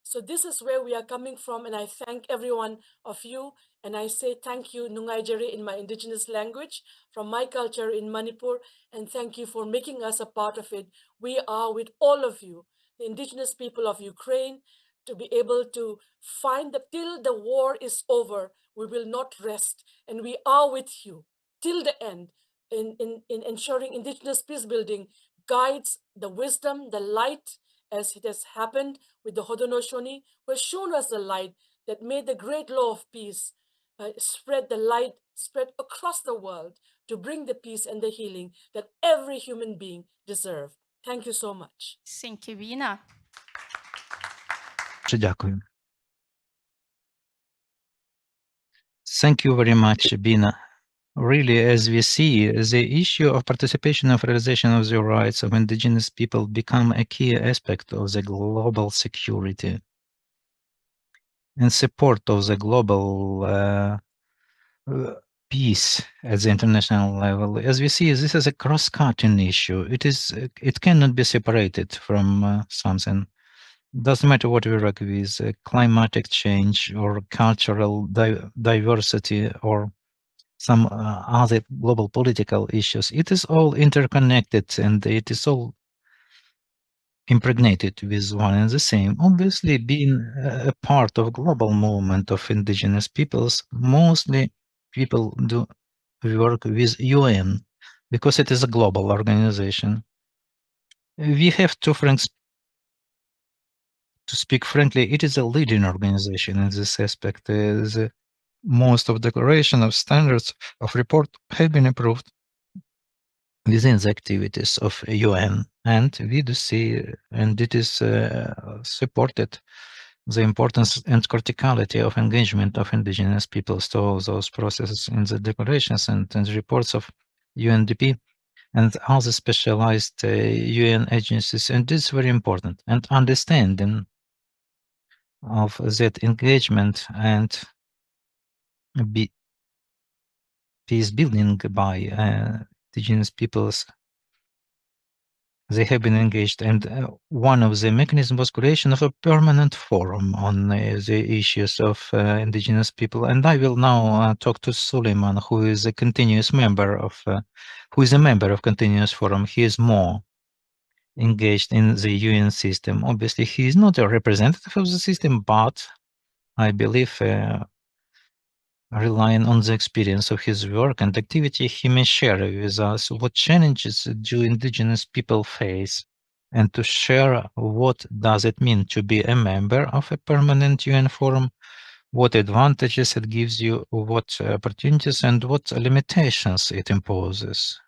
So this is where we are coming from, and I thank every one of you, and I say thank you, Nungai Jere, in my indigenous language, from my culture in Manipur, and thank you for making us a part of it. We are with all of you, the indigenous people of Ukraine, to be able to find that till the war is over, we will not rest, and we are with you till the end in ensuring indigenous peace building guides the wisdom, the light, as it has happened with the Haudenosaunee, who has shown us the light that made the great law of peace spread the light, spread across the world to bring the peace and the healing that every human being deserves. Thank you so much. Thank you, Bina. Дякую. Thank you very much, Bina. Really, as we see, the issue of participation of realization of the rights of indigenous people become a key aspect of the global security and support of the global peace at the international level. As we see, this is a cross-cutting issue. It cannot be separated from something. Doesn't matter what we work with, climatic change or cultural diversity or some other global political issues. It is all interconnected and it is all impregnated with one and the same. Obviously, being a part of global movement of indigenous peoples, mostly people do work with UN because it is a global organization. We have to speak frankly, it is a leading organization in this aspect. Most of declaration of standards of report have been approved within the activities of UN, and we do see, and it is supported, the importance and criticality of engagement of indigenous peoples to all those processes in the declarations and reports of UNDP and other specialized UN agencies, and this is very important. And understanding of that engagement and peace building by indigenous peoples, they have been engaged, and one of the mechanisms was creation of a permanent forum on the issues of indigenous people. And I will now talk to Suleiman, who is a continuous member of, continuous forum. He is more engaged in the UN system. Obviously, he is not a representative of the system, but I believe relying on the experience of his work and activity, he may share with us what challenges do indigenous people face, and to share what does it mean to be a member of a permanent UN forum, what advantages it gives you, what opportunities and what limitations it imposes.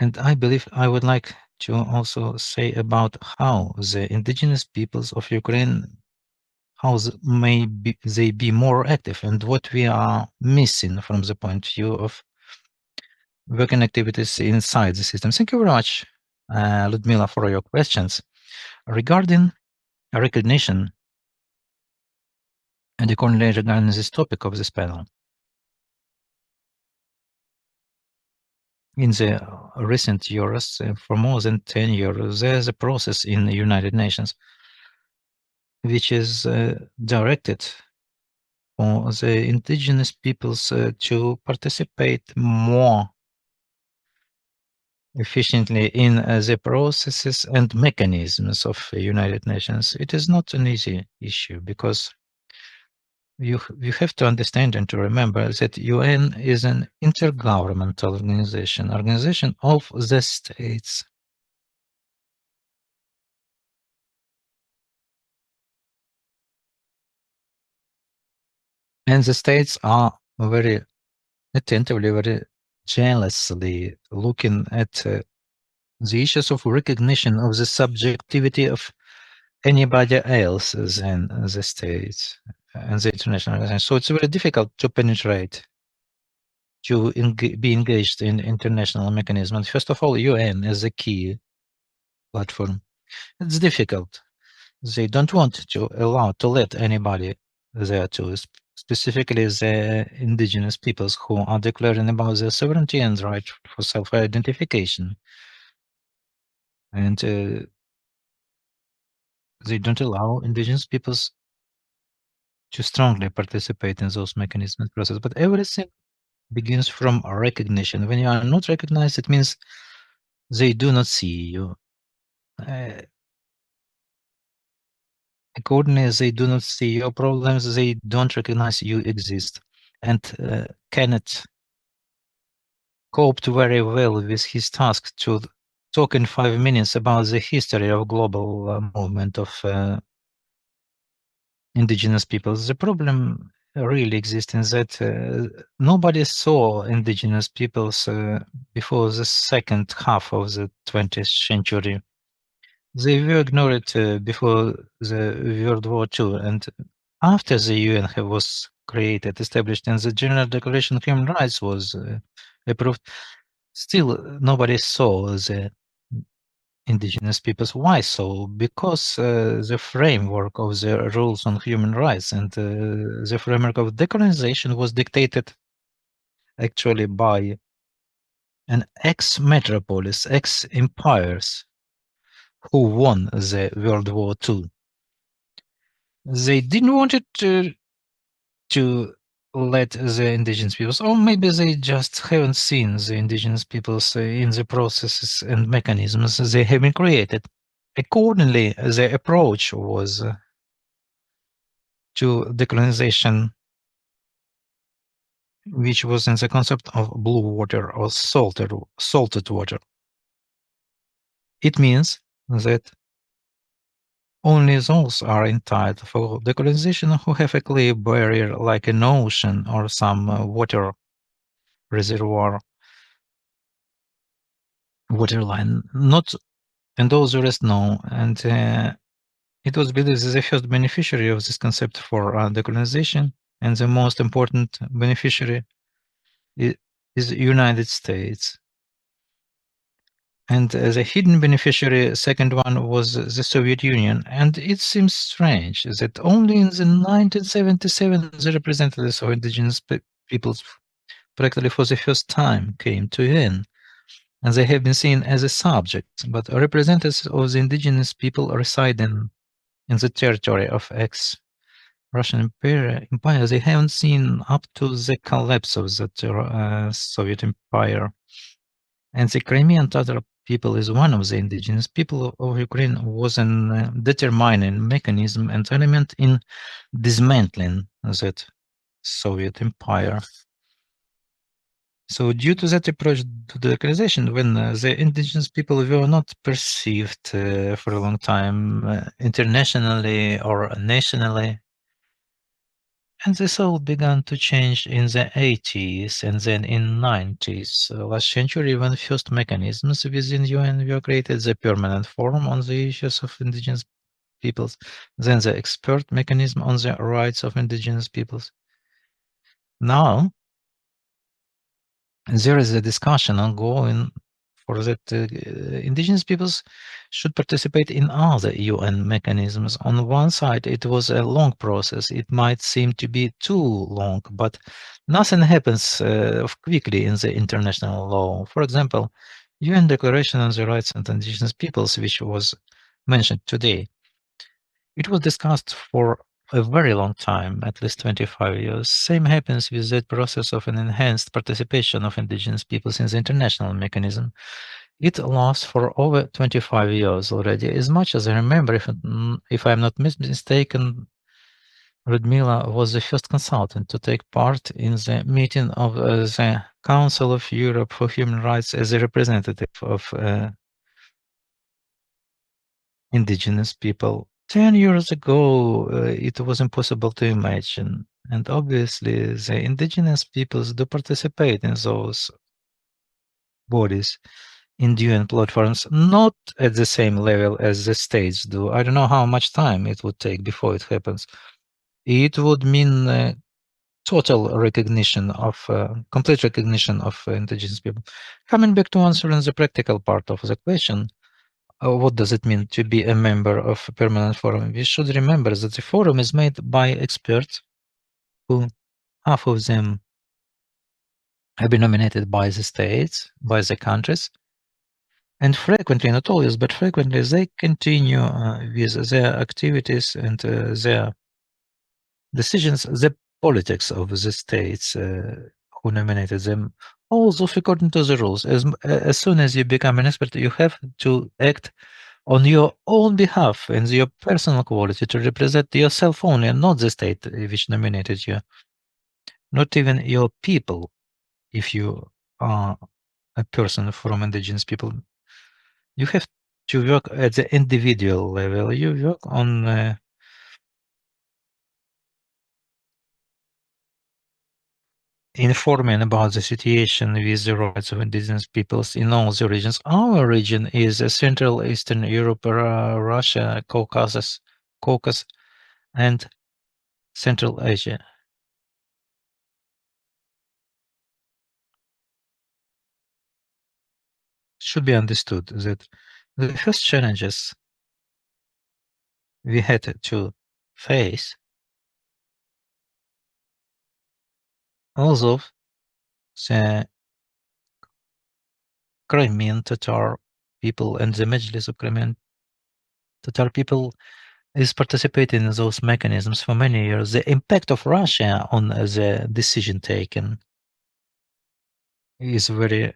And I believe I would like to also say about how the indigenous peoples of Ukraine, how they be more active, and what we are missing from the point of view of working activities inside the system. Thank you very much, Ludmila, for your questions. Regarding recognition, and accordingly regarding this topic of this panel, in the recent years, for more than 10 years, there's a process in the United Nations which is directed for the indigenous peoples to participate more efficiently in the processes and mechanisms of the United Nations. It is not an easy issue because you have to understand and to remember that UN is an intergovernmental organization of the states. And the states are very attentively, very jealously looking at the issues of recognition of the subjectivity of anybody else than the states and the international organization. So it's very difficult to penetrate, to be engaged in international mechanisms. First of all, UN is a key platform. It's difficult. They don't want to let anybody there to specifically the indigenous peoples who are declaring about their sovereignty and right for self-identification. And they don't allow indigenous peoples to strongly participate in those mechanisms process. But everything begins from recognition. When you are not recognized, it means they do not see you. Accordingly, they do not see your problems, they don't recognize you exist, and cannot coped very well with his task to talk in 5 minutes about the history of global movement of indigenous peoples. The problem really exists in that nobody saw indigenous peoples before the second half of the 20th century. They were ignored before the World War II, and after the UN was created, established, and the General Declaration of Human Rights was approved, still nobody saw the indigenous peoples. Why so? Because the framework of the rules on human rights and the framework of decolonization was dictated actually by an ex-metropolis, ex-empires who won the World War II. They didn't want it to let the indigenous peoples, or maybe they just haven't seen the indigenous peoples in the processes and mechanisms they have been created. Accordingly, the approach was to decolonization, which was in the concept of blue water or salted water. It means that only those are entitled for decolonization who have a clear barrier like an ocean or some water reservoir, water line, not, and those the rest no. And it was believed that the first beneficiary of this concept for decolonization and the most important beneficiary is the United States. And the hidden beneficiary, second one, was the Soviet Union. And it seems strange that only in the 1977 the representatives of indigenous peoples practically for the first time came to UN, and they have been seen as a subject, but representatives of the indigenous people residing in the territory of ex-Russian Empire, they haven't seen up to the collapse of the Soviet Empire. And the Crimean Tatar people is one of the indigenous people of Ukraine, was a determining mechanism and element in dismantling that Soviet Empire. So due to that approach to the localization, when the indigenous people were not perceived for a long time internationally or nationally, and this all began to change in the 80s and then in 90s. Last century, when first mechanisms within UN were created, the permanent forum on the issues of indigenous peoples, then the expert mechanism on the rights of indigenous peoples. Now, there is a discussion ongoing for that indigenous peoples should participate in other UN mechanisms. On one side, it was a long process. It might seem to be too long, but nothing happens quickly in the international law. For example, UN Declaration on the Rights of Indigenous Peoples, which was mentioned today, it was discussed for a very long time, at least 25 years. Same happens with that process of an enhanced participation of indigenous peoples in the international mechanism. It lasts for over 25 years already. As much as I remember, if I'm not mistaken, Ludmila was the first consultant to take part in the meeting of the Council of Europe for Human Rights as a representative of indigenous people. 10 years ago, it was impossible to imagine. And obviously, the indigenous peoples do participate in those bodies, in UN platforms, not at the same level as the states do. I don't know how much time it would take before it happens. It would mean total recognition of, complete recognition of indigenous people. Coming back to answering the practical part of the question, what does it mean to be a member of a permanent forum? We should remember that the forum is made by experts who half of them have been nominated by the states, by the countries, and frequently, not always, but frequently, they continue with their activities and their decisions, the politics of the states who nominated them, also according to the rules. As soon as you become an expert, you have to act on your own behalf and your personal quality to represent yourself only and not the state which nominated you, not even your people. If you are a person from indigenous people, you have to work at the individual level. You work on informing about the situation with the rights of indigenous peoples in all the regions. Our region is Central Eastern Europe, Russia, Caucasus, and Central Asia. Should be understood that the first challenges we had to face, although the Crimean Tatar people and the Mejlis of Crimean Tatar people is participating in those mechanisms for many years. The impact of Russia on the decision taken is very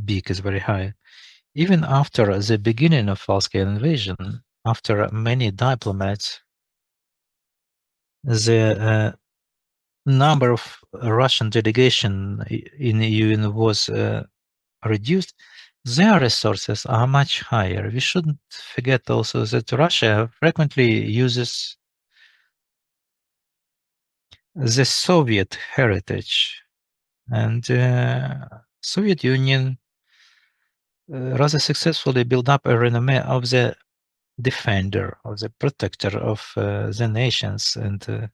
big, is very high. Even after the beginning of full-scale invasion, after many diplomats, the number of Russian delegation in the UN was reduced. Their resources are much higher. We shouldn't forget also that Russia frequently uses the Soviet heritage, and Soviet Union rather successfully built up a renommee of the defender, of the protector of the nations, and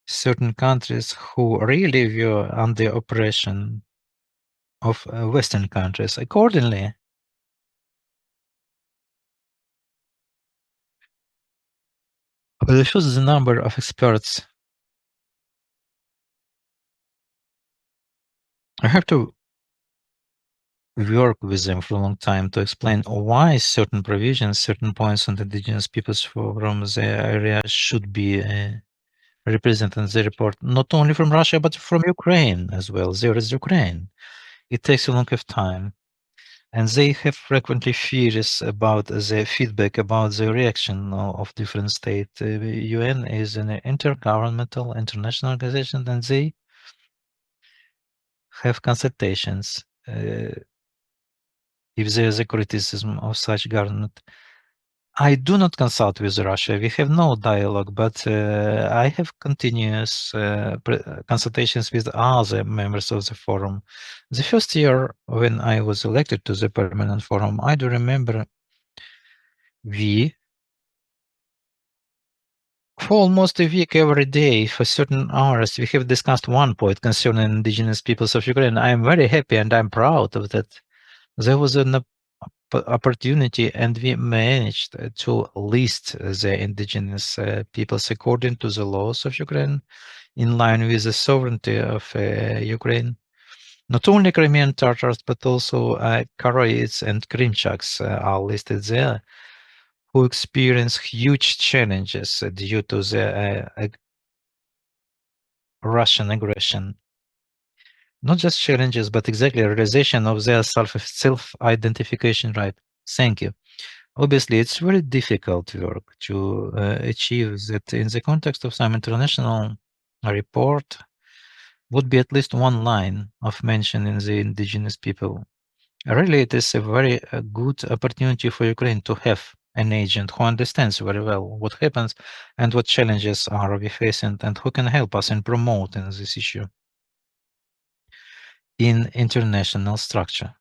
certain countries who really were under oppression of Western countries. Accordingly, the number of experts, I have to work with them for a long time to explain why certain provisions, certain points on the indigenous peoples from the area should be represented in the report, not only from Russia, but from Ukraine as well. There is Ukraine. It takes a long of time. And they have frequently fears about the feedback, about the reaction of different states. UN is an intergovernmental international organization, and they have consultations if there is a criticism of such government. I do not consult with Russia. We have no dialogue, but I have continuous consultations with other members of the forum. The first year when I was elected to the permanent forum, I do remember for almost a week every day for certain hours, we have discussed one point concerning indigenous peoples of Ukraine. I am very happy and I'm proud of that. There was an opportunity and we managed to list the indigenous peoples according to the laws of Ukraine, in line with the sovereignty of Ukraine. Not only Crimean Tatars, but also Karaites and Krymchaks are listed there, who experience huge challenges due to the Russian aggression. Not just challenges, but exactly realization of their self-identification right. Thank you. Obviously, it's very difficult work to achieve that in the context of some international report would be at least one line of mention in the indigenous people. Really, it is a very good opportunity for Ukraine to have an agent who understands very well what happens and what challenges are we facing and who can help us in promoting this issue in international structure.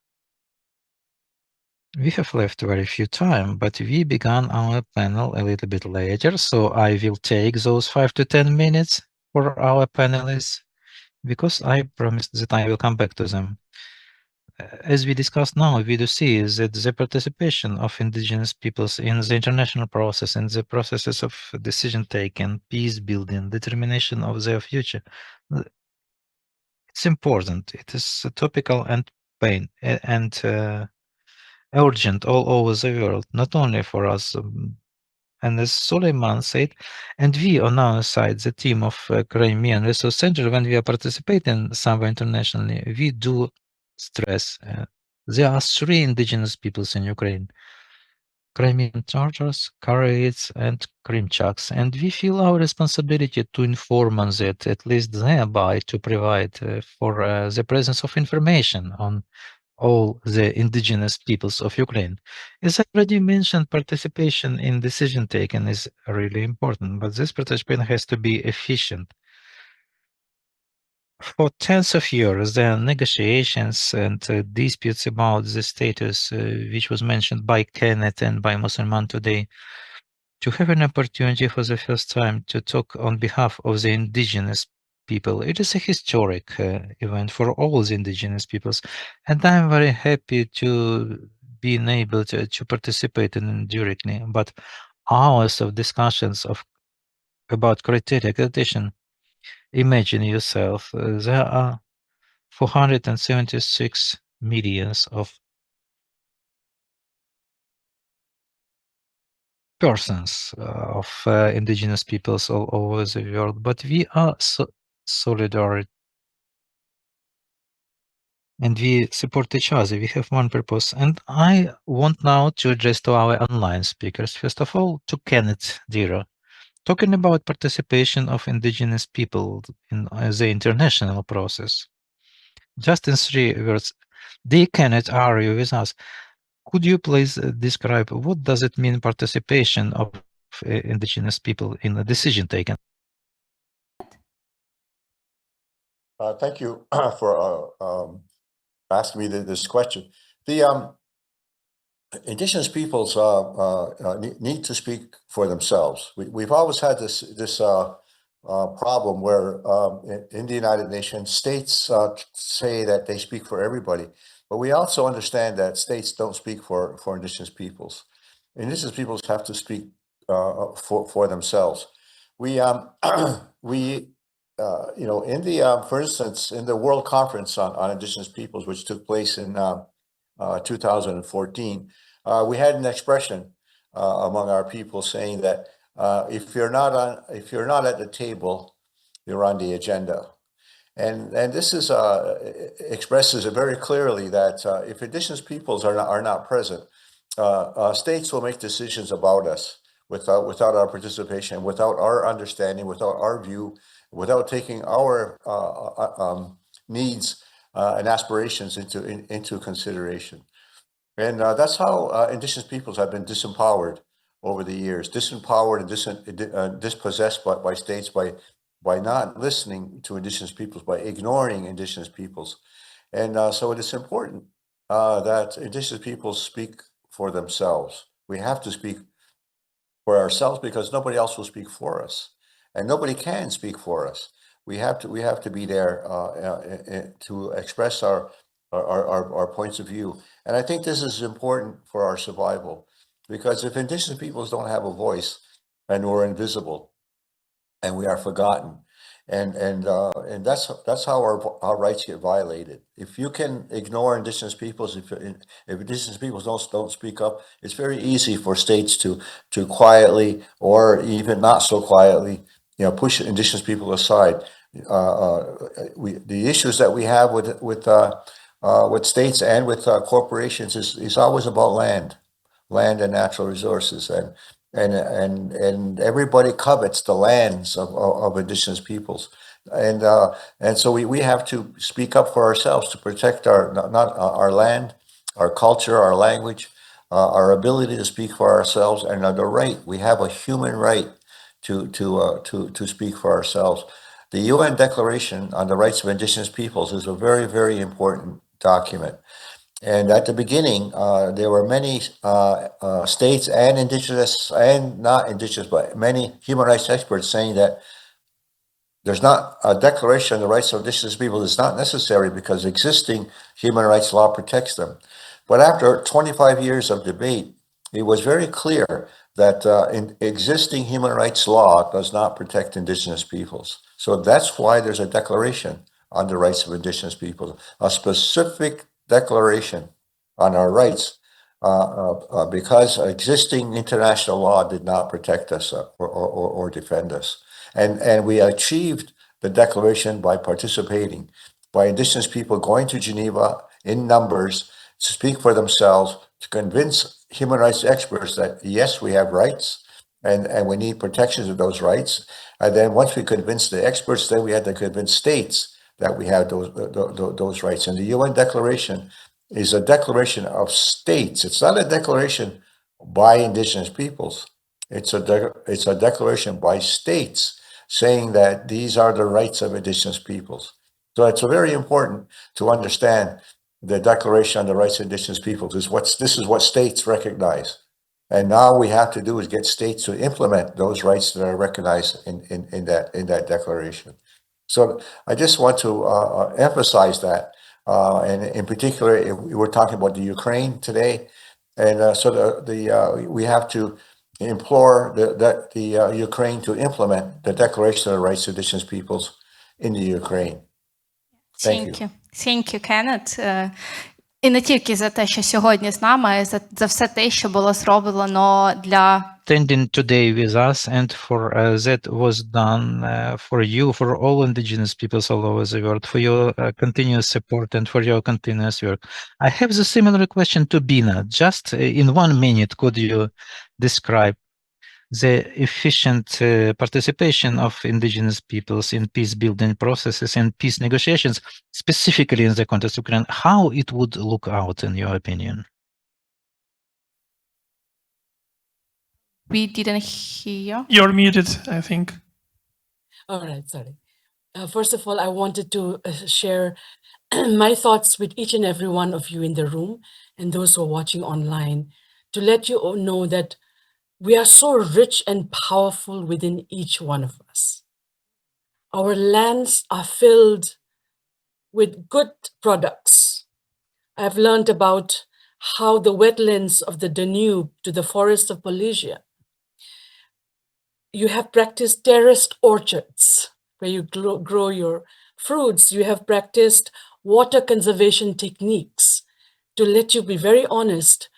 We have left very few time, but we began our panel a little bit later, so I will take those 5 to 10 minutes for our panelists because I promised that I will come back to them. as we discussed now, we do see is that the participation of indigenous peoples in the international process and the processes of decision taking, peace building, determination of their future, it's important. It is topical and urgent all over the world, not only for us. And as Suleiman said, and we on our side, the team of Crimean Resource Center, when we are participating somewhere internationally, we do stress there are 3 indigenous peoples in Ukraine: Crimean Tatars, Karaites, and Krymchaks, and we feel our responsibility to inform on that, at least thereby to provide for the presence of information on all the indigenous peoples of Ukraine. As I already mentioned, participation in decision taking is really important, but this participation has to be efficient. For tens of years, there are negotiations and disputes about the status, which was mentioned by Kenneth and by Musulman today. To have an opportunity for the first time to talk on behalf of the indigenous people, it is a historic event for all the indigenous peoples, and I'm very happy to being able to participate in it directly. But hours of discussions about criteria accreditation. Imagine yourself, there are 476 millions of persons of indigenous peoples all over the world, but we are solidary and we support each other. We have one purpose, and I want now to address to our online speakers. First of all, to Kenneth Dira, talking about participation of indigenous people in the international process. Just in 3 words, dear Kenneth, are you with us? Could you please describe what does it mean participation of indigenous people in the decision taking? Thank you for asking me this question. The indigenous peoples need to speak for themselves. We've always had this problem where in the United Nations, states say that they speak for everybody, but we also understand that states don't speak for indigenous peoples. Indigenous peoples have to speak for themselves. We you know, in the for instance, in the World Conference on Indigenous Peoples, which took place in 2014, we had an expression among our people saying that if you're not at the table, you're on the agenda. And this is expresses it very clearly that if indigenous peoples are not present, states will make decisions about us without our participation, without our understanding, without our view, without taking our needs and aspirations into consideration. And that's how indigenous peoples have been disempowered over the years, disempowered and dispossessed by states by not listening to indigenous peoples, by ignoring indigenous peoples. And so it is important that indigenous peoples speak for themselves. We have to speak for ourselves because nobody else will speak for us, and nobody can speak for us. We have to be there to express our points of view. And I think this is important for our survival, because if indigenous peoples don't have a voice, and we're invisible, and we are forgotten, and that's how our rights get violated. If you can ignore indigenous peoples, if indigenous peoples don't speak up, it's very easy for states to quietly, or even not so quietly, you know, push indigenous people aside. The issues that we have with states and with corporations is always about land and natural resources, and everybody covets the lands of indigenous peoples, and so we have to speak up for ourselves to protect our land, our culture, our language, our ability to speak for ourselves, and the right. We have a human right to speak for ourselves. The UN Declaration on the Rights of Indigenous Peoples is a very, very important document. And at the beginning, there were many states and indigenous and not indigenous, but many human rights experts saying that there's not a declaration of the rights of indigenous people is not necessary because existing human rights law protects them. But after 25 years of debate, it was very clear that existing human rights law does not protect indigenous peoples. So that's why there's a declaration on the rights of indigenous peoples, a specific declaration on our rights, because existing international law did not protect us or defend us. And we achieved the declaration by participating, by indigenous people going to Geneva in numbers to speak for themselves, to convince human rights experts that, yes, we have rights and we need protections of those rights. And then once we convinced the experts, then we had to convince states that we have those rights. And the UN Declaration is a declaration of states. It's not a declaration by indigenous peoples. It's a declaration by states saying that these are the rights of indigenous peoples. So it's very important to understand the Declaration on the Rights of Indigenous Peoples. This is what states recognize. And now we have to do is get states to implement those rights that are recognized in that declaration. So I just want to emphasize that. And in particular, we're talking about the Ukraine today. And so we have to implore the Ukraine to implement the Declaration of the Rights of Indigenous Peoples in the Ukraine. Thank you. Thank you, Kenneth. І не тільки за те, що сьогодні з нами, а за все те, що було зроблено для Attending today with us, and for that was done for you, for all indigenous peoples all over the world, for your continuous support and for your continuous work. I have the similar question to Bina. Just in 1 minute, could you describe the efficient participation of indigenous peoples in peace building processes and peace negotiations, specifically in the context of Ukraine, how it would look out in your opinion? We didn't hear. You're muted, I think. All right, sorry. First of all, I wanted to share my thoughts with each and every one of you in the room and those who are watching online, to let you all know that we are so rich and powerful within each one of us. Our lands are filled with good products. I've learned about how the wetlands of the Danube to the forest of Polysia, you have practiced terraced orchards where you grow your fruits. You have practiced water conservation techniques. To let you be very honest,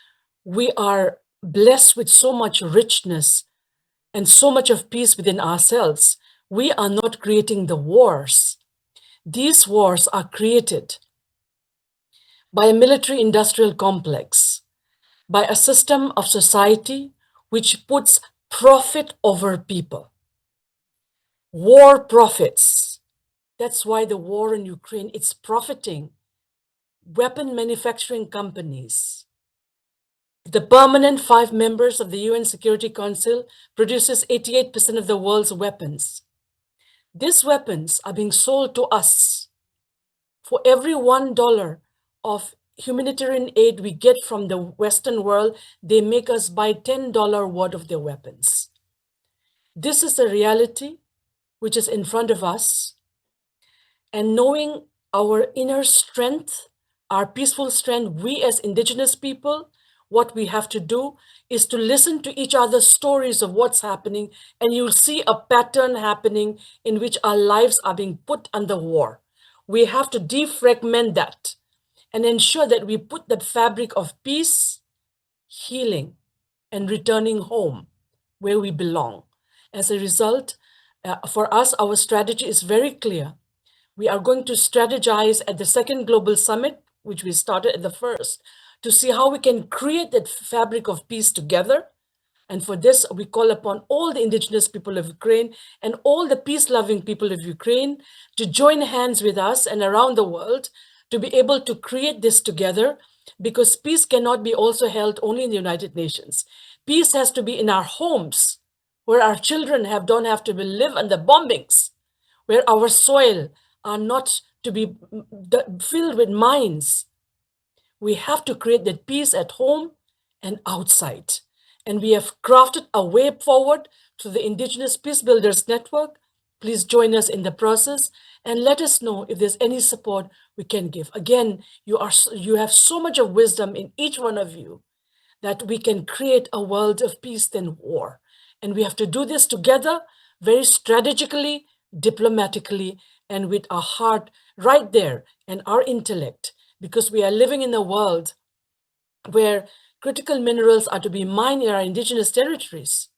we are blessed with so much richness and so much of peace within ourselves. We are not creating the wars. These wars are created by a military-industrial complex, by a system of society which puts profit over people. War profits. That's why the war in Ukraine, it's profiting. Weapon manufacturing companies. The permanent 5 members of the UN Security Council produces 88% of the world's weapons. These weapons are being sold to us. For every $1 of humanitarian aid we get from the Western world, they make us buy $10 worth of their weapons. This is the reality which is in front of us. And knowing our inner strength, our peaceful strength, we as indigenous people, what we have to do is to listen to each other's stories of what's happening, and you'll see a pattern happening in which our lives are being put under war. We have to defragment that and ensure that we put that fabric of peace, healing, and returning home where we belong. As a result, for us, our strategy is very clear. We are going to strategize at the second global summit, which we started at the first, to see how we can create that fabric of peace together. And for this, we call upon all the indigenous people of Ukraine and all the peace-loving people of Ukraine to join hands with us and around the world to be able to create this together, because peace cannot be also held only in the United Nations. Peace has to be in our homes, where our children don't have to live under bombings, where our soil are not to be filled with mines. We have to create that peace at home and outside. And we have crafted a way forward through the Indigenous Peace Builders Network, Please join us in the process and let us know if there's any support we can give. Again, you have so much of wisdom in each one of you that we can create a world of peace than war. And we have to do this together, very strategically, diplomatically, and with our heart right there and our intellect, because we are living in a world where critical minerals are to be mined in our indigenous territories.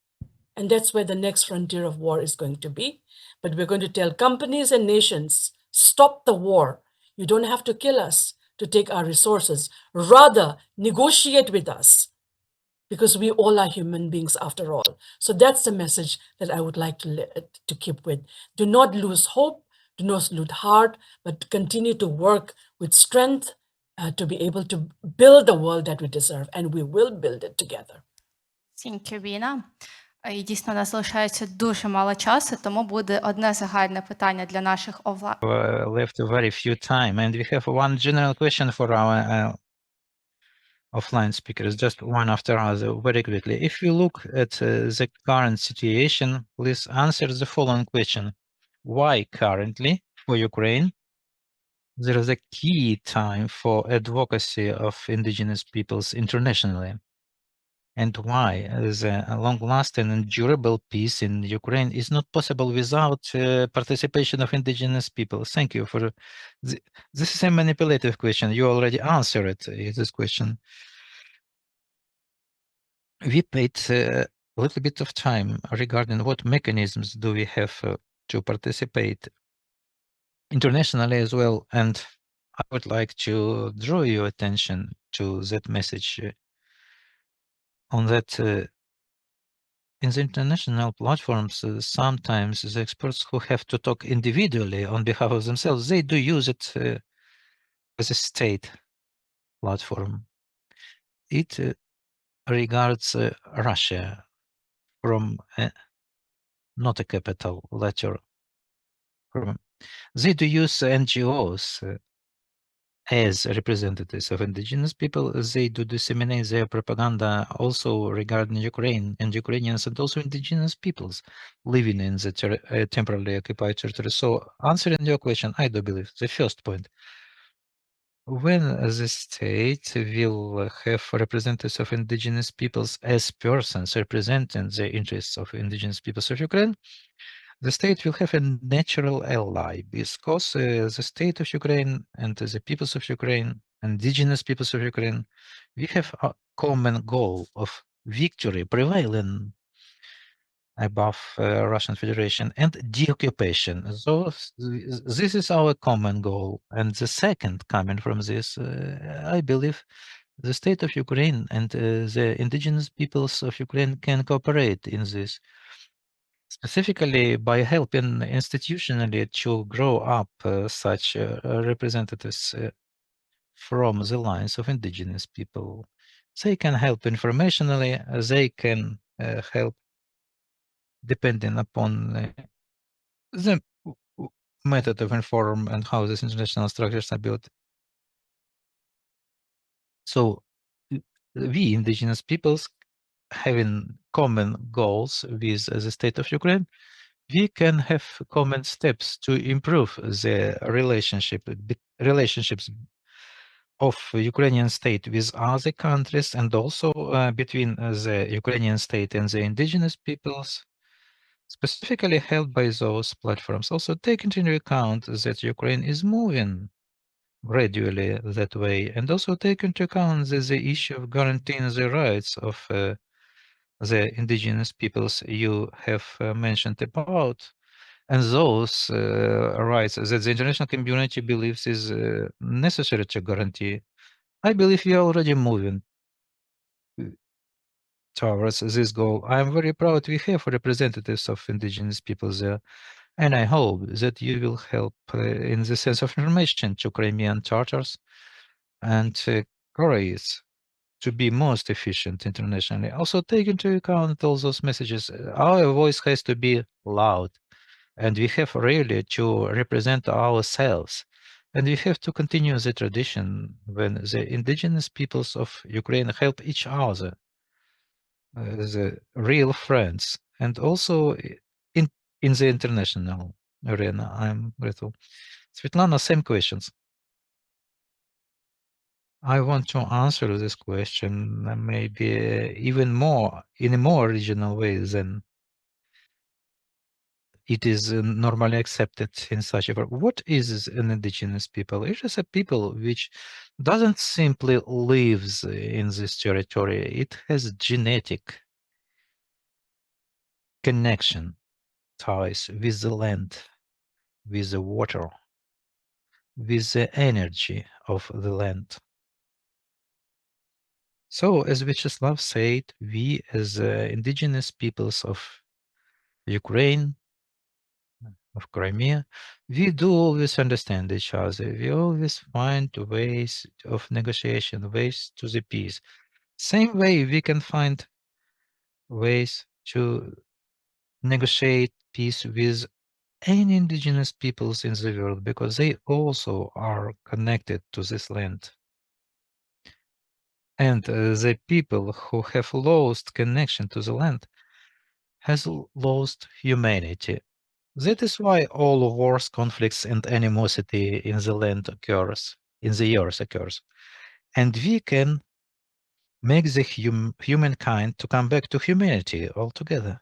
And that's where the next frontier of war is going to be. But we're going to tell companies and nations, stop the war. You don't have to kill us to take our resources. Rather, negotiate with us, because we all are human beings after all. So that's the message that I would like to keep with. Do not lose hope, do not lose heart, but continue to work with strength to be able to build the world that we deserve, and we will build it together. Thank you, Vina. І дійсно, у нас залишається дуже мало часу, тому буде одне загальне питання для наших Left very few time, and we have one general question for our offline speakers, just one after other, very quickly. If you look at the current situation, please answer the following question. Why currently, for Ukraine, there is a key time for advocacy of indigenous peoples internationally? And why the long-lasting and durable peace in Ukraine is not possible without participation of indigenous people? Thank you for this is a manipulative question. You already answered this question. We paid a little bit of time regarding what mechanisms do we have to participate internationally as well, and I would like to draw your attention to that message on that in the international platforms, sometimes the experts who have to talk individually on behalf of themselves, they do use it as a state platform. It regards Russia from not a capital letter. They do use NGOs as representatives of indigenous people. They do disseminate their propaganda also regarding Ukraine and Ukrainians and also indigenous peoples living in the temporarily occupied territory. So answering your question, I do believe the first point, when the state will have representatives of indigenous peoples as persons representing the interests of indigenous peoples of Ukraine, the state will have a natural ally, because the state of Ukraine and the peoples of Ukraine, indigenous peoples of Ukraine, we have a common goal of victory, prevailing above Russian Federation and deoccupation. So this is our common goal. And the second coming from this, I believe the state of Ukraine and the indigenous peoples of Ukraine can cooperate in this, specifically by helping institutionally to grow up such representatives from the lines of indigenous people. They can help informationally, they can help depending upon the method of inform and how these international structures are built. So we indigenous peoples having common goals with the state of Ukraine, we can have common steps to improve the relationships of Ukrainian state with other countries, and also between the Ukrainian state and the indigenous peoples, specifically held by those platforms. Also take into account that Ukraine is moving gradually that way, and also take into account the issue of guaranteeing the rights of the indigenous peoples you have mentioned about, and those rights that the international community believes is necessary to guarantee. I believe we are already moving towards this goal. I am very proud we have representatives of indigenous peoples there, and I hope that you will help in the sense of information to Crimean Tatars and Karaites to be most efficient internationally. Also take into account all those messages. Our voice has to be loud, and we have really to represent ourselves. And we have to continue the tradition when the indigenous peoples of Ukraine help each other, the real friends. And also in the international arena. I'm grateful. Svetlana, same questions. I want to answer this question maybe even more in a more regional way than it is normally accepted in such a way. What is an indigenous people? It is a people which doesn't simply lives in this territory. It has genetic connection, ties with the land, with the water, with the energy of the land. So, as Vyacheslav said, we as indigenous peoples of Ukraine, of Crimea, we do always understand each other. We always find ways of negotiation, ways to the peace. Same way we can find ways to negotiate peace with any indigenous peoples in the world because they also are connected to this land. And the people who have lost connection to the land has lost humanity. That is why all wars, conflicts, and animosity in the land occurs, in the earth occurs. And we can make the humankind to come back to humanity altogether.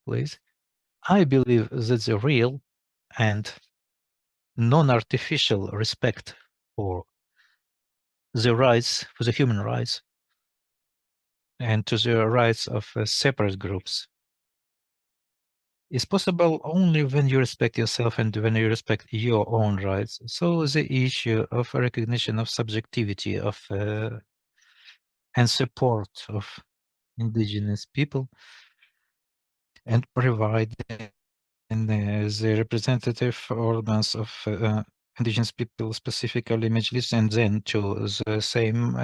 Please. I believe that the real and non-artificial respect for the rights, for the human rights, and to the rights of separate groups is possible only when you respect yourself and when you respect your own rights. So the issue of recognition of subjectivity of and support of indigenous people and providing the representative organs of indigenous people, specifically Mejlis, and then to the same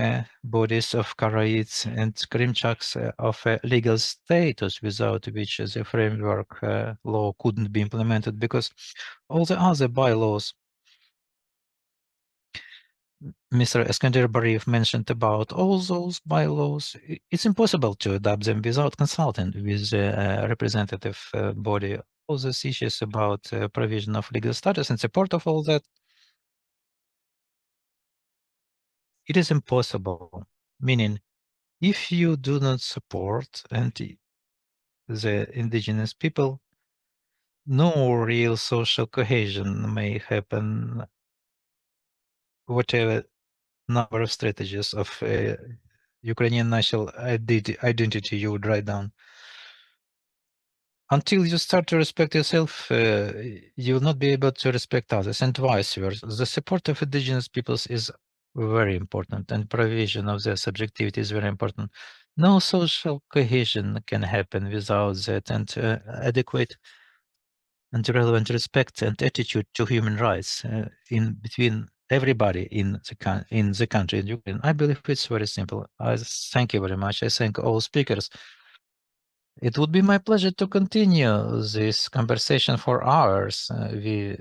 bodies of Karaites and Krymchaks of legal status, without which the framework law couldn't be implemented, because all the other bylaws Mr. Eskander Bariev mentioned about, all those bylaws, it's impossible to adopt them without consulting with a representative body. All those issues about provision of legal status and support of all that, it is impossible. Meaning, if you do not support the indigenous people, no real social cohesion may happen, whatever number of strategies of Ukrainian national identity you would write down. Until you start to respect yourself, you will not be able to respect others, and vice versa. The support of indigenous peoples is very important, and provision of their subjectivity is very important. No social cohesion can happen without that, and adequate and relevant respect and attitude to human rights in between everybody in the country in Ukraine. I believe it's very simple. I thank you very much. I thank all speakers. It would be my pleasure to continue this conversation for hours. We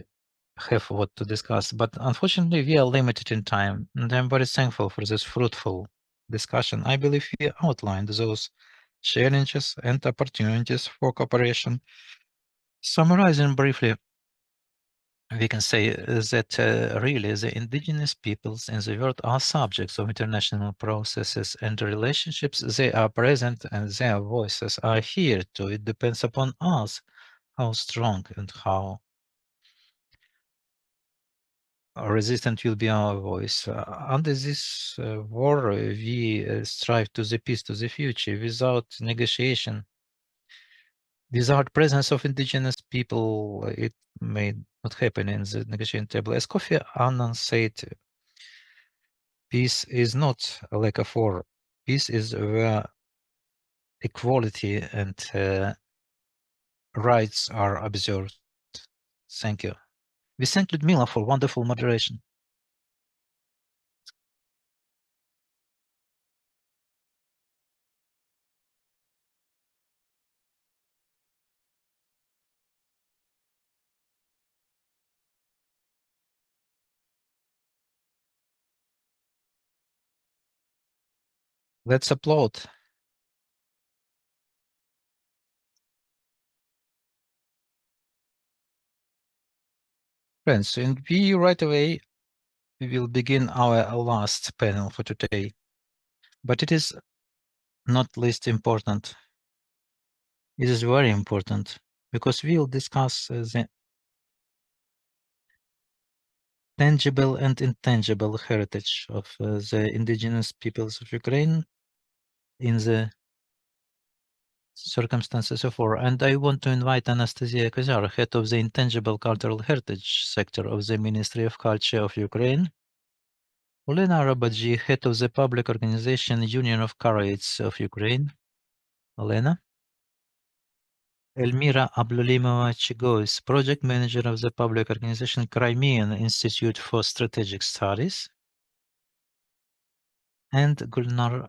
have what to discuss, but unfortunately we are limited in time, and I'm very thankful for this fruitful discussion. I believe we outlined those challenges and opportunities for cooperation. Summarizing briefly, we can say that really the indigenous peoples in the world are subjects of international processes and relationships. They are present and their voices are here too. It depends upon us how strong and how resistant will be our voice. Under this war, we strive to the peace, to the future. Without negotiation, without presence of indigenous people, it may not happen in the negotiation table. As Kofi Annan said, peace is not a lack of war. Peace is where equality and rights are observed. Thank you. We thank Ludmila for wonderful moderation. Let's applaud. Friends, and we right away we will begin our last panel for today. But it is not least important. It is very important because we will discuss the tangible and intangible heritage of the indigenous peoples of Ukraine in the circumstances of war. And I want to invite Anastasia Kozar, head of the Intangible Cultural Heritage sector of the Ministry of Culture of Ukraine, Olena Rabaji, head of the public organization Union of Karaites of Ukraine. Olena. Elmira Ablulimova-Chigois, project manager of the public organization Crimean Institute for Strategic Studies. And Gulnar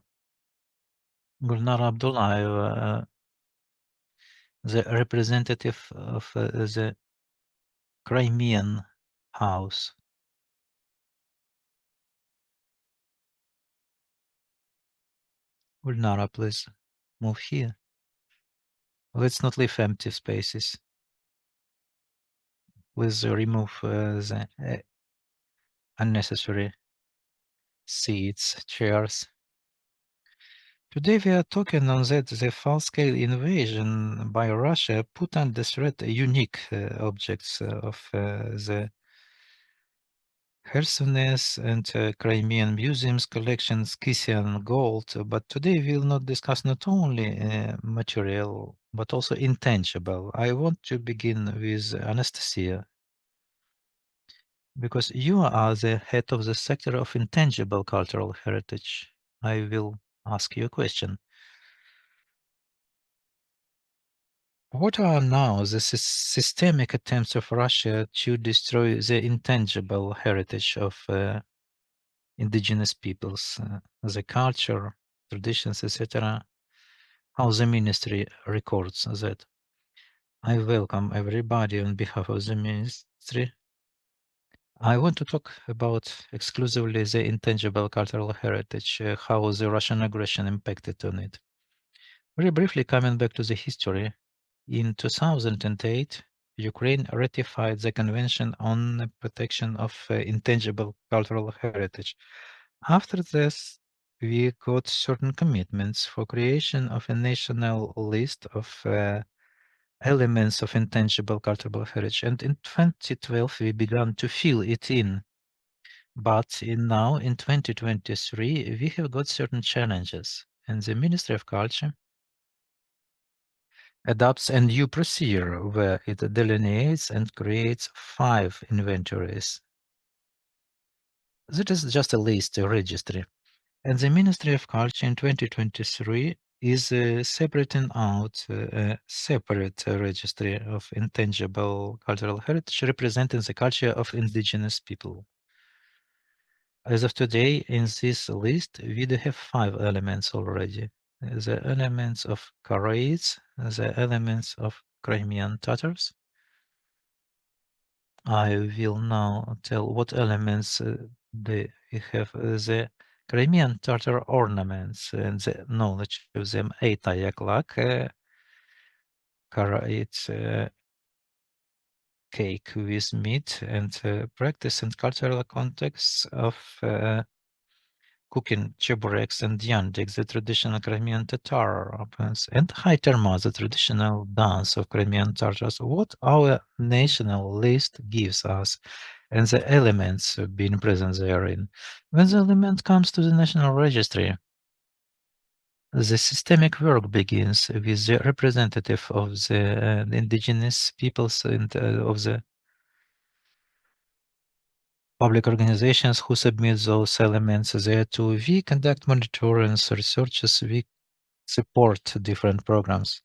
Abdullaeva, the representative of the Crimean House. Gulnara, please move here. Let's not leave empty spaces. Please remove the unnecessary seats, chairs. Today we are talking on that the full-scale invasion by Russia put under threat unique objects of the Khersones and Crimean museums collections, Kysian gold. But today we will not discuss not only material but also intangible. I want to begin with Anastasia, because you are the head of the sector of intangible cultural heritage. I will ask you a question. What are now the systemic attempts of Russia to destroy the intangible heritage of indigenous peoples, the culture, traditions, etc.? How the ministry records that? I welcome everybody on behalf of the ministry. I want to talk about exclusively the intangible cultural heritage, how the Russian aggression impacted on it. Very briefly, coming back to the history, in 2008, Ukraine ratified the Convention on the Protection of Intangible Cultural Heritage. After this, we got certain commitments for creation of a national list of elements of intangible cultural heritage. And in 2012, we began to fill it in. But now, in 2023, we have got certain challenges. And the Ministry of Culture adopts a new procedure where it delineates and creates 5 inventories. That is just a list, a registry. And the Ministry of Culture in 2023 is separating out a separate registry of intangible cultural heritage representing the culture of indigenous people. As of today, in this list, we do have 5 elements already. The elements of Karaites, the elements of Crimean Tatars. I will now tell what elements they have. The Crimean Tatar ornaments and the knowledge of them, Eitayaklak, Karaites, cake with meat, and practice and cultural contexts of cooking chebureks and yandik, the traditional Crimean Tatar opens, and Haiterma, the traditional dance of Crimean Tatars. What our national list gives us and the elements being present therein. When the element comes to the national registry, the systemic work begins with the representative of the indigenous peoples and of the public organizations who submit those elements there too. We conduct monitoring researches, we support different programs.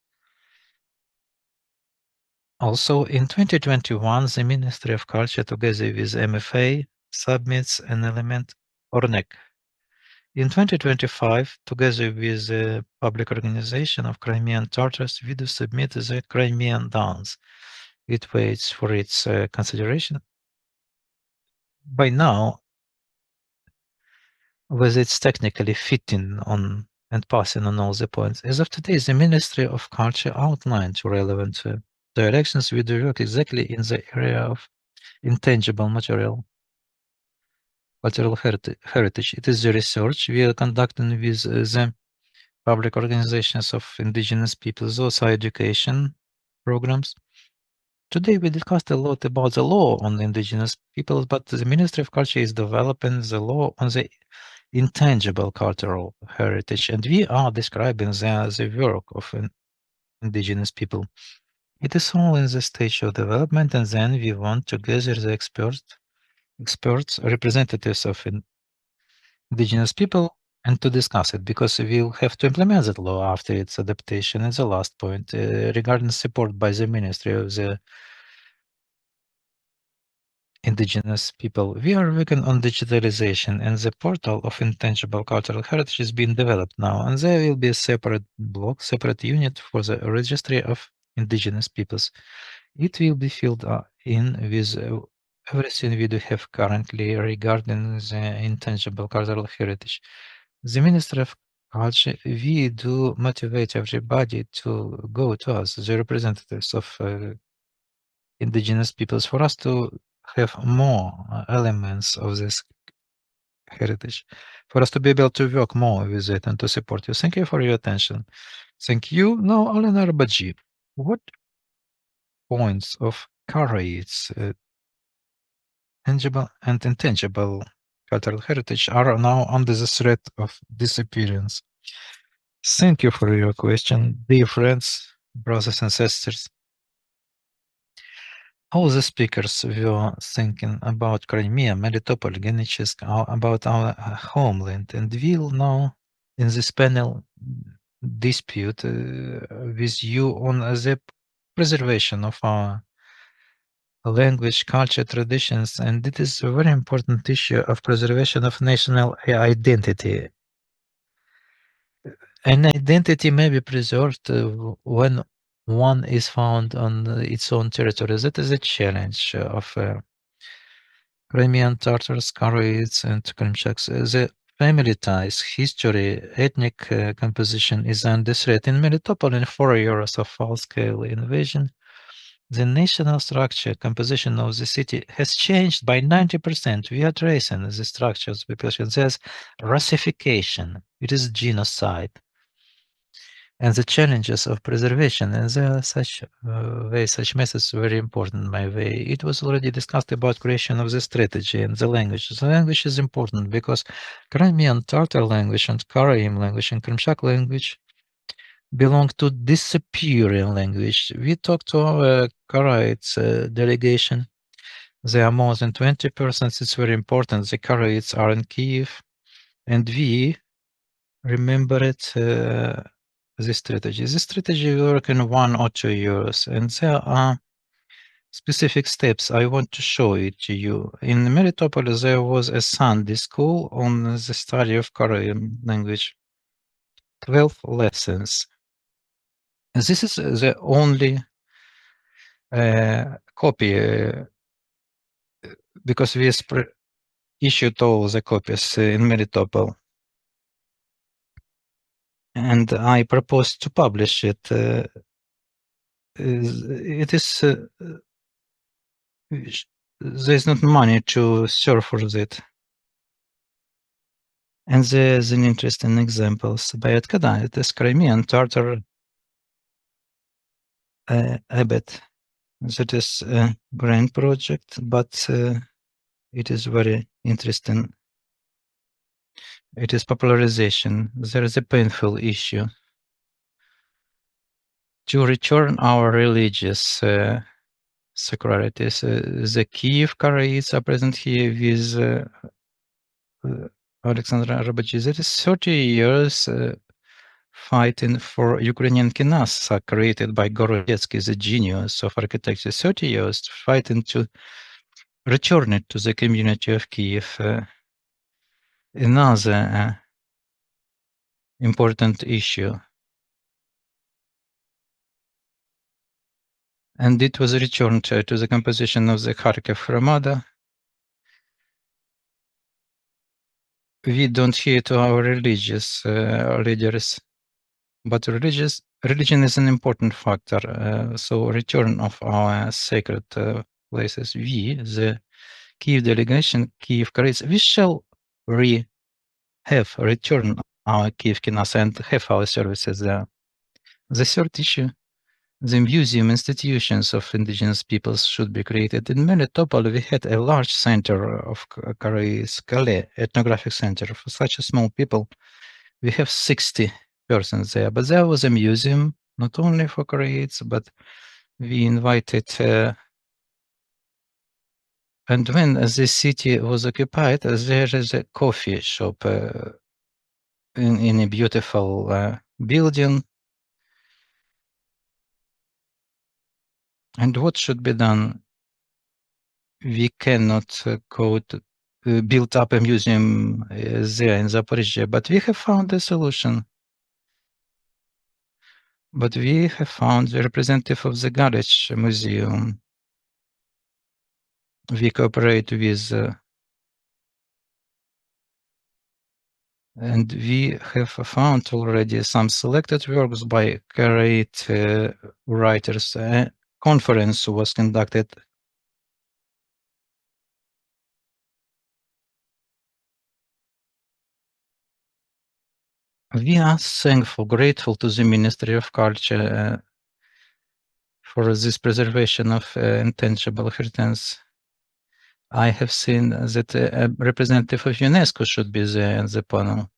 Also, in 2021, the Ministry of Culture, together with MFA, submits an element ORNEC. In 2025, together with the public organization of Crimean Tatars, we do submit the Crimean dance. It waits for its consideration. By now, whether it's technically fitting on and passing on all the points. As of today, the Ministry of Culture outlined relevant directions we do work exactly in the area of intangible material cultural heritage. It is the research we are conducting with the public organizations of indigenous peoples, also education programs. Today we discussed a lot about the law on indigenous peoples, but the Ministry of Culture is developing the law on the intangible cultural heritage, and we are describing the work of indigenous people. It is all in the stage of development, and then we want to gather the experts, representatives of indigenous people, and to discuss it, because we'll have to implement that law after its adaptation. And the last point, regarding support by the Ministry of the Indigenous people, we are working on digitalization, and the portal of intangible cultural heritage is being developed now, and there will be a separate block, separate unit for the registry of indigenous peoples. It will be filled in with everything we do have currently regarding the intangible cultural heritage. The Ministry of Culture, we do motivate everybody to go to us, the representatives of indigenous peoples, for us to have more elements of this heritage, for us to be able to work more with it and to support you. Thank you for your attention. Thank you. Now, Alena Arbaji, what points of Karaites, tangible and intangible cultural heritage are now under the threat of disappearance? Thank you for your question, dear friends, brothers and sisters. All the speakers were thinking about Crimea, Melitopol, Genetsk, about our homeland, and we'll now in this panel dispute with you on the preservation of our language, culture, traditions, and it is a very important issue of preservation of national identity. An identity may be preserved when one is found on its own territory. That is a challenge of Crimean Tatars, Karaites, and Krymchaks. The family ties, history, ethnic composition is under threat. In Melitopol, in 4 years of full-scale invasion, the national structure, composition of the city has changed by 90%. We are tracing the structures because there's Russification. It is genocide. And the challenges of preservation, and there are such such methods very important, my way. It was already discussed about creation of the strategy and the language. The language is important because Crimean Tatar language and Karaim language and Krymchak language belong to disappearing language. We talked to our Karaites delegation. There are more than 20%. It's very important. The Karaites are in Kyiv, and we remember it. This strategy work in 1 or 2 years, and there are specific steps. I want to show it to you. In Melitopol, there was a Sunday school on the study of Korean language. 12 lessons. This is the only copy because we issued all the copies in Melitopol. And I propose to publish it. It is there's not money to serve for that. And there's an interesting examples. Bayat it is Crimean Tatar abbot. That is a grand project, but it is very interesting. It is popularization. There is a painful issue. To return our religious sacralities. The Kyiv Karaites are present here with Alexander Rabachi. That is 30 years fighting for Ukrainian Kinasa created by Gorodetsky, the genius of architecture. 30 years fighting to return it to the community of Kyiv. Another important issue. And it was returned to the composition of the Kharkiv Hromada. We don't hear to our religious leaders, but religion is an important factor. So return of our sacred places, we, the Kyiv delegation, Kyiv Karaites, we shall have return our Kyiv Kinas and have our services there. The third issue, the museum institutions of indigenous peoples should be created. In Melitopol, we had a large center of Karaites, ethnographic center. For such a small people, we have 60 persons there. But there was a museum, not only for Karaites, but we invited and when the city was occupied, there is a coffee shop in a beautiful building. And what should be done? We cannot build up a museum there in Zaporizhzhia, but we have found a solution. But we have found the representative of the Garage Museum. We cooperate with and we have found already some selected works by Karaite writers. A conference was conducted. We are thankful, grateful to the Ministry of Culture for this preservation of intangible heritage. I have seen that a representative of UNESCO should be there in the panel.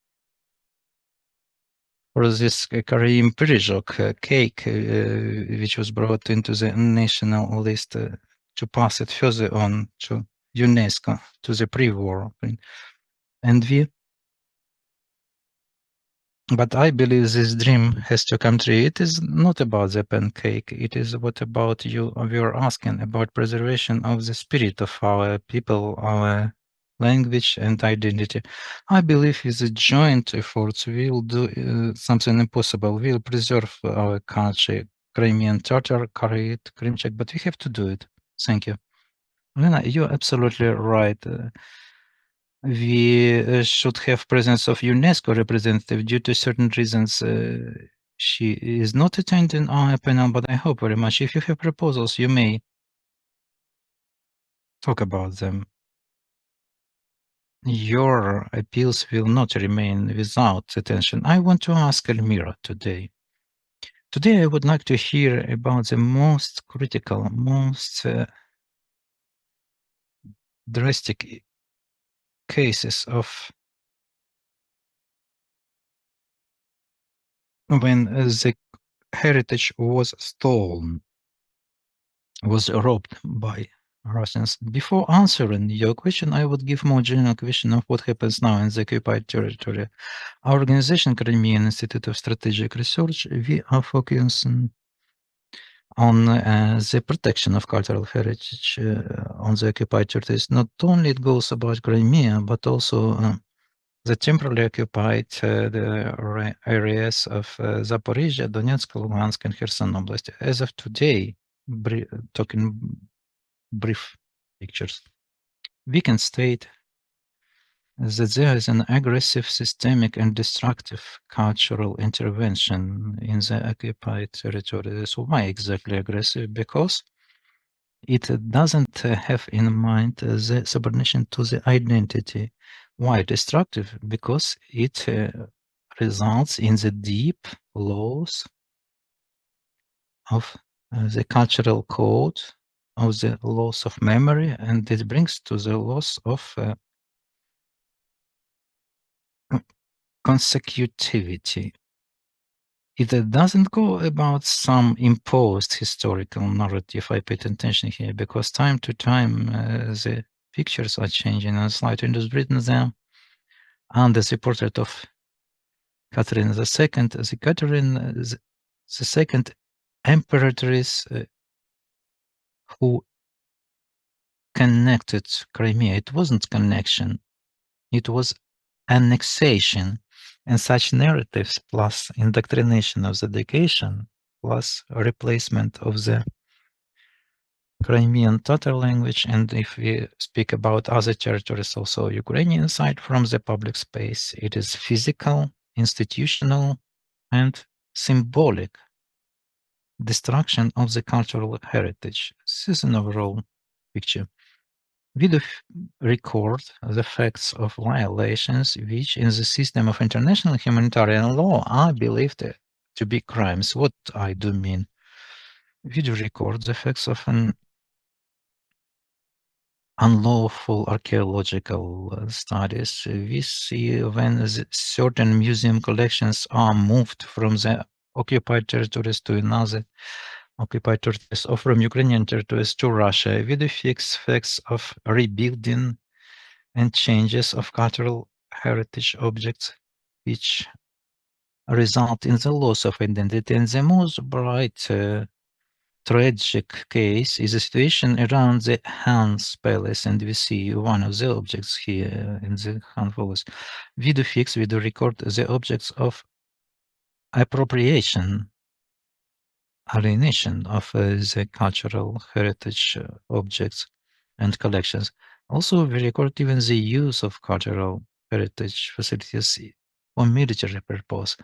For this Krymchak cake, which was brought into the national list to pass it further on to UNESCO, to the pre-war. But I believe this dream has to come true. It is not about the pancake. It is what about you are asking about preservation of the spirit of our people, our language and identity. I believe with the joint efforts we will do something impossible. We will preserve our culture, Crimean, Tatar, Karaite, Krymchak, but we have to do it. Thank you. Lena, you're absolutely right. We should have presence of UNESCO representative due to certain reasons. She is not attending our panel, but I hope very much. If you have proposals, you may talk about them. Your appeals will not remain without attention. I want to ask Elmira today. Today, I would like to hear about the most critical, most drastic cases of when the heritage was stolen, was robbed by Russians. Before answering your question, I would give more general question of what happens now in the occupied territory. Our organization, Crimean Institute of Strategic Research, we are focusing on the protection of cultural heritage on the occupied territories. Not only it goes about Crimea, but also the temporarily occupied the areas of Zaporizhzhia, Donetsk, Luhansk, and Kherson Oblast. As of today, talking brief pictures, we can state that there is an aggressive, systemic, and destructive cultural intervention in the occupied territories. Why exactly aggressive? Because it doesn't have in mind the subordination to the identity. Why destructive? Because it results in the deep loss of the cultural code, of the loss of memory, and it brings to the loss of consecutivity. It doesn't go about some imposed historical narrative. I paid attention here because time to time the pictures are changing and slightly written there under the portrait of Catherine II. The Catherine the second emperoress who connected Crimea. It wasn't connection. It was annexation. And such narratives plus indoctrination of the education plus replacement of the Crimean Tatar language, and if we speak about other territories, also Ukrainian side from the public space, it is physical, institutional, and symbolic destruction of the cultural heritage. This is an overall picture. We do record the facts of violations which in the system of international humanitarian law are believed to be crimes. What I do mean? We do record the facts of an unlawful archaeological studies. We see when certain museum collections are moved from the occupied territories to another occupied territories or from Ukrainian territories to Russia. We do fix facts of rebuilding and changes of cultural heritage objects which result in the loss of identity. And the most bright tragic case is a situation around the Hans Palace, and we see one of the objects here in the Han Palace. We do fix, we do record the objects of appropriation, alienation of the cultural heritage objects and collections. Also, we record even the use of cultural heritage facilities for military purpose.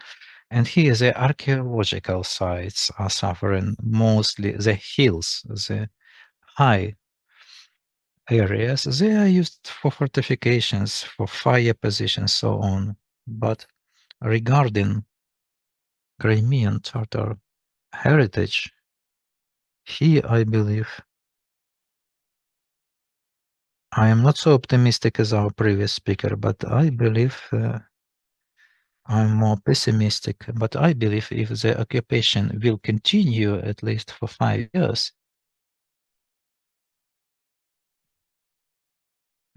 And here the archaeological sites are suffering, mostly the hills, the high areas. They are used for fortifications, for fire positions, so on. But regarding Crimean Tatar heritage, here I believe I am not so optimistic as our previous speaker, but I believe I'm more pessimistic. But I believe if the occupation will continue at least for 5 years,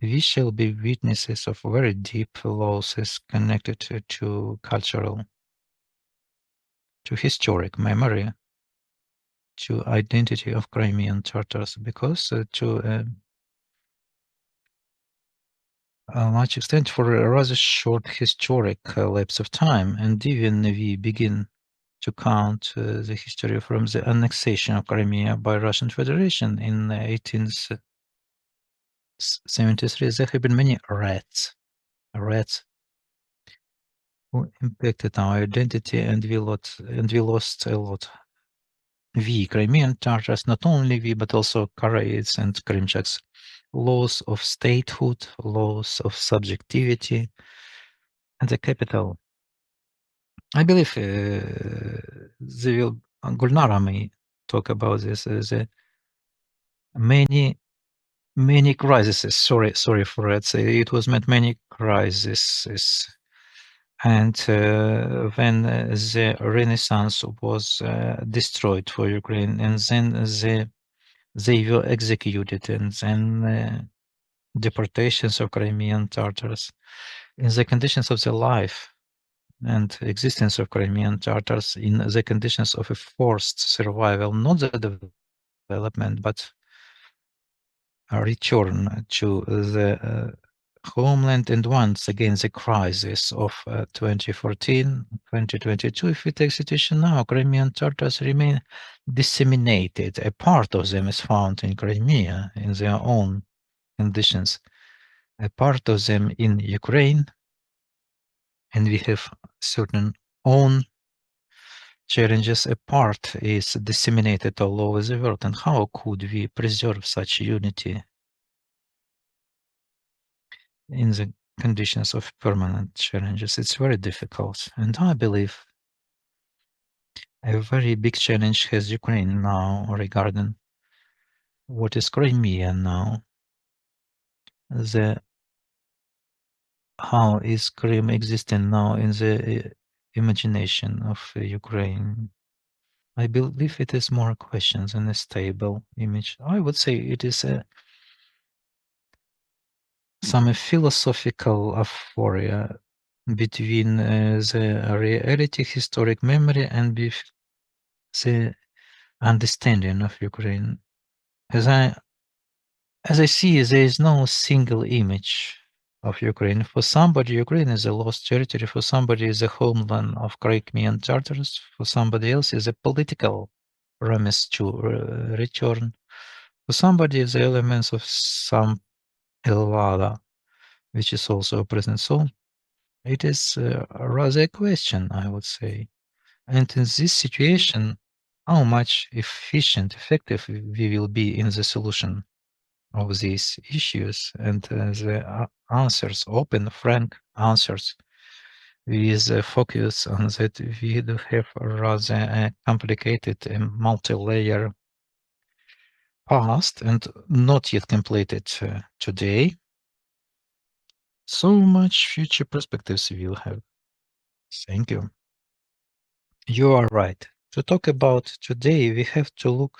we shall be witnesses of very deep losses connected to cultural, to historic memory, to identity of Crimean Tatars, because to a large extent for a rather short historic lapse of time, and even we begin to count the history from the annexation of Crimea by Russian Federation in 1873, there have been many rats who impacted our identity, and we lost a lot. We, Crimean Tatars, not only we, but also Karaites and Krymchaks, loss of statehood, loss of subjectivity, and the capital. I believe Gulnara may talk about this. The many crises. Sorry for it. It was meant many crises. And when the Renaissance was destroyed for Ukraine, and then they were executed, and then deportations of Crimean Tatars, in the conditions of their life and existence of Crimean Tatars, in the conditions of a forced survival, not the development, but a return to the homeland, and once again the crisis of 2014, 2022. If we take situation now, Crimean Tatars remain disseminated. A part of them is found in Crimea in their own conditions, a part of them in Ukraine, and we have certain own challenges. A part is disseminated all over the world. And how could we preserve such unity in the conditions of permanent challenges? It's very difficult. And I believe a very big challenge has Ukraine now regarding what is Crimea now. How is Krim existing now in the imagination of Ukraine? I believe it is more questions than a stable image. I would say it is some philosophical aphoria between the reality, historic memory, and the understanding of Ukraine. As I see, there is no single image of Ukraine. For somebody, Ukraine is a lost territory. For somebody, is a homeland of Crimean Tatars. For somebody else, is a political promise to return. For somebody, the elements of some Helvada, which is also present. So it is rather a question, I would say. And in this situation, how much efficient, effective we will be in the solution of these issues, and the answers, open, frank answers, with a focus on that we do have a rather complicated and multi-layer past and not yet completed today. So much future perspectives we'll have. Thank you. You are right. To talk about today, we have to look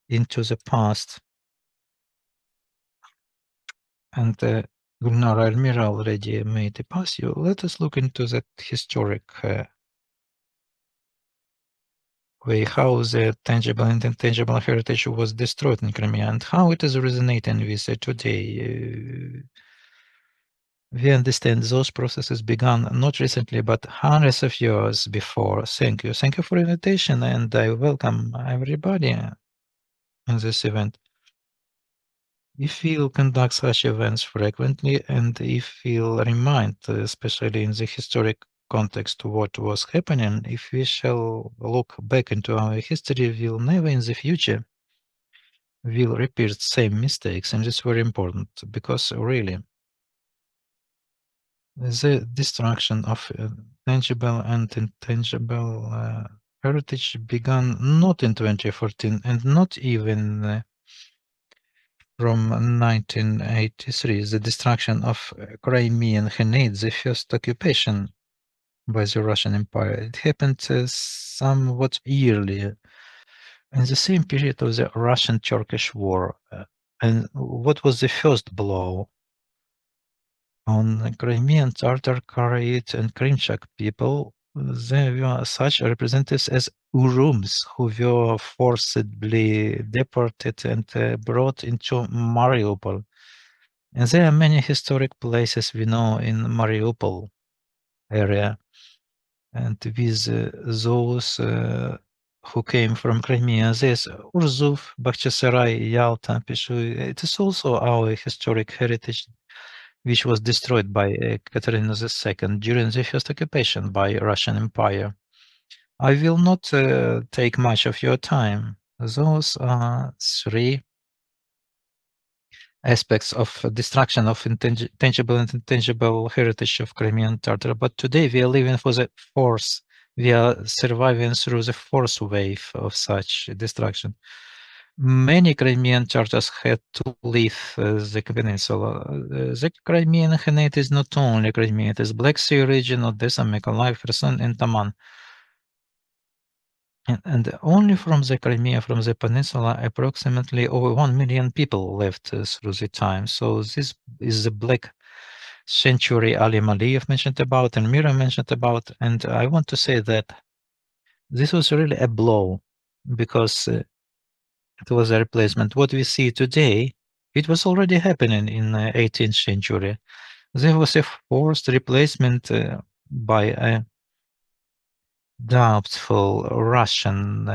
into the past. And Gulnara Almira already made a pass. Let us look into that historic way, how the tangible and intangible heritage was destroyed in Crimea and how it is resonating with today. We understand those processes began not recently, but hundreds of years before. Thank you. Thank you for the invitation, and I welcome everybody in this event. If we'll conduct such events frequently, and if we'll remind, especially in the historic context, what was happening, if we shall look back into our history, we'll never in the future will repeat the same mistakes, and it's very important, because really, the destruction of tangible and intangible heritage began not in 2014, and not even from 1983, the destruction of Crimean Khanate, the first occupation by the Russian Empire. It happened somewhat earlier, in the same period of the Russian-Turkish War. And what was the first blow? On Crimean Tatar, Karaites, and Krymchak people, there were such representatives as Urums, who were forcibly deported and brought into Mariupol. And there are many historic places we know in Mariupol area. And with those who came from Crimea, there's Urzów, Bakhchisarai, Yalta, Pishu. It is also our historic heritage, which was destroyed by Katerina II during the first occupation by Russian Empire. I will not take much of your time. Those are three aspects of destruction of tangible and intangible heritage of Crimean Tatar. But today we are living for the fourth. We are surviving through the fourth wave of such destruction. Many Crimean Tatars had to leave the peninsula. The Crimean Khanate is not only Crimea, it is Black Sea region, Odessa, Mykolaiv, Kherson, and Taman. And only from the Crimea, from the peninsula, approximately over 1 million people left through the time. So this is the Black Century Ali Maliyev mentioned about and Mira mentioned about. And I want to say that this was really a blow, because it was a replacement. What we see today, it was already happening in the 18th century. There was a forced replacement by a doubtful Russian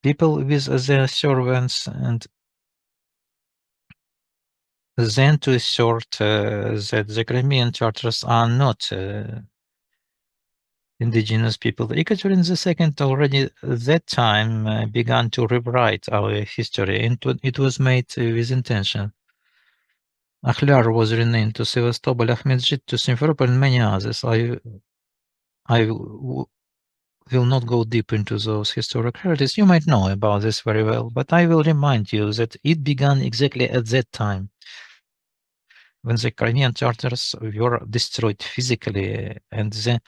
people with their servants, and then to assert that the Crimean Tatars are not indigenous people. Ekaterin II already at that time began to rewrite our history, and it was made with intention. Akhlyar was renamed to Sevastopol, Ahmedjit to Simferopol, and many others. I will not go deep into those historic heritages. You might know about this very well, but I will remind you that it began exactly at that time, when the Crimean Tatars were destroyed physically, and the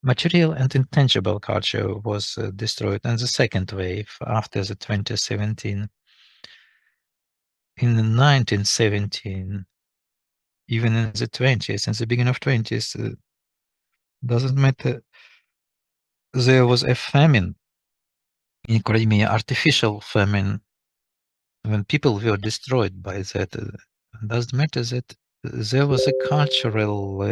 material and intangible culture was destroyed. And the second wave, after the 2017, in the 1917, even in the 20s, in the beginning of 20s, doesn't matter. There was a famine in Crimea, artificial famine, when people were destroyed by that. Doesn't matter that there was a cultural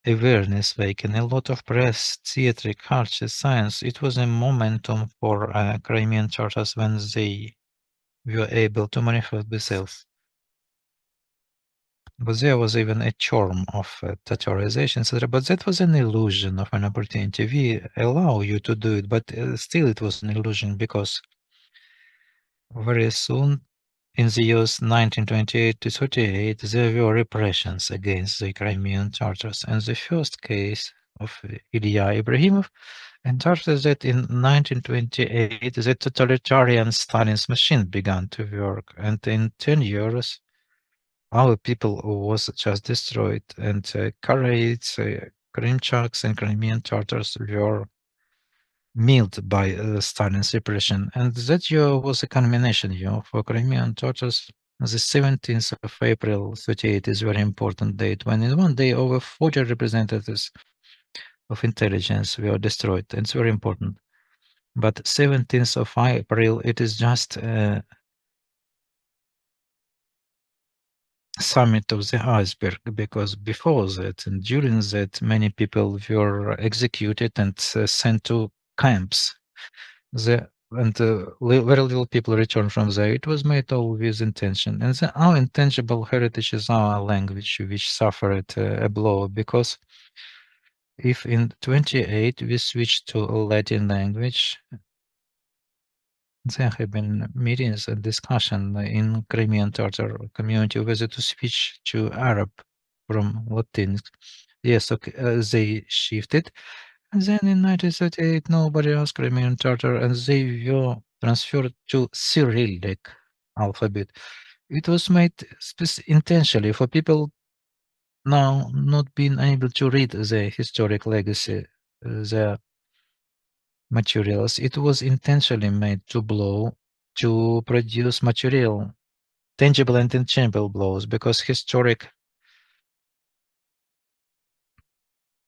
awareness awaken, a lot of press, theater, culture, science. It was a momentum for Crimean Tatars when they were able to manifest themselves. But there was even a term of Tatarization, etc. But that was an illusion of an opportunity. We allow you to do it, but still it was an illusion, because very soon, in the years 1928 to 38, there were repressions against the Crimean Tatars, and the first case of Ilya Ibrahimov entered that in 1928 the totalitarian Stalin's machine began to work, and in 10 years our people was just destroyed, and Karaites, Krymchaks and Crimean Tatars were milled by Stalin's repression. And that year was a culmination year for Crimean Tatars. The 17th of April 38 is a very important date, when in one day over 40 representatives of intelligence were destroyed. And it's very important. But 17th of April, it is just a summit of the iceberg, because before that and during that, many people were executed and sent to camps. Very little people returned from there. It was made all with intention. And our intangible heritage is our language, which suffered a blow, because if in 28 we switched to Latin language, there have been meetings and discussion in Crimean Tatar community whether to switch to Arab from Latin. Yes, okay, they shifted. And then in 1938, nobody asked Crimean Tatar, and they were transferred to Cyrillic alphabet. It was made intentionally for people now not being able to read the historic legacy, the materials. It was intentionally made to blow, to produce material, tangible and intangible blows, because historic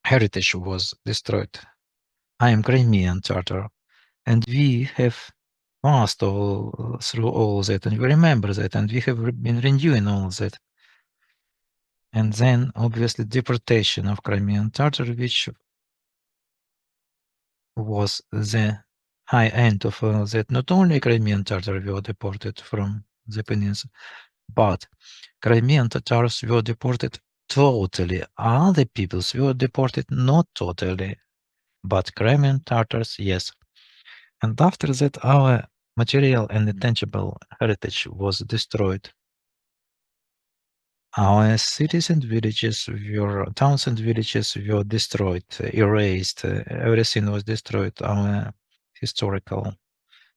heritage was destroyed. I am Crimean Tatar, and we have passed through all that, and we remember that, and we have been renewing all that. And then, obviously, deportation of Crimean Tatar, which was the high end of that. Not only Crimean Tatar were deported from the peninsula, but Crimean Tatars were deported totally. Other peoples were deported not totally, but Crimean Tatars, yes. And after that, our material and intangible heritage was destroyed. Our cities and villages were, towns and villages were destroyed, erased. Everything was destroyed. Our historical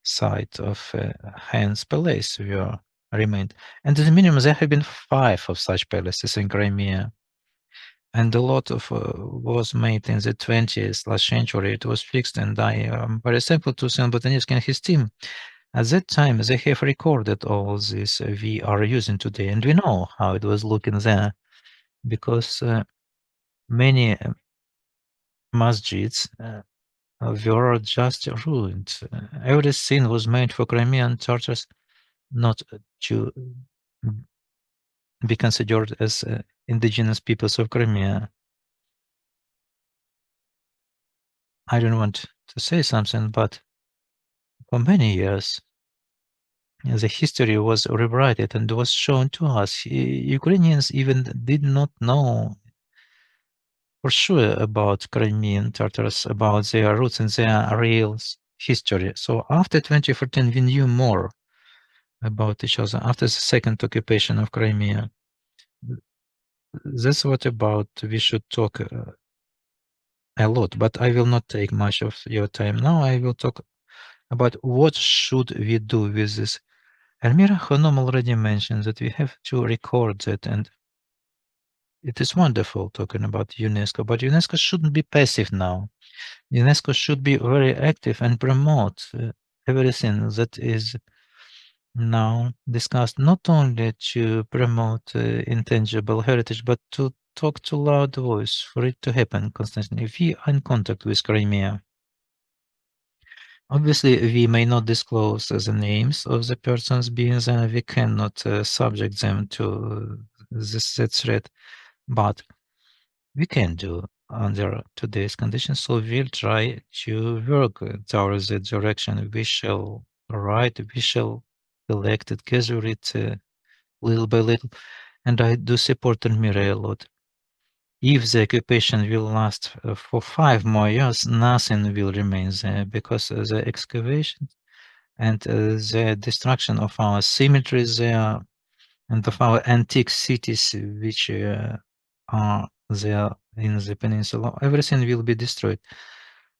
site of Hans Palace were remained. And at the minimum, there have been 5 of such palaces in Crimea. And a lot of was made in the 20th last century. It was fixed, and I am very thankful to St. Botanitsky and his team. At that time, they have recorded all this we are using today, and we know how it was looking there, because many masjids were just ruined. Everything was made for Crimean Tatars not to be considered as indigenous peoples of Crimea. I don't want to say something, but for many years, the history was rewritten and was shown to us. Ukrainians even did not know for sure about Crimean Tatars, about their roots and their real history. So after 2014, we knew more about each other. After the second occupation of Crimea, that's what about we should talk a lot, but I will not take much of your time now. I will talk about what should we do with this. Elmira Khanum already mentioned that we have to record that, and it is wonderful talking about UNESCO, but UNESCO shouldn't be passive now. UNESCO should be very active and promote everything that is now discussed, not only to promote intangible heritage, but to talk to loud voice for it to happen constantly. If we are in contact with Crimea, obviously we may not disclose the names of the persons being there. We cannot subject them to that threat, but we can do under today's conditions. So we'll try to work towards that direction. We shall write, we shall collect it, gather it little by little. and I do support Elmira a lot. If the occupation will last for 5 more years, nothing will remain there because the excavation and the destruction of our cemeteries there and of our antique cities which are there in the peninsula, everything will be destroyed.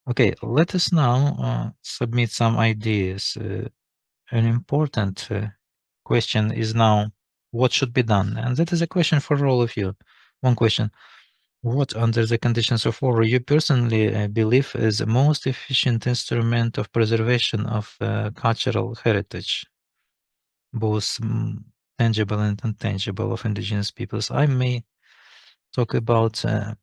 Okay, let us now submit some ideas. An important question is now, what should be done? And that is a question for all of you. One question. What, under the conditions of war, you personally believe is the most efficient instrument of preservation of cultural heritage, both tangible and intangible, of indigenous peoples? I may talk about the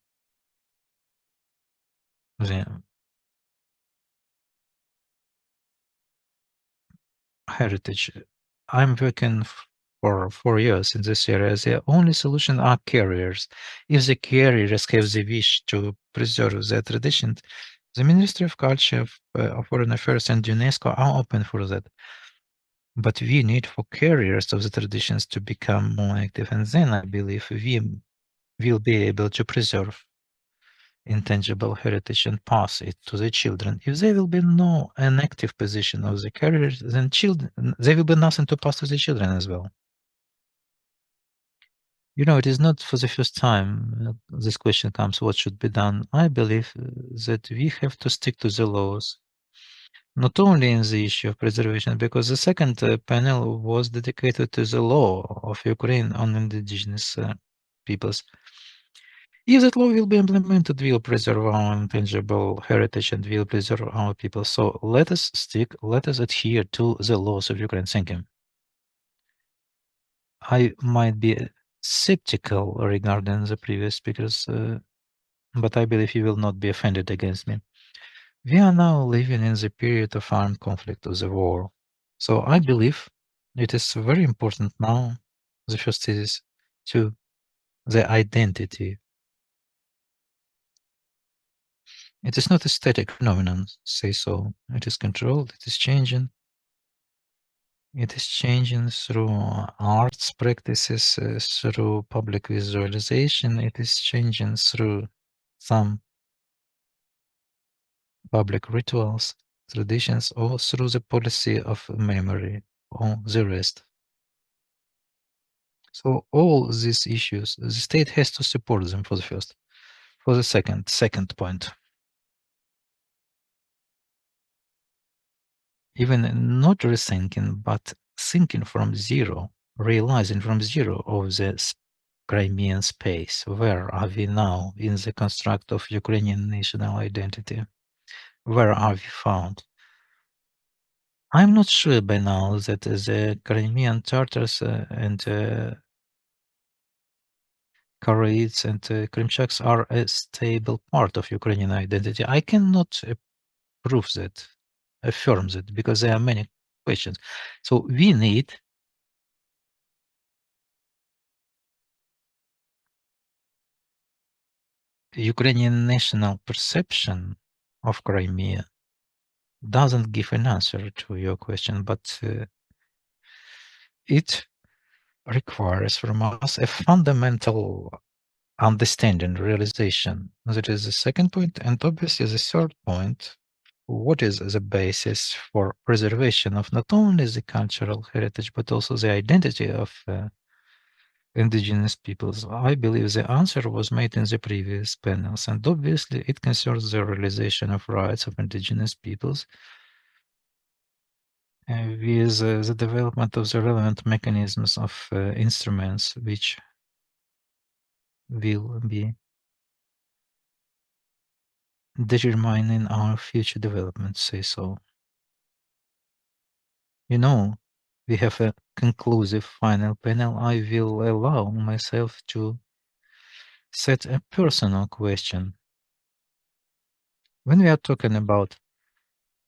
heritage. I'm working for 4 years in this area. The only solution are carriers. If the carriers have the wish to preserve their traditions, the Ministry of Culture, of Foreign Affairs and UNESCO are open for that. But we need for carriers of the traditions to become more active, and then I believe we will be able to preserve intangible heritage and pass it to the children. If there will be no an active position of the carriers, then children, there will be nothing to pass to the children as well. You know, it is not for the first time this question comes, what should be done? I believe that we have to stick to the laws, not only in the issue of preservation, because the second panel was dedicated to the law of Ukraine on indigenous peoples. If that law will be implemented, we'll preserve our intangible heritage and we'll preserve our people. So let us adhere to the laws of Ukraine. Thank you. I might be skeptical regarding the previous speakers, but I believe you will not be offended against me. We are now living in the period of armed conflict, of the war. So I believe it is very important now, the first is to the identity. It is not a static phenomenon, say so. It is controlled, it is changing. It is changing through arts practices, through public visualization. It is changing through some public rituals, traditions, or through the policy of memory, or the rest. So all these issues, the state has to support them for the first. For the second point. Even not rethinking, but thinking from zero, realizing from zero of the Crimean space. Where are we now in the construct of Ukrainian national identity? Where are we found? I'm not sure by now that the Crimean Tatars and Karaites and Krymchaks are a stable part of Ukrainian identity. I cannot prove that, affirm that, because there are many questions. So we need Ukrainian national perception of Crimea doesn't give an answer to your question, but it requires from us a fundamental understanding, realization. That is the second point, and obviously the third point. What is the basis for preservation of not only the cultural heritage, but also the identity of indigenous peoples? I believe the answer was made in the previous panels, and obviously it concerns the realization of rights of indigenous peoples with the development of the relevant mechanisms of instruments which will be determining our future development, say so. You know, we have a conclusive final panel. I will allow myself to set a personal question. When we are talking about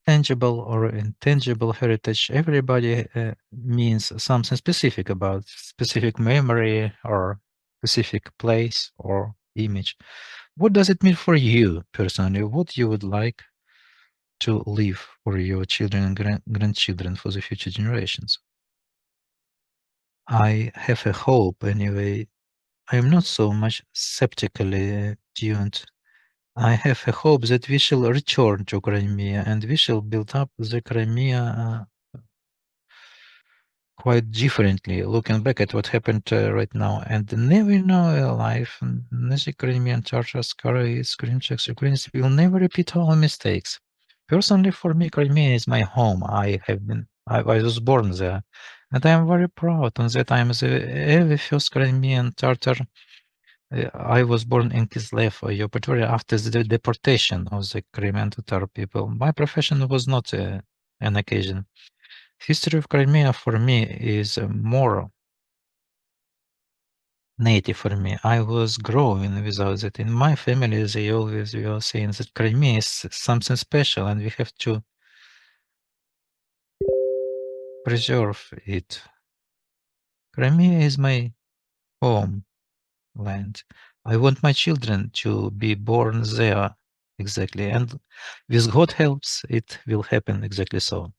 tangible or intangible heritage, everybody means something specific about specific memory or specific place or image. What does it mean for you personally? What you would like to leave for your children and grandchildren for the future generations? I have a hope anyway. I am not so much skeptically tuned. I have a hope that we shall return to Crimea and we shall build up the Crimea quite differently, looking back at what happened right now. And never in our life, the Crimean, Tatars, Karaites, Krymchaks, Ukrainians will never repeat our mistakes. Personally, for me, Crimea is my home. I was born there, and I am very proud on that I am the very first Crimean Tatar. I was born in Kislev, Yevpatoria, after the deportation of the Crimean Tatar people. My profession was not an occasion. History of Crimea for me is more native for me. I was growing without that. In my family, they always were saying that Crimea is something special and we have to preserve it. Crimea is my homeland. I want my children to be born there exactly. And with God helps, it will happen exactly so.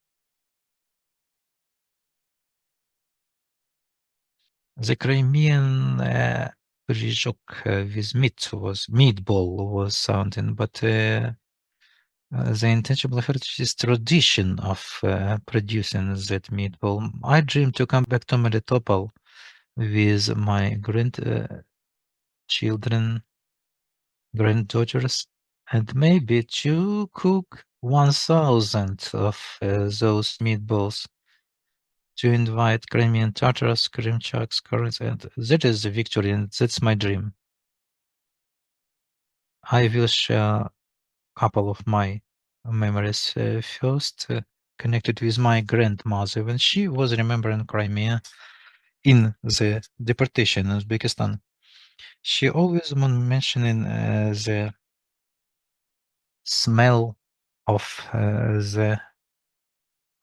The Crimean Pyrzyk with meatball was sounding, but the intangible heritage tradition of producing that meatball. I dream to come back to Melitopol with my grandchildren, granddaughters, and maybe to cook 1,000 of those meatballs to invite Crimean Tatars, Krymchaks, Karaites, and that is the victory, and that's my dream. I will share a couple of my memories. First, connected with my grandmother when she was remembering Crimea in the deportation in Uzbekistan. She always mentioning the smell of the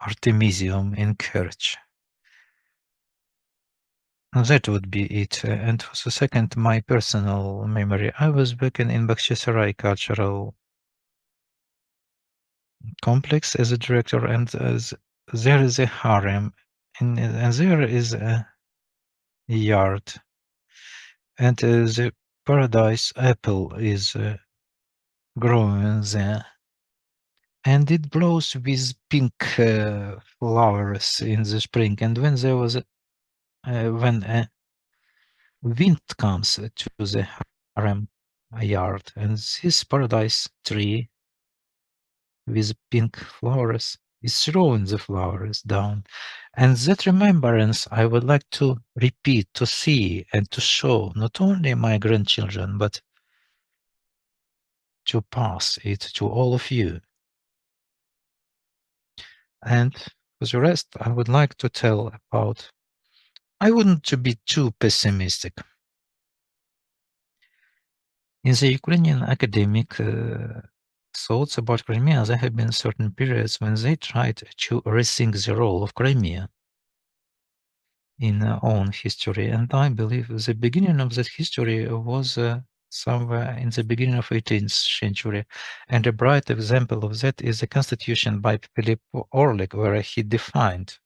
Artemisium in Kerch. That would be it. And for the second, my personal memory. I was working in Bakhchisarai Cultural Complex as a director, and there is a harem, and there is a yard, and the paradise apple is growing there, and it blows with pink flowers in the spring. And when there was when a wind comes to the harem yard, and this paradise tree with pink flowers is throwing the flowers down. And that remembrance I would like to repeat, to see, and to show not only my grandchildren, but to pass it to all of you. And for the rest, I would like to tell about, I wouldn't to be too pessimistic. In the Ukrainian academic thoughts about Crimea, there have been certain periods when they tried to rethink the role of Crimea in our own history. And I believe the beginning of that history was somewhere in the beginning of 18th century. And a bright example of that is the constitution by Philip Orlik, where he defined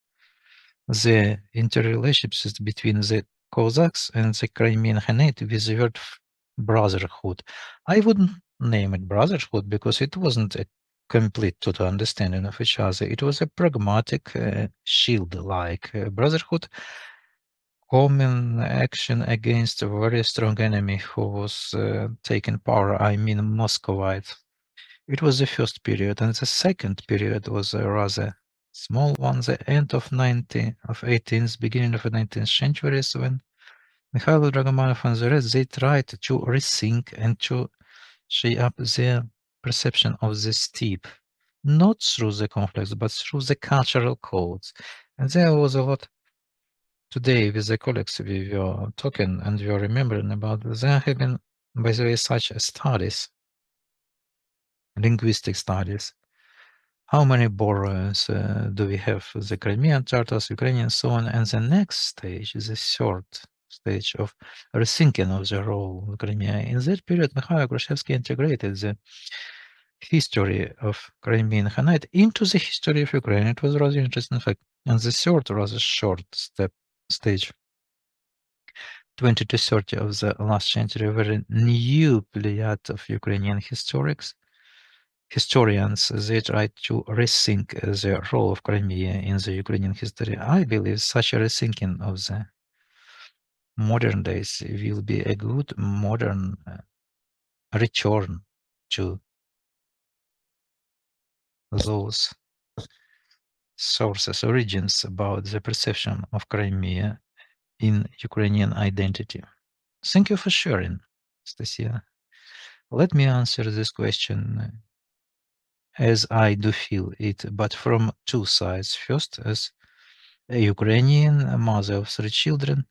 the interrelationships between the Cossacks and the Crimean Khanate with the word brotherhood. I wouldn't name it brotherhood because it wasn't a complete total understanding of each other. It was a pragmatic shield-like brotherhood, common action against a very strong enemy who was taking power, I mean Muscovite. It was the first period, and the second period was a rather small one, the end of 18th, beginning of the 19th centuries, when Mikhail Dragomanov and the rest, they tried to rethink and to shape up their perception of the steppe, not through the conflicts, but through the cultural codes. And there was a lot. Today, with the colleagues, we were talking and we were remembering about, there have been, by the way, such studies, linguistic studies. How many borrowers do we have? The Crimean, Tatars, Ukrainian, so on. And the next stage is the third stage of rethinking of the role of Crimea. In that period, Mikhail Grushevsky integrated the history of Crimean Khanate into the history of Ukraine. It was rather interesting fact. And the third rather short stage 20 to 30 of the last century, a very new pleiad of Ukrainian historians, they try to rethink the role of Crimea in the Ukrainian history. I believe such a rethinking of the modern days will be a good modern return to those sources, origins about the perception of Crimea in Ukrainian identity. Thank you for sharing, Stasia. Let me answer this question as I do feel it, but from two sides. First, as a Ukrainian mother of 3 children,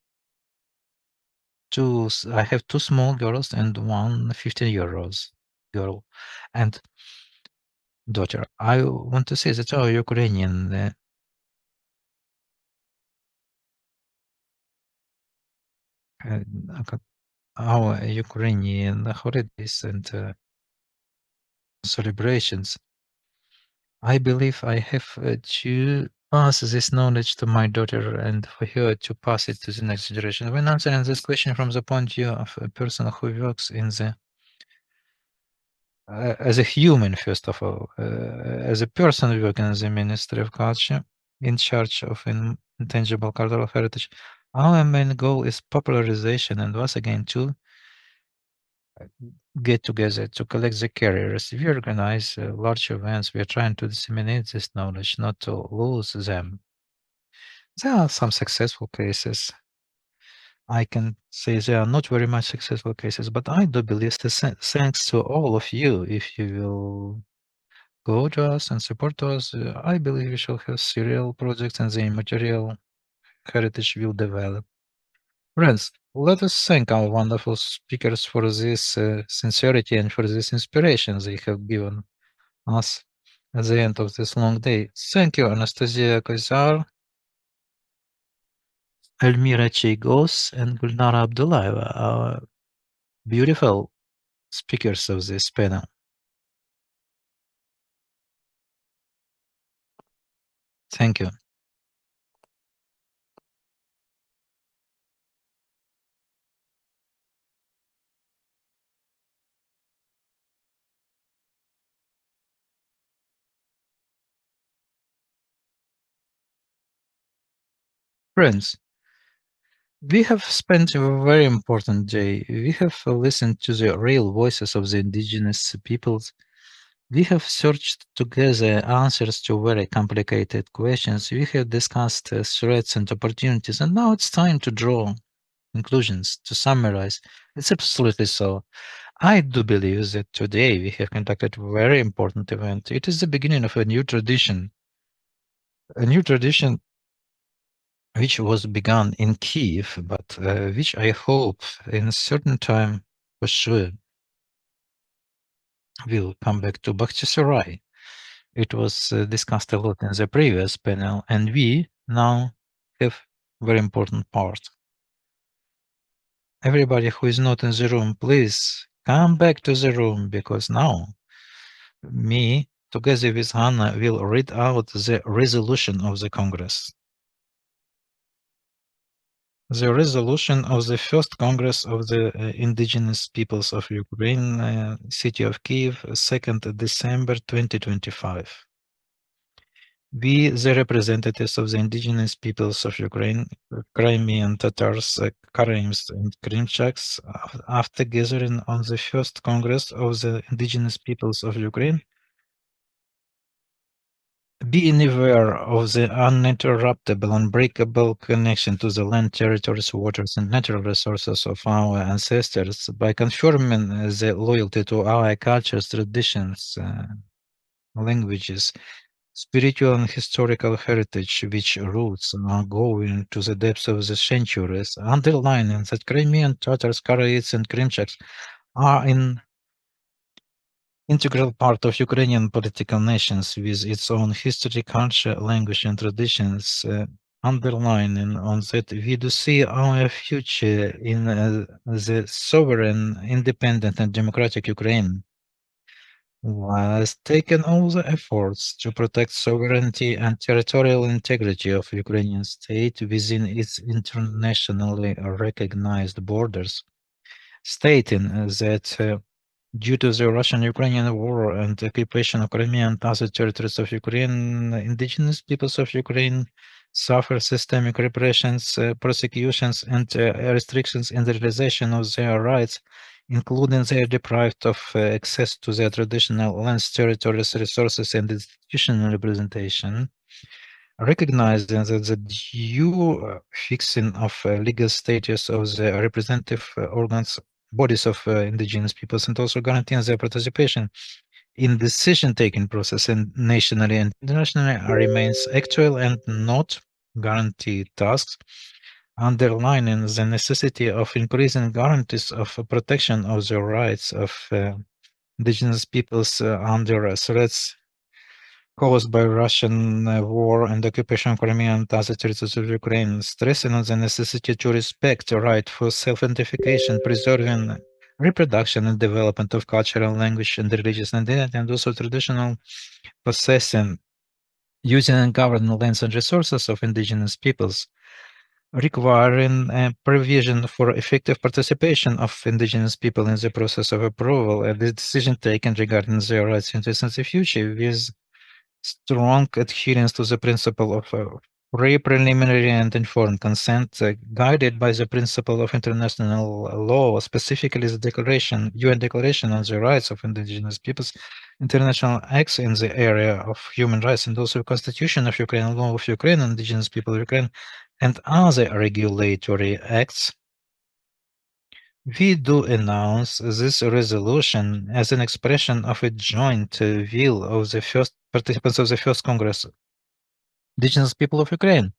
I have 2 small girls and 1 15-year-old girl and daughter. I want to say that our Ukrainian holidays and celebrations, I believe I have to pass this knowledge to my daughter and for her to pass it to the next generation. When answering this question from the point of view of a person who works in the as a human, first of all, as a person working in the Ministry of Culture, in charge of intangible cultural heritage, our main goal is popularization and once again to get together to collect the carriers. We organize large events. We are trying to disseminate this knowledge, not to lose them. There are some successful cases. I can say there are not very much successful cases, but I do believe that thanks to all of you, if you will go to us and support us, I believe we shall have serial projects and the immaterial heritage will develop. Friends, let us thank our wonderful speakers for this sincerity and for this inspiration they have given us at the end of this long day. Thank you, Anastasia Kozar, Elmira Chigos, and Gulnara Abdullaeva, our beautiful speakers of this panel. Thank you. Friends, we have spent a very important day. We have listened to the real voices of the indigenous peoples. We have searched together answers to very complicated questions. We have discussed threats and opportunities, and now it's time to draw conclusions, to summarize. It's absolutely so. I do believe that today we have conducted a very important event. It is the beginning of a new tradition which was begun in Kyiv, but which I hope in a certain time for sure will come back to Bakhchisarai. It was discussed a lot in the previous panel, and we now have very important part. Everybody who is not in the room, please come back to the room, because now me, together with Hannah, will read out the resolution of the Congress. The resolution of the first Congress of the Indigenous Peoples of Ukraine, city of Kyiv, 2nd December 2025. We, the representatives of the Indigenous Peoples of Ukraine, Crimean Tatars, Karaites and Krymchaks, after gathering on the first Congress of the Indigenous Peoples of Ukraine, being aware of the uninterruptible, unbreakable connection to the land, territories, waters, and natural resources of our ancestors, by confirming the loyalty to our cultures, traditions, languages, spiritual and historical heritage, which roots are going to the depths of the centuries, underlining that Crimean Tatars, Karaites, and Krymchaks are an integral part of Ukrainian political nations with its own history, culture, language, and traditions, underlining on that we do see our future in the sovereign, independent, and democratic Ukraine. while has taken all the efforts to protect sovereignty and territorial integrity of Ukrainian state within its internationally recognized borders, stating that due to the Russian-Ukrainian war and occupation of Crimea and other territories of Ukraine, indigenous peoples of Ukraine suffer systemic repressions, prosecutions, and restrictions in the realization of their rights, including they are deprived of access to their traditional lands, territories, resources, and institutional representation. Recognizing that the due fixing of legal status of the representative organs, bodies of indigenous peoples, and also guaranteeing their participation in decision-taking process and nationally and internationally remains actual and not guaranteed tasks, underlining the necessity of increasing guarantees of protection of the rights of indigenous peoples under threats caused by Russian war and occupation of Crimea and other territories of Ukraine, stressing on the necessity to respect the right for self-identification, preserving reproduction and development of cultural, language, and religious identity, and also traditional possessing, using and governing lands and resources of indigenous peoples, requiring provision for effective participation of indigenous people in the process of approval and the decision taken regarding their rights and interests in the future, with strong adherence to the principle of free, preliminary, and informed consent, guided by the principle of international law, specifically the UN Declaration on the Rights of Indigenous Peoples, international acts in the area of human rights, and also Constitution of Ukraine, law of Ukraine, Indigenous People of Ukraine, and other regulatory acts. We do announce this resolution as an expression of a joint will of the first participants of the First Congress, Indigenous People of Ukraine,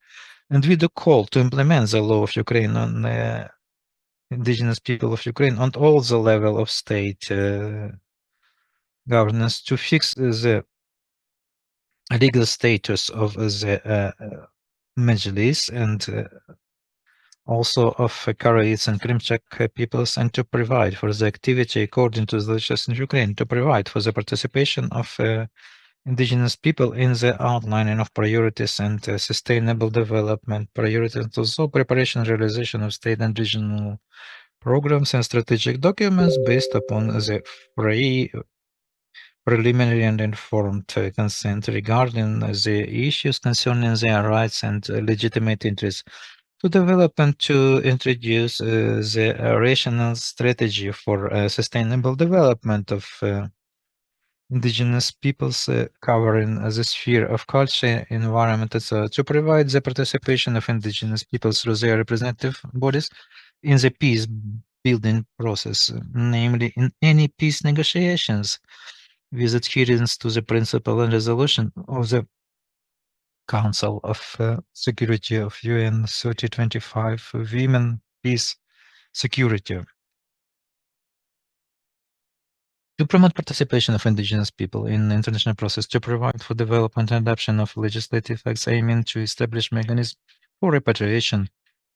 and we do call to implement the law of Ukraine on Indigenous People of Ukraine on all the level of state governance to fix the legal status of the Mejlis and also of Karaites and Krymchak peoples, and to provide for the activity according to the legislation in Ukraine, to provide for the participation of indigenous people in the outlining of priorities and sustainable development priorities, also preparation and realization of state and regional programs and strategic documents based upon the free, preliminary, and informed consent regarding the issues concerning their rights and legitimate interests, to develop and to introduce the rational strategy for sustainable development of indigenous peoples, covering the sphere of culture, environment, etc., to provide the participation of indigenous peoples through their representative bodies in the peace building process, namely in any peace negotiations, with adherence to the principle and resolution of the Council of Security of UN 3025, Women, Peace, Security. To promote participation of indigenous people in the international process, to provide for development and adoption of legislative acts aiming to establish mechanisms for repatriation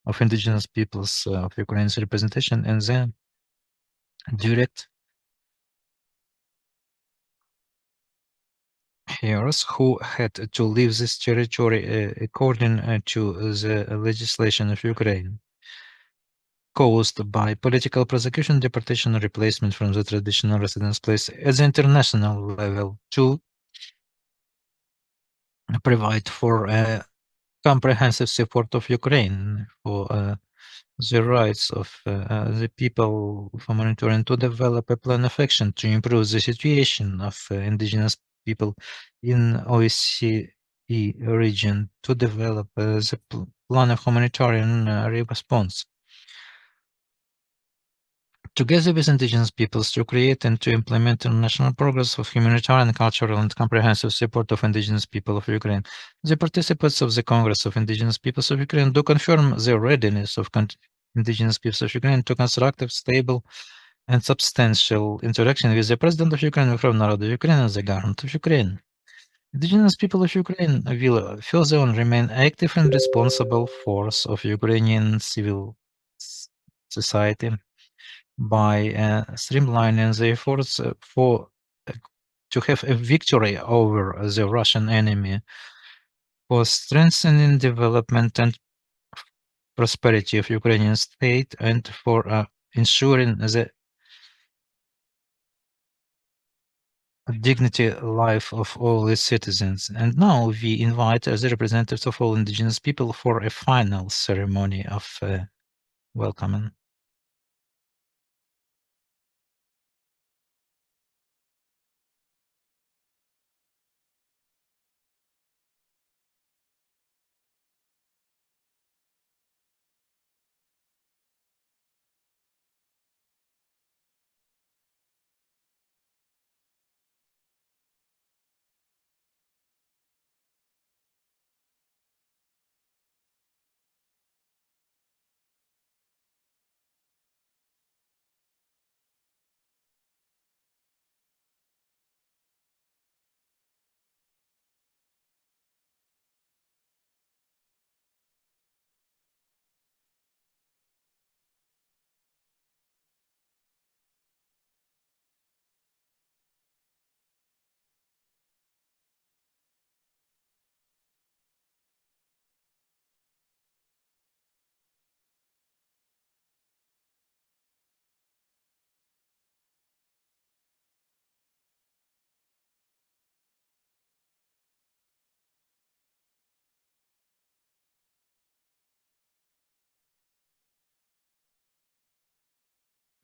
of indigenous peoples of Ukraine's representation and the direct heirs who had to leave this territory according to the legislation of Ukraine, caused by political persecution, deportation, or replacement from the traditional residence place at the international level, to provide for comprehensive support of Ukraine for the rights of the people for monitoring, to develop a plan of action to improve the situation of indigenous people in OSCE region, to develop the plan of humanitarian response. Together with indigenous peoples, to create and to implement international programs of humanitarian, cultural, and comprehensive support of indigenous people of Ukraine. The participants of the Congress of Indigenous Peoples of Ukraine do confirm the readiness of indigenous peoples of Ukraine to constructive, stable, and substantial interaction with the President of Ukraine, Верховна Рада Ukraine, and the government of Ukraine. Indigenous people of Ukraine will further on remain active and responsible force of Ukrainian civil society by streamlining the efforts for to have a victory over the Russian enemy, for strengthening development and prosperity of Ukrainian state, and for ensuring the dignity life of all its citizens. And now we invite the representatives of all indigenous people for a final ceremony of welcoming.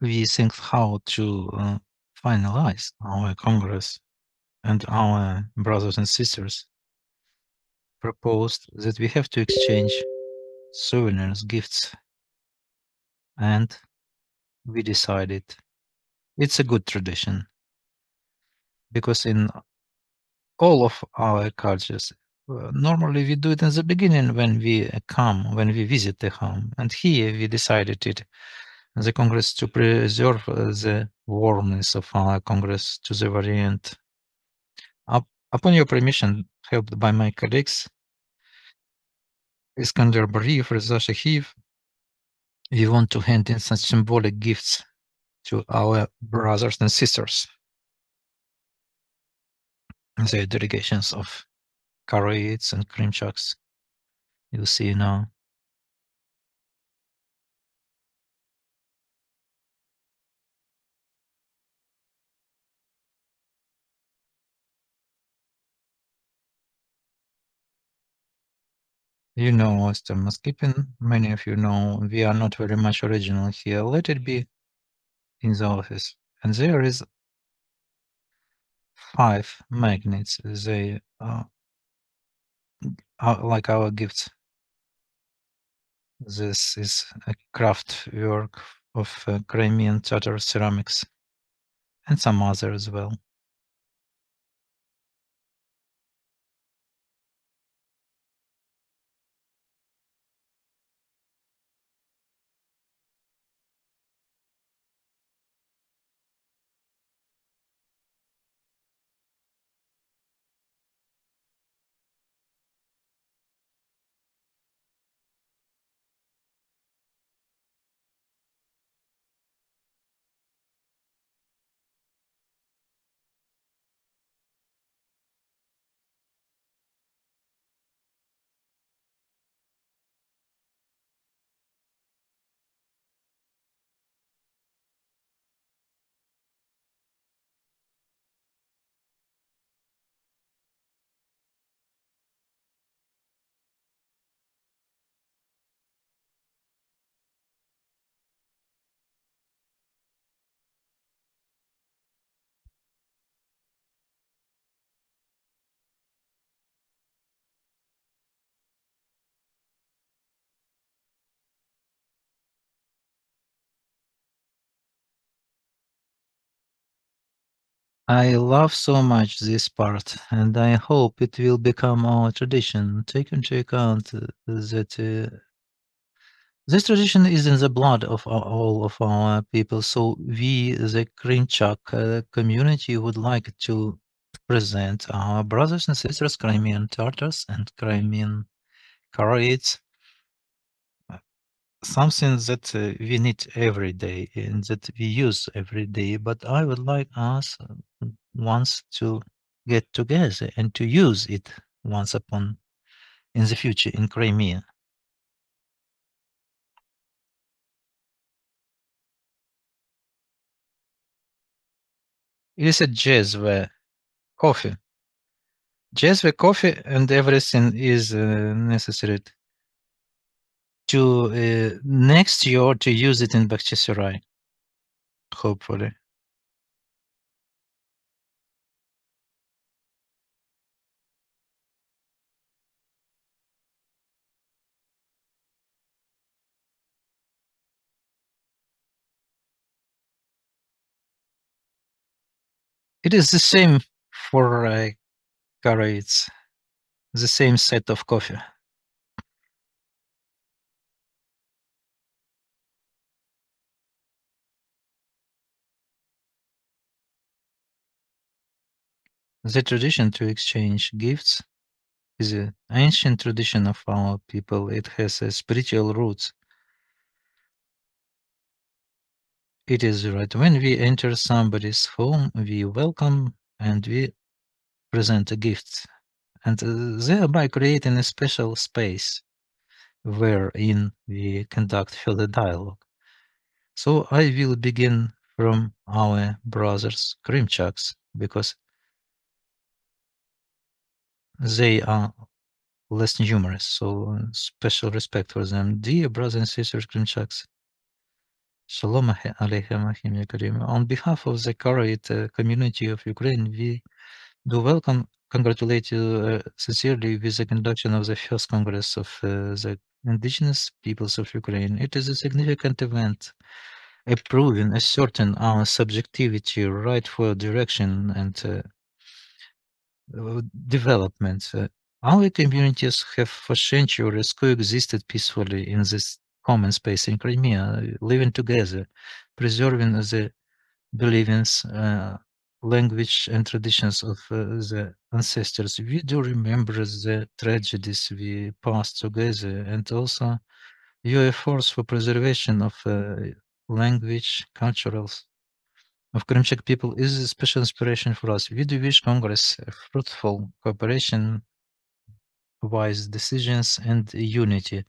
We think how to finalize our Congress, and our brothers and sisters proposed that we have to exchange souvenirs, gifts, and we decided it's a good tradition, because in all of our cultures, normally we do it in the beginning when we when we visit the home, and here we decided it, the Congress, to preserve the warmness of our Congress to the very end. Upon your permission, helped by my colleagues, Iskander Bariev, Reza Shahiv, we want to hand in some symbolic gifts to our brothers and sisters, the delegations of Karaites and Krymchaks. You see now. You know Mr. Moskipin, many of you know we are not very much original here. Let it be in the office. And there is 5 magnets. They are like our gifts. This is a craft work of Crimean Tatar ceramics, and some other as well. I love so much this part, and I hope it will become our tradition. Take into account that this tradition is in the blood of all of our people. So we, the Krymchak community, would like to present our brothers and sisters, Crimean Tartars and Crimean Karaites, something that we need every day and that we use every day. But I would like us wants to get together and to use it once upon in the future in Crimea. It is a Jezve coffee. Jezve coffee and everything is necessary to next year to use it in Bakhchisarai, hopefully. It is the same for Karaites, the same set of coffee. The tradition to exchange gifts is an ancient tradition of our people. It has a spiritual roots. It is right. When we enter somebody's home, we welcome and we present a gift, and thereby creating a special space wherein we conduct further dialogue. So I will begin from our brothers Krymchaks, because they are less numerous, so special respect for them. Dear brothers and sisters Krymchaks, Shalom Aleichem Achim Yekarim. On behalf of the Karaite community of Ukraine, we do welcome, congratulate you sincerely with the conduction of the first Congress of the Indigenous Peoples of Ukraine. It is a significant event, proving, asserting our subjectivity, right for direction and development. Our communities have for centuries coexisted peacefully in this common space in Crimea, living together, preserving the beliefs, language and traditions of the ancestors. We do remember the tragedies we passed together, and also your efforts for preservation of language, cultures of Krymchak people is a special inspiration for us. We do wish Congress fruitful cooperation, wise decisions, and unity.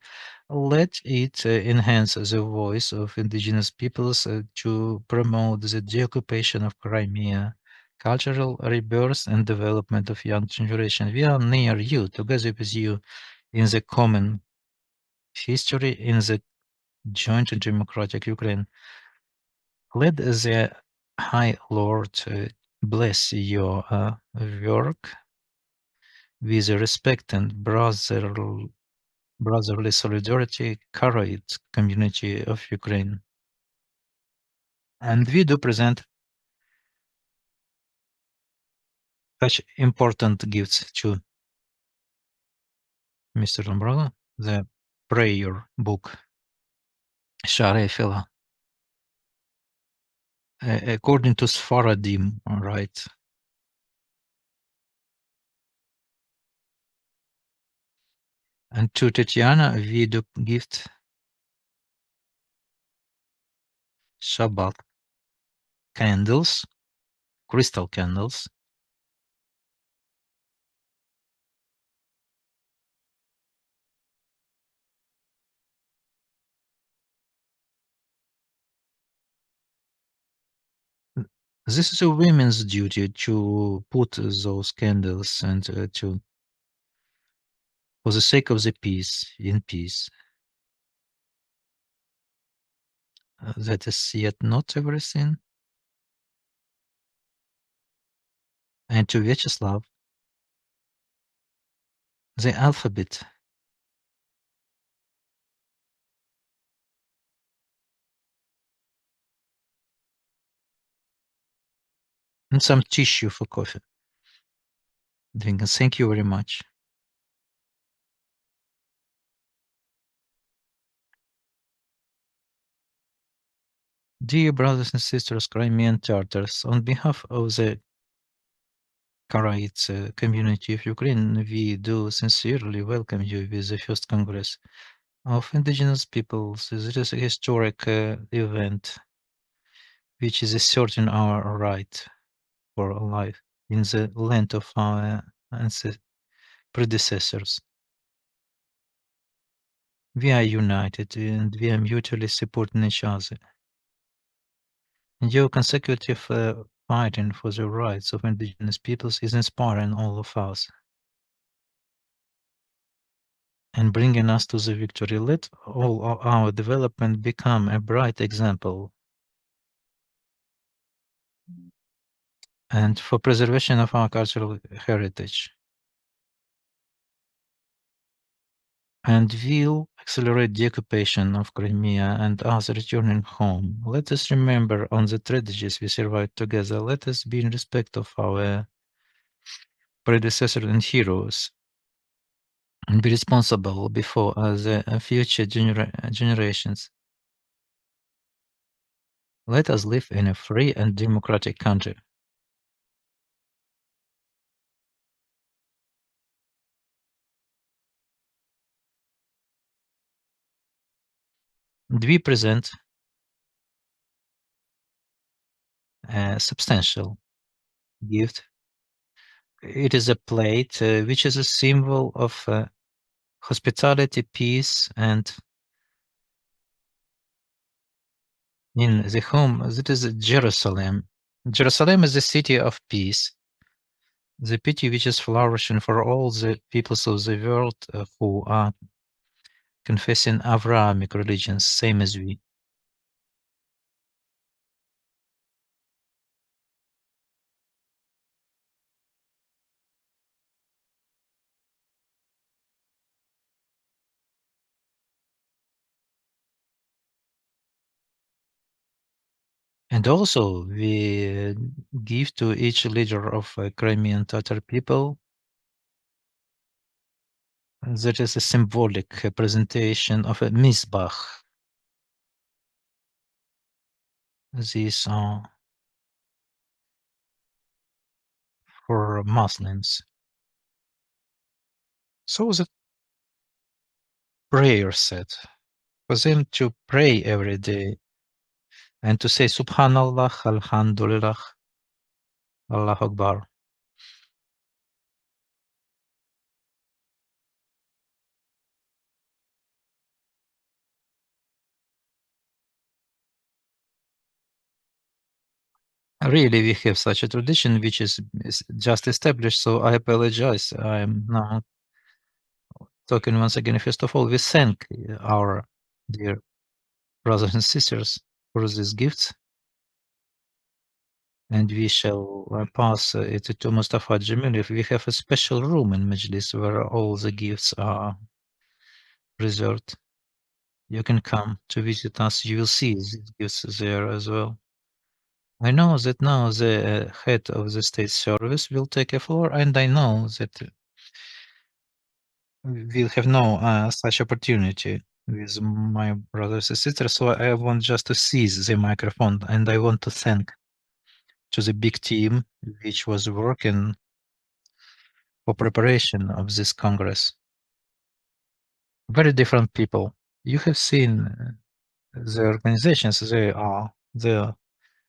Let it enhance the voice of indigenous peoples to promote the deoccupation of Crimea, cultural rebirth and development of young generation. We are near you, together with you, in the common history, in the joint and democratic Ukraine. Let the High Lord bless your work with respect and brotherly solidarity, Karaite community of Ukraine. And we do present such important gifts to Mr. Lombrado, the prayer book, Sha'arei Tefillah, according to Sfaradim, right? And to Tatiana, we do gift Shabbat candles, crystal candles. This is a women's duty to put those candles and to, for the sake of the peace, in peace. That is yet not everything. And to Vyacheslav, the alphabet. And some tissue for coffee. Thank you very much. Dear brothers and sisters, Crimean Tartars, on behalf of the Karaites community of Ukraine, we do sincerely welcome you with the first Congress of Indigenous Peoples. It is a historic event which is asserting our right for life in the land of our predecessors. We are united and we are mutually supporting each other. And your consecutive fighting for the rights of indigenous peoples is inspiring all of us and bringing us to the victory. Let all our development become a bright example and for preservation of our cultural heritage. And will accelerate the occupation of Crimea and us returning home. Let us remember on the tragedies we survived together. Let us be in respect of our predecessors and heroes and be responsible before the future generations. Let us live in a free and democratic country. And we present a substantial gift. It is a plate which is a symbol of hospitality, peace, and in the home, that is Jerusalem. Jerusalem is the city of peace, the city which is flourishing for all the peoples of the world who are confessing Abrahamic religions, same as we. And also, we give to each leader of Crimean Tatar people. That is a symbolic presentation of a Mizbach. These are for Muslims. So the prayer set for them to pray every day and to say Subhanallah, Alhamdulillah, Allah Akbar. Really, we have such a tradition which is just established, so I apologize. I am now talking once again. First of all, we thank our dear brothers and sisters for these gifts, and we shall pass it to Mustafa Jamilov. We have a special room in Mejlis where all the gifts are reserved. You can come to visit us. You will see these gifts there as well. I know that now the head of the state service will take a floor, and I know that we'll have no such opportunity with my brothers and sisters. So I want just to seize the microphone, and I want to thank to the big team which was working for preparation of this Congress. Very different people. You have seen the organizations. They are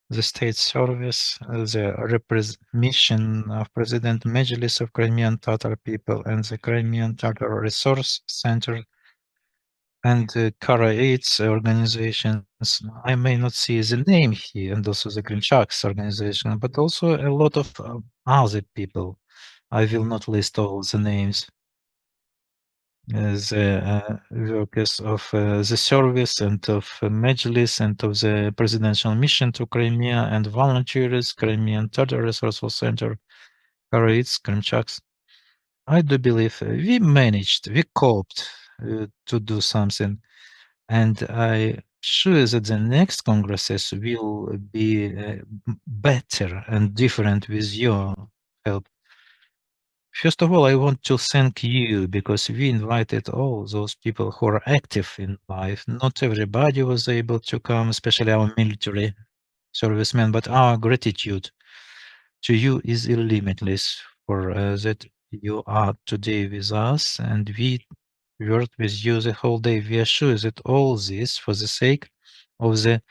the state service, the mission of President Mejlis of Crimean Tatar people and the Crimean Tatar Resource Center and the Karaites organizations. I may not see the name here, and also the Krymchak's organization, but also a lot of other people. I will not list all the names. The workers of the service and of Meclisi and of the presidential mission to Crimea and volunteers, Crimean Tatar Resource Center, Karaites, Krymchaks. I do believe we managed, we coped to do something, and I sure that the next congresses will be better and different with your help. First of all, I want to thank you because we invited all those people who are active in life. Not everybody was able to come, especially our military servicemen, but our gratitude to you is limitless for that you are today with us and we worked with you the whole day. We are sure that all this for the sake of the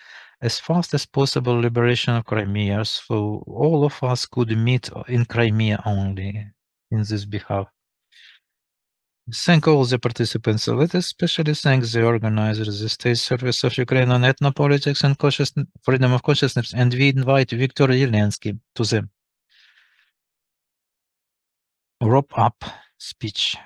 as fast as possible liberation of Crimea, so all of us could meet in Crimea only in this behalf. Thank all the participants. Let us especially thank the organizers, the State Service of Ukraine on Ethnopolitics and Freedom of Consciousness, and we invite Viktor Zelensky to the wrap-up speech.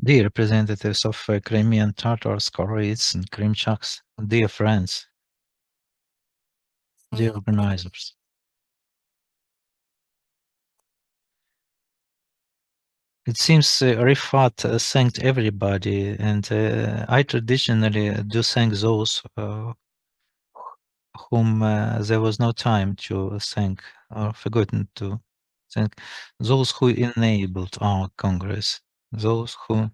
Dear representatives of Crimean Tatars, Karaites, and Krymchaks, dear friends, dear organizers. It seems Rifat thanked everybody, and I traditionally do thank those whom there was no time to thank or forgotten to thank, those who enabled our Congress, those who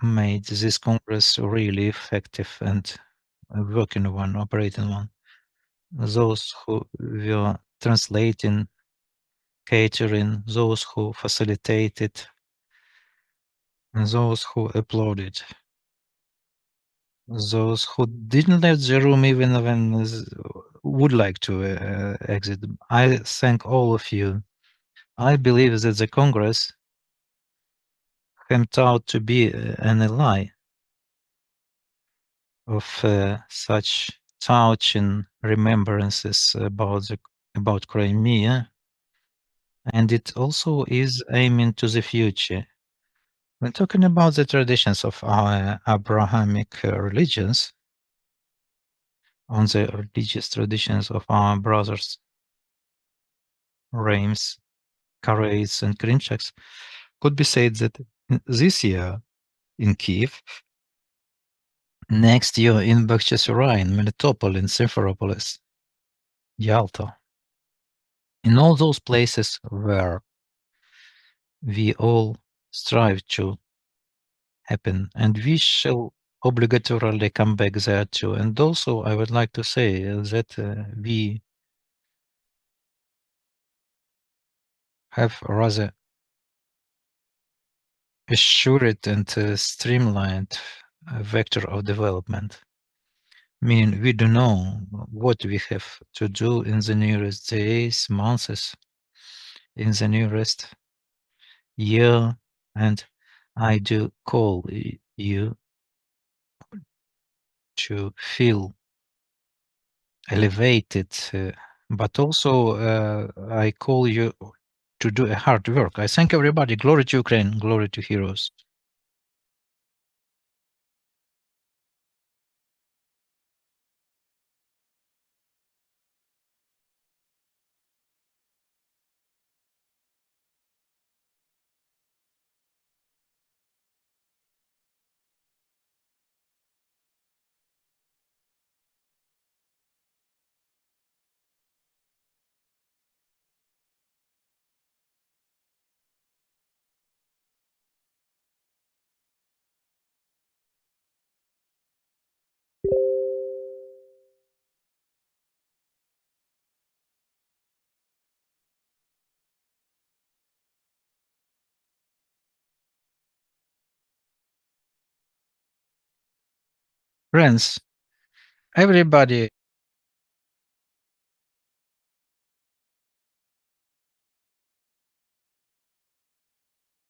made this Congress really effective and a working one, operating one, those who were translating, catering, those who facilitated, and those who applauded, those who didn't leave the room even when would like to exit. I thank all of you. I believe that the Congress came out to be an ally of such touching remembrances about Crimea, and it also is aiming to the future. When talking about the traditions of our Abrahamic religions, on the religious traditions of our brothers, Reims, Karaites, and Krymchaks, could be said that this year in Kyiv, next year in Bakhchisarай, in Melitopol, in Simferopolis, Yalta, in all those places where we all strive to happen, and we shall obligatorily come back there too. And also, I would like to say that we have rather assured and streamlined vector of development. Meaning we do know what we have to do in the nearest days, months, in the nearest year, and I do call you to feel elevated, but also I call you to do a hard work. I thank everybody. Glory to Ukraine, glory to heroes. Friends, everybody